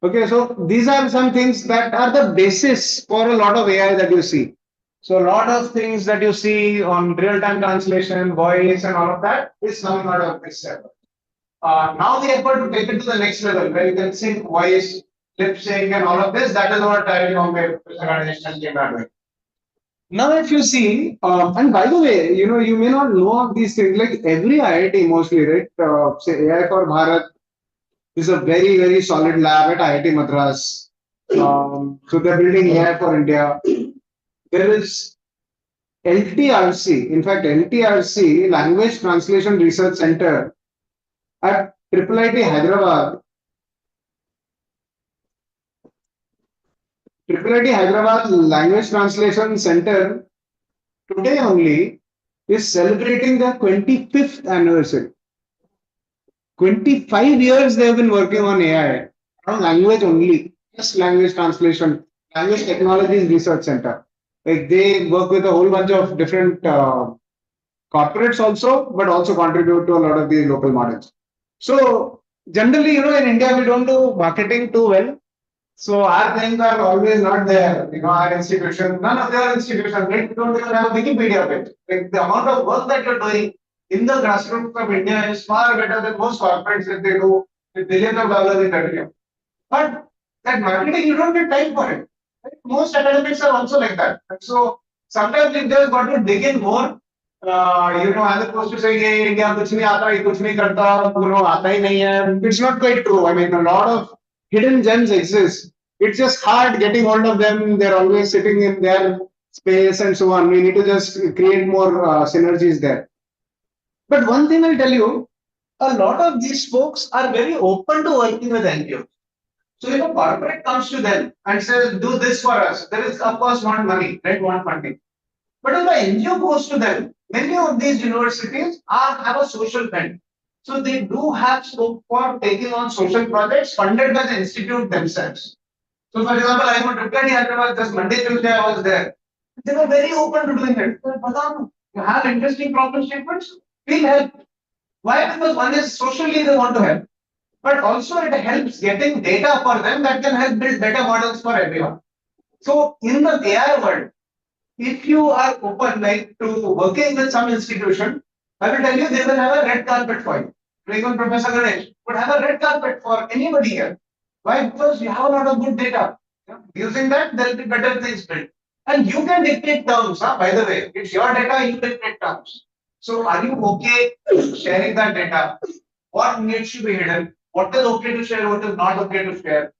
Okay, so these are some things that are the basis for a lot of AI that you see. So a lot of things that you see on real-time translation, voice, and all of that is coming out of this server. Now the effort to take it to the next level, where you can sync voice, lip sync, and all of this. That is what IIT Bombay organization came out with. Now, if you see, and by the way, you may not know of these things. Like every IIT, mostly, right? Say AI for Bharat is a very, very solid lab at IIT Madras. So they're building AI for India. There is LTRC, in fact, LTRC, Language Translation Research Center at IIIT Hyderabad. IIIT Hyderabad Language Translation Center today only is celebrating their 25th anniversary. 25 years they have been working on AI, on language only, just language translation, language technologies research center. Like they work with a whole bunch of different corporates also, but also contribute to a lot of these local models. So generally, in India, we don't do marketing too well. So our things are always not there. Our institution, none of their institutions, we don't even have a Wikipedia page. Like the amount of work that you're doing in the grassroots of India is far better than most corporates that they do with billions of dollars in revenue. But that marketing, you don't get time for it. Right? Most academics are also like that. And so sometimes if they've got to dig in more, as opposed to saying, hey, India kuch nahi aata, kuch nahi karta, aata hi nahi hai. It's not quite true. I mean, a lot of hidden gems exist. It's just hard getting hold of them. They're always sitting in their space and so on. We need to just create more synergies there. But one thing I'll tell you, a lot of these folks are very open to working with NGOs. So if a corporate comes to them and says, do this for us, there is of course want money, right? Want funding. But if an NGO goes to them, many of these universities have a social bent. So they do have scope for taking on social projects funded by the institute themselves. So for example, I am at IIT Hyderabad, just Monday, Tuesday I was there. They were very open to doing it. You have interesting problem statements, we'll help. Why? Because one is socially they want to help. but also it helps getting data for them that can help build better models for everyone. So in the AI world, if you are open like to working with some institution, I will tell you they will have a red carpet for you. Even Professor Ganesh would have a red carpet for anybody here. Why? Because you have a lot of good data. Using that, there will be better things built. And you can dictate terms, huh? By the way. It's your data, you dictate terms. So are you okay sharing that data? What needs to be hidden? What is okay to share? What is not okay to share?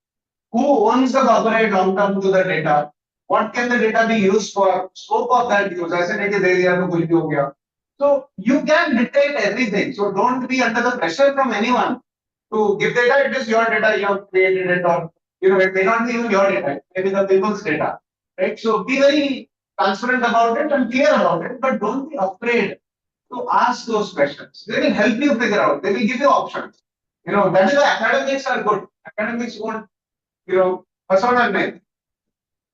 Who owns the copyright long term to the data? What can the data be used for? Scope of that use. ऐसे नहीं कि दे दिया तो कुछ भी हो गया. So you can dictate everything. So don't be under the pressure from anyone to give data. It is your data. You have created it, or it may not be even your data. Maybe the people's data, right? So be very transparent about it and clear about it, but don't be afraid to ask those questions. They will help you figure out. They will give you options. That is why academics are good. Academics won't persona name.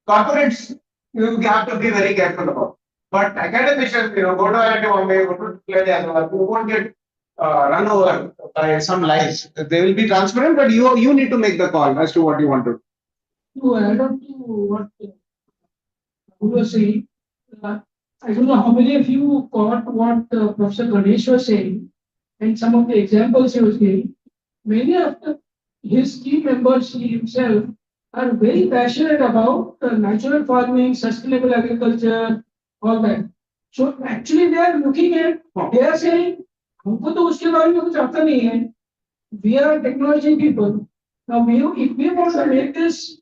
Corporates, you have to be very careful about. But academicians, go to IIT Bombay, go to India, you won't get run over by some lies. They will be transparent, but you need to make the call as to what you want to do. To add on to what Rahul was saying, I don't know how many of you caught what Professor Ganesh was saying and some of the examples he was giving. Many of his team members, he himself, are very passionate about natural farming, sustainable agriculture, all that. So actually they are looking at, they are saying, हमको तो उसके बारे में कुछ आता नहीं है. We are technology people. Now, if we want to make this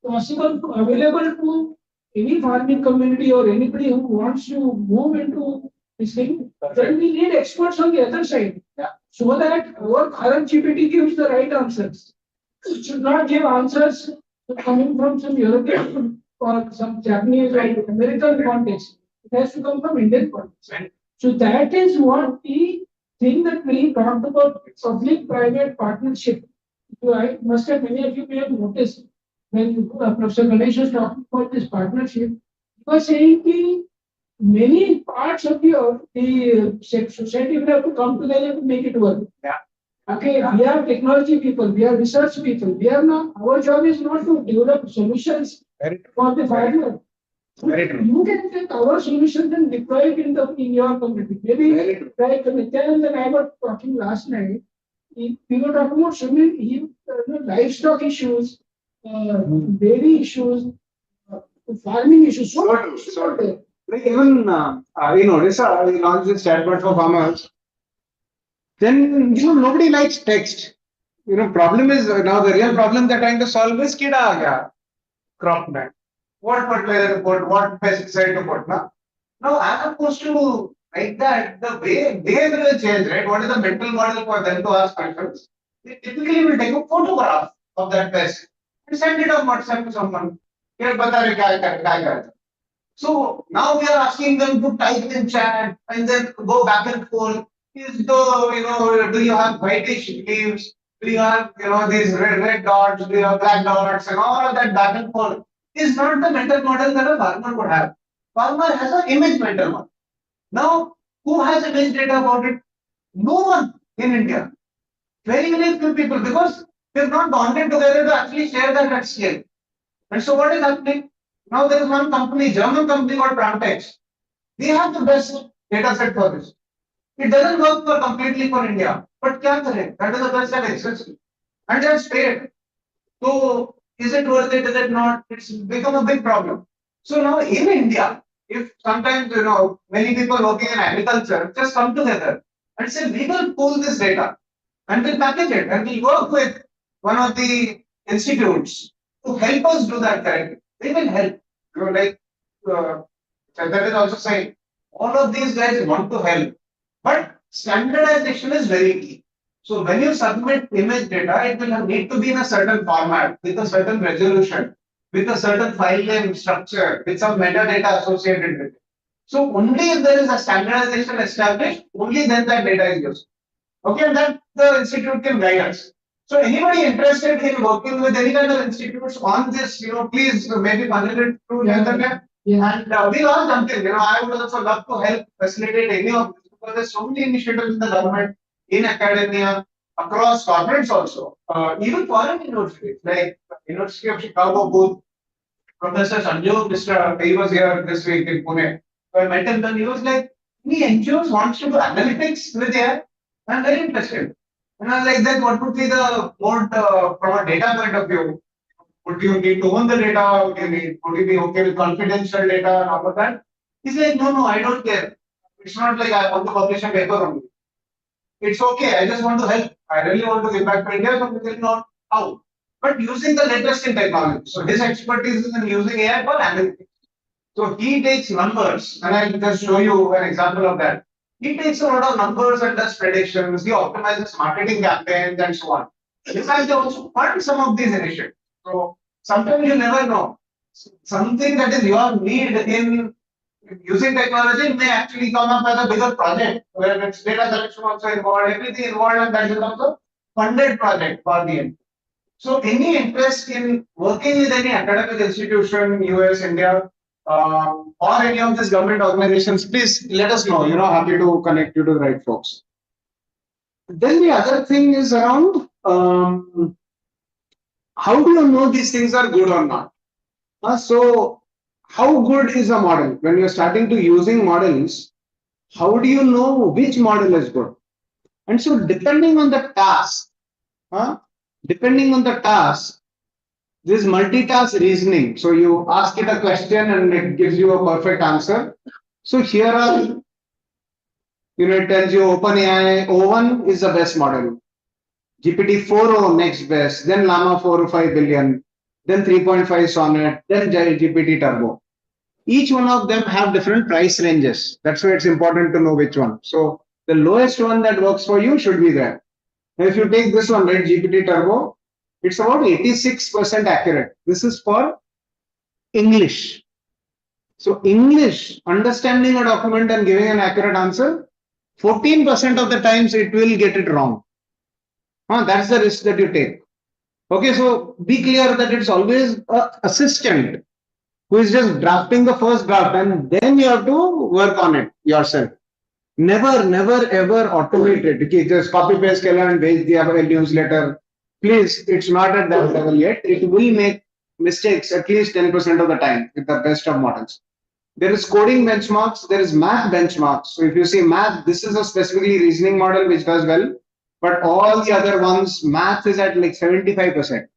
possible, available to any farming community or anybody who wants to move into this thing, then we need experts on the other side. So that our current GPT gives the right answers. It should not give answers coming from some European or some Japanese or American context. It has to come from Indian context. So that is what the thing that we talked about, public-private partnership. I must have, many of you may have noticed when Professor Ganesh was talking about this partnership, he was saying that many parts of the society will have to come together to make it work. Yeah. Okay, we are technology people, we are research people. We are not. Our job is not to develop solutions for the farmer. You can take our solutions and deploy it in your community. Maybe like Nityanand and I were talking last night. We were talking about swimming, livestock issues, dairy issues, farming issues. So true. Like even Risa, we launched this chatbot for farmers. Then nobody likes text. Problem is now the real problem they're trying to solve is kida aa gaya, crop plant. What fertilizer to put, what pesticide to put. Now I'm supposed to write that. The way they will change, right? What is the mental model for them to ask questions? They typically will take a photograph of that pest and send it on WhatsApp to someone. Here, bata rahe kya kar. So now we are asking them to type in chat and then go back and forth. Do you have whitish leaves? Do you have, these red dots? Do you have black dots? And all of that back and forth is not the mental model that a farmer would have. Farmer has an image mental model. Now, who has image data about it? No one in India. Very, very few people, because they've not bonded together to actually share that at scale. And so what is happening? Now there is one company, German company called Pramtex. They have the best data set for this. It doesn't work completely for India. But kya kare? That is the best that exists. And that's paid. So is it worth it? Is it not? It's become a big problem. So now in India, if sometimes many people working in agriculture just come together and say we will pull this data and we'll package it and we'll work with one of the institutes to help us do that correctly. They will help. Like that is also saying, all of these guys want to help, but standardization is very key. So when you submit image data, it will need to be in a certain format, with a certain resolution, with a certain file name structure, with some metadata associated with it. So only if there is a standardization established, only then that data is used. Okay, and that the institute can guide us. So anybody interested in working with any kind of institutes on this, please maybe connect it through the internet. And we all something. I would also love to help facilitate any of this, because there's so many initiatives in the government, in academia, across corporates also, even foreign universities, like University of Chicago booth, Professor Sanju Mishra, he was here this week in Pune. So I met him, and he was like, any NGOs wants to do analytics with AI? I'm very interested. And I was like, then what would be the mode from a data point of view? Would you need to own the data? Would you be okay with confidential data and all of that? He's like, no, I don't care. It's not like I want to publish a paper only. It's okay. I just want to help. I really want to give back to India, but we will not how. But using the latest in technology. So his expertise is in using AI for analytics. So he takes numbers, and I'll just show you an example of that. He takes a lot of numbers and does predictions. He optimizes marketing campaigns and so on. In fact, they also fund some of these initiatives. So sometimes you never know. Something that is your need in using technology may actually come up as a bigger project where it's data collection also involved, everything involved, and that becomes a funded project for the end. So, any interest in working with any academic institution, US, India, or any of these government organizations, please let us know. Happy to connect you to the right folks. Then the other thing is around how do you know these things are good or not? So, how good is a model? When you're starting to using models, how do you know which model is good? And so, depending on the task, this multitask reasoning. So you ask it a question and it gives you a perfect answer. So here are, it tells you OpenAI O1 is the best model. GPT-4o next best, then Llama 405 billion, then 3.5 Sonnet, then GPT Turbo. Each one of them have different price ranges. That's why it's important to know which one. So the lowest one that works for you should be there. Now if you take this one, right, GPT Turbo, it's about 86% accurate. This is for English. So English, understanding a document and giving an accurate answer, 14% of the times it will get it wrong. That's the risk that you take. Okay, so be clear that it's always an assistant who is just drafting the first draft and then you have to work on it yourself. Never ever automate it. Okay, just copy paste and page the newsletter. Please, it's not at that level yet. It will make mistakes at least 10% of the time with the best of models. There is coding benchmarks, there is math benchmarks. So if you see math, this is a specifically reasoning model which does well, but all the other ones, math is at like 75%.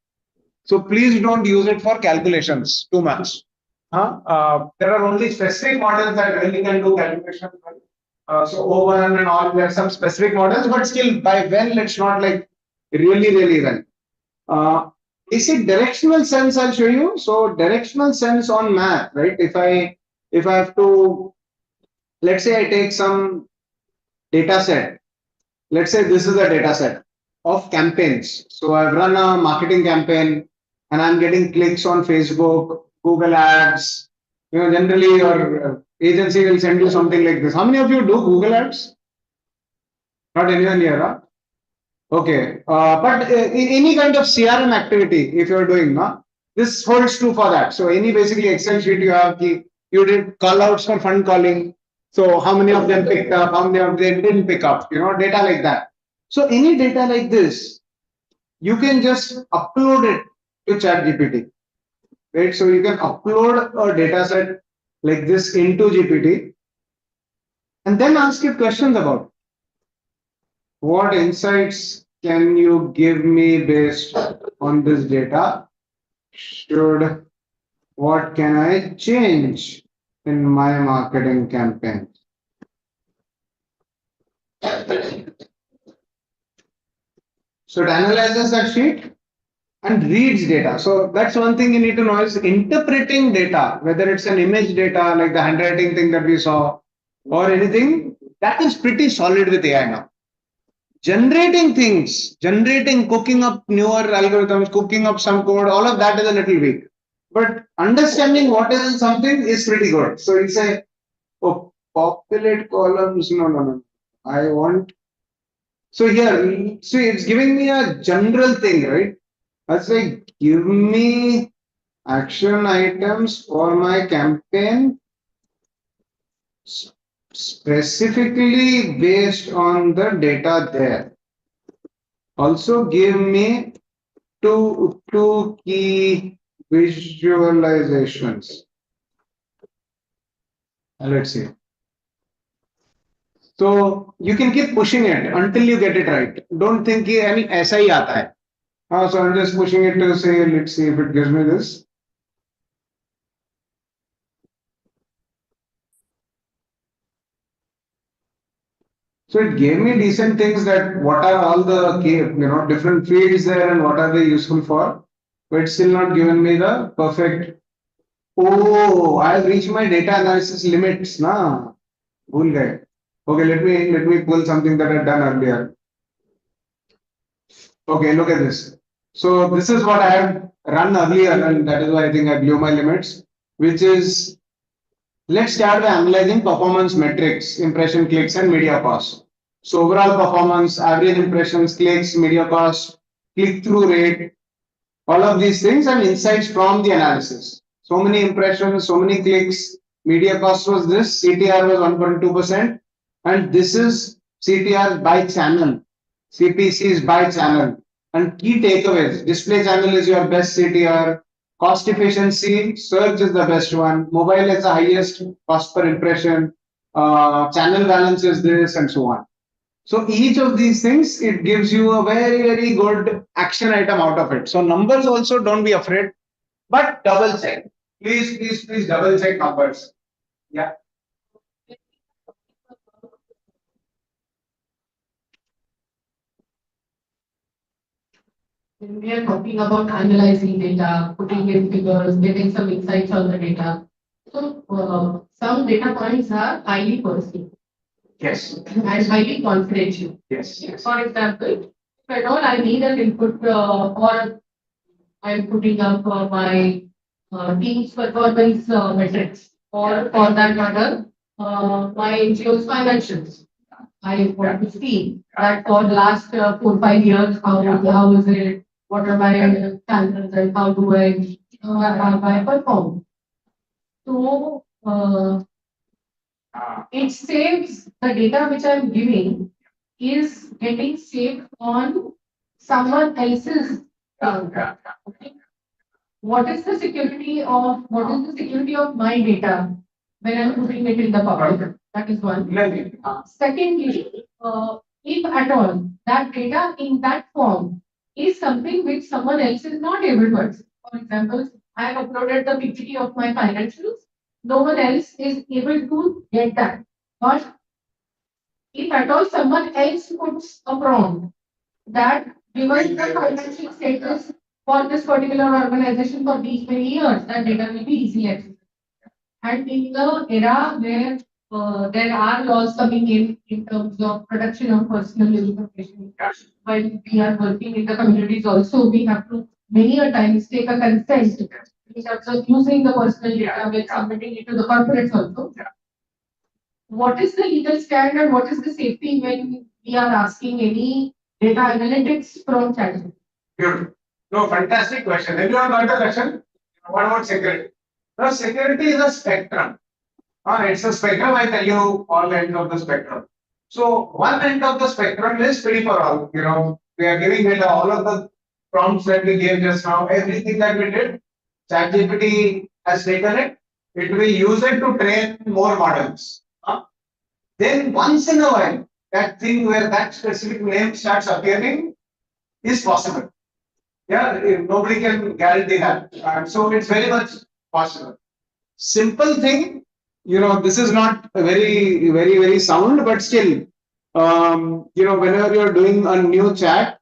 So please don't use it for calculations too much. There are only specific models that really can do calculations. So O1 and all, there are some specific models, but still by well, it's not like really well. Basic directional sense I'll show you. So directional sense on math, right? If I have to, let's say I take some data set. Let's say this is a data set of campaigns. So I've run a marketing campaign and I'm getting clicks on Facebook, Google Ads. Generally your agency will send you something like this. How many of you do Google Ads? Not anyone here, huh? Okay, but any kind of CRM activity, if you're doing, this holds true for that. So any basically Excel sheet you have, you did call outs for fund calling. So how many of them picked up, how many of them didn't pick up, data like that. So any data like this, you can just upload it to ChatGPT, right? So you can upload a data set like this into GPT and then ask it questions about what insights can you give me based on this data? What can I change in my marketing campaign? So it analyzes that sheet and reads data. So that's one thing you need to know is interpreting data, whether it's an image data like the handwriting thing that we saw or anything, that is pretty solid with AI now. Generating things, cooking up newer algorithms, cooking up some code, all of that is a little weak. But understanding what is in something is pretty good. So you say, oh, populate columns. No. I want. So here, see, it's giving me a general thing, right? I say, give me action items for my campaign specifically based on the data there. Also give me two key visualizations. Let's see. So you can keep pushing it until you get it right. Don't think कि यानी ऐसा ही आता है. So I'm just pushing it to say, let's see if it gives me this. So it gave me decent things that what are all the different fields there and what are they useful for. But it's still not given me the perfect. Oh, I've reached my data analysis limits. Na, bhul gaye. Okay, let me pull something that I've done earlier. Okay, look at this. So this is what I have run earlier, and that is why I think I blew my limits. Which is, let's start by analyzing performance metrics, impression clicks, and media cost. So overall performance, average impressions, clicks, media cost, click-through rate, all of these things and insights from the analysis. So many impressions, so many clicks, media cost was this, CTR was 1.2%, and this is CTR by channel, CPCs by channel. And key takeaways, display channel is your best CTR, cost efficiency, search is the best one, mobile is the highest cost per impression, channel balance is this, and so on. So each of these things, it gives you a very, very good action item out of it. So numbers also, don't be afraid, but double check. Please double check numbers. Yeah. When we are talking about analyzing data, putting in figures, getting some insights on the data. So some data points are highly personal. Yes. And highly confidential. Yes. For example, if at all I need an input or I'm putting up my team's performance metrics, or for that matter, my NGO's financials. I want to see that for the last 4-5 years, how is it, what are my standards, and how do I perform. So it saves the data which I'm giving is getting saved on someone else's data. What is the security of my data when I'm putting it in the public? That is one. Secondly, if at all that data in that form is something which someone else is not able to access. For example, I have uploaded the PPT of my financials. No one else is able to get that. But if at all someone else puts a prompt that given the financial status for this particular organization for these many years, that data will be easily accessible. And in the era where there are laws coming in terms of protection of personal information, while we are working in the communities also, we have to many a times take a consent in terms of using the personal data when submitting it to the corporates also. What is the legal stand and what is the safety when we are asking any data analytics from ChatGPT? Good. No, fantastic question. Everyone got the question? What about security? Now, security is a spectrum. It's a spectrum. I tell you all ends of the spectrum. So one end of the spectrum is free for all. We are giving data, all of the prompts that we gave just now, everything that we did, ChatGPT has taken it. It will use it to train more models. Then once in a while, that thing where that specific name starts appearing is possible. Yeah, nobody can guarantee that. So it's very much possible. Simple thing, this is not very, very, very sound, but still, whenever you're doing a new chat,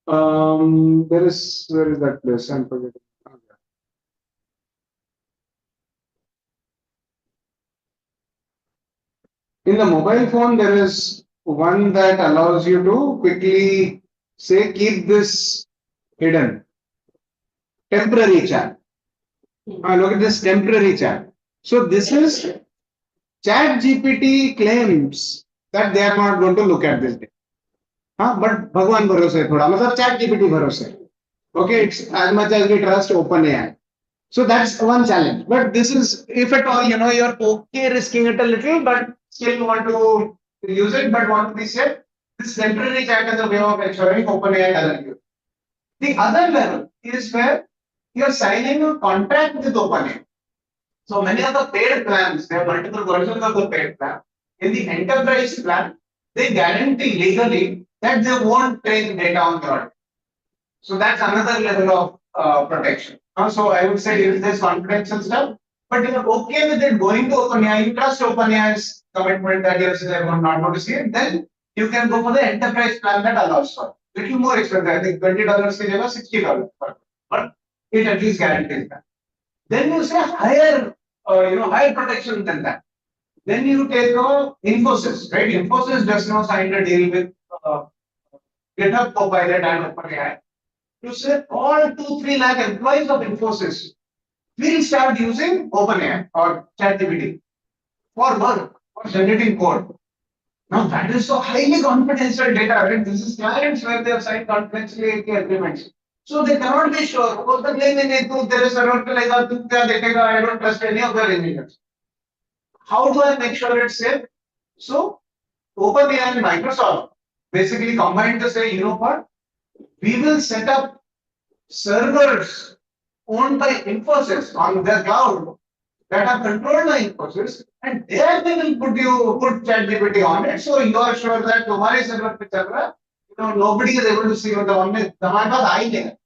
where is that place? I'm forgetting. In the mobile phone, there is one that allows you to quickly say, keep this hidden. Temporary chat. Look at this temporary chat. So this is ChatGPT claims that they are not going to look at this data. But Bhagwan bharose thoda, matlab ChatGPT bharose. Okay, it's as much as we trust OpenAI. So that's one challenge. But this is, if at all, you're okay risking it a little, but still want to use it, but want to be safe. This temporary chat is a way of ensuring OpenAI doesn't use. The other level is where you're signing a contract with OpenAI. So many of the paid plans, there are multiple versions of the paid plan. In the enterprise plan, they guarantee legally that they won't train data on your audience. So that's another level of protection. So I would say if there's confidential stuff, but you're okay with it going to OpenAI, you trust OpenAI's commitment that yes, they're not going to see it, then you can go for the enterprise plan that allows for it. Little more expensive, I think $20 ki jagah $60, but it at least guarantees that. Then you say higher, higher protection than that. Then you take Infosys, right? Infosys just now signed a deal with GitHub Copilot and OpenAI. You say all 2-3 lakh employees of Infosys will start using OpenAI or ChatGPT for work, for generating code. Now that is so highly confidential data, right? This is clients where they have signed confidentiality agreements. So they cannot be sure. There is I don't trust any of their engineers. How do I make sure it's safe? So OpenAI and Microsoft basically combined to say, you know what? We will set up servers owned by Infosys on their cloud that are controlled by Infosys, and there they will put ChatGPT on it. So you are sure that तुम्हारे server पे चल रहा है, nobody is able to see what हमारे पास आ ही नहीं है.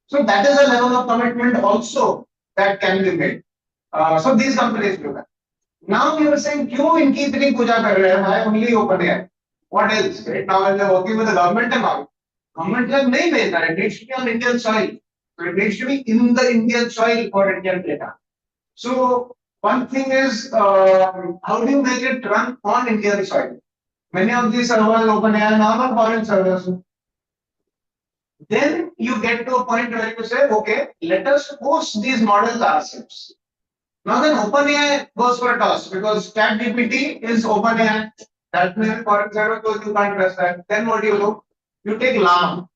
So that is a level of commitment also that can be made. So these companies do that. Now you are saying, क्यों इनकी इतनी पूजा कर रहे हैं? Why only OpenAI? What else? Right now, when they're working with the government and all, government like नहीं भेजना, it needs to be on Indian soil. So it needs to be in the Indian soil for Indian data. So one thing is, how do you make it run on Indian soil? Many of these servers, OpenAI, are foreign servers. Then you get to a point where you say, okay, let us host these models ourselves. Now then OpenAI goes for a toss because ChatGPT is OpenAI. That means foreign server, so you can't trust that. Then what do? You take Llama.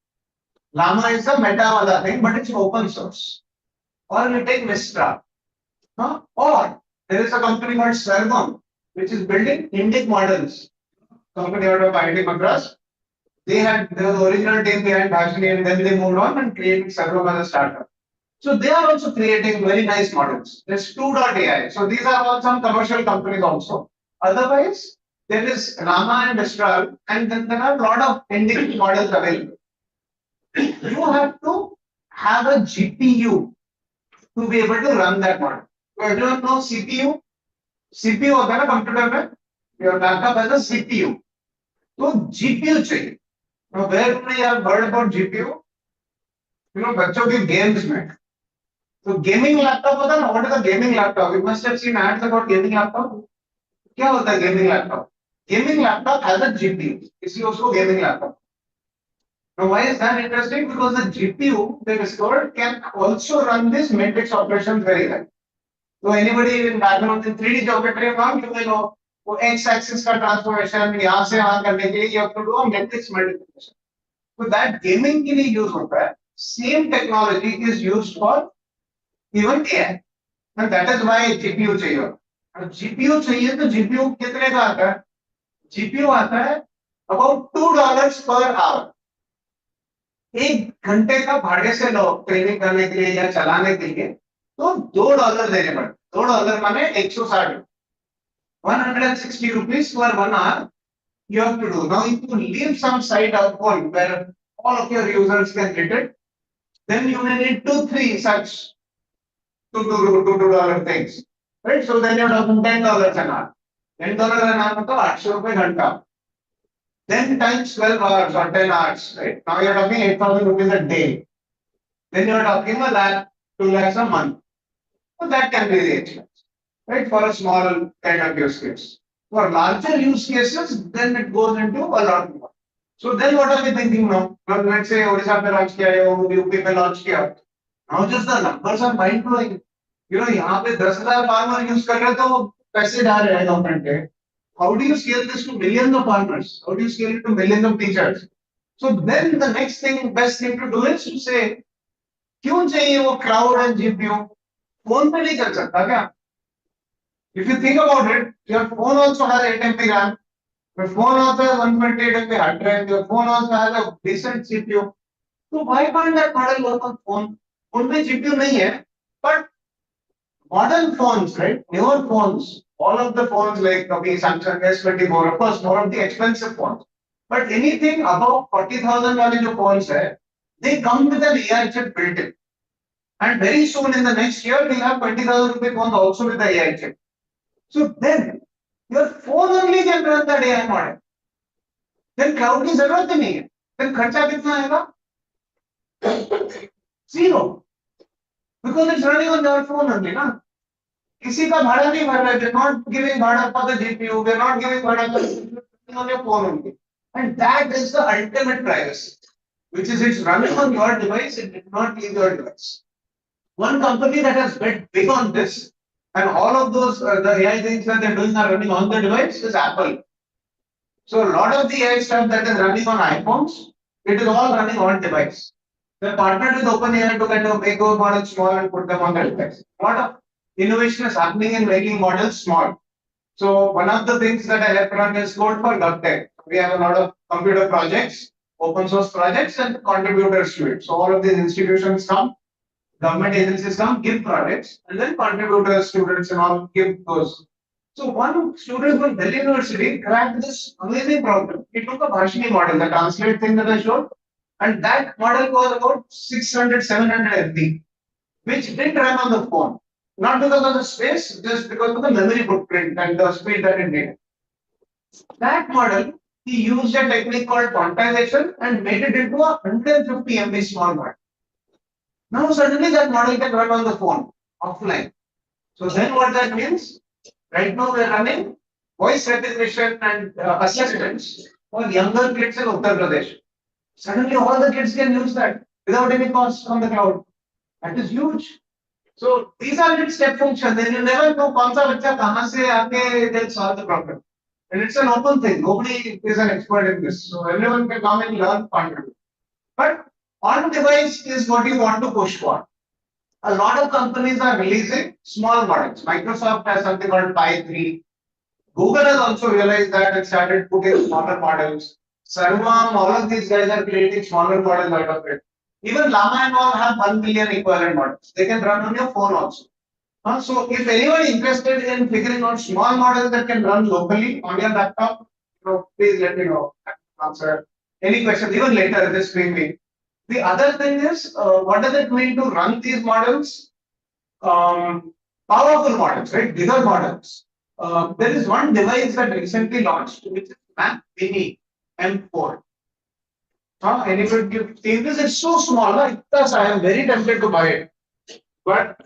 Llama is a meta wala thing, but it's open source. Or you take Mistra. Or there is a company called Sjsm, which is building Indic models. Company out of IIT Madras. They was the original team behind Bhashini, and then they moved on and created Sjsm as a startup. So they are also creating very nice models. There's 2.ai. So these are all some commercial companies also. Otherwise, there is Llama and Mistral, and then there are a lot of Indic models available. You have to have a GPU to be able to run that model. So everyone knows CPU. CPU होता है ना computer में. Your laptop has a CPU. तो GPU चाहिए. Now where you have heard about GPU? बच्चों के games में. So gaming laptop होता है ना. What is a gaming laptop? You must have seen ads about gaming laptop. क्या होता है gaming laptop? Gaming laptop has a GPU. इसलिए उसको gaming laptop. Now why is that interesting? Because the GPU they discovered can also run this matrix operations very well. So anybody in background in 3D geometry now, you will know वो x-axis का transformation यहाँ से यहाँ करने के लिए you have to do a matrix multiplication. So that gaming के लिए use होता है. Same technology is used for even AI. And that is why GPU चाहिए. अब GPU चाहिए तो GPU कितने का आता है? GPU आता है about $2 per hour. एक घंटे का भाड़े से लो ट्रेनिंग करने के लिए या चलाने के लिए तो $2 देने पड़ते. $2 माने 160. 160 rupees for 1 hour you have to do. Now if you leave some site out point where all of your users can get it, then you may need 2-3 such $2 things. Right? So then you're talking $10 an hour. $10 an hour मतलब 800 रुपए घंटा. Then times 12 hours or 10 hours, right? Now you're talking 8,000 rupees a day. Then you're talking a lakh, 2 lakhs a month. So that can be the expense, right? For a small kind of use case. For larger use cases, then it goes into a lot more. So then what are we thinking now? Well, let's say Odisha पे launch किया या UP पे launch किया. Now just the numbers are mind blowing. यहाँ पे 10,000 farmer use कर रहे तो पैसे डाल रहे हैं government के. How do you scale this to millions of farmers? How do you scale it to millions of teachers? So then the next thing, best thing to do is to say, क्यों चाहिए वो crowd and GPU? Phone पे नहीं चल सकता क्या? If you think about it, your phone also has 8 MB RAM. Your phone also has 128 MB hard drive. Your phone also has a decent CPU. So why can't that model work on phone? Phone में GPU नहीं है, but modern phones, right? Newer phones, all of the phones like the Samsung S24, of course, more of the expensive phones. But anything above 40,000 वाले जो phones है, they come with an AI chip built in. And very soon in the next year, we'll have 20,000 rupee phones also with the AI chip. So then, your phone only can run that AI model. Then cloud की जरूरत ही नहीं है. Then खर्चा कितना आएगा? Zero. Because it's running on your phone only, ना? किसी का भाड़ा नहीं भर रहे. We're not giving भाड़ा for the GPU. We're not giving भाड़ा for the on your phone only. And that is the ultimate privacy, which is it's running on your device. It did not leave your device. One company that has bet big on this, and all of those the AI things that they're doing are running on the device is Apple. So a lot of the AI stuff that is running on iPhones, it is all running on device. They partnered with OpenAI to kind of make those models small and put them on the device. A lot of innovation is happening in making models small. So one of the things that I have run is code for GovTech. We have a lot of computer projects, open source projects, and contributors to it. So all of these institutions come, government agencies come, give projects, and then contributors, students, and all give those. So one student from Delhi University cracked this amazing problem. He took a Bhashini model, the translate thing that I showed, and that model was about 600, 700 MB, which didn't run on the phone. Not because of the space, just because of the memory footprint and the speed that it needed. That model, he used a technique called quantization and made it into a 150 MB small model. Now suddenly that model can run on the phone, offline. So then what that means, right now we're running voice recognition and assistants for younger kids in Uttar Pradesh. Suddenly all the kids can use that without any cost from the cloud. That is huge. So these are little step functions. Then you never know कौन सा बच्चा कहाँ से आके they'll solve the problem. And it's an open thing. Nobody is an expert in this. So everyone can come and learn, contribute. But on device is what you want to push for. A lot of companies are releasing small models. Microsoft has something called Pi 3. Google has also realized that and started putting smaller models. Sarvam, all of these guys are creating smaller models out of it. Even Llama and all have 1 million equivalent models. They can run on your phone also. So if anyone is interested in figuring out small models that can run locally on your laptop, please let me know. I can answer any questions, even later, just ping me. The other thing is, what does it mean to run these models? Powerful models, right? Bigger models. There is one device that recently launched, which is Mac Mini M4. Anybody have seen this? It's so small. Thus, I am very tempted to buy it. But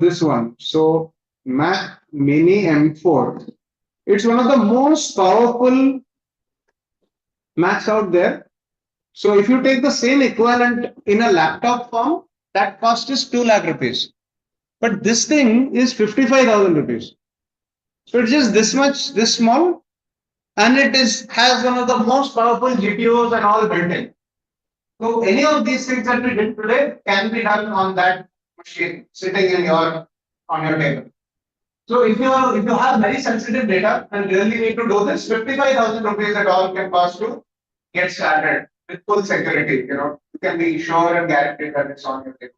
this one. So Mac Mini M4. It's one of the most powerful Macs out there. So if you take the same equivalent in a laptop form, that cost is 2 lakh rupees. But this thing is 55,000 rupees. So it's just this much, this small, and it has one of the most powerful GPUs and all built in. So any of these things that we did today can be done on that machine sitting on your table. So if you have very sensitive data and really need to do this, 55,000 rupees at all can cost to get started with full security. You can be sure and guaranteed that it's on your table.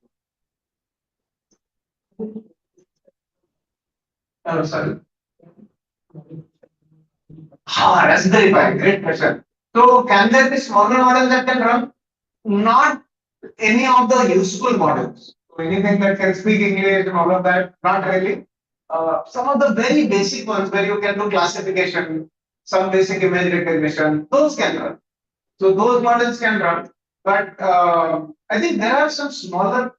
Oh, sorry. Raspberry Pi, great question. So can there be smaller models that can run? Not any of the useful models. So anything that can speak English and all of that, not really. Some of the very basic ones where you can do classification, some basic image recognition, those can run. So those models can run. But I think there are some smaller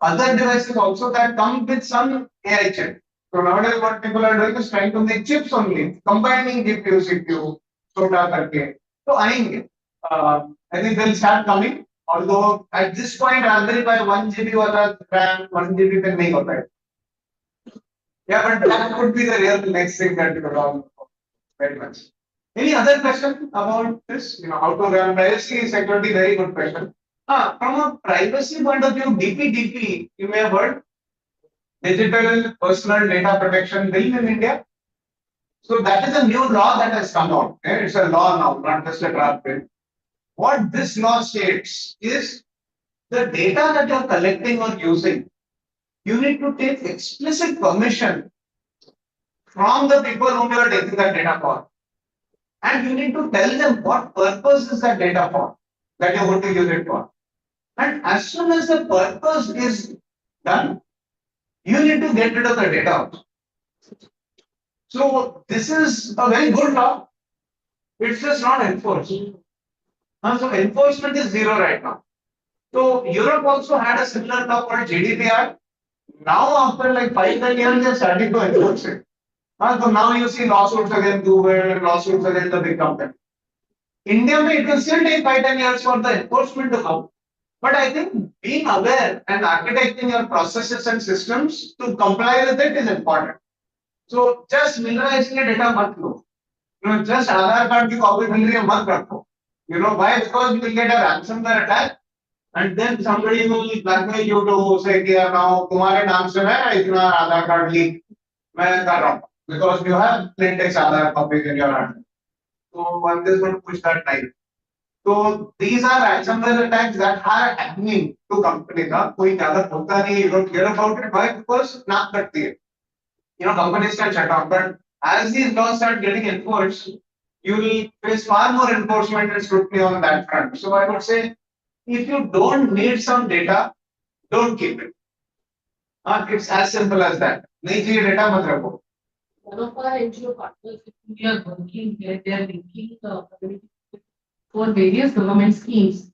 other devices also that come with some AI chip. So nowadays what people are doing is trying to make chips only, combining GPU, CPU, छोटा करके. So I think they'll start coming. Although at this point, Raspberry Pi 1 GB वाला RAM 1 GB पे नहीं होता है. Yeah, but that would be the real next thing that we will learn very much. Any other question about this? How to run privacy, security, very good question. From a privacy point of view, DPDP, you may have heard, Digital Personal Data Protection Bill in India. So that is a new law that has come out. It's a law now, not just a draft bill. What this law states is the data that you're collecting or using, you need to take explicit permission from the people whom you are taking that data for. And you need to tell them what purpose is that data for, that you're going to use it for. And as soon as the purpose is done, you need to get rid of the data out. So this is a very good law. It's just not enforced. So enforcement is zero right now. So Europe also had a similar law called GDPR. Now after like 5-10 years, they're starting to enforce it. So now you see lawsuits against Google, lawsuits against the big company. India, it will still take 5-10 years for the enforcement to come. But I think being aware and architecting your processes and systems to comply with it is important. So just mill data मत लो. Just Aadhaar card की copy मिल रही है मत रखो. Why? Because you will get a ransomware attack, and then somebody will blackmail you to say कि now तुम्हारे नाम से मैं इतना Aadhaar card leak मैं कर रहा हूँ, because you have plain text Aadhaar copies in your hand. So one is going to push that knife. So these are ransomware attacks that are happening to companies. कोई ज़्यादा होता नहीं, you don't hear about it. Why? Because नाक कटती है. Companies can shut down. But as these laws start getting enforced, you will face far more enforcement and scrutiny on that front. So I would say, if you don't need some data, don't keep it. It's as simple as that. नहीं चाहिए data मत रखो. One of our NGO partners, we are working there, they are linking for various government schemes.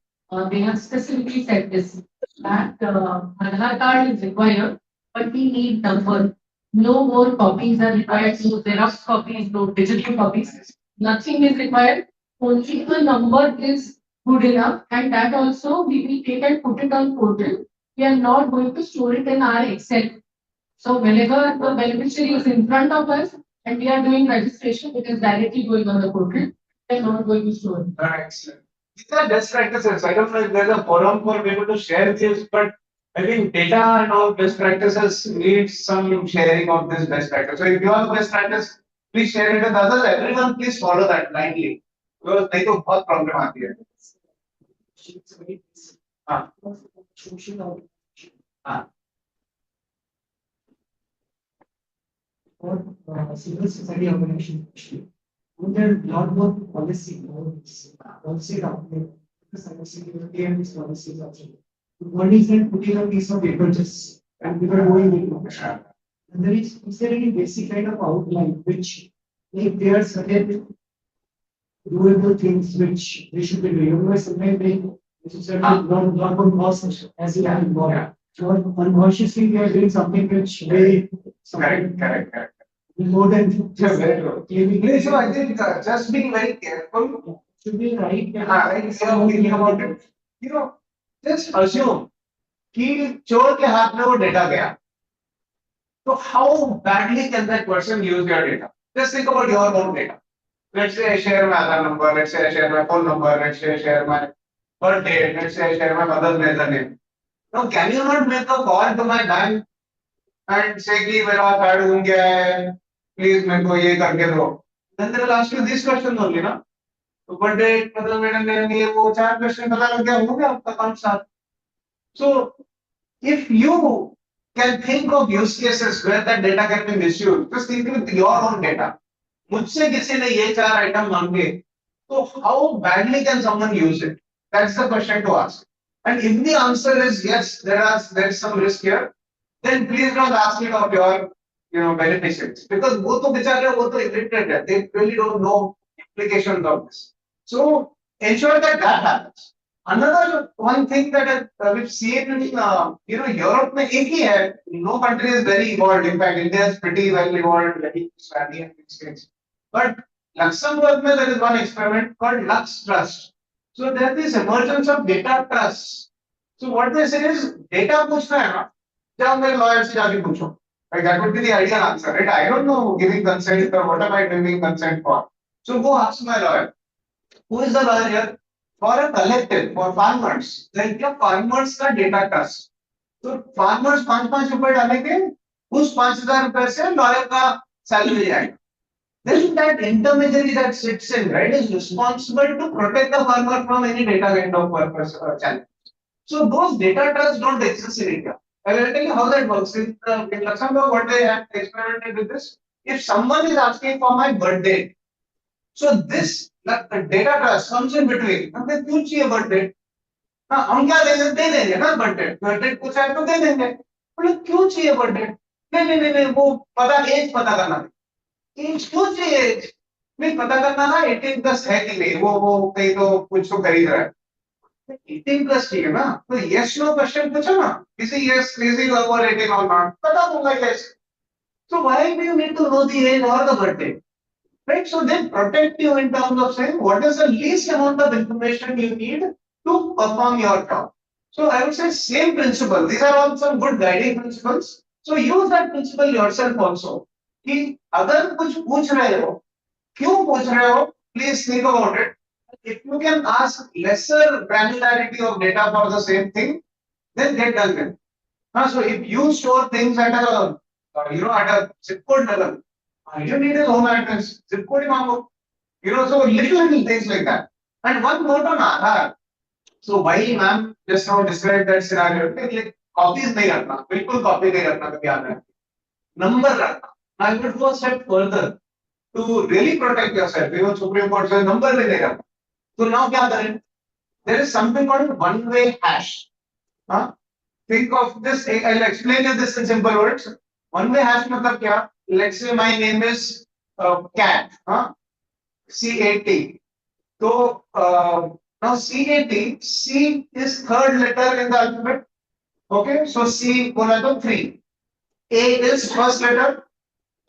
They have specifically said this, that Aadhaar card is required, but we need number. No more copies are required, no Xerox copies, no digital copies. Nothing is required. Only the number is good enough, and that also we will take and put it on portal. We are not going to store it in our Excel. So whenever the beneficiary is in front of us and we are doing registration, it is directly going on the portal. We are not going to store it. Excellent. These are best practices. I don't know if there's a forum for people to share this, but I think data and all best practices need some sharing of this best practice. So if you have best practice, please share it with others. Everyone, please follow that blindly. Because नहीं तो बहुत problem आती है. हाँ. हाँ. For civil society organization, there are a lot more policy document, cybersecurity and these policies also. One is that putting a piece of paper just and people are going into it. And is there any basic kind of outline which, if there are certain doable things which they should be doing, otherwise sometimes they not on cost as you have involved. So unconsciously we are doing something which may Correct. more than just claiming. So I think just being very careful should be right. Right. So thinking about it, just assume कि चोर के हाथ में वो data गया. So how badly can that person use your data? Just think about your own data. Let's say I share my Aadhaar number. Let's say I share my phone number. Let's say I share my birth date. Let's say I share my mother's maiden name. Now, can you not make a call to my bank and say कि मेरा card घूम गया है, please मेरे को ये करके दो? Then they will ask you this question only, ना? तो birth date, मतलब मेरे लिए वो 4 question पता लग गया, हो गया आपका काम साथ. So if you can think of use cases where that data can be misused, just think with your own data. मुझसे किसी ने ये 4 आइटम मांगे, तो how badly can someone use it? That's the question to ask. And if the answer is yes, there's some risk here, then please don't ask it of your beneficiaries, because वो तो बेचारे वो तो illiterate है, they really don't know implications of this. So ensure that happens. Another one thing that we've seen in Europe में एक ही है, no country is very evolved. In fact, India is pretty well evolved, very savvy in these things. But Luxembourg में there is one experiment called Lux Trust. So there is emergence of data trust. So what they say is data पूछना है ना, जाओ मेरे lawyer से जाके पूछो. Like that would be the ideal answer, right? I don't know giving consent or what am I giving consent for. So go ask my lawyer. Who is the lawyer here? For a collective, for farmers, then क्या farmers का data trust. So farmers 5-5 रुपए डालेंगे, उस 5,000 रुपए से lawyer का salary आएगा. then that intermediary that sits in, right, is responsible to protect the farmer from any data kind of purpose challenge. So those data trusts don't exist in India. I will tell you how that works. In Luxembourg, what they have experimented with this, if someone is asking for my birthday, so this data trust comes in between. हमें क्यों चाहिए birthday? हाँ, हम क्या दे देंगे ना birthday कुछ है तो दे देंगे. मतलब क्यों चाहिए birthday? नहीं वो पता एज पता करना है. एज क्यों चाहिए एज? नहीं पता करना ना 18 प्लस है कि नहीं, वो कहीं तो कुछ तो खरीद रहा है. 18 प्लस चाहिए ना, तो यस नो क्वेश्चन पूछो ना, किसी यस किसी ओवर 18 और नॉट, बता दूंगा yes. So why do you need to know the age or the birthday? Right? So they protect you in terms of saying what is the least amount of information you need to perform your job. So I would say same principle. These are all some good guiding principles. So use that principle yourself also. कि अगर कुछ पूछ रहे हो, क्यों पूछ रहे हो? Please think about it. If you can ask lesser granularity of data for the same thing, then get done with. So if you store things at a at a zip code level, you need a home address, zip code mango. So little things like that. And one note on Aadhaar. So while ma'am just now described that scenario, like copies नहीं रखना, बिल्कुल copy नहीं रखना कभी आना है. Number रखना. I would go a step further to really protect yourself. Supreme Court says number भी नहीं रखना. So now क्या करें? There is something called one-way hash. Think of this. I'll explain you this in simple words. One-way hash मतलब क्या? Let's say my name is Cat. C-A-T. So now C-A-T. C is third letter in the alphabet. Okay. So C बोला तो 3. A is first letter.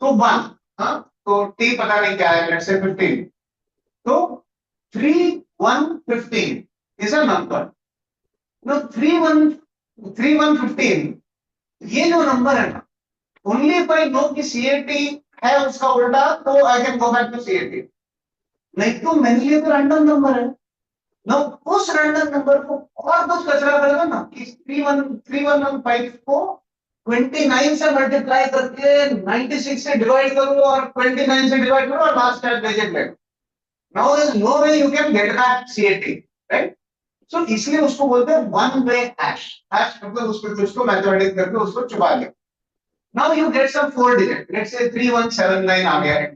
तो 1. तो T पता नहीं क्या है. Let's say 15. So 3, 1, 15 is a number. Now 3, 1, 15 ये जो नंबर है ना, ओनली इफ आई नो कि CAT है उसका उल्टा, तो I can go back to CAT. नहीं तो मेरे लिए तो रैंडम नंबर है ना. उस रैंडम नंबर को और कुछ कचरा करेगा ना कि 3115 को 29 से मल्टीप्लाई करके 96 से डिवाइड करो और 29 से डिवाइड करो और लास्ट टाइम डिजिट ले. Now there is no way you can get back CAT, right? So इसलिए उसको बोलते हैं वन वे हैश. हैश मतलब उसको कुछ को मैथमेटिक्स करके उसको छुपा दिया. Now you get some 4 digit. Let's say 3179 आ गया है.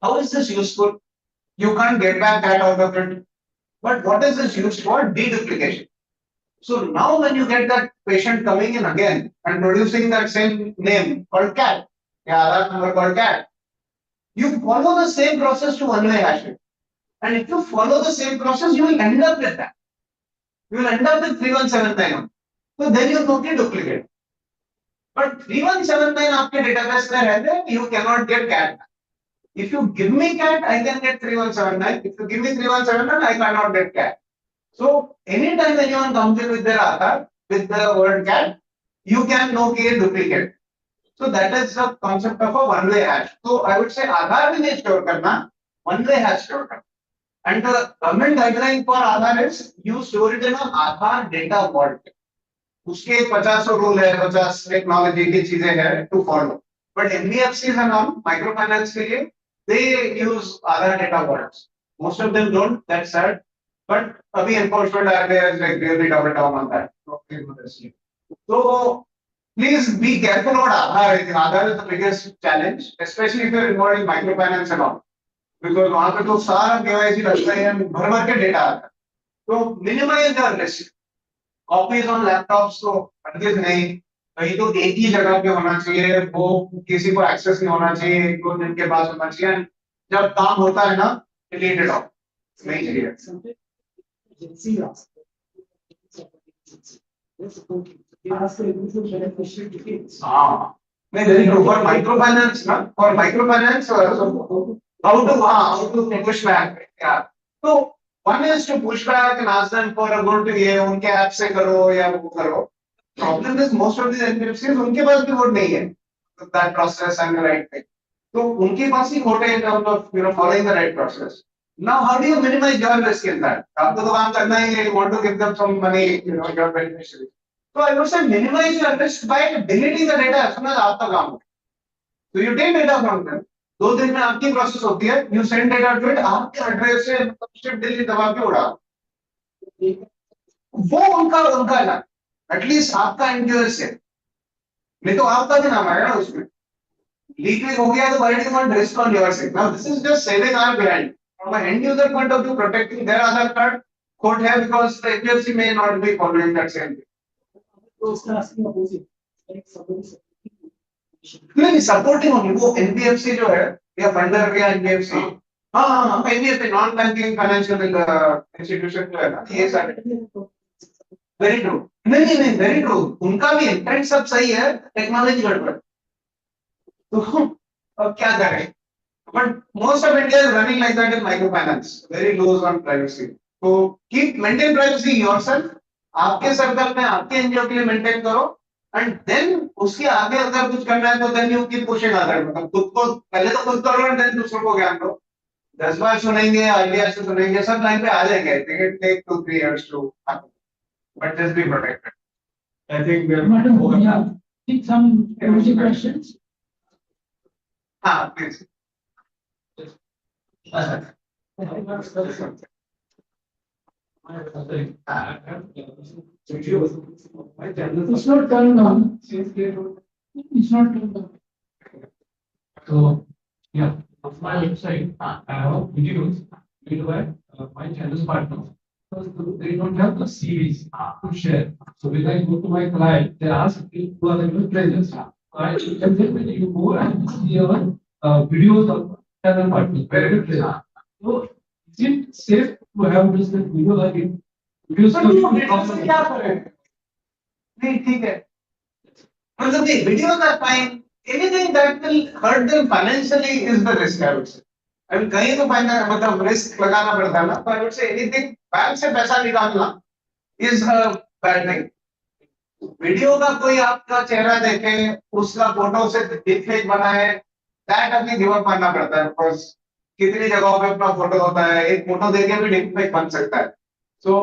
How is this useful? You can't get back that out of it. But what is this used for? Deduplication. So now when you get that patient coming in again and producing that same name called cat, that number called cat, you follow the same process to one way hashing. And if you follow the same process, you will end up with that. You will end up with 3179. So then you don't need duplicate. But 3179 आपके database में रहते हैं, you cannot get cat. If you give me cat, I can get 3179. If you give me 3179, I cannot get cat. So anytime anyone comes in with their Aadhaar, with the word cat, you can know कि ये duplicate. So that is the concept of a one-way hash. So I would say Aadhaar भी नहीं store करना, one-way hash store करना. And the government guideline for Aadhaar is you store it in an Aadhaar data vault. उसके 50 rule है, 50 technology की चीजें हैं to follow. But NBFCs and all microfinance के लिए they use Aadhaar data vaults. Most of them don't. That's sad. But अभी enforcement area is like really double down on that. So please be careful about Aadhaar. Aadhaar is the biggest challenge, especially if you're involved in microfinance and all. Because वहां पे तो सारा KYC लगता है, भर के data आता है. तो minimize the risk. Copies on laptops तो हरगिज नहीं, कहीं तो एक ही जगह पे होना चाहिए, वो किसी को एक्सेस नहीं होना चाहिए, एक दो दिन के बाद होना चाहिए. जब काम होता है ना, delete it off. नहीं चाहिए. हाँ, नहीं very true. For microfinance ना, for microfinance how to push back. Yeah. So one is to push back and ask them for a good ये उनके ऐप से करो या वो करो. Problem is most of these NBFCs उनके पास भी वोट नहीं है. That process and the right thing. तो उनके पास ही खोटे in terms of following the right process. Now how do you minimize your risk in that? आपको तो काम करना ही है. You want to give them some money, your beneficiaries. So I would say minimize your risk by deleting the data as soon as आपका काम हो. So you take data from them. 2 दिन में आपकी प्रोसेस होती है, you send data to it, आपके address से शिफ्ट दिल्ली दबा के उड़ा, वो उनका उनका ना, एटलीस्ट आपका एंड्योरेंस है, नहीं तो आपका भी नाम आएगा ना उसमें। लीकेज हो गया तो why do you want risk on your side? Now this is just saving our behind. From an end user point of view, protecting their Aadhaar card could have, because the NBFC may not be following that same thing. नहीं, supporting होगी वो NBFC जो है या funder या NBFC, हाँ NBFC non banking financial institution जो है ना, ये सारे वेरी ट्रू, नहीं वेरी ट्रू, उनका भी इंटेंट सब सही है, टेक्नोलॉजी गड़बड़, तो अब क्या करें? But most of India is running like that in microfinance, very low on privacy. So keep maintain privacy yourself. आपके सर्कल में आपके एनजीओ के लिए मेंटेन करो, एंड देन उसके आगे अगर कुछ करना है तो then you keep pushing other, मतलब खुद को पहले तो खुद करो एंड देन दूसरों को ज्ञान दो। 10 बार सुनेंगे, आइडिया से सुनेंगे, सब लाइन पे आ जाएंगे। I think it take 2-3 years to happen, but just be protected. I think we are. Yeah, take some questions. Please. It's not turned on. It's not turned on. So, yeah, on my website, I have videos made by my channel partners. Because they don't have the series to share. So when I go to my client, they ask me who are the new players. I tell them when you go and see our videos of channel partners, very good players. So is it safe to have this video like it? क्या करें? नहीं ठीक है, मतलब नहीं, videos are fine. Anything that will hurt them financially is the risk, I would say. I mean, कहीं तो मतलब रिस्क लगाना पड़ता है ना, तो I would say anything bank से पैसा निकालना is a bad thing. Video का कोई आपका चेहरा देखे, उसका फोटो से डिफेक्ट बनाए, दैट अभी गिव अप करना पड़ता है, बिकॉज कितनी जगहों पे अपना फोटो होता है, एक फोटो देके भी डिफेक्ट बन सकता है. So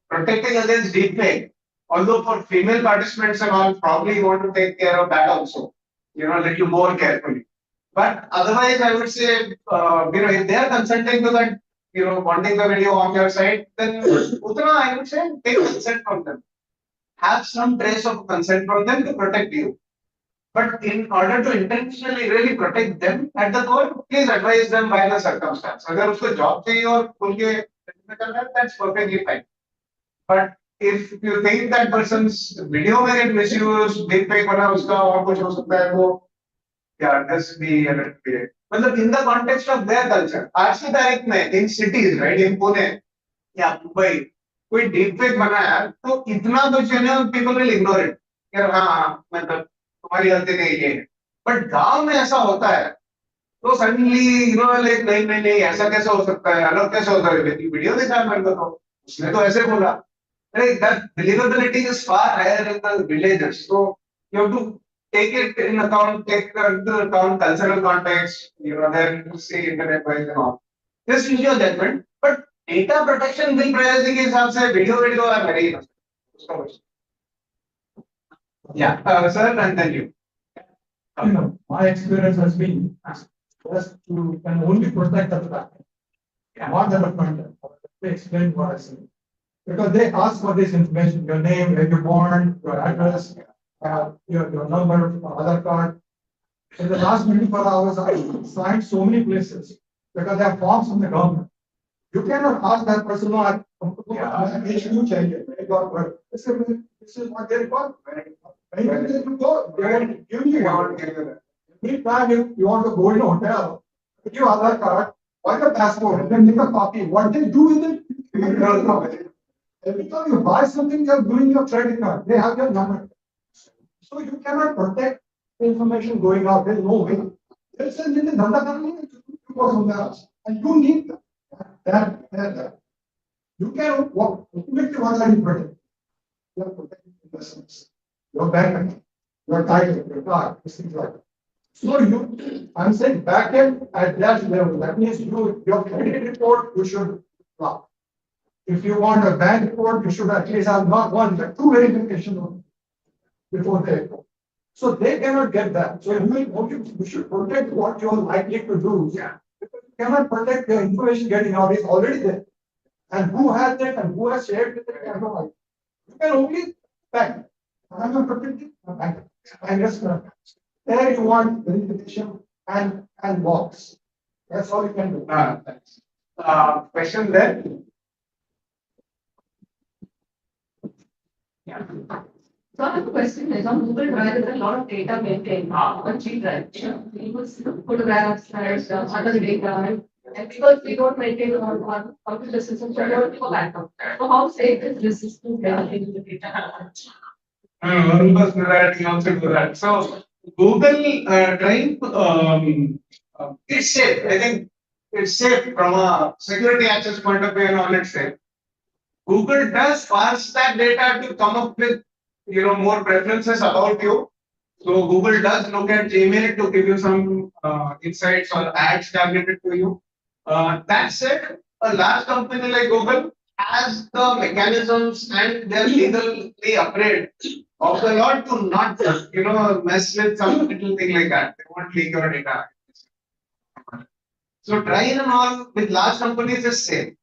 protecting against deepfake, although for female participants and all, probably you want to take care of that also, you know, a little more carefully. But otherwise, I would say, if they are consenting to that, wanting the video on your site, then utna, I would say, take consent from them. Have some trace of consent from them to protect you. But in order to intentionally really protect them at the core, please advise them by the circumstance. अगर उसको job चाहिए और उनके that's perfectly fine. But if you think that person's video may get misused, deepfake बना उसका और कुछ हो सकता है, तो yeah, just be a little clear. मतलब in the context of their culture, आज की तारीख में in cities, right, in Pune या मुंबई, कोई deepfake बना है, तो इतना तो genuine people will ignore it. यार हाँ, मतलब तुम्हारी गलती नहीं है. But गांव में ऐसा होता है, तो सडनली लाइक नहीं ऐसा कैसे हो सकता है, अलग कैसे होता है, वीडियो देखा मेरे को, तो उसने तो ऐसे बोला. That believability is far higher in the villages, so you have to take it in account, take into account cultural context, then see internet wise and all. Just use your judgment, but data protection bill privacy के हिसाब से video are very enough. Yeah, sir, and then you. My experience has been just to can only protect the back, not the front end. Let me explain what I say. Because they ask for this information: your name, where you're born, your address, your number, Aadhaar card. In the last 24 hours, I signed so many places because they have forms from the government. You cannot ask that person, no, this is what they require. When you go, they will give you one. Every time you want to go in a hotel, put your Aadhaar card, or your passport, then make a copy. What they do with it? Every time you buy something, you're doing your credit card. They have your number. So you cannot protect the information going out. There's no way. There's a little dhanda karni, you go somewhere else. And you need that. You can walk. Ultimately, what are you protecting? You are protecting investments, your bank account, your title, your car, things like that. So I'm saying back end at that level. That means your credit report, you should block. If you want a bank report, you should at least have not one, but two verifications before they go. So they cannot get that. So you should protect what you're likely to do. Yeah. You cannot protect the information getting out. It's already there. And who has it and who has shared it, I have no idea. You can only back. I'm not protecting back. I just there you want verification and box. That's all you can do. Thanks. Question there? Yeah. So I have a question is on Google Drive, there's a lot of data maintained on G Drive. People's photographs and other data. And because we don't maintain on computer systems, we don't have a backup. So how safe is this system maintaining the data? One person that also do that. So Google Drive is safe. I think it's safe from a security access point of view and all. It's safe. Google does parse that data to come up with more preferences about you. So Google does look at Gmail to give you some insights or ads targeted to you. That said, a large company like Google has the mechanisms and they're legally afraid of the law to not mess with some little thing like that. They won't leak your data. So trying and all with large companies is safe.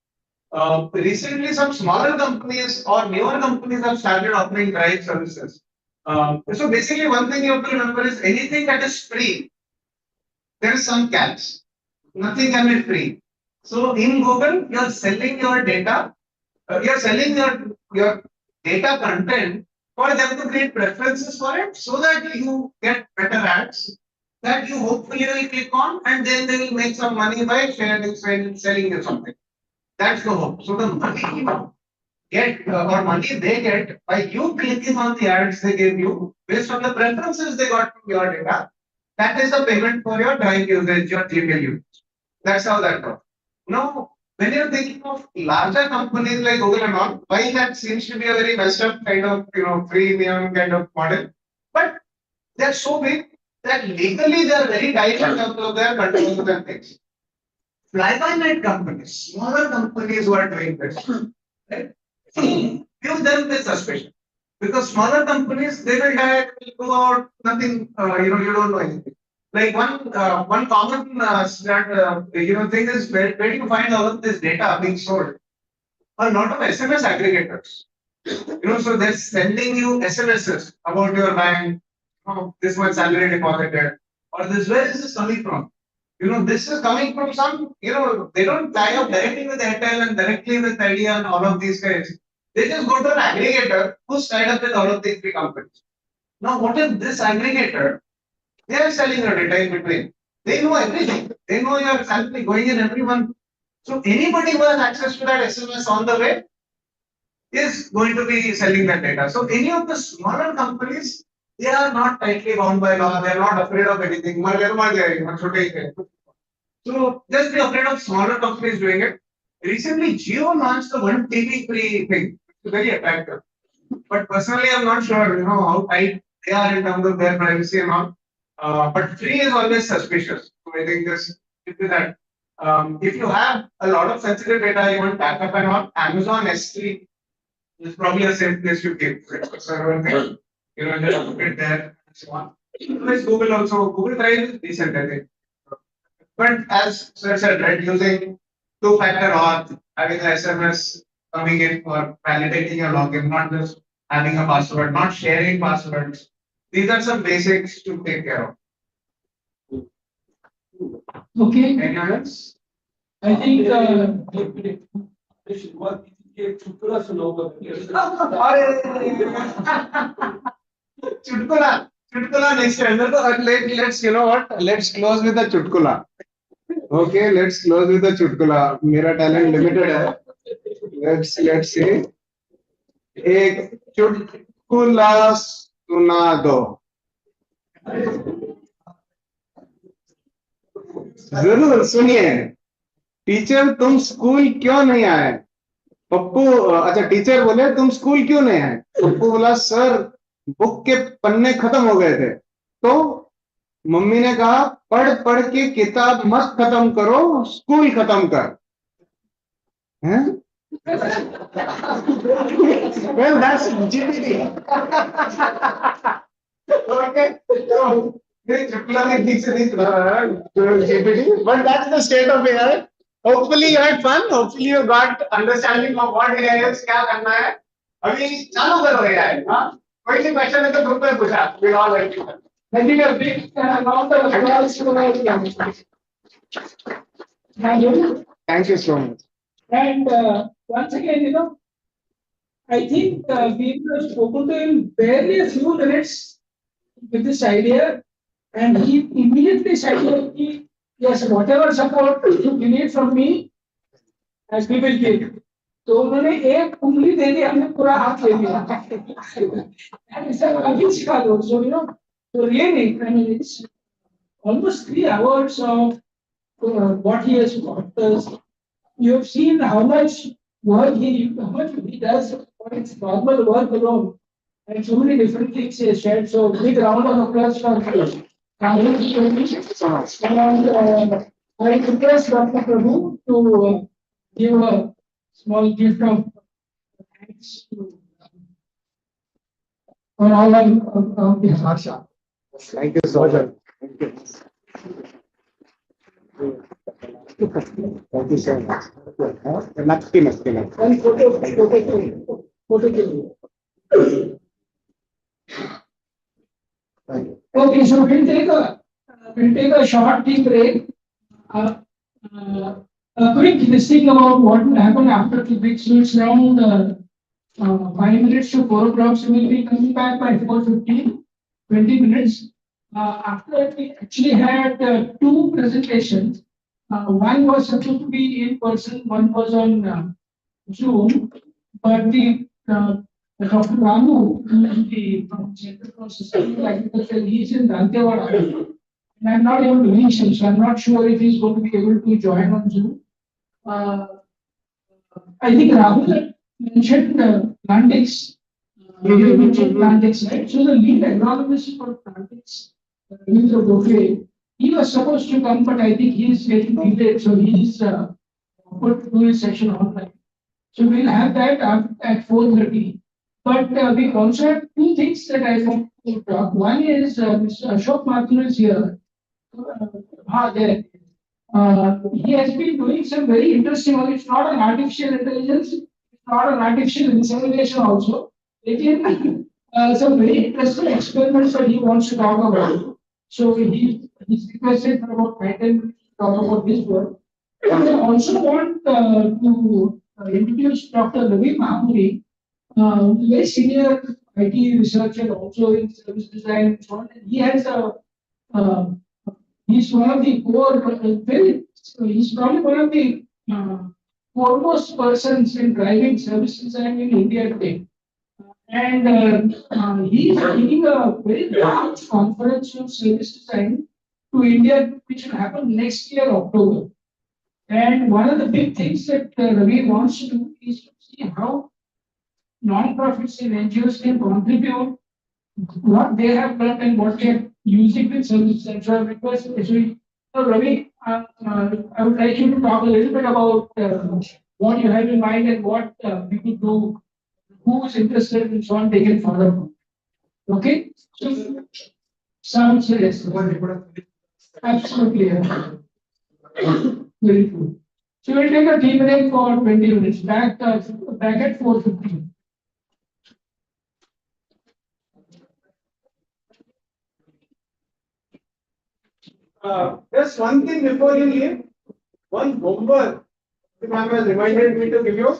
Recently, some smaller companies or newer companies have started offering drive services. So basically, one thing you have to remember is anything that is free, there is some catch. Nothing can be free. So in Google, you are selling your data, you are selling your data content for them to create preferences for it so that you get better ads that you hopefully will click on and then they will make some money by selling you something. That's the hope. So the money you get or money they get by you clicking on the ads they give you based on the preferences they got from your data, that is the payment for your Drive usage, your Gmail usage. That's how that works. Now, when you're thinking of larger companies like Google and all, while that seems to be a very messed up kind of freemium kind of model, but they're so big that legally they're very tight in terms of their controls and things. Fly-by-night companies, smaller companies who are doing this, right? View them with suspicion. Because smaller companies, they will go out, nothing, you don't know anything. Like one common thing is where do you find all of this data being sold? A lot of SMS aggregators. So they're sending you SMSs about your bank, this much salary deposited, or this, where is this coming from? This is coming from some, they don't tie up directly with Airtel and directly with Idea and all of these guys. They just go to an aggregator who's tied up with all of these three companies. Now, what if this aggregator, they are selling your data in between? They know everything. They know your salary going in every month. So anybody who has access to that SMS on the way is going to be selling that data. So any of the smaller companies, they are not tightly bound by law. They are not afraid of anything. So just be afraid of smaller companies doing it. Recently, Jio launched the 1 TB free thing. It's very attractive. But personally, I'm not sure, how tight they are in terms of their privacy and all. But free is always suspicious. So I think just stick to that. If you have a lot of sensitive data, you want backup and all, Amazon S3 is probably a safe place to keep it. So everyone can, just put it there and so on. Otherwise, Google also, Google Drive is decent, I think. But as Sir said, right, using two-factor auth, having the SMS coming in for validating your login, not just having a password, not sharing passwords. These are some basics to take care of. Okay. Any others? I think Chutkula next time. Let's Let's close with the chutkula. Okay, let's close with the chutkula. मेरा talent limited है. Let's see. एक चुटकुला सुना दो. जरूर सुनिए. Teacher तुम school क्यों नहीं आए? पप्पू, अच्छा टीचर बोले तुम स्कूल क्यों नहीं आए? पप्पू बोला सर बुक के पन्ने खत्म हो गए थे. तो मम्मी ने कहा पढ़ पढ़ के किताब मत खत्म करो, स्कूल खत्म कर. हैं? Well, that's GPT. Okay. okay. So, GPT, but that's the state of AI. Hopefully you had fun. Hopefully you got understanding of what AI is. क्या करना है? अभी चालू करो AI. हाँ? कोई भी question है तो group में पूछा. We'll all help you. I think a big amount of applause to my Thank you. Thank you so much. And once again, I think we have spoken to him barely a few minutes with this idea, and he immediately said to me, yes, whatever support you need from me, as we will give. तो उन्होंने एक उंगली दे दी, हमने पूरा हाथ ले लिया. And it's अभी सिखा दो. So so really, I mean, it's almost 3 hours of what he has taught us. You have seen how much how much he does for its normal work alone, and so many different things he has shared. So big round of applause for him. And I request Dr. Prabhu to give a small gift of thanks for all of the Harsha. Thank you so much. Thank you so much. Namaste. And photo. Okay, so we'll take a short tea break. A quick listing about what will happen after tea break. So it's around 5 minutes to 4 o'clock. So we'll be coming back by 4:15, 20 minutes. After that, we actually had 2 presentations. One was supposed to be in person, one was on Zoom, but Dr. Ramu, who is the from Center for Sustainable Agriculture, he is in Dantewada, and I'm not able to reach him, so I'm not sure if he's going to be able to join on Zoom. I think Rahul mentioned Plantix. You mentioned Plantix, right? So the lead agronomist for Plantix, Mr. Bouquet, he was supposed to come, but I think he is getting delayed, so he's put to his session online. So we'll have that at 4:30. But we also have 2 things that I want to talk. One is Mr. Ashok Mathur is here. There. He has been doing some very interesting work. It's not an artificial intelligence, it's not an artificial insemination also. It is some very interesting experiments that he wants to talk about. So he's requested for about 5-10 minutes to talk about his work. And I also want to introduce Dr. Ravi Mahamuri, who's a very senior IT researcher also in service design and so on. And he has he's one of the he's probably one of the foremost persons in driving service design in India today. And he's giving a very large conference on service design to India, which will happen next year, October. And one of the big things that Ravi wants to do is to see how non-profits and NGOs can contribute what they have learned and what they are using with services. And so I request, Ravi, I would like you to talk a little bit about what you have in mind and what people do, who is interested and so on, they can follow. Okay? So, sounds serious. Absolutely. Very good. So we'll take a tea break for 20 minutes. Back at 4:15. Just one thing before you leave, one homework. The ma'am has reminded me to give you.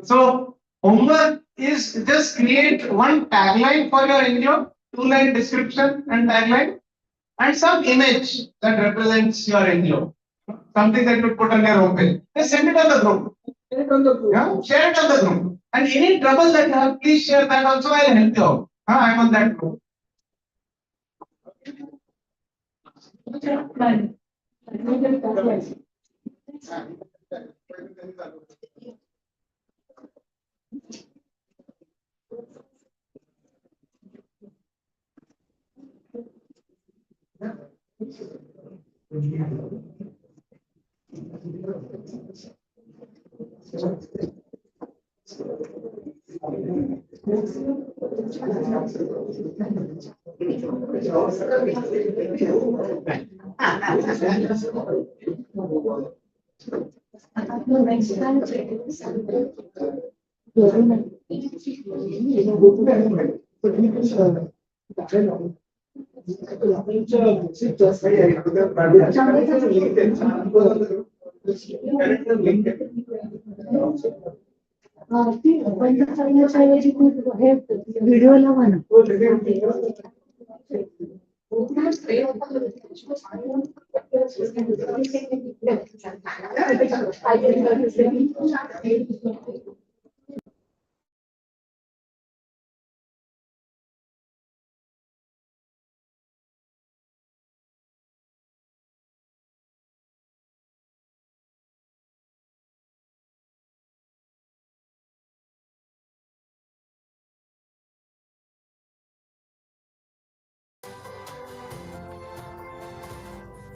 So homework is just create one tagline for your NGO, 2-line description and tagline, and some image that represents your NGO. Something that you put on your homepage. Just send it on the group. Share it on the group. Yeah, share it on the group. And any trouble that you have, please share that also. I'll help you out. I'm on that group. Video लावा ना.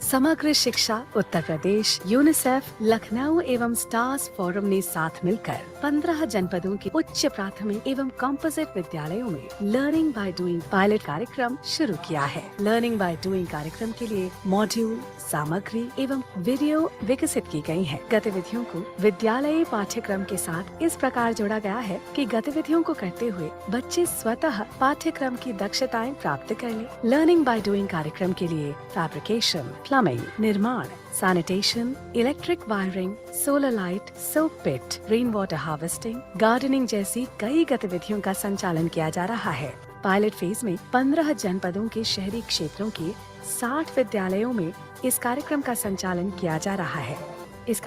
समग्र शिक्षा Uttar Pradesh, UNICEF, Lucknow एवं stars forum ने साथ मिलकर 15 जनपदों के उच्च प्राथमिक एवं कॉम्पोजिट विद्यालयों में लर्निंग बाय डूइंग पायलट कार्यक्रम शुरू किया है। लर्निंग बाय डूइंग कार्यक्रम के लिए मॉड्यूल, सामग्री एवं वीडियो विकसित की गई है। गतिविधियों को विद्यालयी पाठ्यक्रम के साथ इस प्रकार जोड़ा गया है कि गतिविधियों को करते हुए बच्चे स्वतः पाठ्यक्रम की दक्षताएं प्राप्त कर ले। लर्निंग बाय डूइंग कार्यक्रम के लिए फैब्रिकेशन, प्लम्बिंग, निर्माण, sanitation, electric wiring, solar light, soap pit, rain water harvesting, gardening जैसी कई गतिविधियों का संचालन किया जा रहा है। पायलट फेज में 15 जनपदों के शहरी क्षेत्रों के 60 विद्यालयों में इस कार्यक्रम का संचालन किया जा रहा है। इस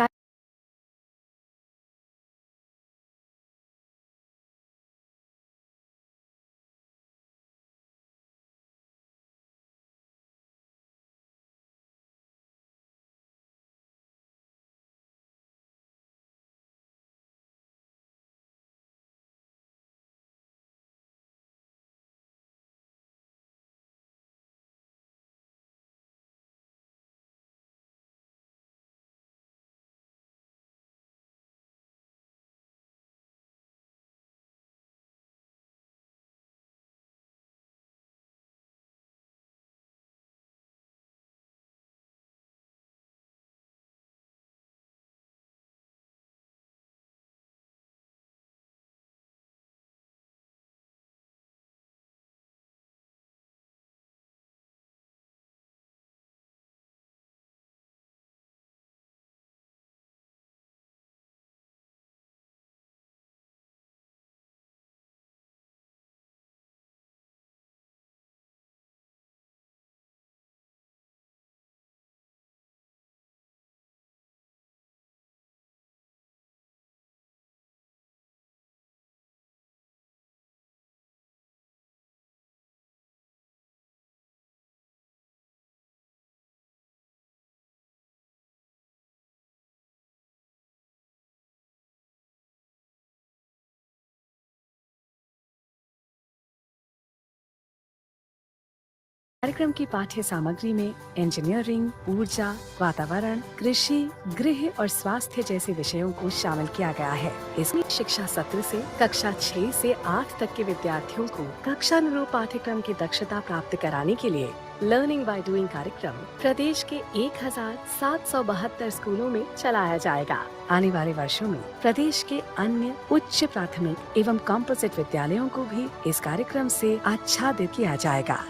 कार्यक्रम की पाठ्य सामग्री में इंजीनियरिंग, ऊर्जा, वातावरण, कृषि, गृह और स्वास्थ्य जैसे विषयों को शामिल किया गया है। इसमें शिक्षा सत्र से कक्षा 6 से 8 तक के विद्यार्थियों को कक्षानुरूप पाठ्यक्रम की दक्षता प्राप्त कराने के लिए लर्निंग बाय डूइंग कार्यक्रम प्रदेश के 1772 स्कूलों में चलाया जाएगा। आने वाले वर्षों में प्रदेश के अन्य उच्च प्राथमिक एवं कॉम्पोजिट विद्यालयों को भी इस कार्यक्रम से आच्छादित किया जाएगा।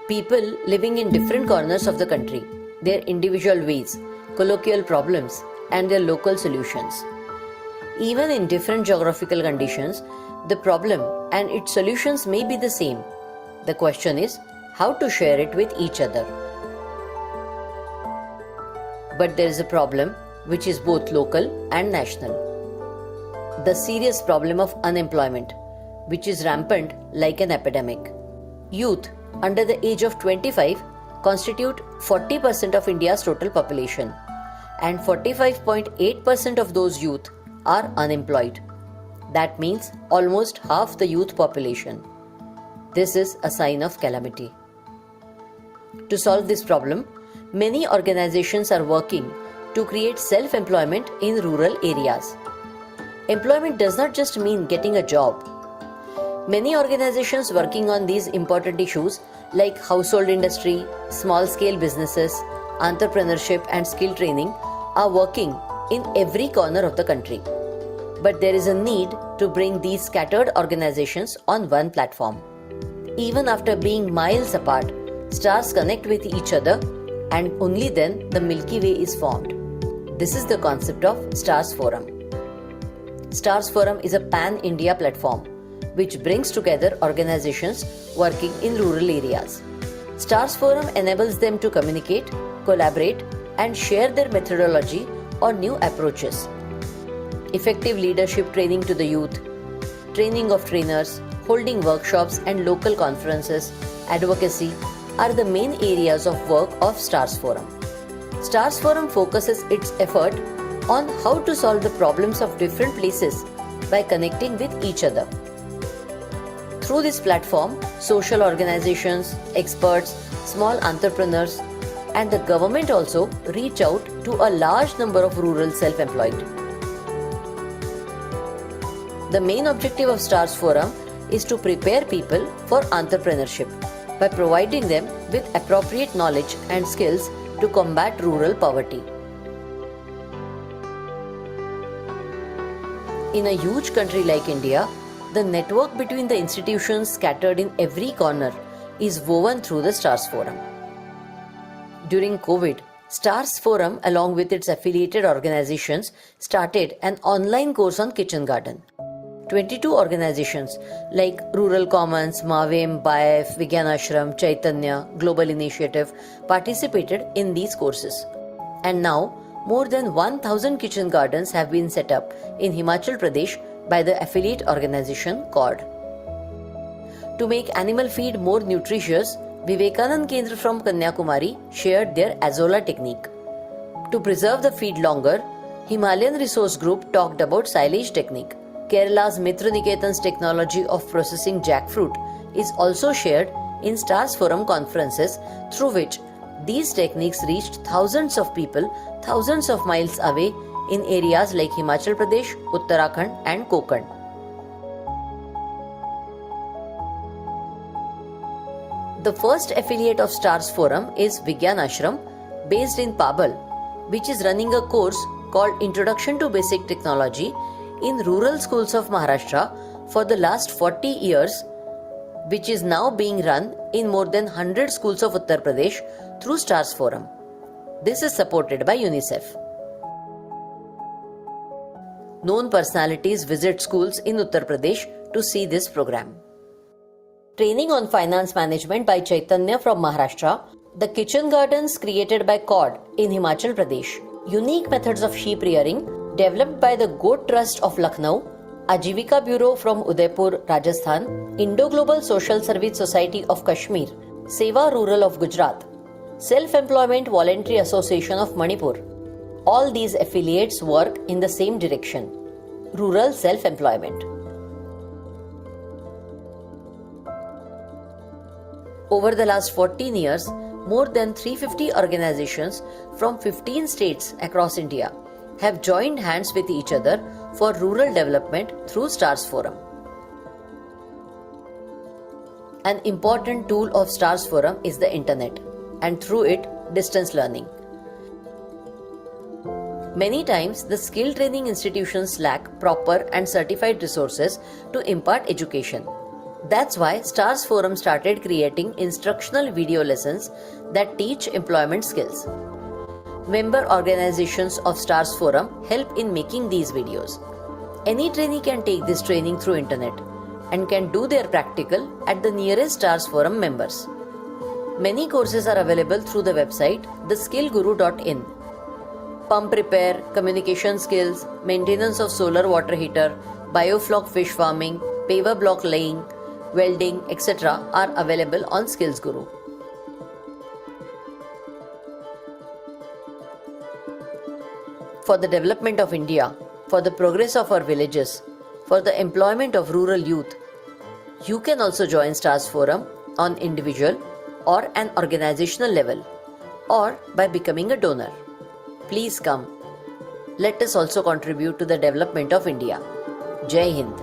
People living in different corners of the country, their individual ways, colloquial problems, and their local solutions. Even in different geographical conditions, the problem and its solutions may be the same. The question is how to share it with each other. But there is a problem which is both local and national. The serious problem of unemployment, which is rampant like an epidemic. Youth under the age of 25 constitute 40% of India's total population, and 45.8% of those youth are unemployed. That means almost half the youth population. This is a sign of calamity. To solve this problem, many organizations are working to create self-employment in rural areas. Employment does not just mean getting a job. Many organizations working on these important issues like household industry, small-scale businesses, entrepreneurship and skill training are working in every corner of the country. But there is a need to bring these scattered organizations on one platform. Even after being miles apart, stars connect with each other, and only then the Milky Way is formed. This is the concept of Stars Forum. Stars Forum is a pan-India platform which brings together organizations working in rural areas. Stars Forum enables them to communicate, collaborate, and share their methodology or new approaches. Effective leadership training to the youth, training of trainers, holding workshops and local conferences, advocacy are the main areas of work of Stars Forum. Stars Forum focuses its effort on how to solve the problems of different places by connecting with each other. Through this platform, social organizations, experts, small entrepreneurs, and the government also reach out to a large number of rural self-employed. The main objective of Stars Forum is to prepare people for entrepreneurship by providing them with appropriate knowledge and skills to combat rural poverty. In a huge country like India, the network between the institutions scattered in every corner is woven through the Stars Forum. During COVID, Stars Forum, along with its affiliated organizations, started an online course on kitchen garden. 22 organizations like Rural Commons, Mavem, BIF, Vigyan Ashram, Chaitanya, Global Initiative participated in these courses. And now, more than 1,000 kitchen gardens have been set up in Himachal Pradesh by the affiliate organization CORD. To make animal feed more nutritious, Vivekanand Kendra from Kanyakumari shared their Azola technique. To preserve the feed longer, Himalayan Resource Group talked about silage technique. Kerala's Mitra Niketan's technology of processing jackfruit is also shared in Stars Forum conferences, through which these techniques reached thousands of people thousands of miles away in areas like Himachal Pradesh, Uttarakhand and Konkan. The first affiliate of Stars Forum is Vigyan Ashram, based in Pabal, which is running a course called Introduction to Basic Technology in rural schools of Maharashtra for the last 40 years, which is now being run in more than 100 schools of Uttar Pradesh through Stars Forum. This is supported by UNICEF. Known personalities visit schools in Uttar Pradesh to see this program. Training on finance management by Chaitanya from Maharashtra, the kitchen gardens created by CORD in Himachal Pradesh, unique methods of sheep rearing developed by the Goat Trust of Lucknow, Ajivika Bureau from Udaipur, Rajasthan, Indo-Global Social Service Society of Kashmir, Seva Rural of Gujarat, Self-Employment Voluntary Association of Manipur. All these affiliates work in the same direction: rural self-employment. Over the last 14 years, more than 350 organizations from 15 states across India have joined hands with each other for rural development through Stars Forum. An important tool of Stars Forum is the internet, and through it, distance learning. Many times, the skill training institutions lack proper and certified resources to impart education. That's why STARS Forum started creating instructional video lessons that teach employment skills. Member organizations of STARS Forum help in making these videos. Any trainee can take this training through internet and can do their practical at the nearest STARS Forum members. Many courses are available through the website theskillguru.in. Pump repair, communication skills, maintenance of solar water heater, biofloc fish farming, paver block laying, welding, etc. are available on Skills Guru. For the development of India, for the progress of our villages, for the employment of rural youth, you can also join STARS Forum on individual or an organizational level, or by becoming a donor. Please come. Let us also contribute to the development of India. Jai Hind.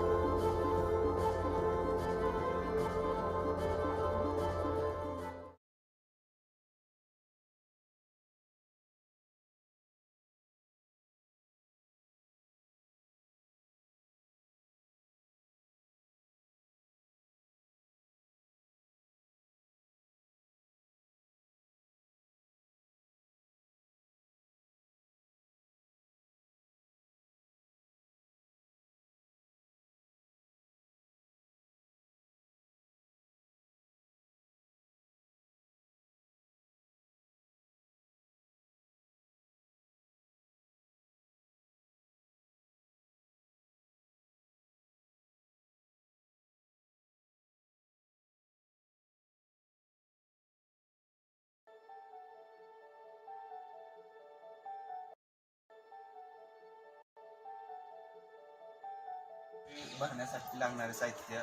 भरण्यासाठी लागणारे साहित्य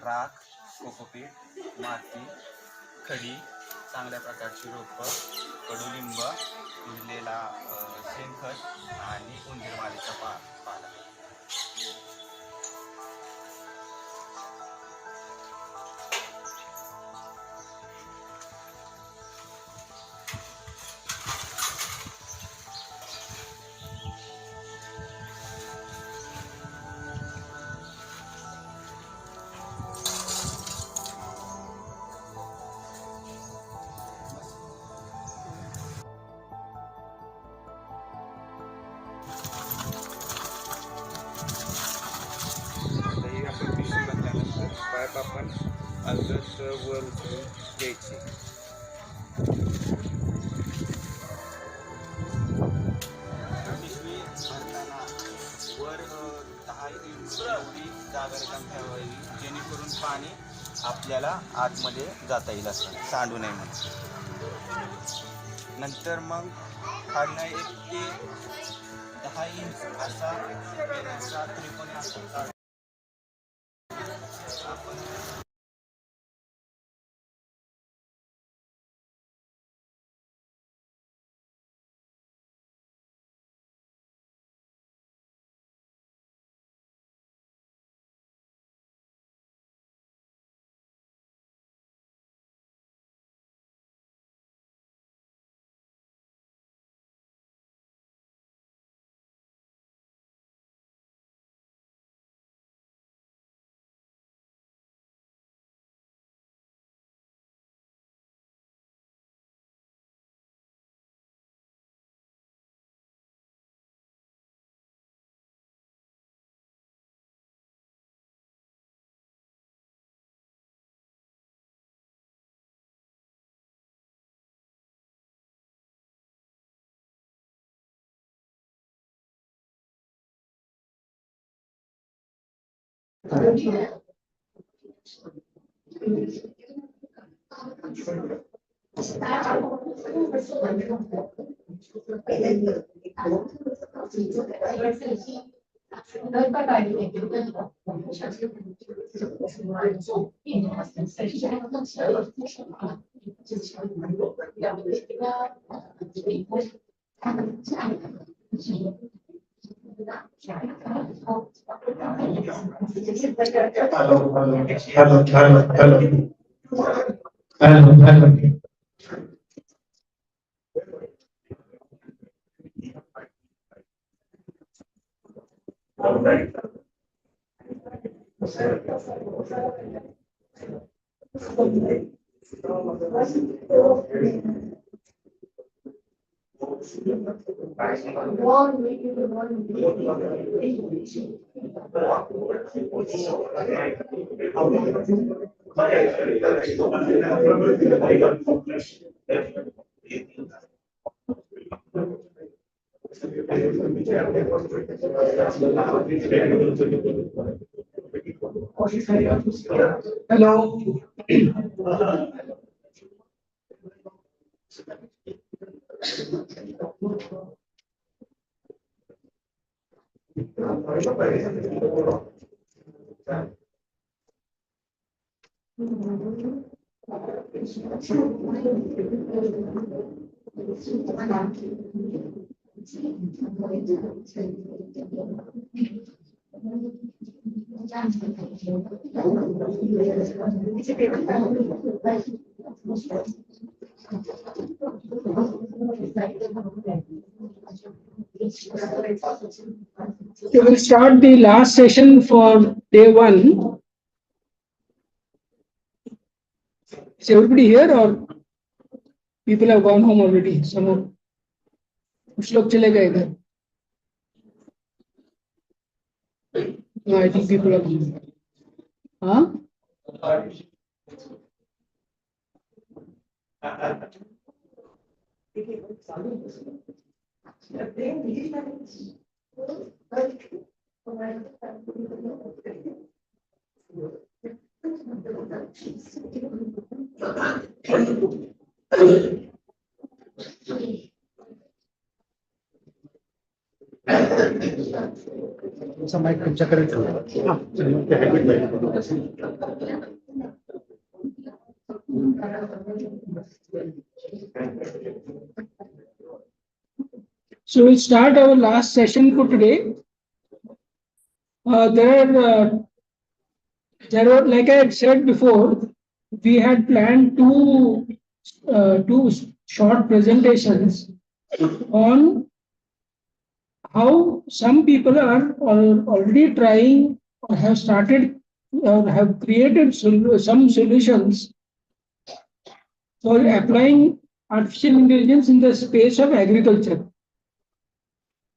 राख, cocopeat, माती, खडी, चांगल्या प्रकारची रोपं, कडुलिंब, कुजलेला शेणखत आणि उंदीर मादीचा पाला. पाईप आपण अलगद वर उचलून घ्यायची. पिशवी भरताना वर 10 इंच एवढी जागा रिकामी ठेवावी, जेणेकरून पाणी आपल्याला आतमध्ये जाता येईल असं, सांडू नये म्हणून. नंतर मग खालनं 1 ते 10 इंच असा त्रिकोणी आकार Hello. We will start the last session for day 1. Is everybody here or people have gone home already? Some of कुछ लोग चले गए इधर. No, I think people are coming. Huh? Mic तुमच्याकडे ठेवा. So we'll start our last session for today. There were, like I had said before, we had planned two short presentations on how some people are already trying or have started or have created some solutions for applying artificial intelligence in the space of agriculture.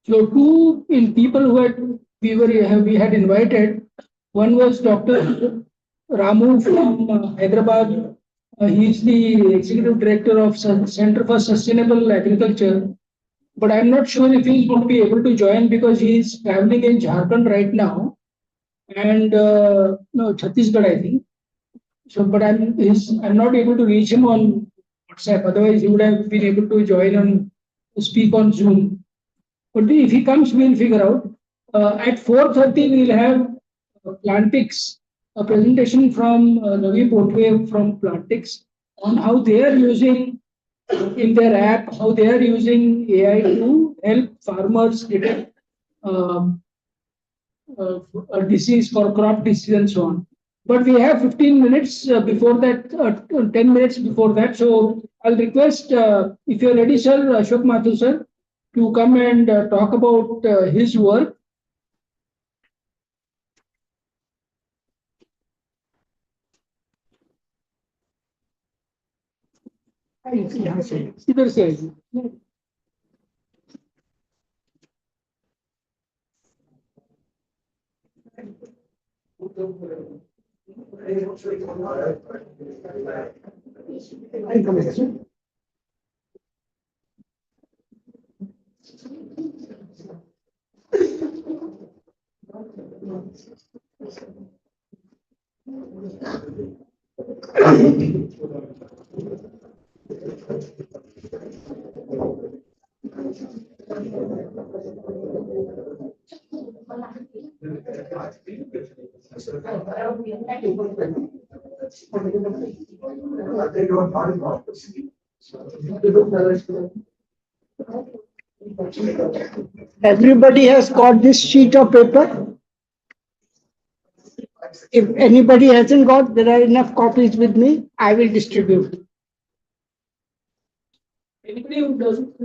So two people who we had invited. One was Dr. Ramu from Hyderabad. He is the executive director of Center for Sustainable Agriculture. But I'm not sure if he's going to be able to join because he is traveling in Jharkhand right now, and no, Chhattisgarh, I think. So, but I'm not able to reach him on WhatsApp. Otherwise, he would have been able to join and speak on Zoom. But if he comes, we'll figure out. At 4:30, we'll have Plantix, a presentation from Ravi Potwe from Plantix on how they are using in their app, how they are using AI to help farmers detect a disease for crop disease and so on. But we have 15 minutes before that, 10 minutes before that. So I'll request, if you're ready, sir, Ashok Mathur, sir, to come and talk about his work. इधर से आइए. Everybody has got this sheet of paper. If anybody hasn't got, there are enough copies with me. I will distribute. Anybody who doesn't?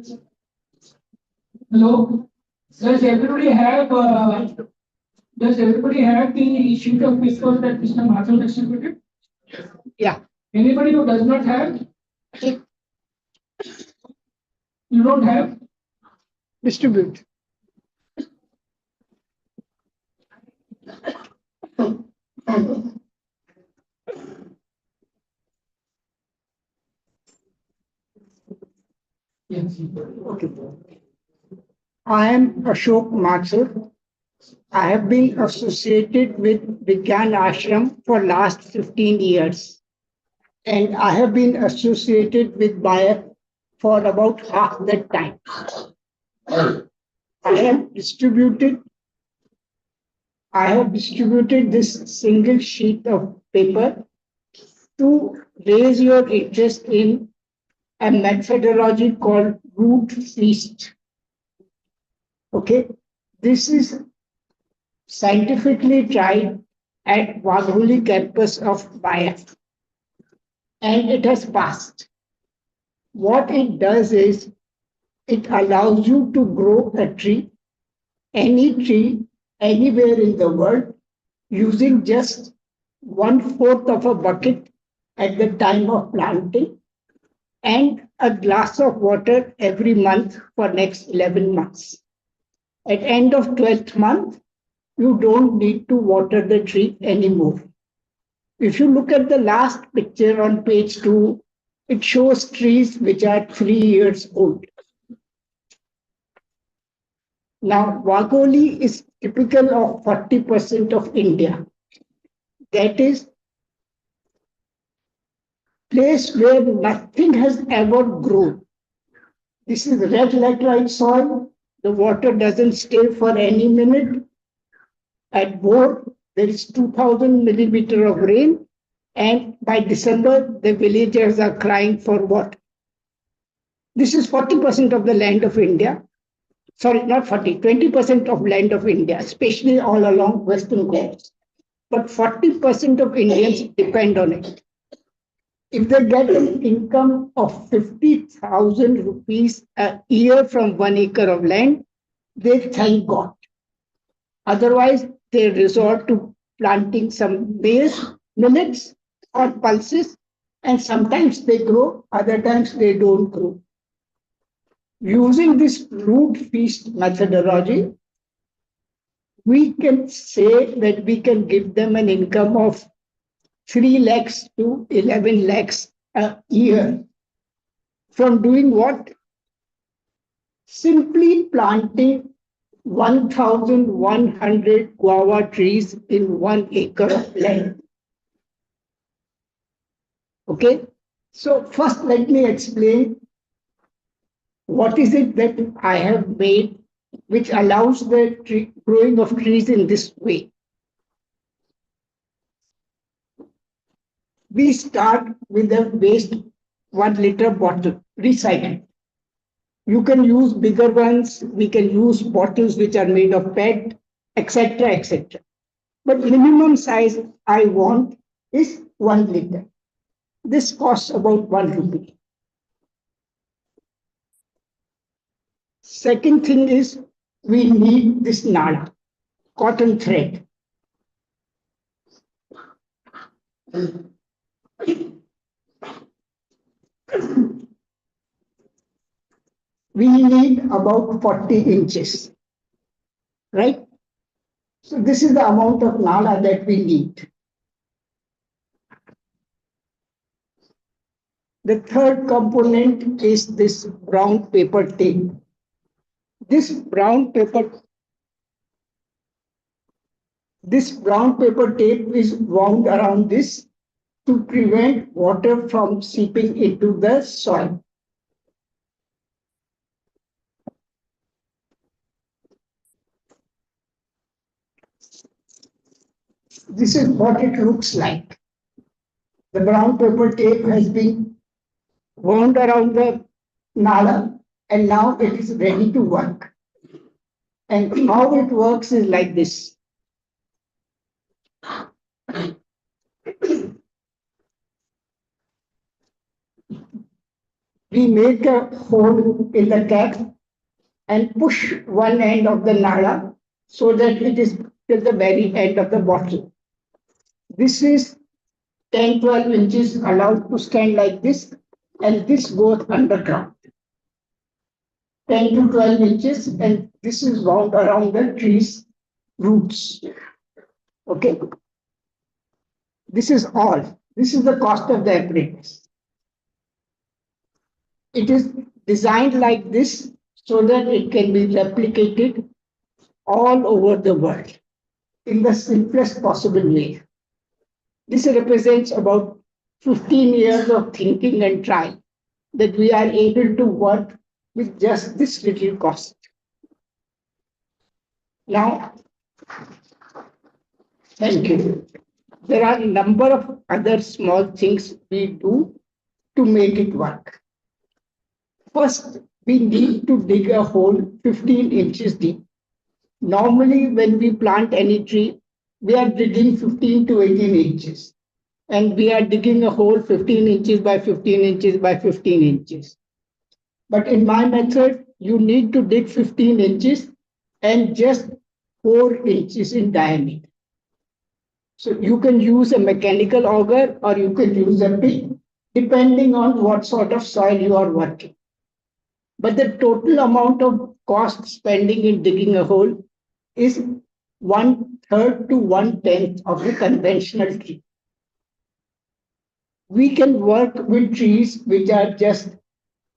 Hello? Does everybody have Does everybody have the sheet of paper that Mr. Mathur distributed? Yeah. Anybody who does not have? You don't have? Distribute. Yes. Okay. I am Ashok Mathur. I have been associated with Vigyan Ashram for last 15 years. And I have been associated with Bayer for about half that time. I have distributed this single sheet of paper to raise your interest in a methodology called root feast. Okay, this is scientifically tried at Wagholi campus of Bayer, and it has passed. What it does is it allows you to grow a tree, any tree, anywhere in the world, using just 1/4 of a bucket at the time of planting and a glass of water every month for next 11 months. At end of 12th month, you don't need to water the tree anymore. If you look at the last picture on page 2, it shows trees which are 3 years old. Now, Wagholi is typical of 40% of India. That is place where nothing has ever grown. This is red laterite soil. The water doesn't stay for any minute. At Bor, there is 2000 millimeter of rain, and by December, the villagers are crying for water. This is 40% of the land of India. Sorry, not 40, 20% of land of India, especially all along Western coast. But 40% of Indians depend on it. If they get an income of 50,000 rupees a year from 1 acre of land, they thank God. Otherwise, they resort to planting some maize, millets, or pulses, and sometimes they grow, other times they don't grow. Using this root feast methodology, we can say that we can give them an income of 3 lakhs to 11 lakhs a year. From doing what? Simply planting 1,100 guava trees in 1 acre of land. Okay, so first let me explain what is it that I have made which allows the growing of trees in this way. We start with a waste 1 liter bottle, recycled. You can use bigger ones, we can use bottles which are made of PET, etc., etc. But minimum size I want is 1 liter. This costs about 1 rupee. Second thing is we need this nada, cotton thread. We need about 40 inches, right? So this is the amount of nada that we need. The third component is this brown paper tape. This brown paper tape is wound around this to prevent water from seeping into the soil. This is what it looks like. The brown paper tape has been wound around the nala, and now it is ready to work. And how it works is like this. We make a hole in the cap and push one end of the nala so that it is till the very end of the bottle. This is 10, 12 inches allowed to stand like this, and this goes underground. 10 to 12 inches, and this is wound around the tree's roots. Okay. This is all. This is the cost of the apparatus. It is designed like this so that it can be replicated all over the world in the simplest possible way. This represents about 15 years of thinking and trying that we are able to work with just this little cost. Now, thank you. There are a number of other small things we do to make it work. First, we need to dig a hole 15 inches deep. Normally, when we plant any tree, we are digging 15 to 18 inches. And we are digging a hole 15 inches by 15 inches by 15 inches. But in my method, you need to dig 15 inches and just 4 inches in diameter. So you can use a mechanical auger or you can use a pick, depending on what sort of soil you are working. But the total amount of cost spending in digging a hole is 1/3 to 1/10 of the conventional tree. We can work with trees which are just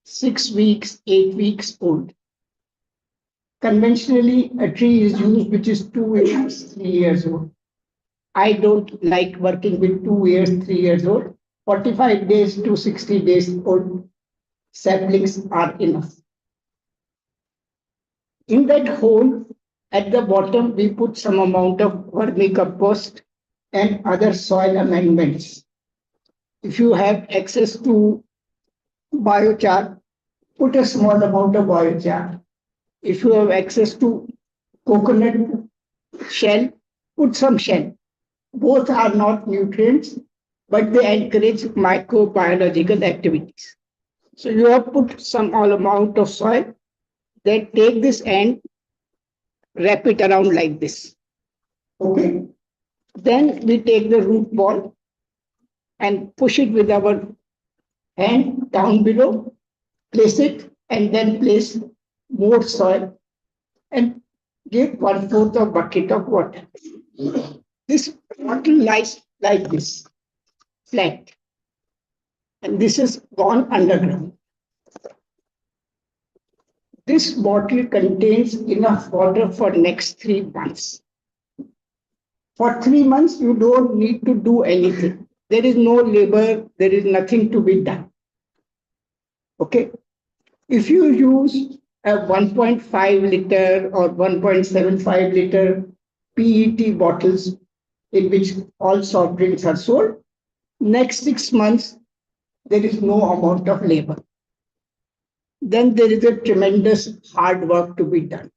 6 weeks, 8 weeks old. Conventionally, a tree is used which is 2 years, 3 years old. I don't like working with 2 years, 3 years old. 45 days to 60 days old saplings are enough. In that hole, at the bottom, we put some amount of vermicompost and other soil amendments. If you have access to biochar, put a small amount of biochar. If you have access to coconut shell, put some shell. Both are not nutrients, but they encourage microbiological activities. So you have put some small amount of soil, then take this and wrap it around like this. Okay. Then we take the root ball and push it with our hand down below, place it, and then place more soil and give 1/4 of bucket of water. This bottle lies like this, flat. And this is gone underground. This bottle contains enough water for next 3 months. For 3 months, you don't need to do anything. There is no labor, there is nothing to be done. Okay. If you use a 1.5 liter or 1.75 liter PET bottles in which all soft drinks are sold, next 6 months, there is no amount of labor. Then there is a tremendous hard work to be done.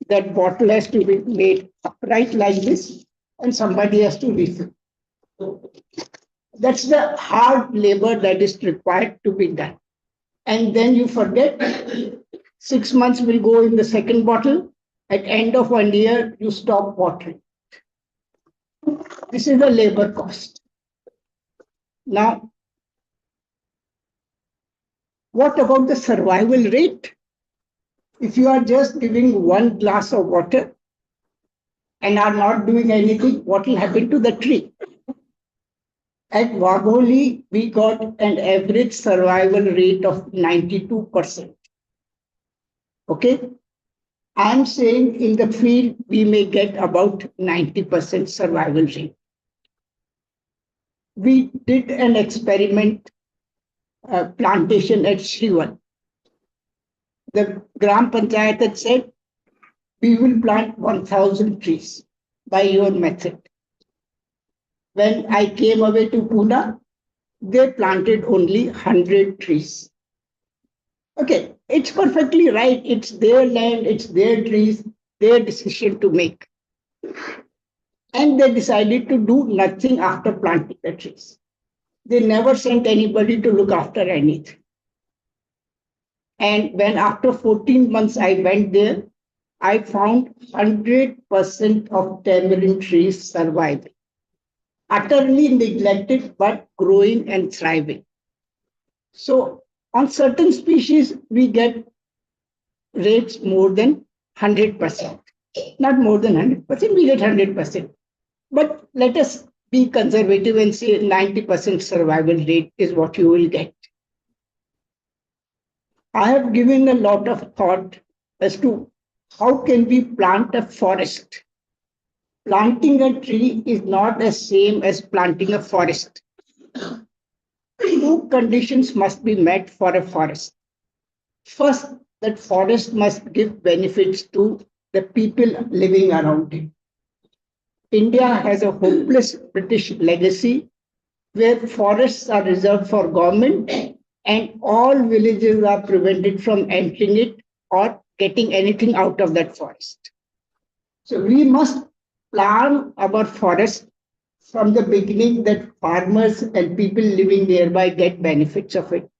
That bottle has to be made upright like this, and somebody has to refill. That's the hard labor that is required to be done. And then you forget, 6 months will go in the second bottle. At end of 1 year, you stop watering. This is the labor cost. Now, what about the survival rate? If you are just giving 1 glass of water and are not doing anything, what will happen to the tree? At Wagholi, we got an average survival rate of 92%. Okay? I'm saying in the field, we may get about 90% survival rate. We did an experiment plantation at Shrival. The Gram Panchayat had said, we will plant 1,000 trees by your method. When I came away to Pune, they planted only 100 trees. Okay, it's perfectly right. It's their land, it's their trees, their decision to make. And they decided to do nothing after planting the trees. They never sent anybody to look after anything. And when after 14 months I went there, I found 100% of tamarind trees surviving, utterly neglected but growing and thriving. So on certain species, we get rates more than 100%. Not more than 100%, we get 100%. But let us be conservative and say 90% survival rate is what you will get. I have given a lot of thought as to how can we plant a forest. Planting a tree is not the same as planting a forest. Two conditions must be met for a forest. First, that forest must give benefits to the people living around it. India has a hopeless British legacy where forests are reserved for government and all villages are prevented from entering it or getting anything out of that forest. So we must plan our forest from the beginning that farmers and people living nearby get benefits of it.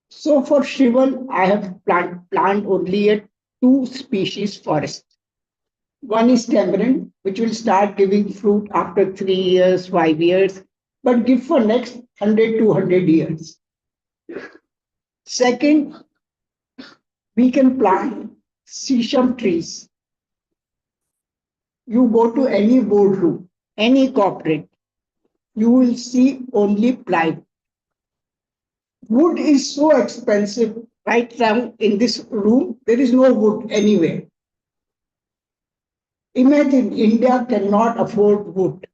So for Shrival, I have planted only a 2 species forest. One is tamarind, which will start giving fruit after 3 years, 5 years, but give for next 100, 200 years. Second, we can plant Sjsm trees. You go to any boardroom, any corporate, you will see only plywood. Wood is so expensive. Right now in this room, there is no wood anywhere. Imagine India cannot afford wood.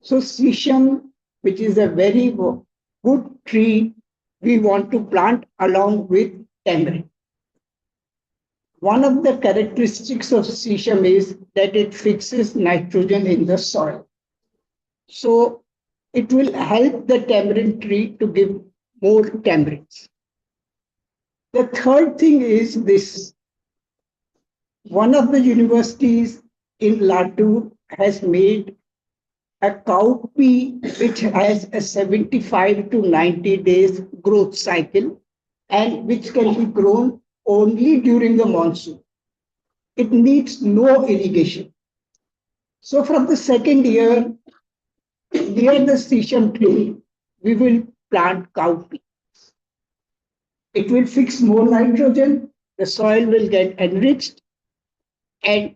So Sjsm, which is a very good tree, we want to plant along with tamarind. One of the characteristics of Sjsm is that it fixes nitrogen in the soil. So it will help the tamarind tree to give more tamarinds. The third thing is this. One of the universities in Latur has made a cowpea which has a 75 to 90 days growth cycle and which can be grown only during the monsoon. It needs no irrigation. So from the second year, near the Sjsm tree, we will plant cowpea. It will fix more nitrogen, the soil will get enriched, and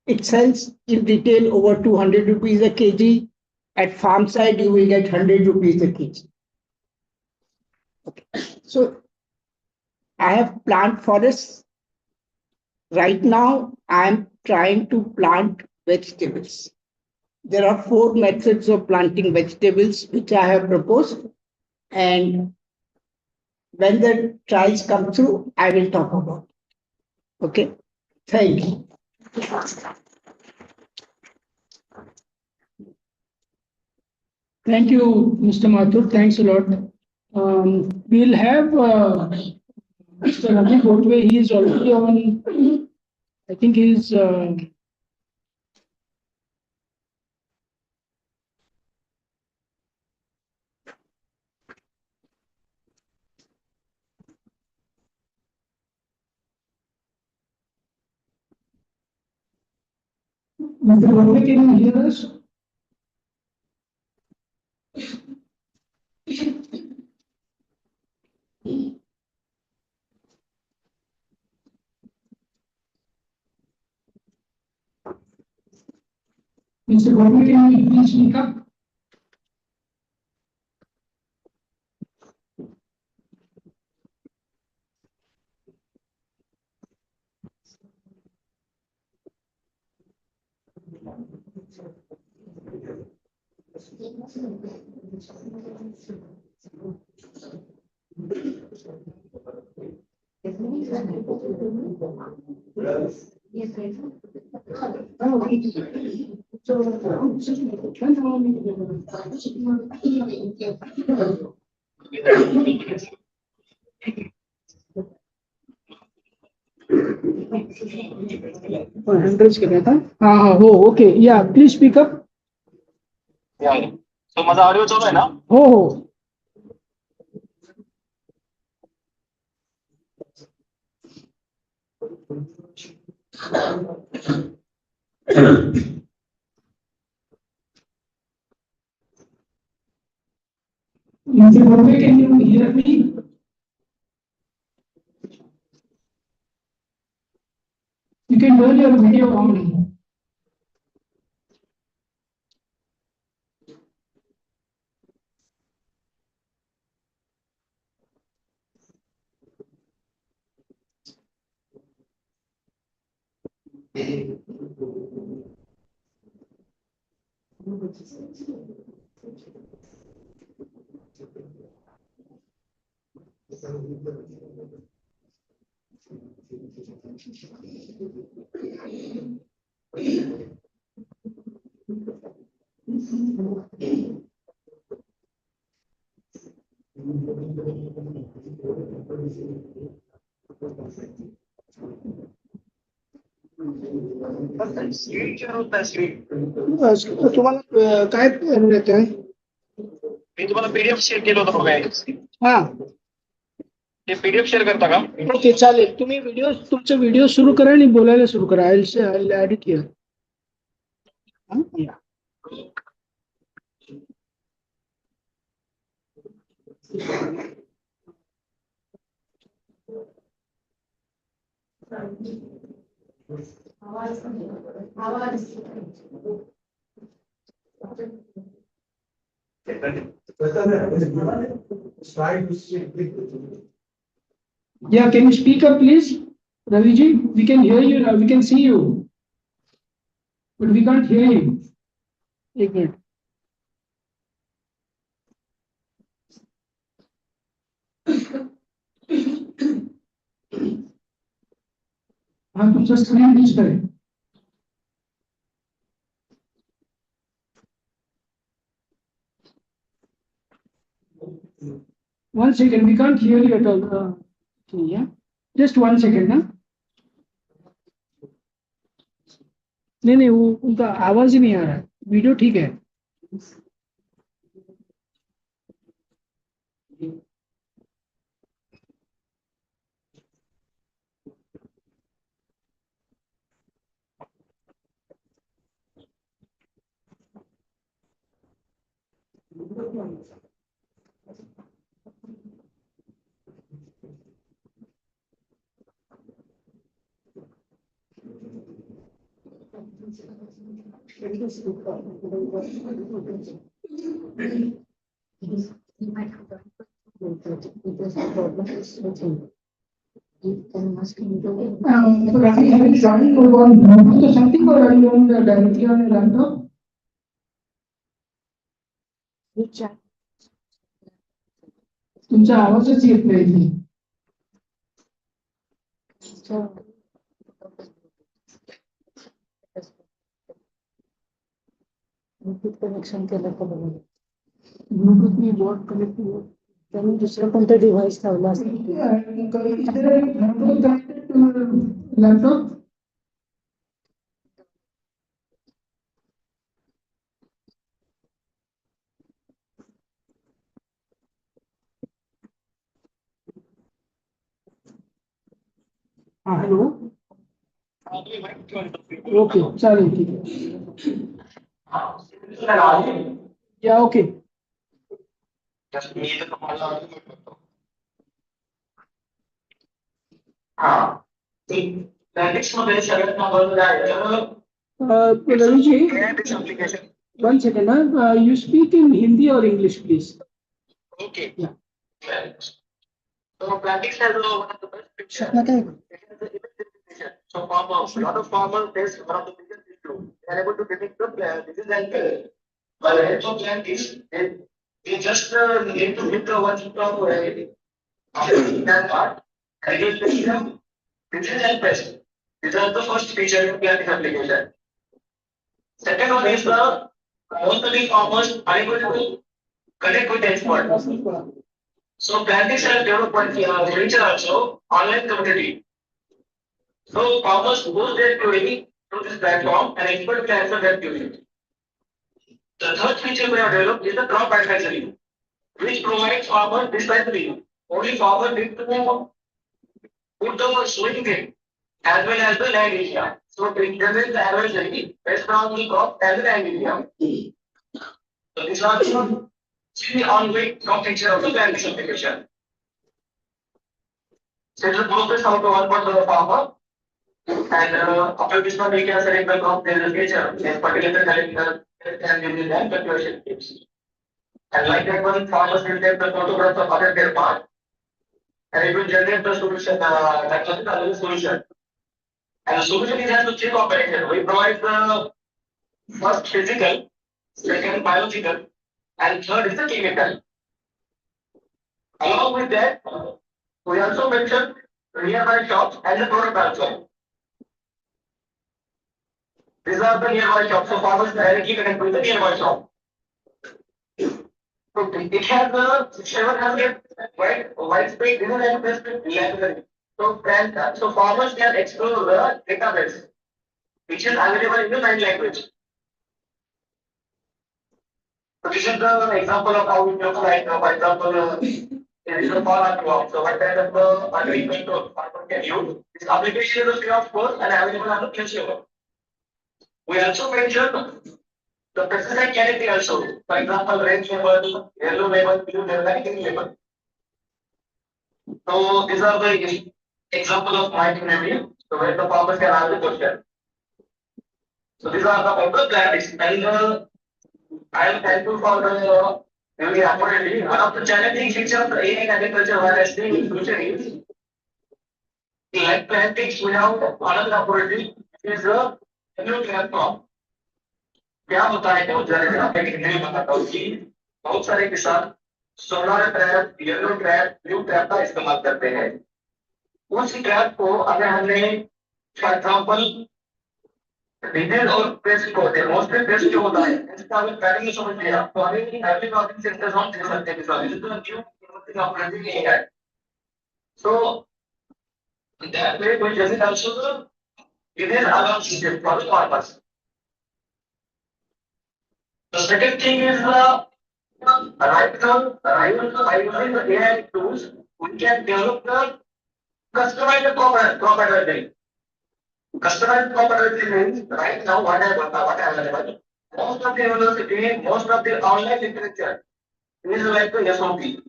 it sells in retail over 200 rupees a kg. At farm side, you will get 100 rupees a kg. Okay. So I have plant forests. Right now, I am trying to plant vegetables. There are 4 methods of planting vegetables which I have proposed. And when the trials come through, I will talk about it. Okay. Thank you. Thank you, Mr. Mathur. Thanks a lot. We'll have Mr. Ravi Gotwe. He is already on, I think he's Mr. Gotwe, can you hear us? Mr. Gotwe, can you please speak up? हो okay या please speak up so माझा audio चालू आहे ना हो हो Mr. Bhopay, can you hear me? You can turn your video on. तुम्हाला काय येत आहे? मी तुम्हाला पीडीएफ शेअर केलं होतं बघा. हा ते पीडीएफ शेअर करता का? ओके चालेल. तुम्ही तुमचा व्हिडिओ सुरू करा आणि बोलायला सुरू करा. I edit here. Yeah, can you speak up, please? Raviji, we can hear you now. We can see you. But we can't hear you. एक मिनिट. हाँ तुमचा स्क्रीन दिसतोय. One second, we can't hear you at all. Yeah, just 1 second, ना. नहीं वो उनका आवाज ही नहीं आ रहा है. वीडियो ठीक है. Are you joining on Bluetooth or something, or are you on directly on your laptop? तुमचा आवाजच येत नाही. ब्लूटूथ कनेक्शन केलं का बघा. ब्लूटूथ मी बोर्ड कनेक्ट केलं. त्यांनी दुसरं कोणतं डिव्हाइस लावला असेल. लॅपटॉप हाँ हेलो. ओके चालेल ठीक आहे. या ओके. मी इथं तुम्हाला नेक्स्ट मध्ये सगळ्यात महत्त्वाचं आहे Raviji, one second. You speak in Hindi or English, please? Okay. Yeah. So Plantix has one of the best pictures. So farmers, a lot of farmers face one of the biggest issues. They are able to detect the disease and by the help of Plantix, they just need to hit the one from that part and it will take them disease and pest. These are the first feature in Plantix application. Second one is the most of the farmers are able to connect with experts. So Plantix has developed one feature also, online community. So farmers post their query to this platform and expert will answer that query. The third feature we have developed is the crop advisory, which provides farmers this type of thing. Only farmer need to put the sowing date as well as the land area. So it generates the average area based on the crop and the land area. So this are the ongoing crop picture of the land simplification. So it's a process how to work for the farmer. And after this one, we can select the crop there is a feature, in particular calendar and in the land calculation tips. And like that one, farmers will take the photographs of other their part and it will generate the solution, that is the solution. And the solution is has to check operation. We provide the first physical, second biological, and third is the chemical. Along with that, we also mentioned nearby shops and the product also. These are the nearby shops, so farmers directly connect with the nearby shop. So it has a 700 widespread library. So farmers can explore the database, which is available in the 9 language. So this is the example of how it looks like. For example, there is a farmer crop. So what kind of agreement farmer can use? This application is free of course and available on the Play Store. We also mentioned the pesticide category also. For example, red label, yellow label, blue label, and green label. So these are the example of my community. So where the farmers can answer the question. So these are the purpose plans and I am thankful for the opportunity. One of the challenging features of the AI in agriculture while I stay in future is like planting without another opportunity is a new platform. क्या होता है बहुत जरा एक नहीं बताता हूँ कि बहुत सारे किसान solar trap, yellow trap, blue trap का इस्तेमाल करते हैं। उस ट्रैप को अगर हमने फॉर एग्जांपल डिटेल और पेस्ट को मोस्टली पेस्ट जो होता है इसका अगर पैटर्न समझ लिया तो हमें एवरी लॉजिक सेंटर्स हम दे सकते हैं किसान इस तरह न्यू ऑपरेटिंग है। So that way we just also it is alarm system for the farmers. The second thing is right now, by using the AI tools, we can develop the customized crop advisory. Customized crop advisory means right now what I available. Most of the university, most of the online literature is like the SOP. It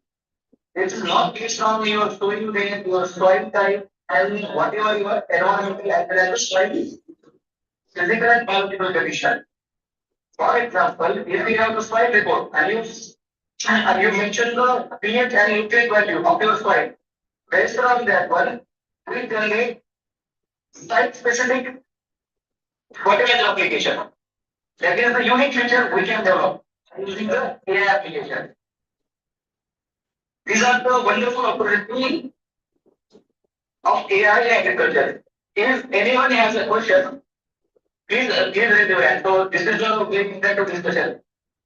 is not based on your soil rate, your soil type, and whatever your environmental and soil is. Physical and biological condition. For example, if you have the soil report and you mention the pH and nutrient value of your soil, based on that one, we generate site-specific fertilizer application. That is the unique feature we can develop using the AI application. These are the wonderful opportunities of AI in agriculture. If anyone has a question, please raise your hand. So this is the way to discussion.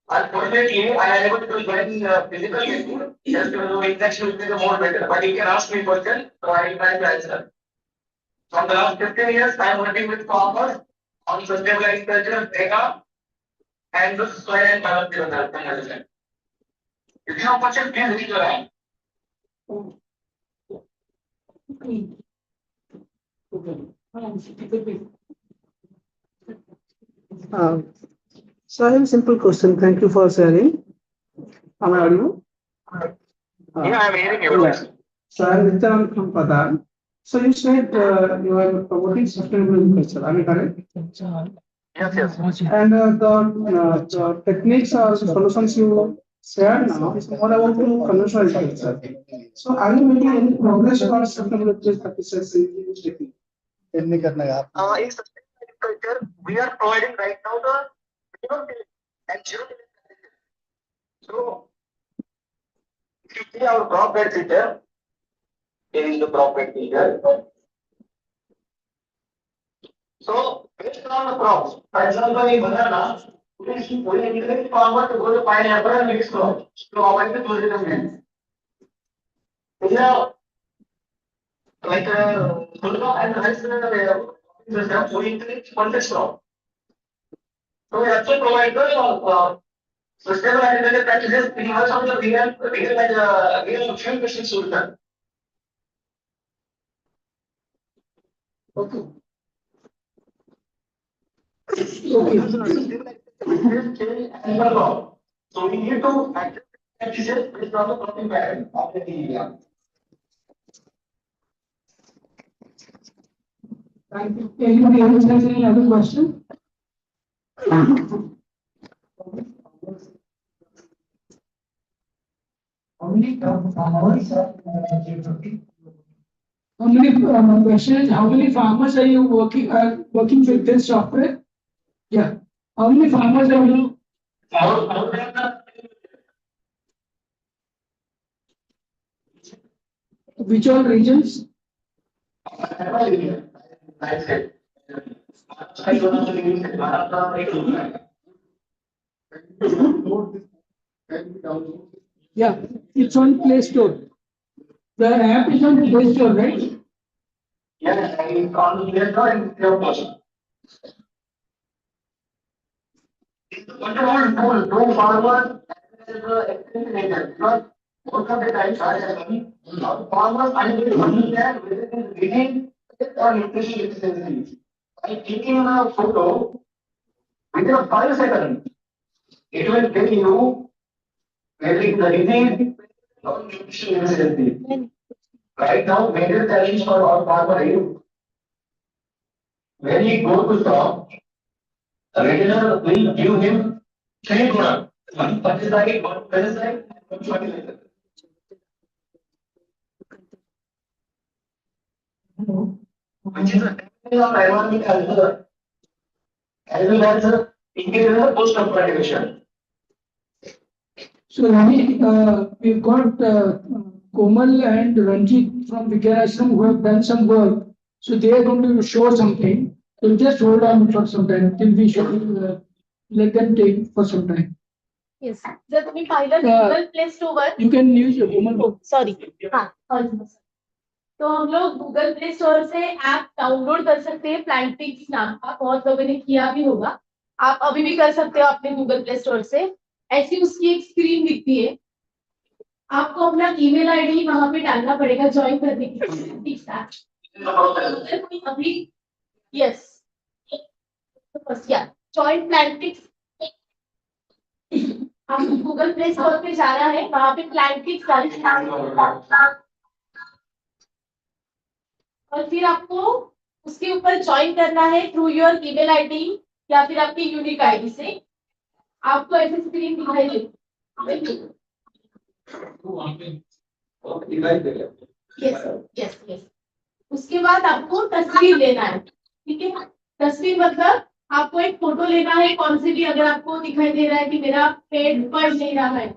Unfortunately, I am able to join physical meeting just to interaction with the more better. But you can ask me question, so I will try to answer. From the last 15 years, I am working with farmers on sustainable agriculture data and the soil and biological management. If you have question, please raise your hand. So I have a simple question. Thank you for sharing. Am I audible? Yeah, I am hearing you. Yeah. So I am Nityanand from Padar. So you said you are promoting sustainable agriculture. Am I correct? Yes. And the techniques or solutions you shared now is more about conventional agriculture. So are you making any progress towards sustainable agriculture practices in this technique? In sustainable agriculture, we are providing right now the and zero. So if you see our crop bed feature, here is the crop bed feature. So based on the crops, for example, in banana, we encourage farmer to go to pineapple and mix crops to avoid the tourism lands. Like tulpa and rice system, we encourage context crop. So we also provide the sustainable agriculture practices in most of the real fuel efficient solution. Okay. So we need to address practices based on the protein pattern of the area. Thank you. Anybody else has any other question? My question is, how many farmers are you working with this software? Yeah. How many farmers are you? Which all regions? Yeah, it's on Play Store. The app is on Play Store, right? Yes, I on Play Store and Play Store. No farmer is extension agent. Because most of the time, farmers understand whether it is disease or nutrition deficiency. By taking a photo within a 5 seconds, it will tell you whether it is the disease or nutrition deficiency. Right now, major challenge for our farmer is when he go to shop, the retailer will give him three products, one pesticide, one pesticide, and one fertilizer. Which is a technical of environment as well as indicator post cultivation. So Rani, we've got Komal and Ranjit from Vikarashram who have done some work. So they are going to show something. So just hold on for some time till we show. Let them take for some time. Yes. जर तुम्ही पाहिलं Google Play Store were. You can use your Komal. Sorry. हाँ. तो हम लोग Google play store से app download कर सकते हैं प्लांटिक्स नाम का, बहुत लोगों ने किया भी होगा, आप अभी भी कर सकते हो अपने गूगल प्ले स्टोर से। ऐसी उसकी एक स्क्रीन दिखती है, आपको अपना ईमेल आईडी वहां पे डालना पड़ेगा ज्वाइन करने के लिए। अभी यस ज्वाइन प्लांटिक्स, आपको गूगल प्ले स्टोर पे जाना है, वहां पे प्लांटिक्स डालना और फिर आपको उसके ऊपर ज्वाइन करना है थ्रू योर ईमेल आईडी या फिर आपकी यूनिक आईडी से। आपको ऐसे स्क्रीन दिखाई देगी। यस। उसके बाद आपको तस्वीर लेना है, ठीक है। तस्वीर मतलब आपको एक फोटो लेना है, कौन सी भी, अगर आपको दिखाई दे रहा है कि मेरा पेट बढ़ नहीं रहा है,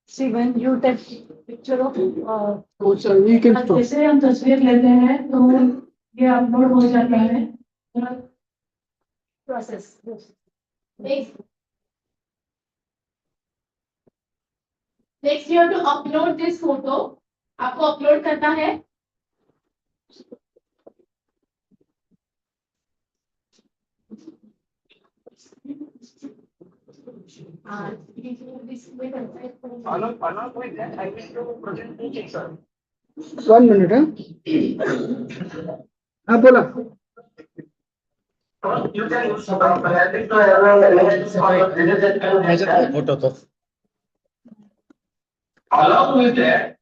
See, when you take picture of जैसे हम तस्वीर लेते हैं तो ये अपलोड हो जाता है process. Next you have to upload this photo, आपको अपलोड करना है। Along with that, I will do present teaching, sir. 1 minute, हाँ बोला। You can use photo. Along with that,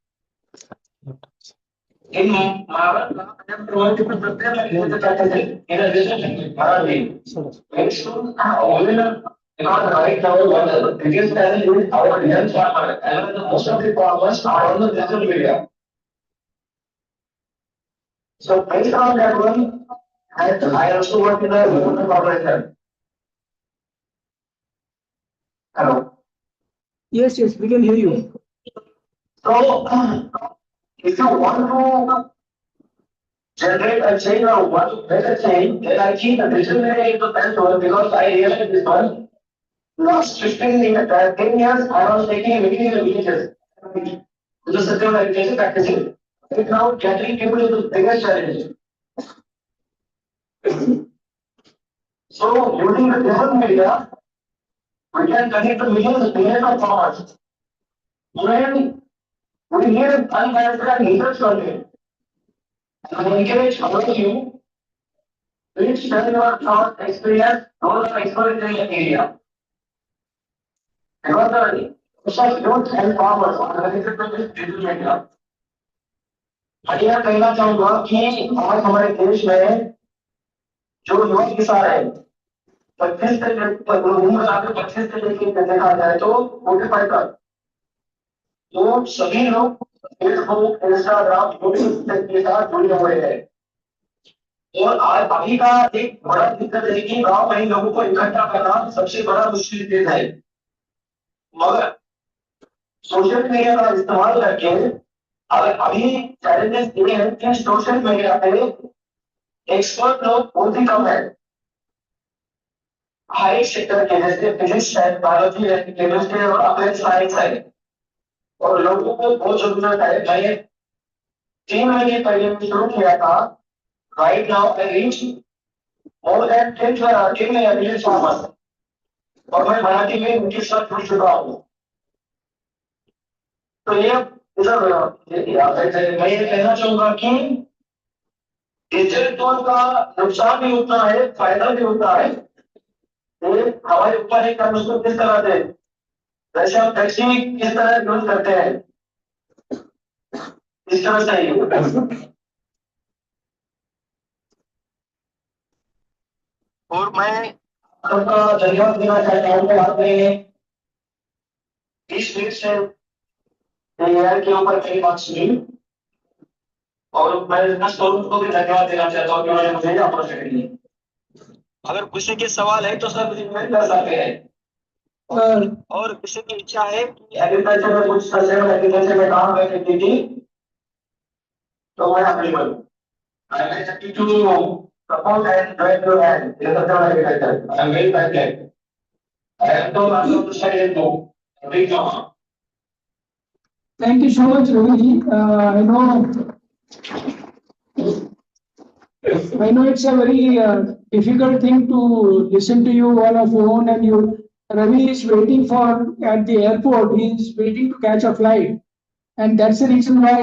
in Maharashtra, I am going to prepare in a decision. Very soon, because right now, what the biggest challenge is our young farmers, and most of the farmers are on the digital media. So based on that one, I also work in a rural corporation. Hello. Yes, we can hear you. So, if you want to generate a chain or one better chain, then I think the digital media is the best one because I realized this one. Last 10 years, I was taking meeting in the villages. To the system education practicing. Right now, gathering people is the biggest challenge. So using the different media, we can connect to millions of farmers. When we need unbiased and research content, I encourage all of you, please share your thoughts, experience, those are experts in the area. Because the social youth and farmers are connected to this digital media. मैं यह कहना चाहूंगा कि आज हमारे देश में जो युवा किसान है 25 से उम्र आगे 25 से लेकर देखा जाए तो 45 तक तो सभी लोग फेसबुक इंस्टाग्राम यूट्यूब के साथ जुड़े हुए हैं और आज अभी का एक बड़ा दिक्कत है कि गांव में लोगों को इकट्ठा करना सबसे बड़ा मुश्किल चीज है मगर सोशल मीडिया का इस्तेमाल करके अगर अभी चैलेंजेस ये है कि सोशल मीडिया पे एक्सपर्ट लोग बहुत ही कम है हर एक सेक्टर के जैसे फिजिक्स है बायोलॉजी है केमिस्ट्री और अप्लाइड साइंस है और लोगों को बहुत जरूरत है मैंने 3 महीने पहले शुरू किया था right now I reach more than 10 million farmers और मैं मराठी में उनके साथ जुड़ चुका हूँ तो ये मैं ये कहना चाहूंगा कि डिजिटल टूल का नुकसान भी उतना है फायदा भी उतना है ये हमारे ऊपर है कि हम उसको किस तरह से वैसे हम टैक्सी किस तरह यूज करते हैं इस तरह से ही और मैं आपका धन्यवाद देना चाहता हूँ आपने 20 मिनट से एआई के ऊपर कई बात सुनी और मैं इस फोरम को भी धन्यवाद देना चाहता हूँ कि उन्होंने मुझे अपॉर्चुनिटी दी अगर किसी के सवाल है तो सब इसमें कर सकते हैं और किसी की इच्छा है कि एग्रीकल्चर में कुछ सस्टेनेबल एग्रीकल्चर में काम करने की थी तो मैं अवेलेबल हूँ I am happy to support and join your hand in the agriculture. I am very passionate. I am told also to study and do. Big job. Thank you so much, Ravi. I know it's a very difficult thing to listen to you on a phone, and Ravi is waiting at the airport. He is waiting to catch a flight, and that's the reason why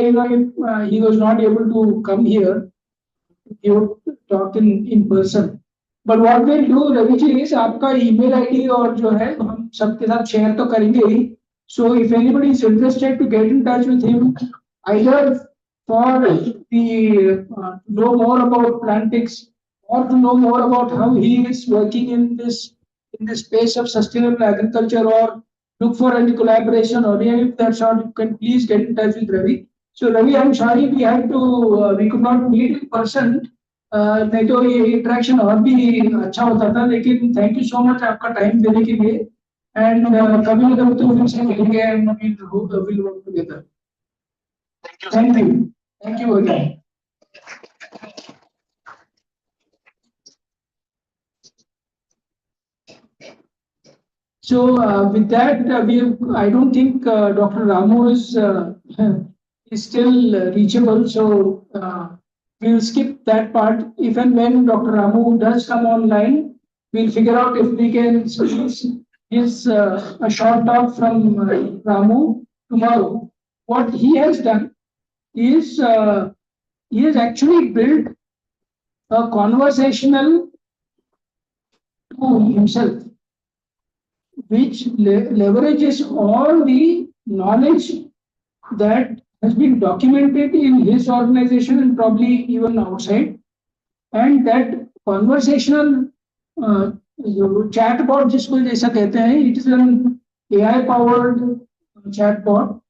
he was not able to come here. You talk in person. But what we'll do, Ravi ji, is आपका email ID और जो है हम सबके साथ share तो करेंगे ही. So if anybody is interested to get in touch with him, either for the know more about Plantix or to know more about how he is working in this space of sustainable agriculture or look for any collaboration or any of that sort, you can please get in touch with Ravi. So Ravi, I'm sorry we could not meet in person. नहीं तो ये interaction और भी अच्छा होता था लेकिन thank you so much आपका टाइम देने के लिए एंड कभी अगर तो फिर से मिलेंगे and will work together thank you again So with that, I don't think Dr. Ramu is still reachable. So we'll skip that part. If and when Dr. Ramu does come online, we'll figure out if we can squeeze a short talk from Ramu tomorrow. What he has done is he has actually built a conversational tool himself, which leverages all the knowledge that has been documented in his organization and probably even outside. And that conversational chatbot, जिसको जैसा कहते हैं, it is an AI-powered chatbot,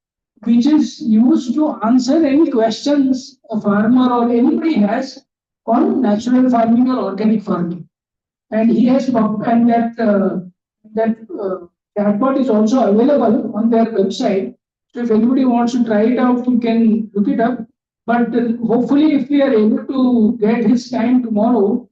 which is used to answer any questions a farmer or anybody has on natural farming or organic farming. And he has and that chatbot is also available on their website. So if anybody wants to try it out, you can look it up. But hopefully, if we are able to get his time tomorrow,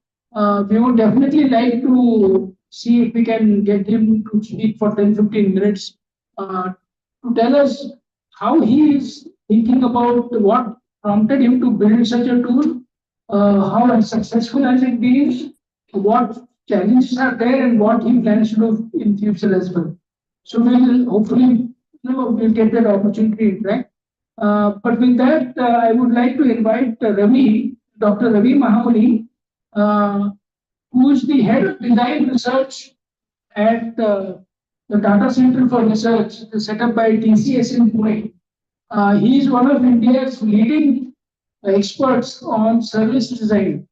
we would definitely like to see if we can get him to speak for 10-15 minutes to tell us how he is thinking about what prompted him to build such a tool, how successful has it been, what challenges are there and what he plans to do in future as well. So we will hopefully, we'll get that opportunity to interact. But with that, I would like to invite Ravi, Dr. Ravi Mahamuni, who is the head of design research at the Data Center for Research set up by Sjsm Pune. He is one of India's leading experts on service design,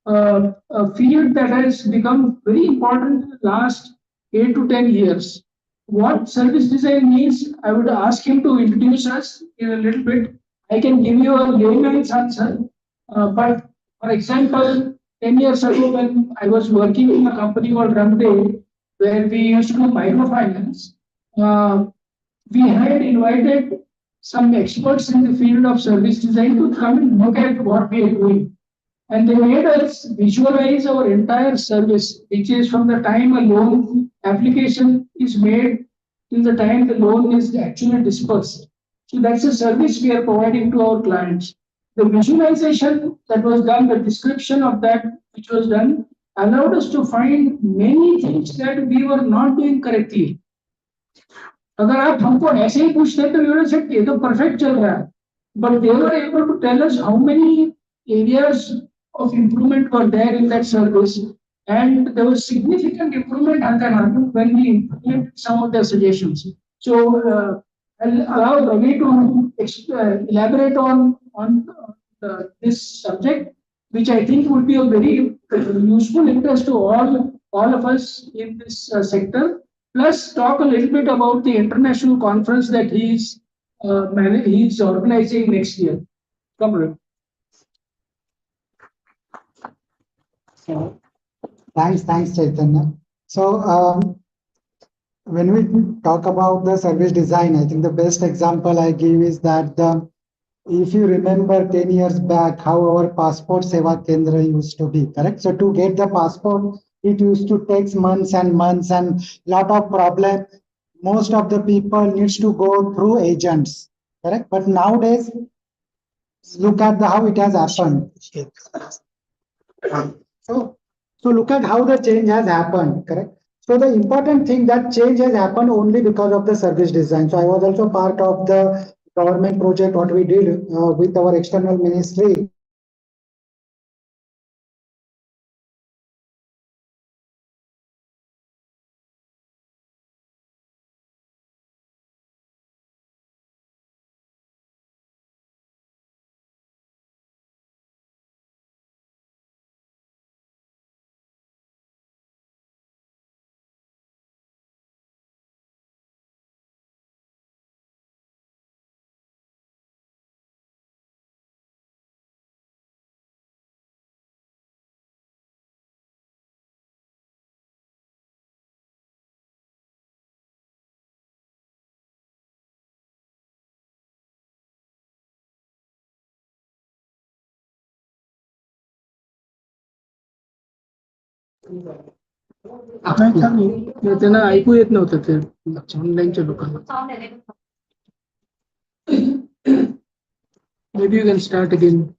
a field that has become very important in the last 8 to 10 years. What service design means, I would ask him to introduce us in a little bit. I can give you a layman's answer, but for example, 10 years ago when I was working in a company called Ramde, where we used to do microfinance, we had invited some experts in the field of service design to come and look at what we are doing. And they made us visualize our entire service, which is from the time a loan application is made till the time the loan is actually dispersed. So that's a service we are providing to our clients. The visualization that was done, the description of that which was done, allowed us to find many things that we were not doing correctly. अगर आप हमको ऐसे ही पूछते तो we said ये तो perfect चल रहा है, but they were able to tell us how many areas of improvement were there in that service, and there was significant improvement happened when we implemented some of their suggestions. So I'll allow Ravi to elaborate on this subject, which I think would be a very useful interest to all of us in this sector. Plus, talk a little bit about the international conference that he's organizing next year. Come on. So, thanks, Chaitanya. So, when we talk about the service design, I think the best example I give is that if you remember 10 years back, how our passport seva kendra used to be, correct? So to get the passport, it used to take months and lot of problem. Most of the people needs to go through agents, correct? But nowadays, look at how it has happened. So look at how the change has happened, correct? So the important thing that change has happened only because of the service design. So I was also part of the government project, what we did with our external ministry. त्यांना ऐकू येत नव्हतं ते ऑनलाईनच्या लोकांना. Maybe you can start again.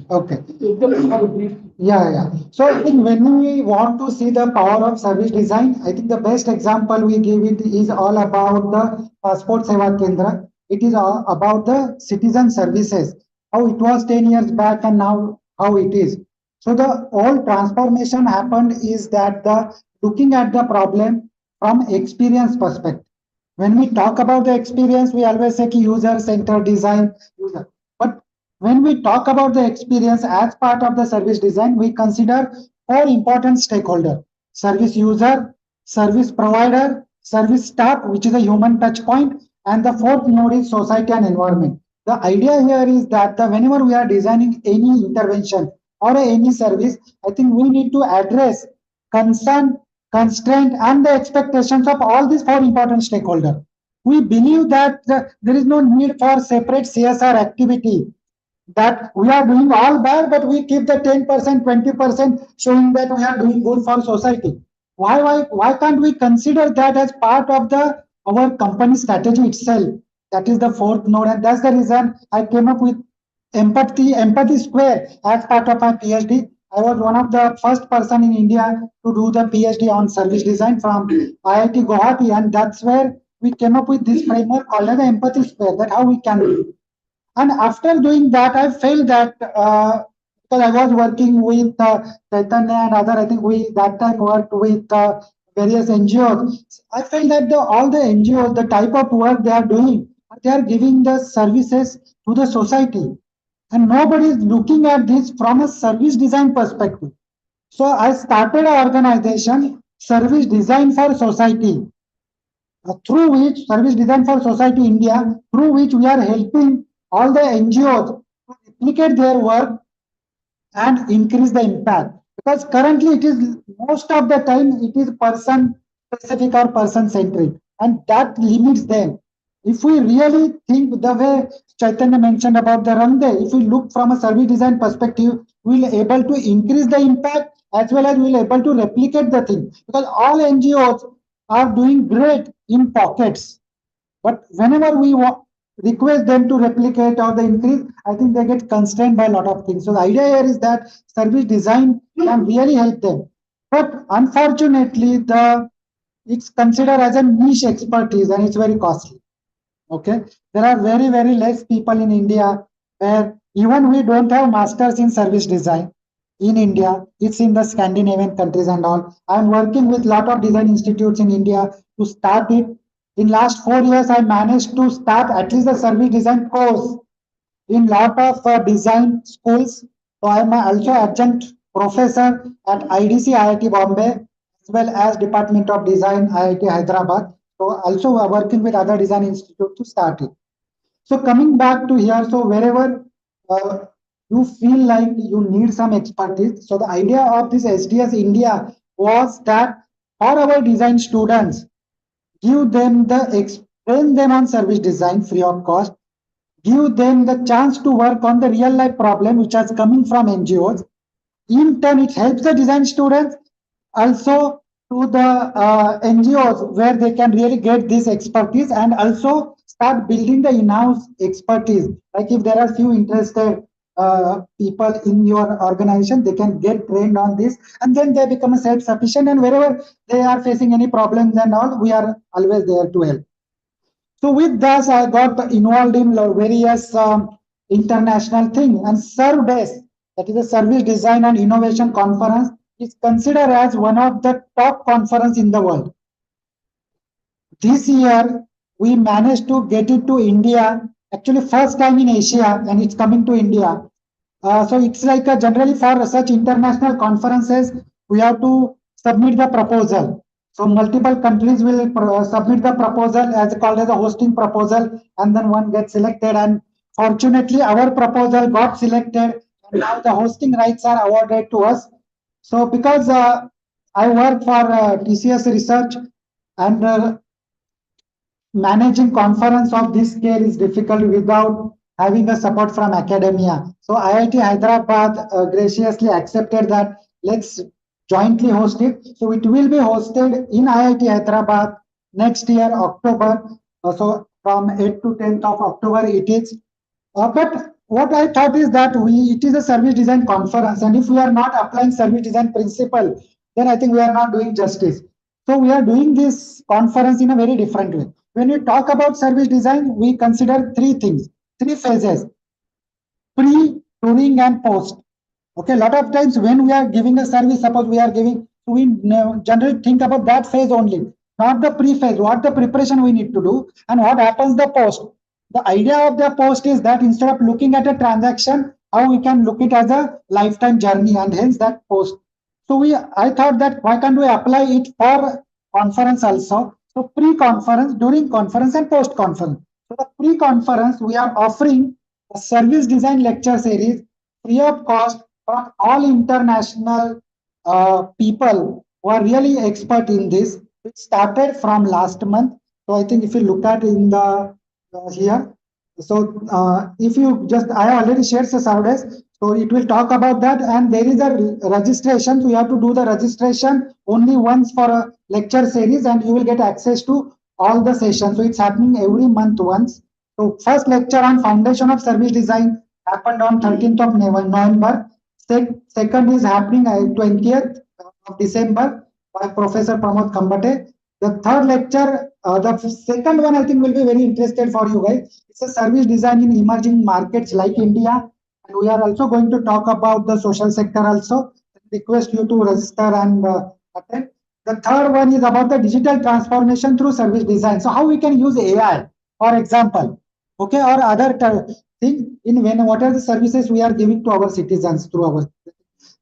Okay. Yeah. So I think when we want to see the power of service design, I think the best example we give it is all about the passport seva kendra. It is all about the citizen services, how it was 10 years back and now how it is. So the all transformation happened is that looking at the problem from experience perspective. When we talk about the experience, we always say user-centered design. But when we talk about the experience as part of the service design, we consider 4 important stakeholders: service user, service provider, service staff, which is a human touch point, and the 4th node is society and environment. The idea here is that whenever we are designing any intervention or any service, I think we need to address concern, constraint, and the expectations of all these 4 important stakeholders. We believe that there is no need for separate CSR activity, that we are doing all bad, but we keep the 10%, 20% showing that we are doing good for society. Why can't we consider that as part of our company strategy itself? That is the 4th node, and that's the reason I came up with empathy square as part of my PhD. I was one of the first person in India to do the PhD on service design from IIT Guwahati, and that's where we came up with this framework called as the empathy sphere. That how we can do. And after doing that, I felt that because I was working with Chaitanya and other, I think we that time worked with various NGOs. I felt that all the NGOs, the type of work they are doing, they are giving the services to the society. And nobody is looking at this from a service design perspective. So I started an organization, Service Design for Society, through which Service Design for Society India, through which we are helping all the NGOs to replicate their work and increase the impact. Because currently it is most of the time it is person specific or person centric, and that limits them. If we really think the way Chaitanya mentioned about the run day, if we look from a service design perspective, we will able to increase the impact as well as we will able to replicate the thing. Because all NGOs are doing great in pockets, but whenever we request them to replicate or the increase, I think they get constrained by a lot of things. So the idea here is that service design can really help them. But unfortunately, it's considered as a niche expertise and it's very costly. Okay, there are very, very less people in India where even we don't have masters in service design in India. It's in the Scandinavian countries and all. I'm working with a lot of design institutes in India to start it. In last 4 years, I managed to start at least a service design course in lot of design schools. So I'm also adjunct professor at IDC IIT Bombay as well as Department of Design IIT Hyderabad. So also we are working with other design institute to start it. So coming back to here, so wherever you feel like you need some expertise. So the idea of this SDS India was that for our design students, give them train them on service design free of cost, give them the chance to work on the real life problem which is coming from NGOs. In turn, it helps the design students also to the NGOs where they can really get this expertise and also start building the in-house expertise. Like if there are few interested people in your organization, they can get trained on this and then they become self-sufficient, and wherever they are facing any problems and all, we are always there to help. So with this, I got involved in various international things and served as, that is a Service Design and Innovation Conference, is considered as one of the top conference in the world. This year, we managed to get it to India, actually first time in Asia, and it's coming to India. So it's like generally for such international conferences, we have to submit the proposal. So multiple countries will submit the proposal as called as a hosting proposal, and then one gets selected. And fortunately, our proposal got selected, and now the hosting rights are awarded to us. So because I work for TCS Research, and managing conference of this scale is difficult without having a support from academia. So IIT Hyderabad graciously accepted that let's jointly host it. So it will be hosted in IIT Hyderabad next year, October. So from 8th to 10th of October it is. But what I thought is that it is a service design conference, and if we are not applying service design principle, then I think we are not doing justice. So we are doing this conference in a very different way. When we talk about service design, we consider three things, three phases: pre, during, and post. Okay, a lot of times when we are giving a service, suppose we are giving, we generally think about that phase only, not the pre-phase, what the preparation we need to do, and what happens the post. The idea of the post is that instead of looking at a transaction, how we can look it as a lifetime journey, and hence that post. So I thought that why can't we apply it for conference also? So pre-conference, during conference, and post-conference. So the pre-conference, we are offering a service design lecture series free of cost for all international people who are really expert in this. It started from last month. So I think if you look at in the here, so if you just, I have already shared the surveys, so it will talk about that, and there is a registration. So you have to do the registration only once for a lecture series, and you will get access to all the sessions. So it's happening every month once. So first lecture on foundation of service design happened on 13th of November. Second is happening 20th of December by Professor Pramod Khambate. The third lecture, the second one I think will be very interested for you guys. It's a service design in emerging markets like India. And we are also going to talk about the social sector also. Request you to register and attend. The third one is about the digital transformation through service design. So how we can use AI, for example, okay, or other thing in what are the services we are giving to our citizens through our,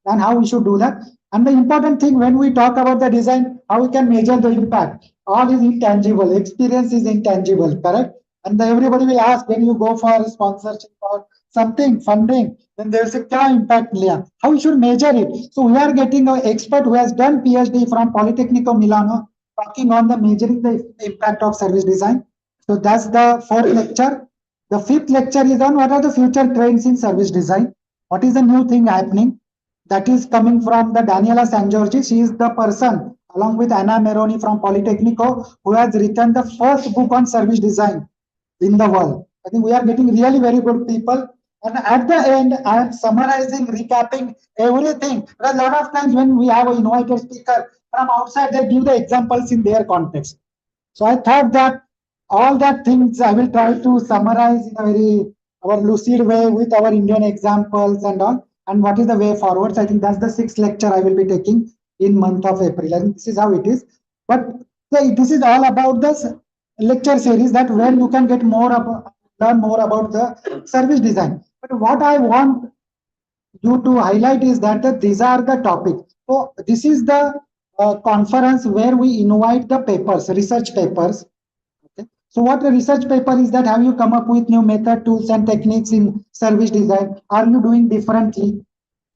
and how we should do that. And the important thing when we talk about the design, how we can measure the impact. All is intangible. Experience is intangible, correct? And everybody will ask when you go for sponsorship or something, funding, then they will say, "Kya impact liya?" How we should measure it? So we are getting an expert who has done PhD from Politecnico Milano, talking on the measuring the impact of service design. So that's the fourth lecture. The fifth lecture is on what are the future trends in service design. What is the new thing happening? That is coming from the Daniela Sangiorgi. She is the person, along with Anna Meroni from Politecnico, who has written the first book on service design in the world. I think we are getting really very good people. And at the end, I am summarizing, recapping everything. But a lot of times when we have an invited speaker from outside, they give the examples in their context. So I thought that all that things I will try to summarize in a very our lucid way with our Indian examples and all. And what is the way forward? So I think that's the sixth lecture I will be taking in month of April. And this is how it is. But this is all about the lecture series that where you can get more about, learn more about the service design. But what I want you to highlight is that these are the topics. So this is the conference where we invite the papers, research papers. Okay. So what a research paper is that, have you come up with new method, tools and techniques in service design? Are you doing differently?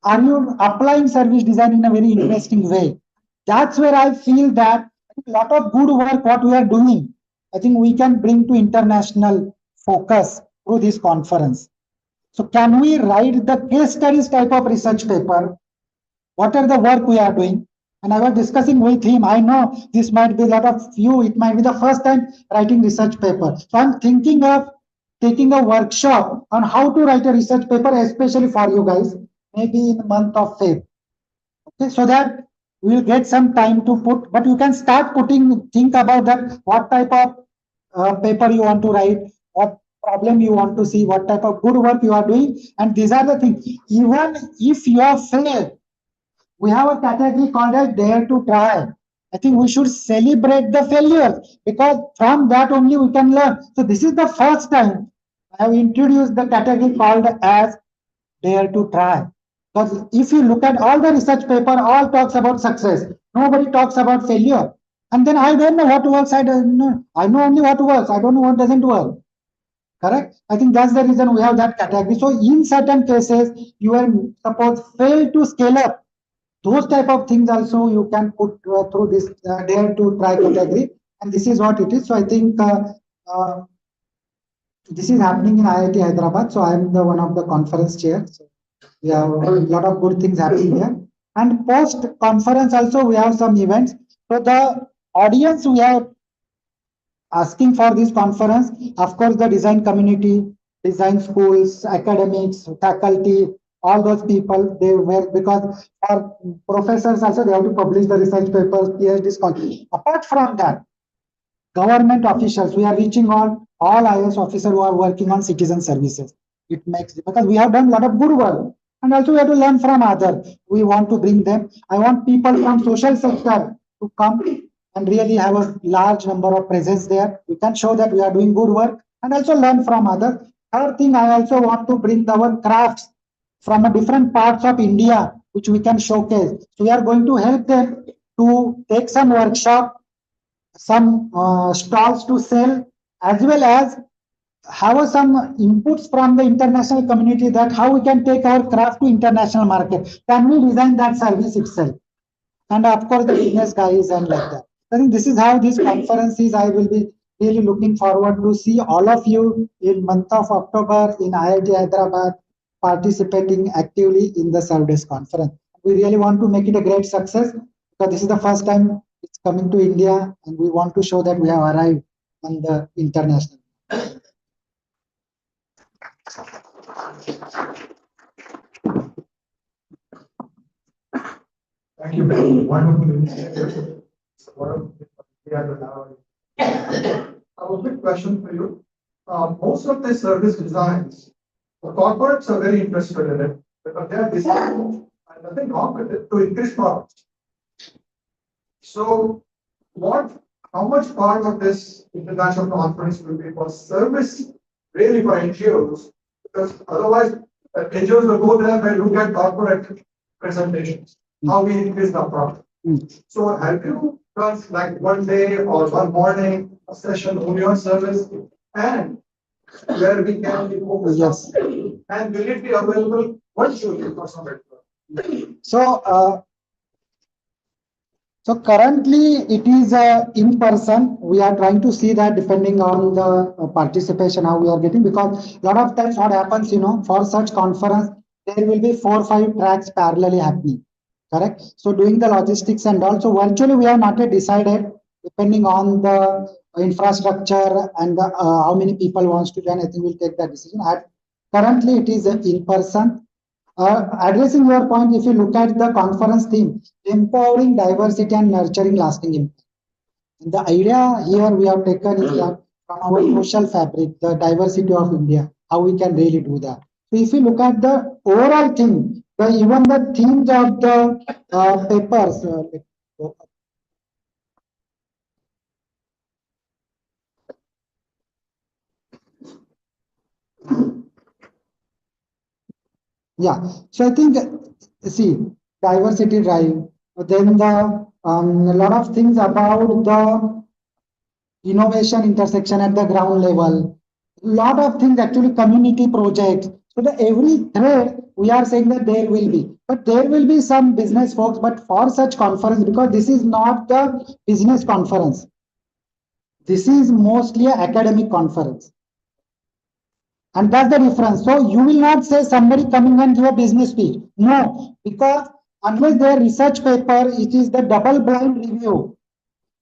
Are you applying service design in a very interesting way? That's where I feel that a lot of good work what we are doing, I think we can bring to international focus through this conference. So can we write the case studies type of research paper? What are the work we are doing? And I was discussing with him, I know this might be a lot of you, it might be the first time writing research paper. So I'm thinking of taking a workshop on how to write a research paper, especially for you guys, maybe in the month of Feb. Okay, so that we'll get some time to put, but you can start putting, think about that, what type of paper you want to write, what problem you want to see, what type of good work you are doing. And these are the things. Even if you are failed, we have a category called as dare to try. I think we should celebrate the failures because from that only we can learn. So this is the first time I have introduced the category called as dare to try. Because if you look at all the research paper, all talks about success. Nobody talks about failure. And then I don't know what works. I don't know. I know only what works. I don't know what doesn't work. Correct? I think that's the reason we have that category. So in certain cases, you are suppose fail to scale up. Those type of things also you can put through this dare to try category. And this is what it is. So I think this is happening in IIT Hyderabad. So I am the one of the conference chair. So we have a lot of good things happening here. And post conference also we have some events. So the audience we have asking for this conference, of course, the design community, design schools, academics, faculty, all those people, they were, because our professors also, they have to publish the research papers, PhD scholars. Apart from that, government officials, we are reaching on all IAS officers who are working on citizen services. It makes, because we have done a lot of good work. And also we have to learn from others. We want to bring them. I want people from social sector to come and really have a large number of presence there. We can show that we are doing good work and also learn from others. Third thing, I also want to bring our crafts from a different parts of India, which we can showcase. So we are going to help them to take some workshop, some stalls to sell, as well as have some inputs from the international community that how we can take our craft to international market. Can we design that service itself? And of course, the business guys and like that. I think this is how this conference is. I will be really looking forward to see all of you in month of October in IIT Hyderabad participating actively in the Servdesk conference. We really want to make it a great success because this is the first time it's coming to India and we want to show that we have arrived on the international. wonderful initiative. It's one of the I have a quick question for you. Most of the service designs, the corporates are very interested in it because they are designed and nothing wrong with it to increase profits. So, how much part of this international conference will be for service, really for NGOs? Because otherwise, NGOs will go there and look at corporate presentations, how we increase the profit. So, have you done like one day or one morning a session on your service and where we can be focused? Yes. And will it be available virtually for somebody? So currently it is in person. We are trying to see that depending on the participation, how we are getting, because a lot of times what happens, for such conference, there will be 4 or 5 tracks parallelly happening. Correct? So doing the logistics and also virtually we have not yet decided, depending on the infrastructure and the, how many people wants to join. I think we'll take that decision. Currently it is in person. Addressing your point, if you look at the conference theme, empowering diversity and nurturing lasting impact. The idea here we have taken is that from our social fabric, the diversity of India, how we can really do that. So if you look at the overall theme, even the themes of the papers, yeah, so I think, see, diversity drive, then the a lot of things about the innovation intersection at the ground level, lot of things actually community projects. So the every thread we are saying that there will be, but there will be some business folks, but for such conference, because this is not the business conference, this is mostly an academic conference. And that's the difference. So you will not say somebody coming and give a business speech. No, because unless their research paper, it is the double blind review.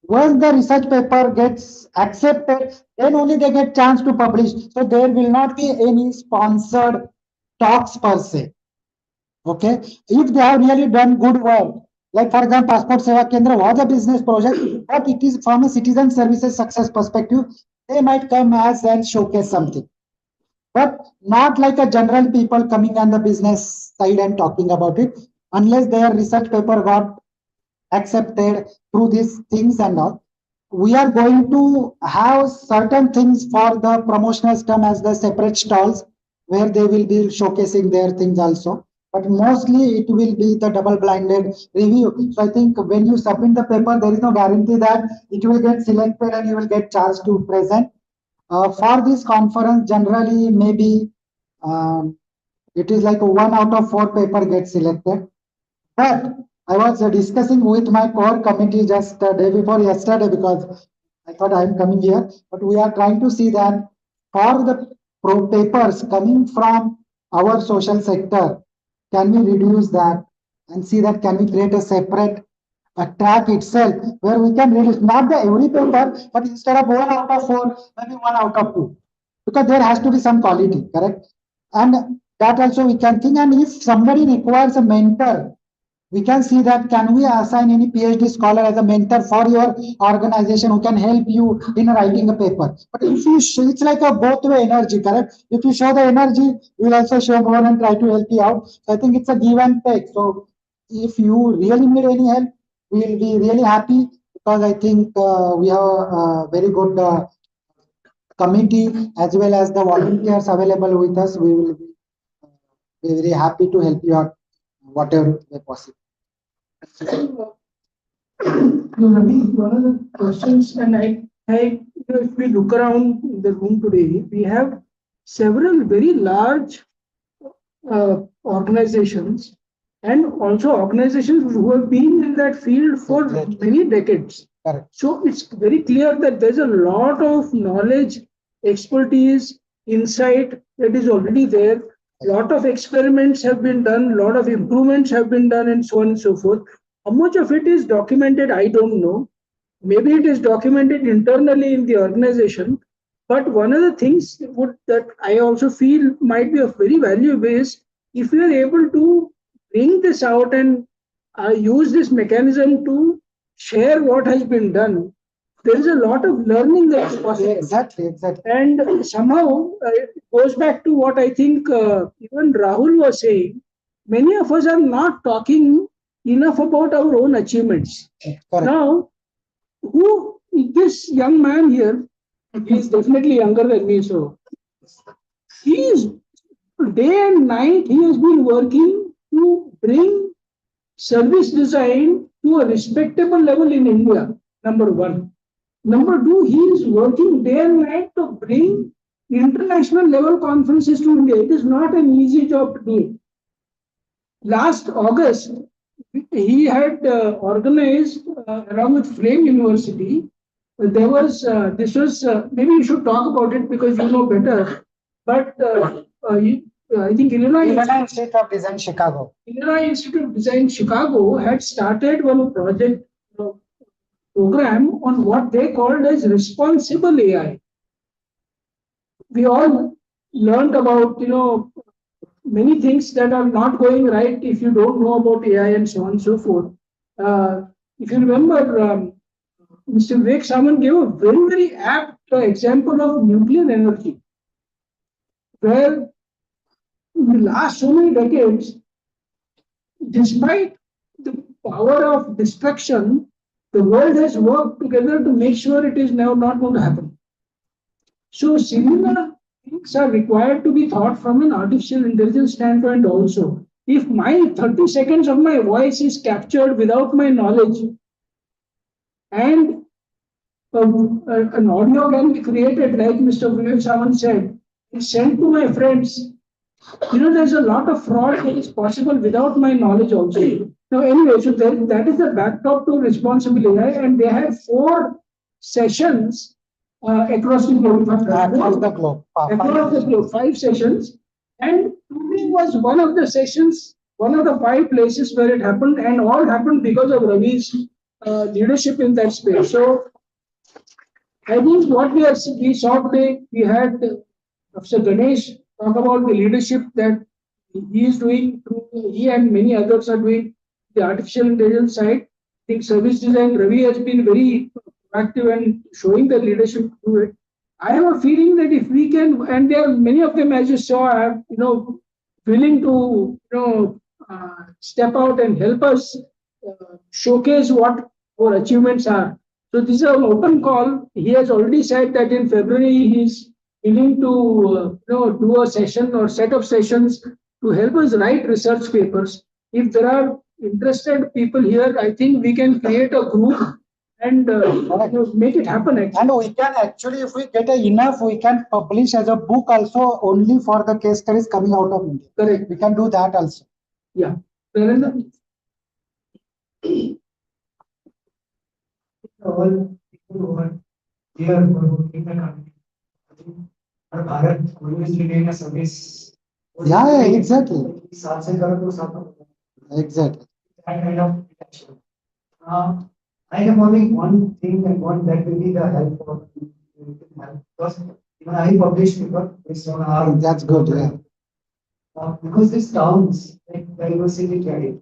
Once the research paper gets accepted, then only they get chance to publish. So there will not be any sponsored talks per se. Okay, if they have really done good work, like for example, Passport Seva Kendra was a business project, but it is from a citizen services success perspective, they might come as and showcase something. But not like a general people coming on the business side and talking about it, unless their research paper got accepted through these things and all. We are going to have certain things for the promotional term as the separate stalls where they will be showcasing their things also. But mostly it will be the double blinded review. So I think when you submit the paper, there is no guarantee that it will get selected and you will get chance to present. For this conference, generally maybe it is like 1 out of 4 paper gets selected. But I was discussing with my core committee just the day before yesterday because I thought I am coming here. But we are trying to see that for the papers coming from our social sector, can we reduce that and see that can we create a separate track itself where we can reduce not the every paper, but instead of 1 out of 4, maybe 1 out of 2, because there has to be some quality, correct? And that also we can think. And if somebody requires a mentor, we can see that can we assign any PhD scholar as a mentor for your organization who can help you in writing a paper. But if you it's like a both way energy, correct? If you show the energy, we will also show more and try to help you out. So I think it's a give and take. So if you really need any help, we will be really happy, because I think we have a very good committee as well as the volunteers available with us. We will be very happy to help you out whatever way possible. Ravi, one of the questions, and if we look around the room today, we have several very large organizations and also organizations who have been in that field for many decades. Correct. So it's very clear that there's a lot of knowledge, expertise, insight that is already there. A lot of experiments have been done, a lot of improvements have been done, and so on and so forth. How much of it is documented, I don't know. Maybe it is documented internally in the organization. But one of the things that I also feel might be of very valuable is if we are able to bring this out and use this mechanism to share what has been done, there is a lot of learning that is possible. Exactly. And somehow it goes back to what I think even Rahul was saying. Many of us are not talking enough about our own achievements. Now, who this young man here, he is definitely younger than me, so he is day and night he has been working to bring service design to a respectable level in India, number one. Number two, he is working day and night to bring international level conferences to India. It is not an easy job to do. Last August, he had organized, along with Flame University, there was, maybe you should talk about it because you know better, but I think Illinois Institute of Design, Chicago. Illinois Institute of Design, Chicago had started one project program on what they called as responsible AI. We all learned about, many things that are not going right if you don't know about AI and so on and so forth. If you remember, Mr. Vivek Samant gave a very, very apt example of nuclear energy, where in the last so many decades, despite the power of destruction, the world has worked together to make sure it is now not going to happen. So similar things are required to be thought from an artificial intelligence standpoint also. If my 30 seconds of my voice is captured without my knowledge, and an audio can be created, like Mr. Vivek Samant said, and sent to my friends, there's a lot of fraud that is possible without my knowledge also. Now, anyway, so that is the backdrop to responsible AI, and they had 4 sessions across the globe. Across the globe, 5 sessions. And today was one of the sessions, one of the 5 places where it happened, and all happened because of Ravi's leadership in that space. So, I think what we saw today, we had Professor Ganesh talk about the leadership that he is doing, he and many others are doing the artificial intelligence side. I think service design, Ravi has been very proactive and showing the leadership to do it. I have a feeling that if we can, and there are many of them, as you saw, are willing to step out and help us showcase what our achievements are. So this is an open call. He has already said that in February he is willing to do a session or set of sessions to help us write research papers. If there are interested people here, I think we can create a group and make it happen. And we can actually, if we get enough, we can publish as a book also only for the case studies coming out of India. Correct. We can do that also. Yeah. All people who are here who are working in the country, Bharat always remain a service. Yeah, exactly. Exactly. That kind of action. I have only one thing and one that will be the help for because even I publish paper based on our. That's good, yeah. Because this sounds like diversity carry.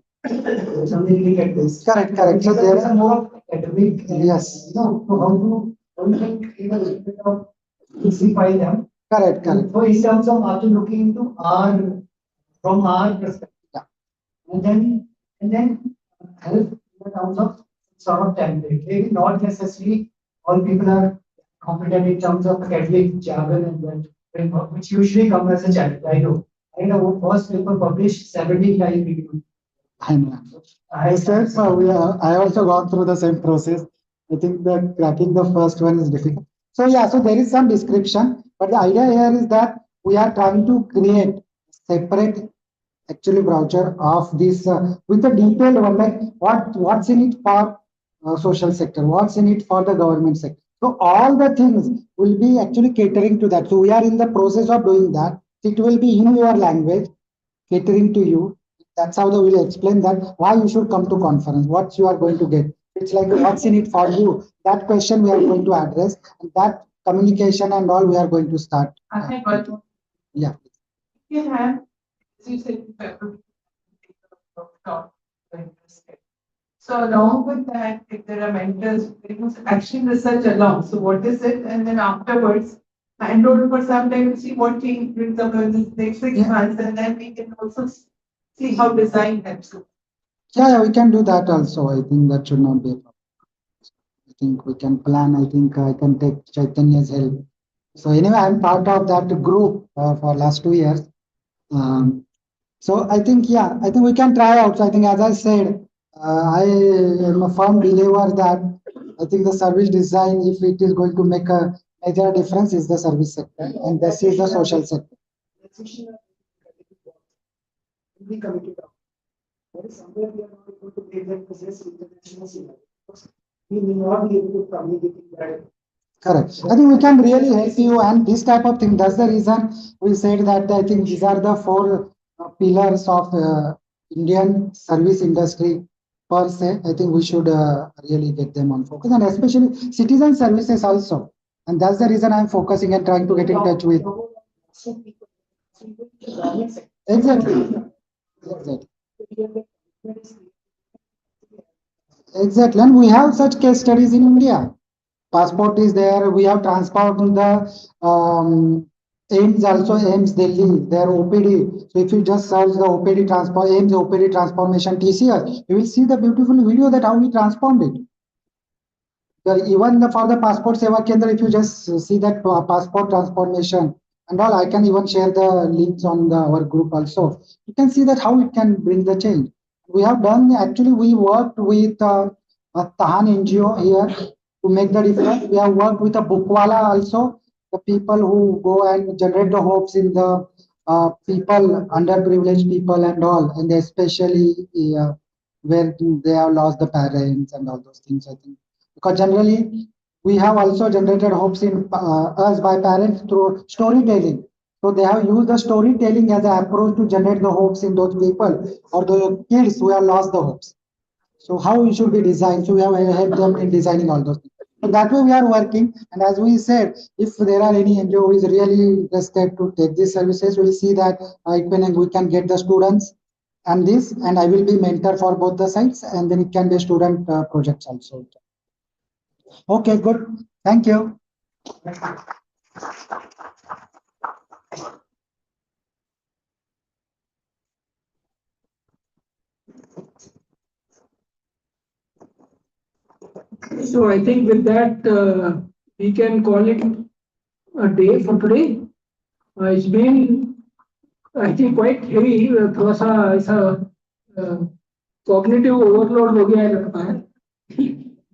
Something like at this. Correct. So there is a more academic. Yes. How to even simplify them. Correct. So in terms of after looking into from our perspective, and then help in terms of sort of template. Maybe not necessarily all people are competent in terms of academic jargon and that framework, which usually come as a challenge. I know first paper published 79 people. I know. I said I also gone through the same process. I think that cracking the first one is difficult. So there is some description, but the idea here is that we are trying to create separate actually brochure of this with the detailed one, like what's in it for social sector, what's in it for the government sector. So all the things will be actually catering to that. So we are in the process of doing that. It will be in your language, catering to you. That's how they will explain that why you should come to conference, what you are going to get. It's like what's in it for you. That question we are going to address, and that communication and all we are going to start. Yeah. You have So along with that, if there are mentors, there is action research along. So what is it? And then afterwards, hand over for some time to see what change brings up in the next 6 months, and then we can also see how design helps. Yeah, we can do that also. I think that should not be a problem. I think we can plan. I think I can take Chaitanya's help. So anyway, I'm part of that group for last 2 years. So I think, yeah, I think we can try out. So I think, as I said, I am a firm believer that I think the service design, if it is going to make a major difference, is the service sector, and this is the social sector. We committed. But somewhere we are not able to make that process international. We may not be able to communicate that. Correct. I think we can really help you, and this type of thing. That's the reason we said that I think these are the four pillars of Indian service industry per se. I think we should really get them on focus, and especially citizen services also. And that's the reason I'm focusing and trying to get in touch with. Exactly. Exactly. And we have such case studies in India. Passport is there. We have transport in the AIMS also, AIMS Delhi, their OPD. So if you just search the OPD transport, AIMS OPD transformation TCS, you will see the beautiful video that how we transformed it. Even for the passport seva kendra, if you just see that passport transformation and all, I can even share the links on our group also. You can see that how it can bring the change. We have done, actually, we worked with a Tahan NGO here to make the difference. We have worked with a Bookwala also, the people who go and generate the hopes in the people, underprivileged people and all, and especially where they have lost the parents and all those things, I think. Because generally, we have also generated hopes in us by parents through storytelling. So they have used the storytelling as an approach to generate the hopes in those people or the kids who have lost the hopes. So how it should be designed. So we have helped them in designing all those things. So that way we are working. And as we said, if there are any NGO who is really interested to take these services, we'll see that we can get the students and this, and I will be mentor for both the sides, and then it can be student projects also. Okay, good. Thank you. So I think with that, we can call it a day for today. It's been, I think, quite heavy. थोड़ा सा ऐसा cognitive overload हो गया है लगता है.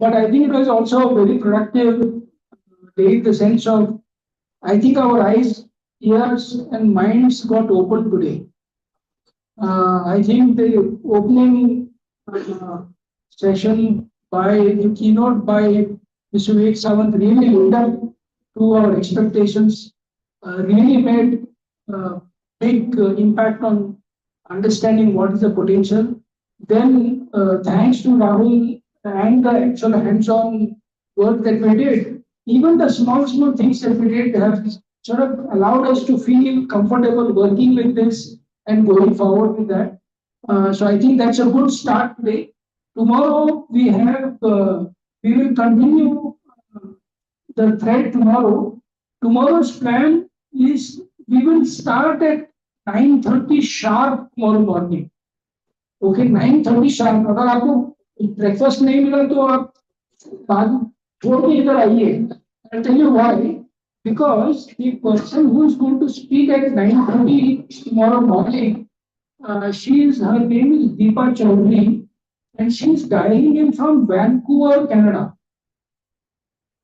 But I think it was also a very productive day in the sense of, I think our eyes, ears, and minds got opened today. I think the opening session by the keynote by Mr. Vivek Sawant really lived up to our expectations, really made big impact on understanding what is the potential. Then, thanks to Rahul and the actual hands-on work that we did, even the small things that we did have sort of allowed us to feel comfortable working with this and going forward with that. So I think that's a good start today. Tomorrow we have, we will continue the thread tomorrow. Tomorrow's plan is we will start at 9:30 sharp tomorrow morning. Okay, 9:30 sharp. अगर आपको breakfast नहीं मिला तो आप बाद छोड़ के इधर आइए. I'll tell you why. Because the person who is going to speak at 9:30 tomorrow morning, her name is Deepa Chaudhary, and she is dialing in from Vancouver, Canada.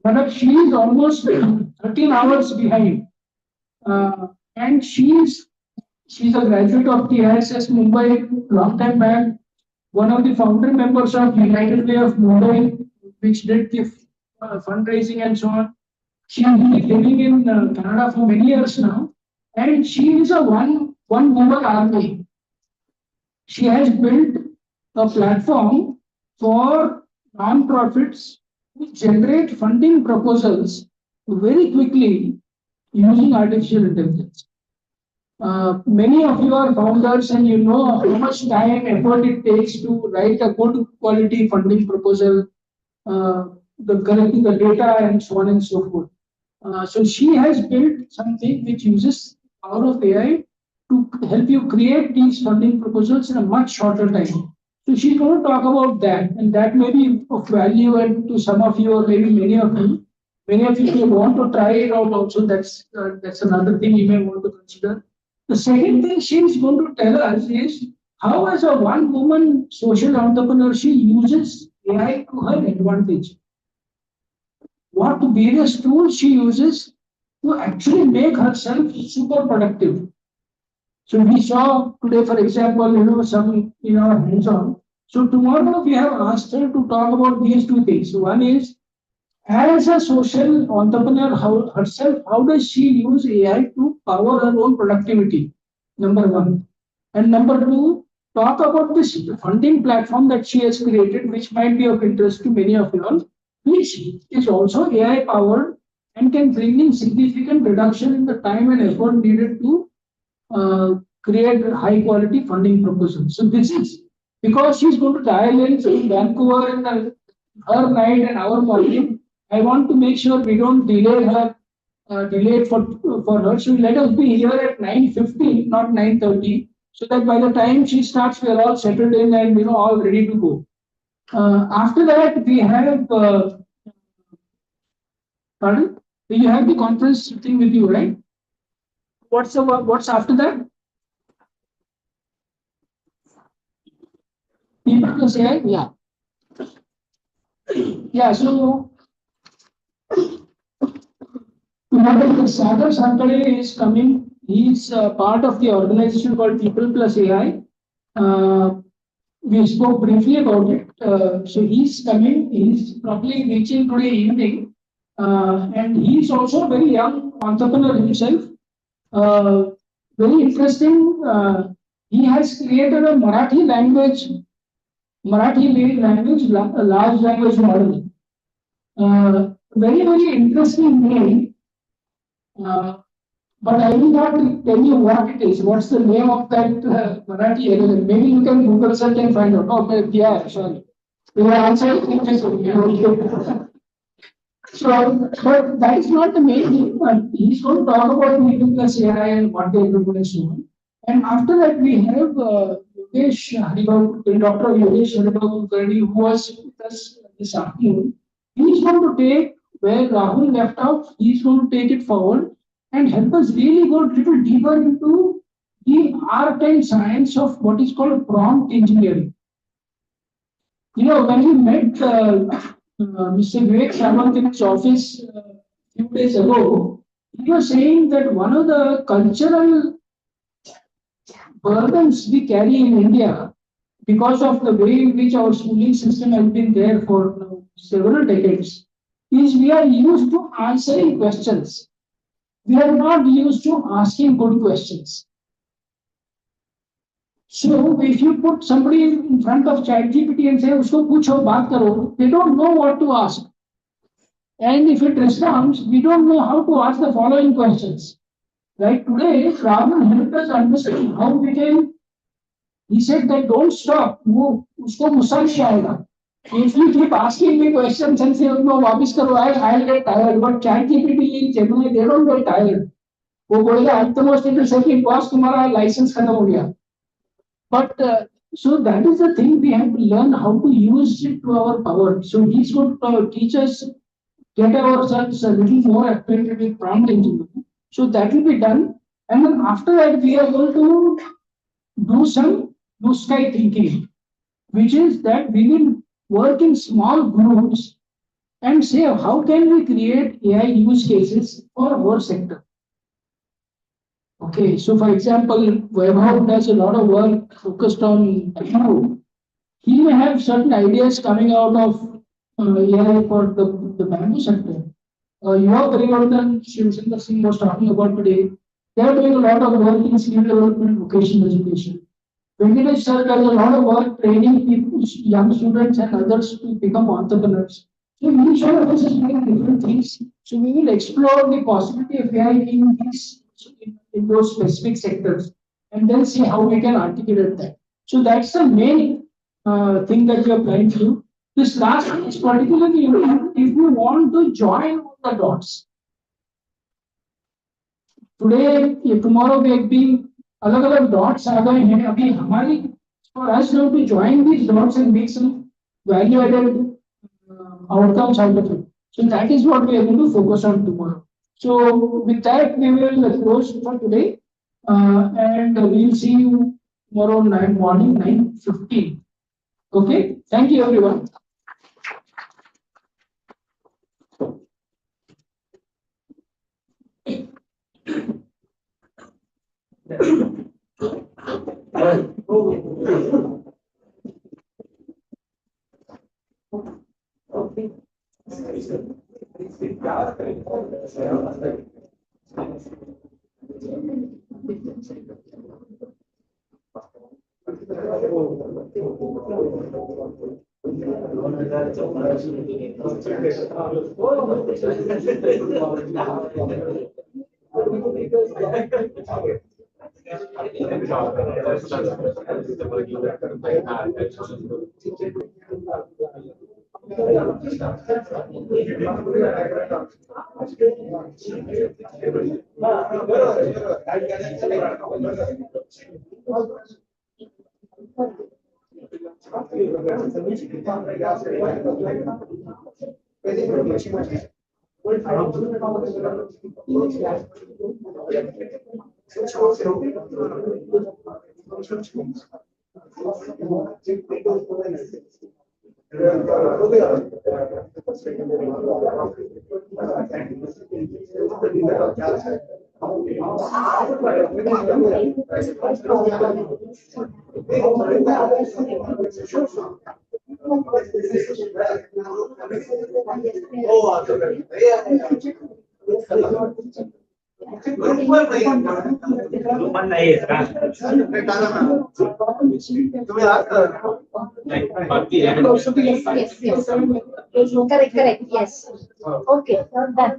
But she is almost 13 hours behind, and she's a graduate of the ISS Mumbai long time back, one of the founder members of United Way of Mumbai, which did the fundraising and so on. She has been living in Canada for many years now, and she is a one woman army. She has built a platform for non-profits to generate funding proposals very quickly using artificial intelligence. Many of you are founders and you know how much time, effort it takes to write a good quality funding proposal, the collecting the data and so on and so forth. So she has built something which uses power of AI to help you create these funding proposals in a much shorter time. So she's going to talk about that, and that may be of value and to some of you or maybe many of you. Many of you may want to try it out also. That's another thing you may want to consider. The second thing she is going to tell us is how, as a one woman social entrepreneur, she uses AI to her advantage. What various tools she uses to actually make herself super productive. So we saw today, for example, some hands-on. So tomorrow we have asked her to talk about these two things. One is, as a social entrepreneur herself, how does she use AI to power her own productivity? Number one. And number two, talk about this funding platform that she has created, which might be of interest to many of you all, which is also AI powered and can bring in significant reduction in the time and effort needed to create high quality funding proposals. So this is because she's going to dial in Vancouver in her night and our morning. I want to make sure we don't delay her, delay it for her. So let us be here at 9:15, not 9:30, so that by the time she starts, we are all settled in and all ready to go. After that, we have. Pardon? You have the conference thing with you, right? What's after that? People to say, yeah. Yeah, so Sagar Sankale is coming. He's part of the organization called People Plus AI. We spoke briefly about it. So he's coming. He's probably reaching today evening. And he's also a very young entrepreneur himself. Very interesting. He has created a Marathi language large language model. Very, very interesting name. But I will not tell you what it is. What's the name of that Marathi LLM? Maybe you can Google search and find out. Oh, yeah, sorry. You are answering So, but that is not the main thing. But he's going to talk about People Plus AI and what they do and so on. And after that, we have Yogesh Haribabu, Dr. Yogesh Haribabu Kurdi, who was with us this afternoon. He's going to take where Rahul left out, he's going to take it forward and help us really go a little deeper into the art and science of what is called prompt engineering. When we met Mr. Vivek Samant in his office a few days ago, he was saying that one of the cultural burdens we carry in India, because of the way in which our schooling system has been there for several decades, is we are used to answering questions. We are not used to asking good questions. So if you put somebody in front of ChatGPT and say, "Usko pucho, baat karo," they don't know what to ask. And if it responds, we don't know how to ask the following questions. Right today, Rahul helped us understand how we can. He said that don't stop. Usko gussa nahi aayega. If you keep asking me questions and say, "No, वापिस करो," I'll get tired. But ChatGPT, Gemini, they don't get tired. वो बोलेगा at the most it will say कि boss तुम्हारा license खत्म हो गया. But so that is the thing, we have to learn how to use it to our power. So he's going to teach us, get ourselves a little more acquainted with prompt engineering. So that will be done. And then after that, we are going to do some blue sky thinking, which is that we will work in small groups and say, how can we create AI use cases for our sector? Okay, so for example, Vaibhav does a lot of work focused on bamboo. He may have certain ideas coming out of AI for the bamboo sector. Yuva Parivartan, Sjsm Singh was talking about today. They are doing a lot of work in skill development, vocational education. Venkatesh sir does a lot of work training people, young students and others to become entrepreneurs. So each one of us is doing different things. So we will explore the possibility of AI in in those specific sectors, and then see how we can articulate that. So that's the main thing that we are planning to do. This last one is particularly important if you want to join the dots. Today, tomorrow we have been अलग-अलग dots आ गए हैं. अभी हमारी for us now to join these dots and make some value-added outcomes out of it. So that is what we are going to focus on tomorrow. So with that, we will close for today, and we will see you tomorrow morning 9:15. Okay, thank you everyone. Correct, yes. Okay, done.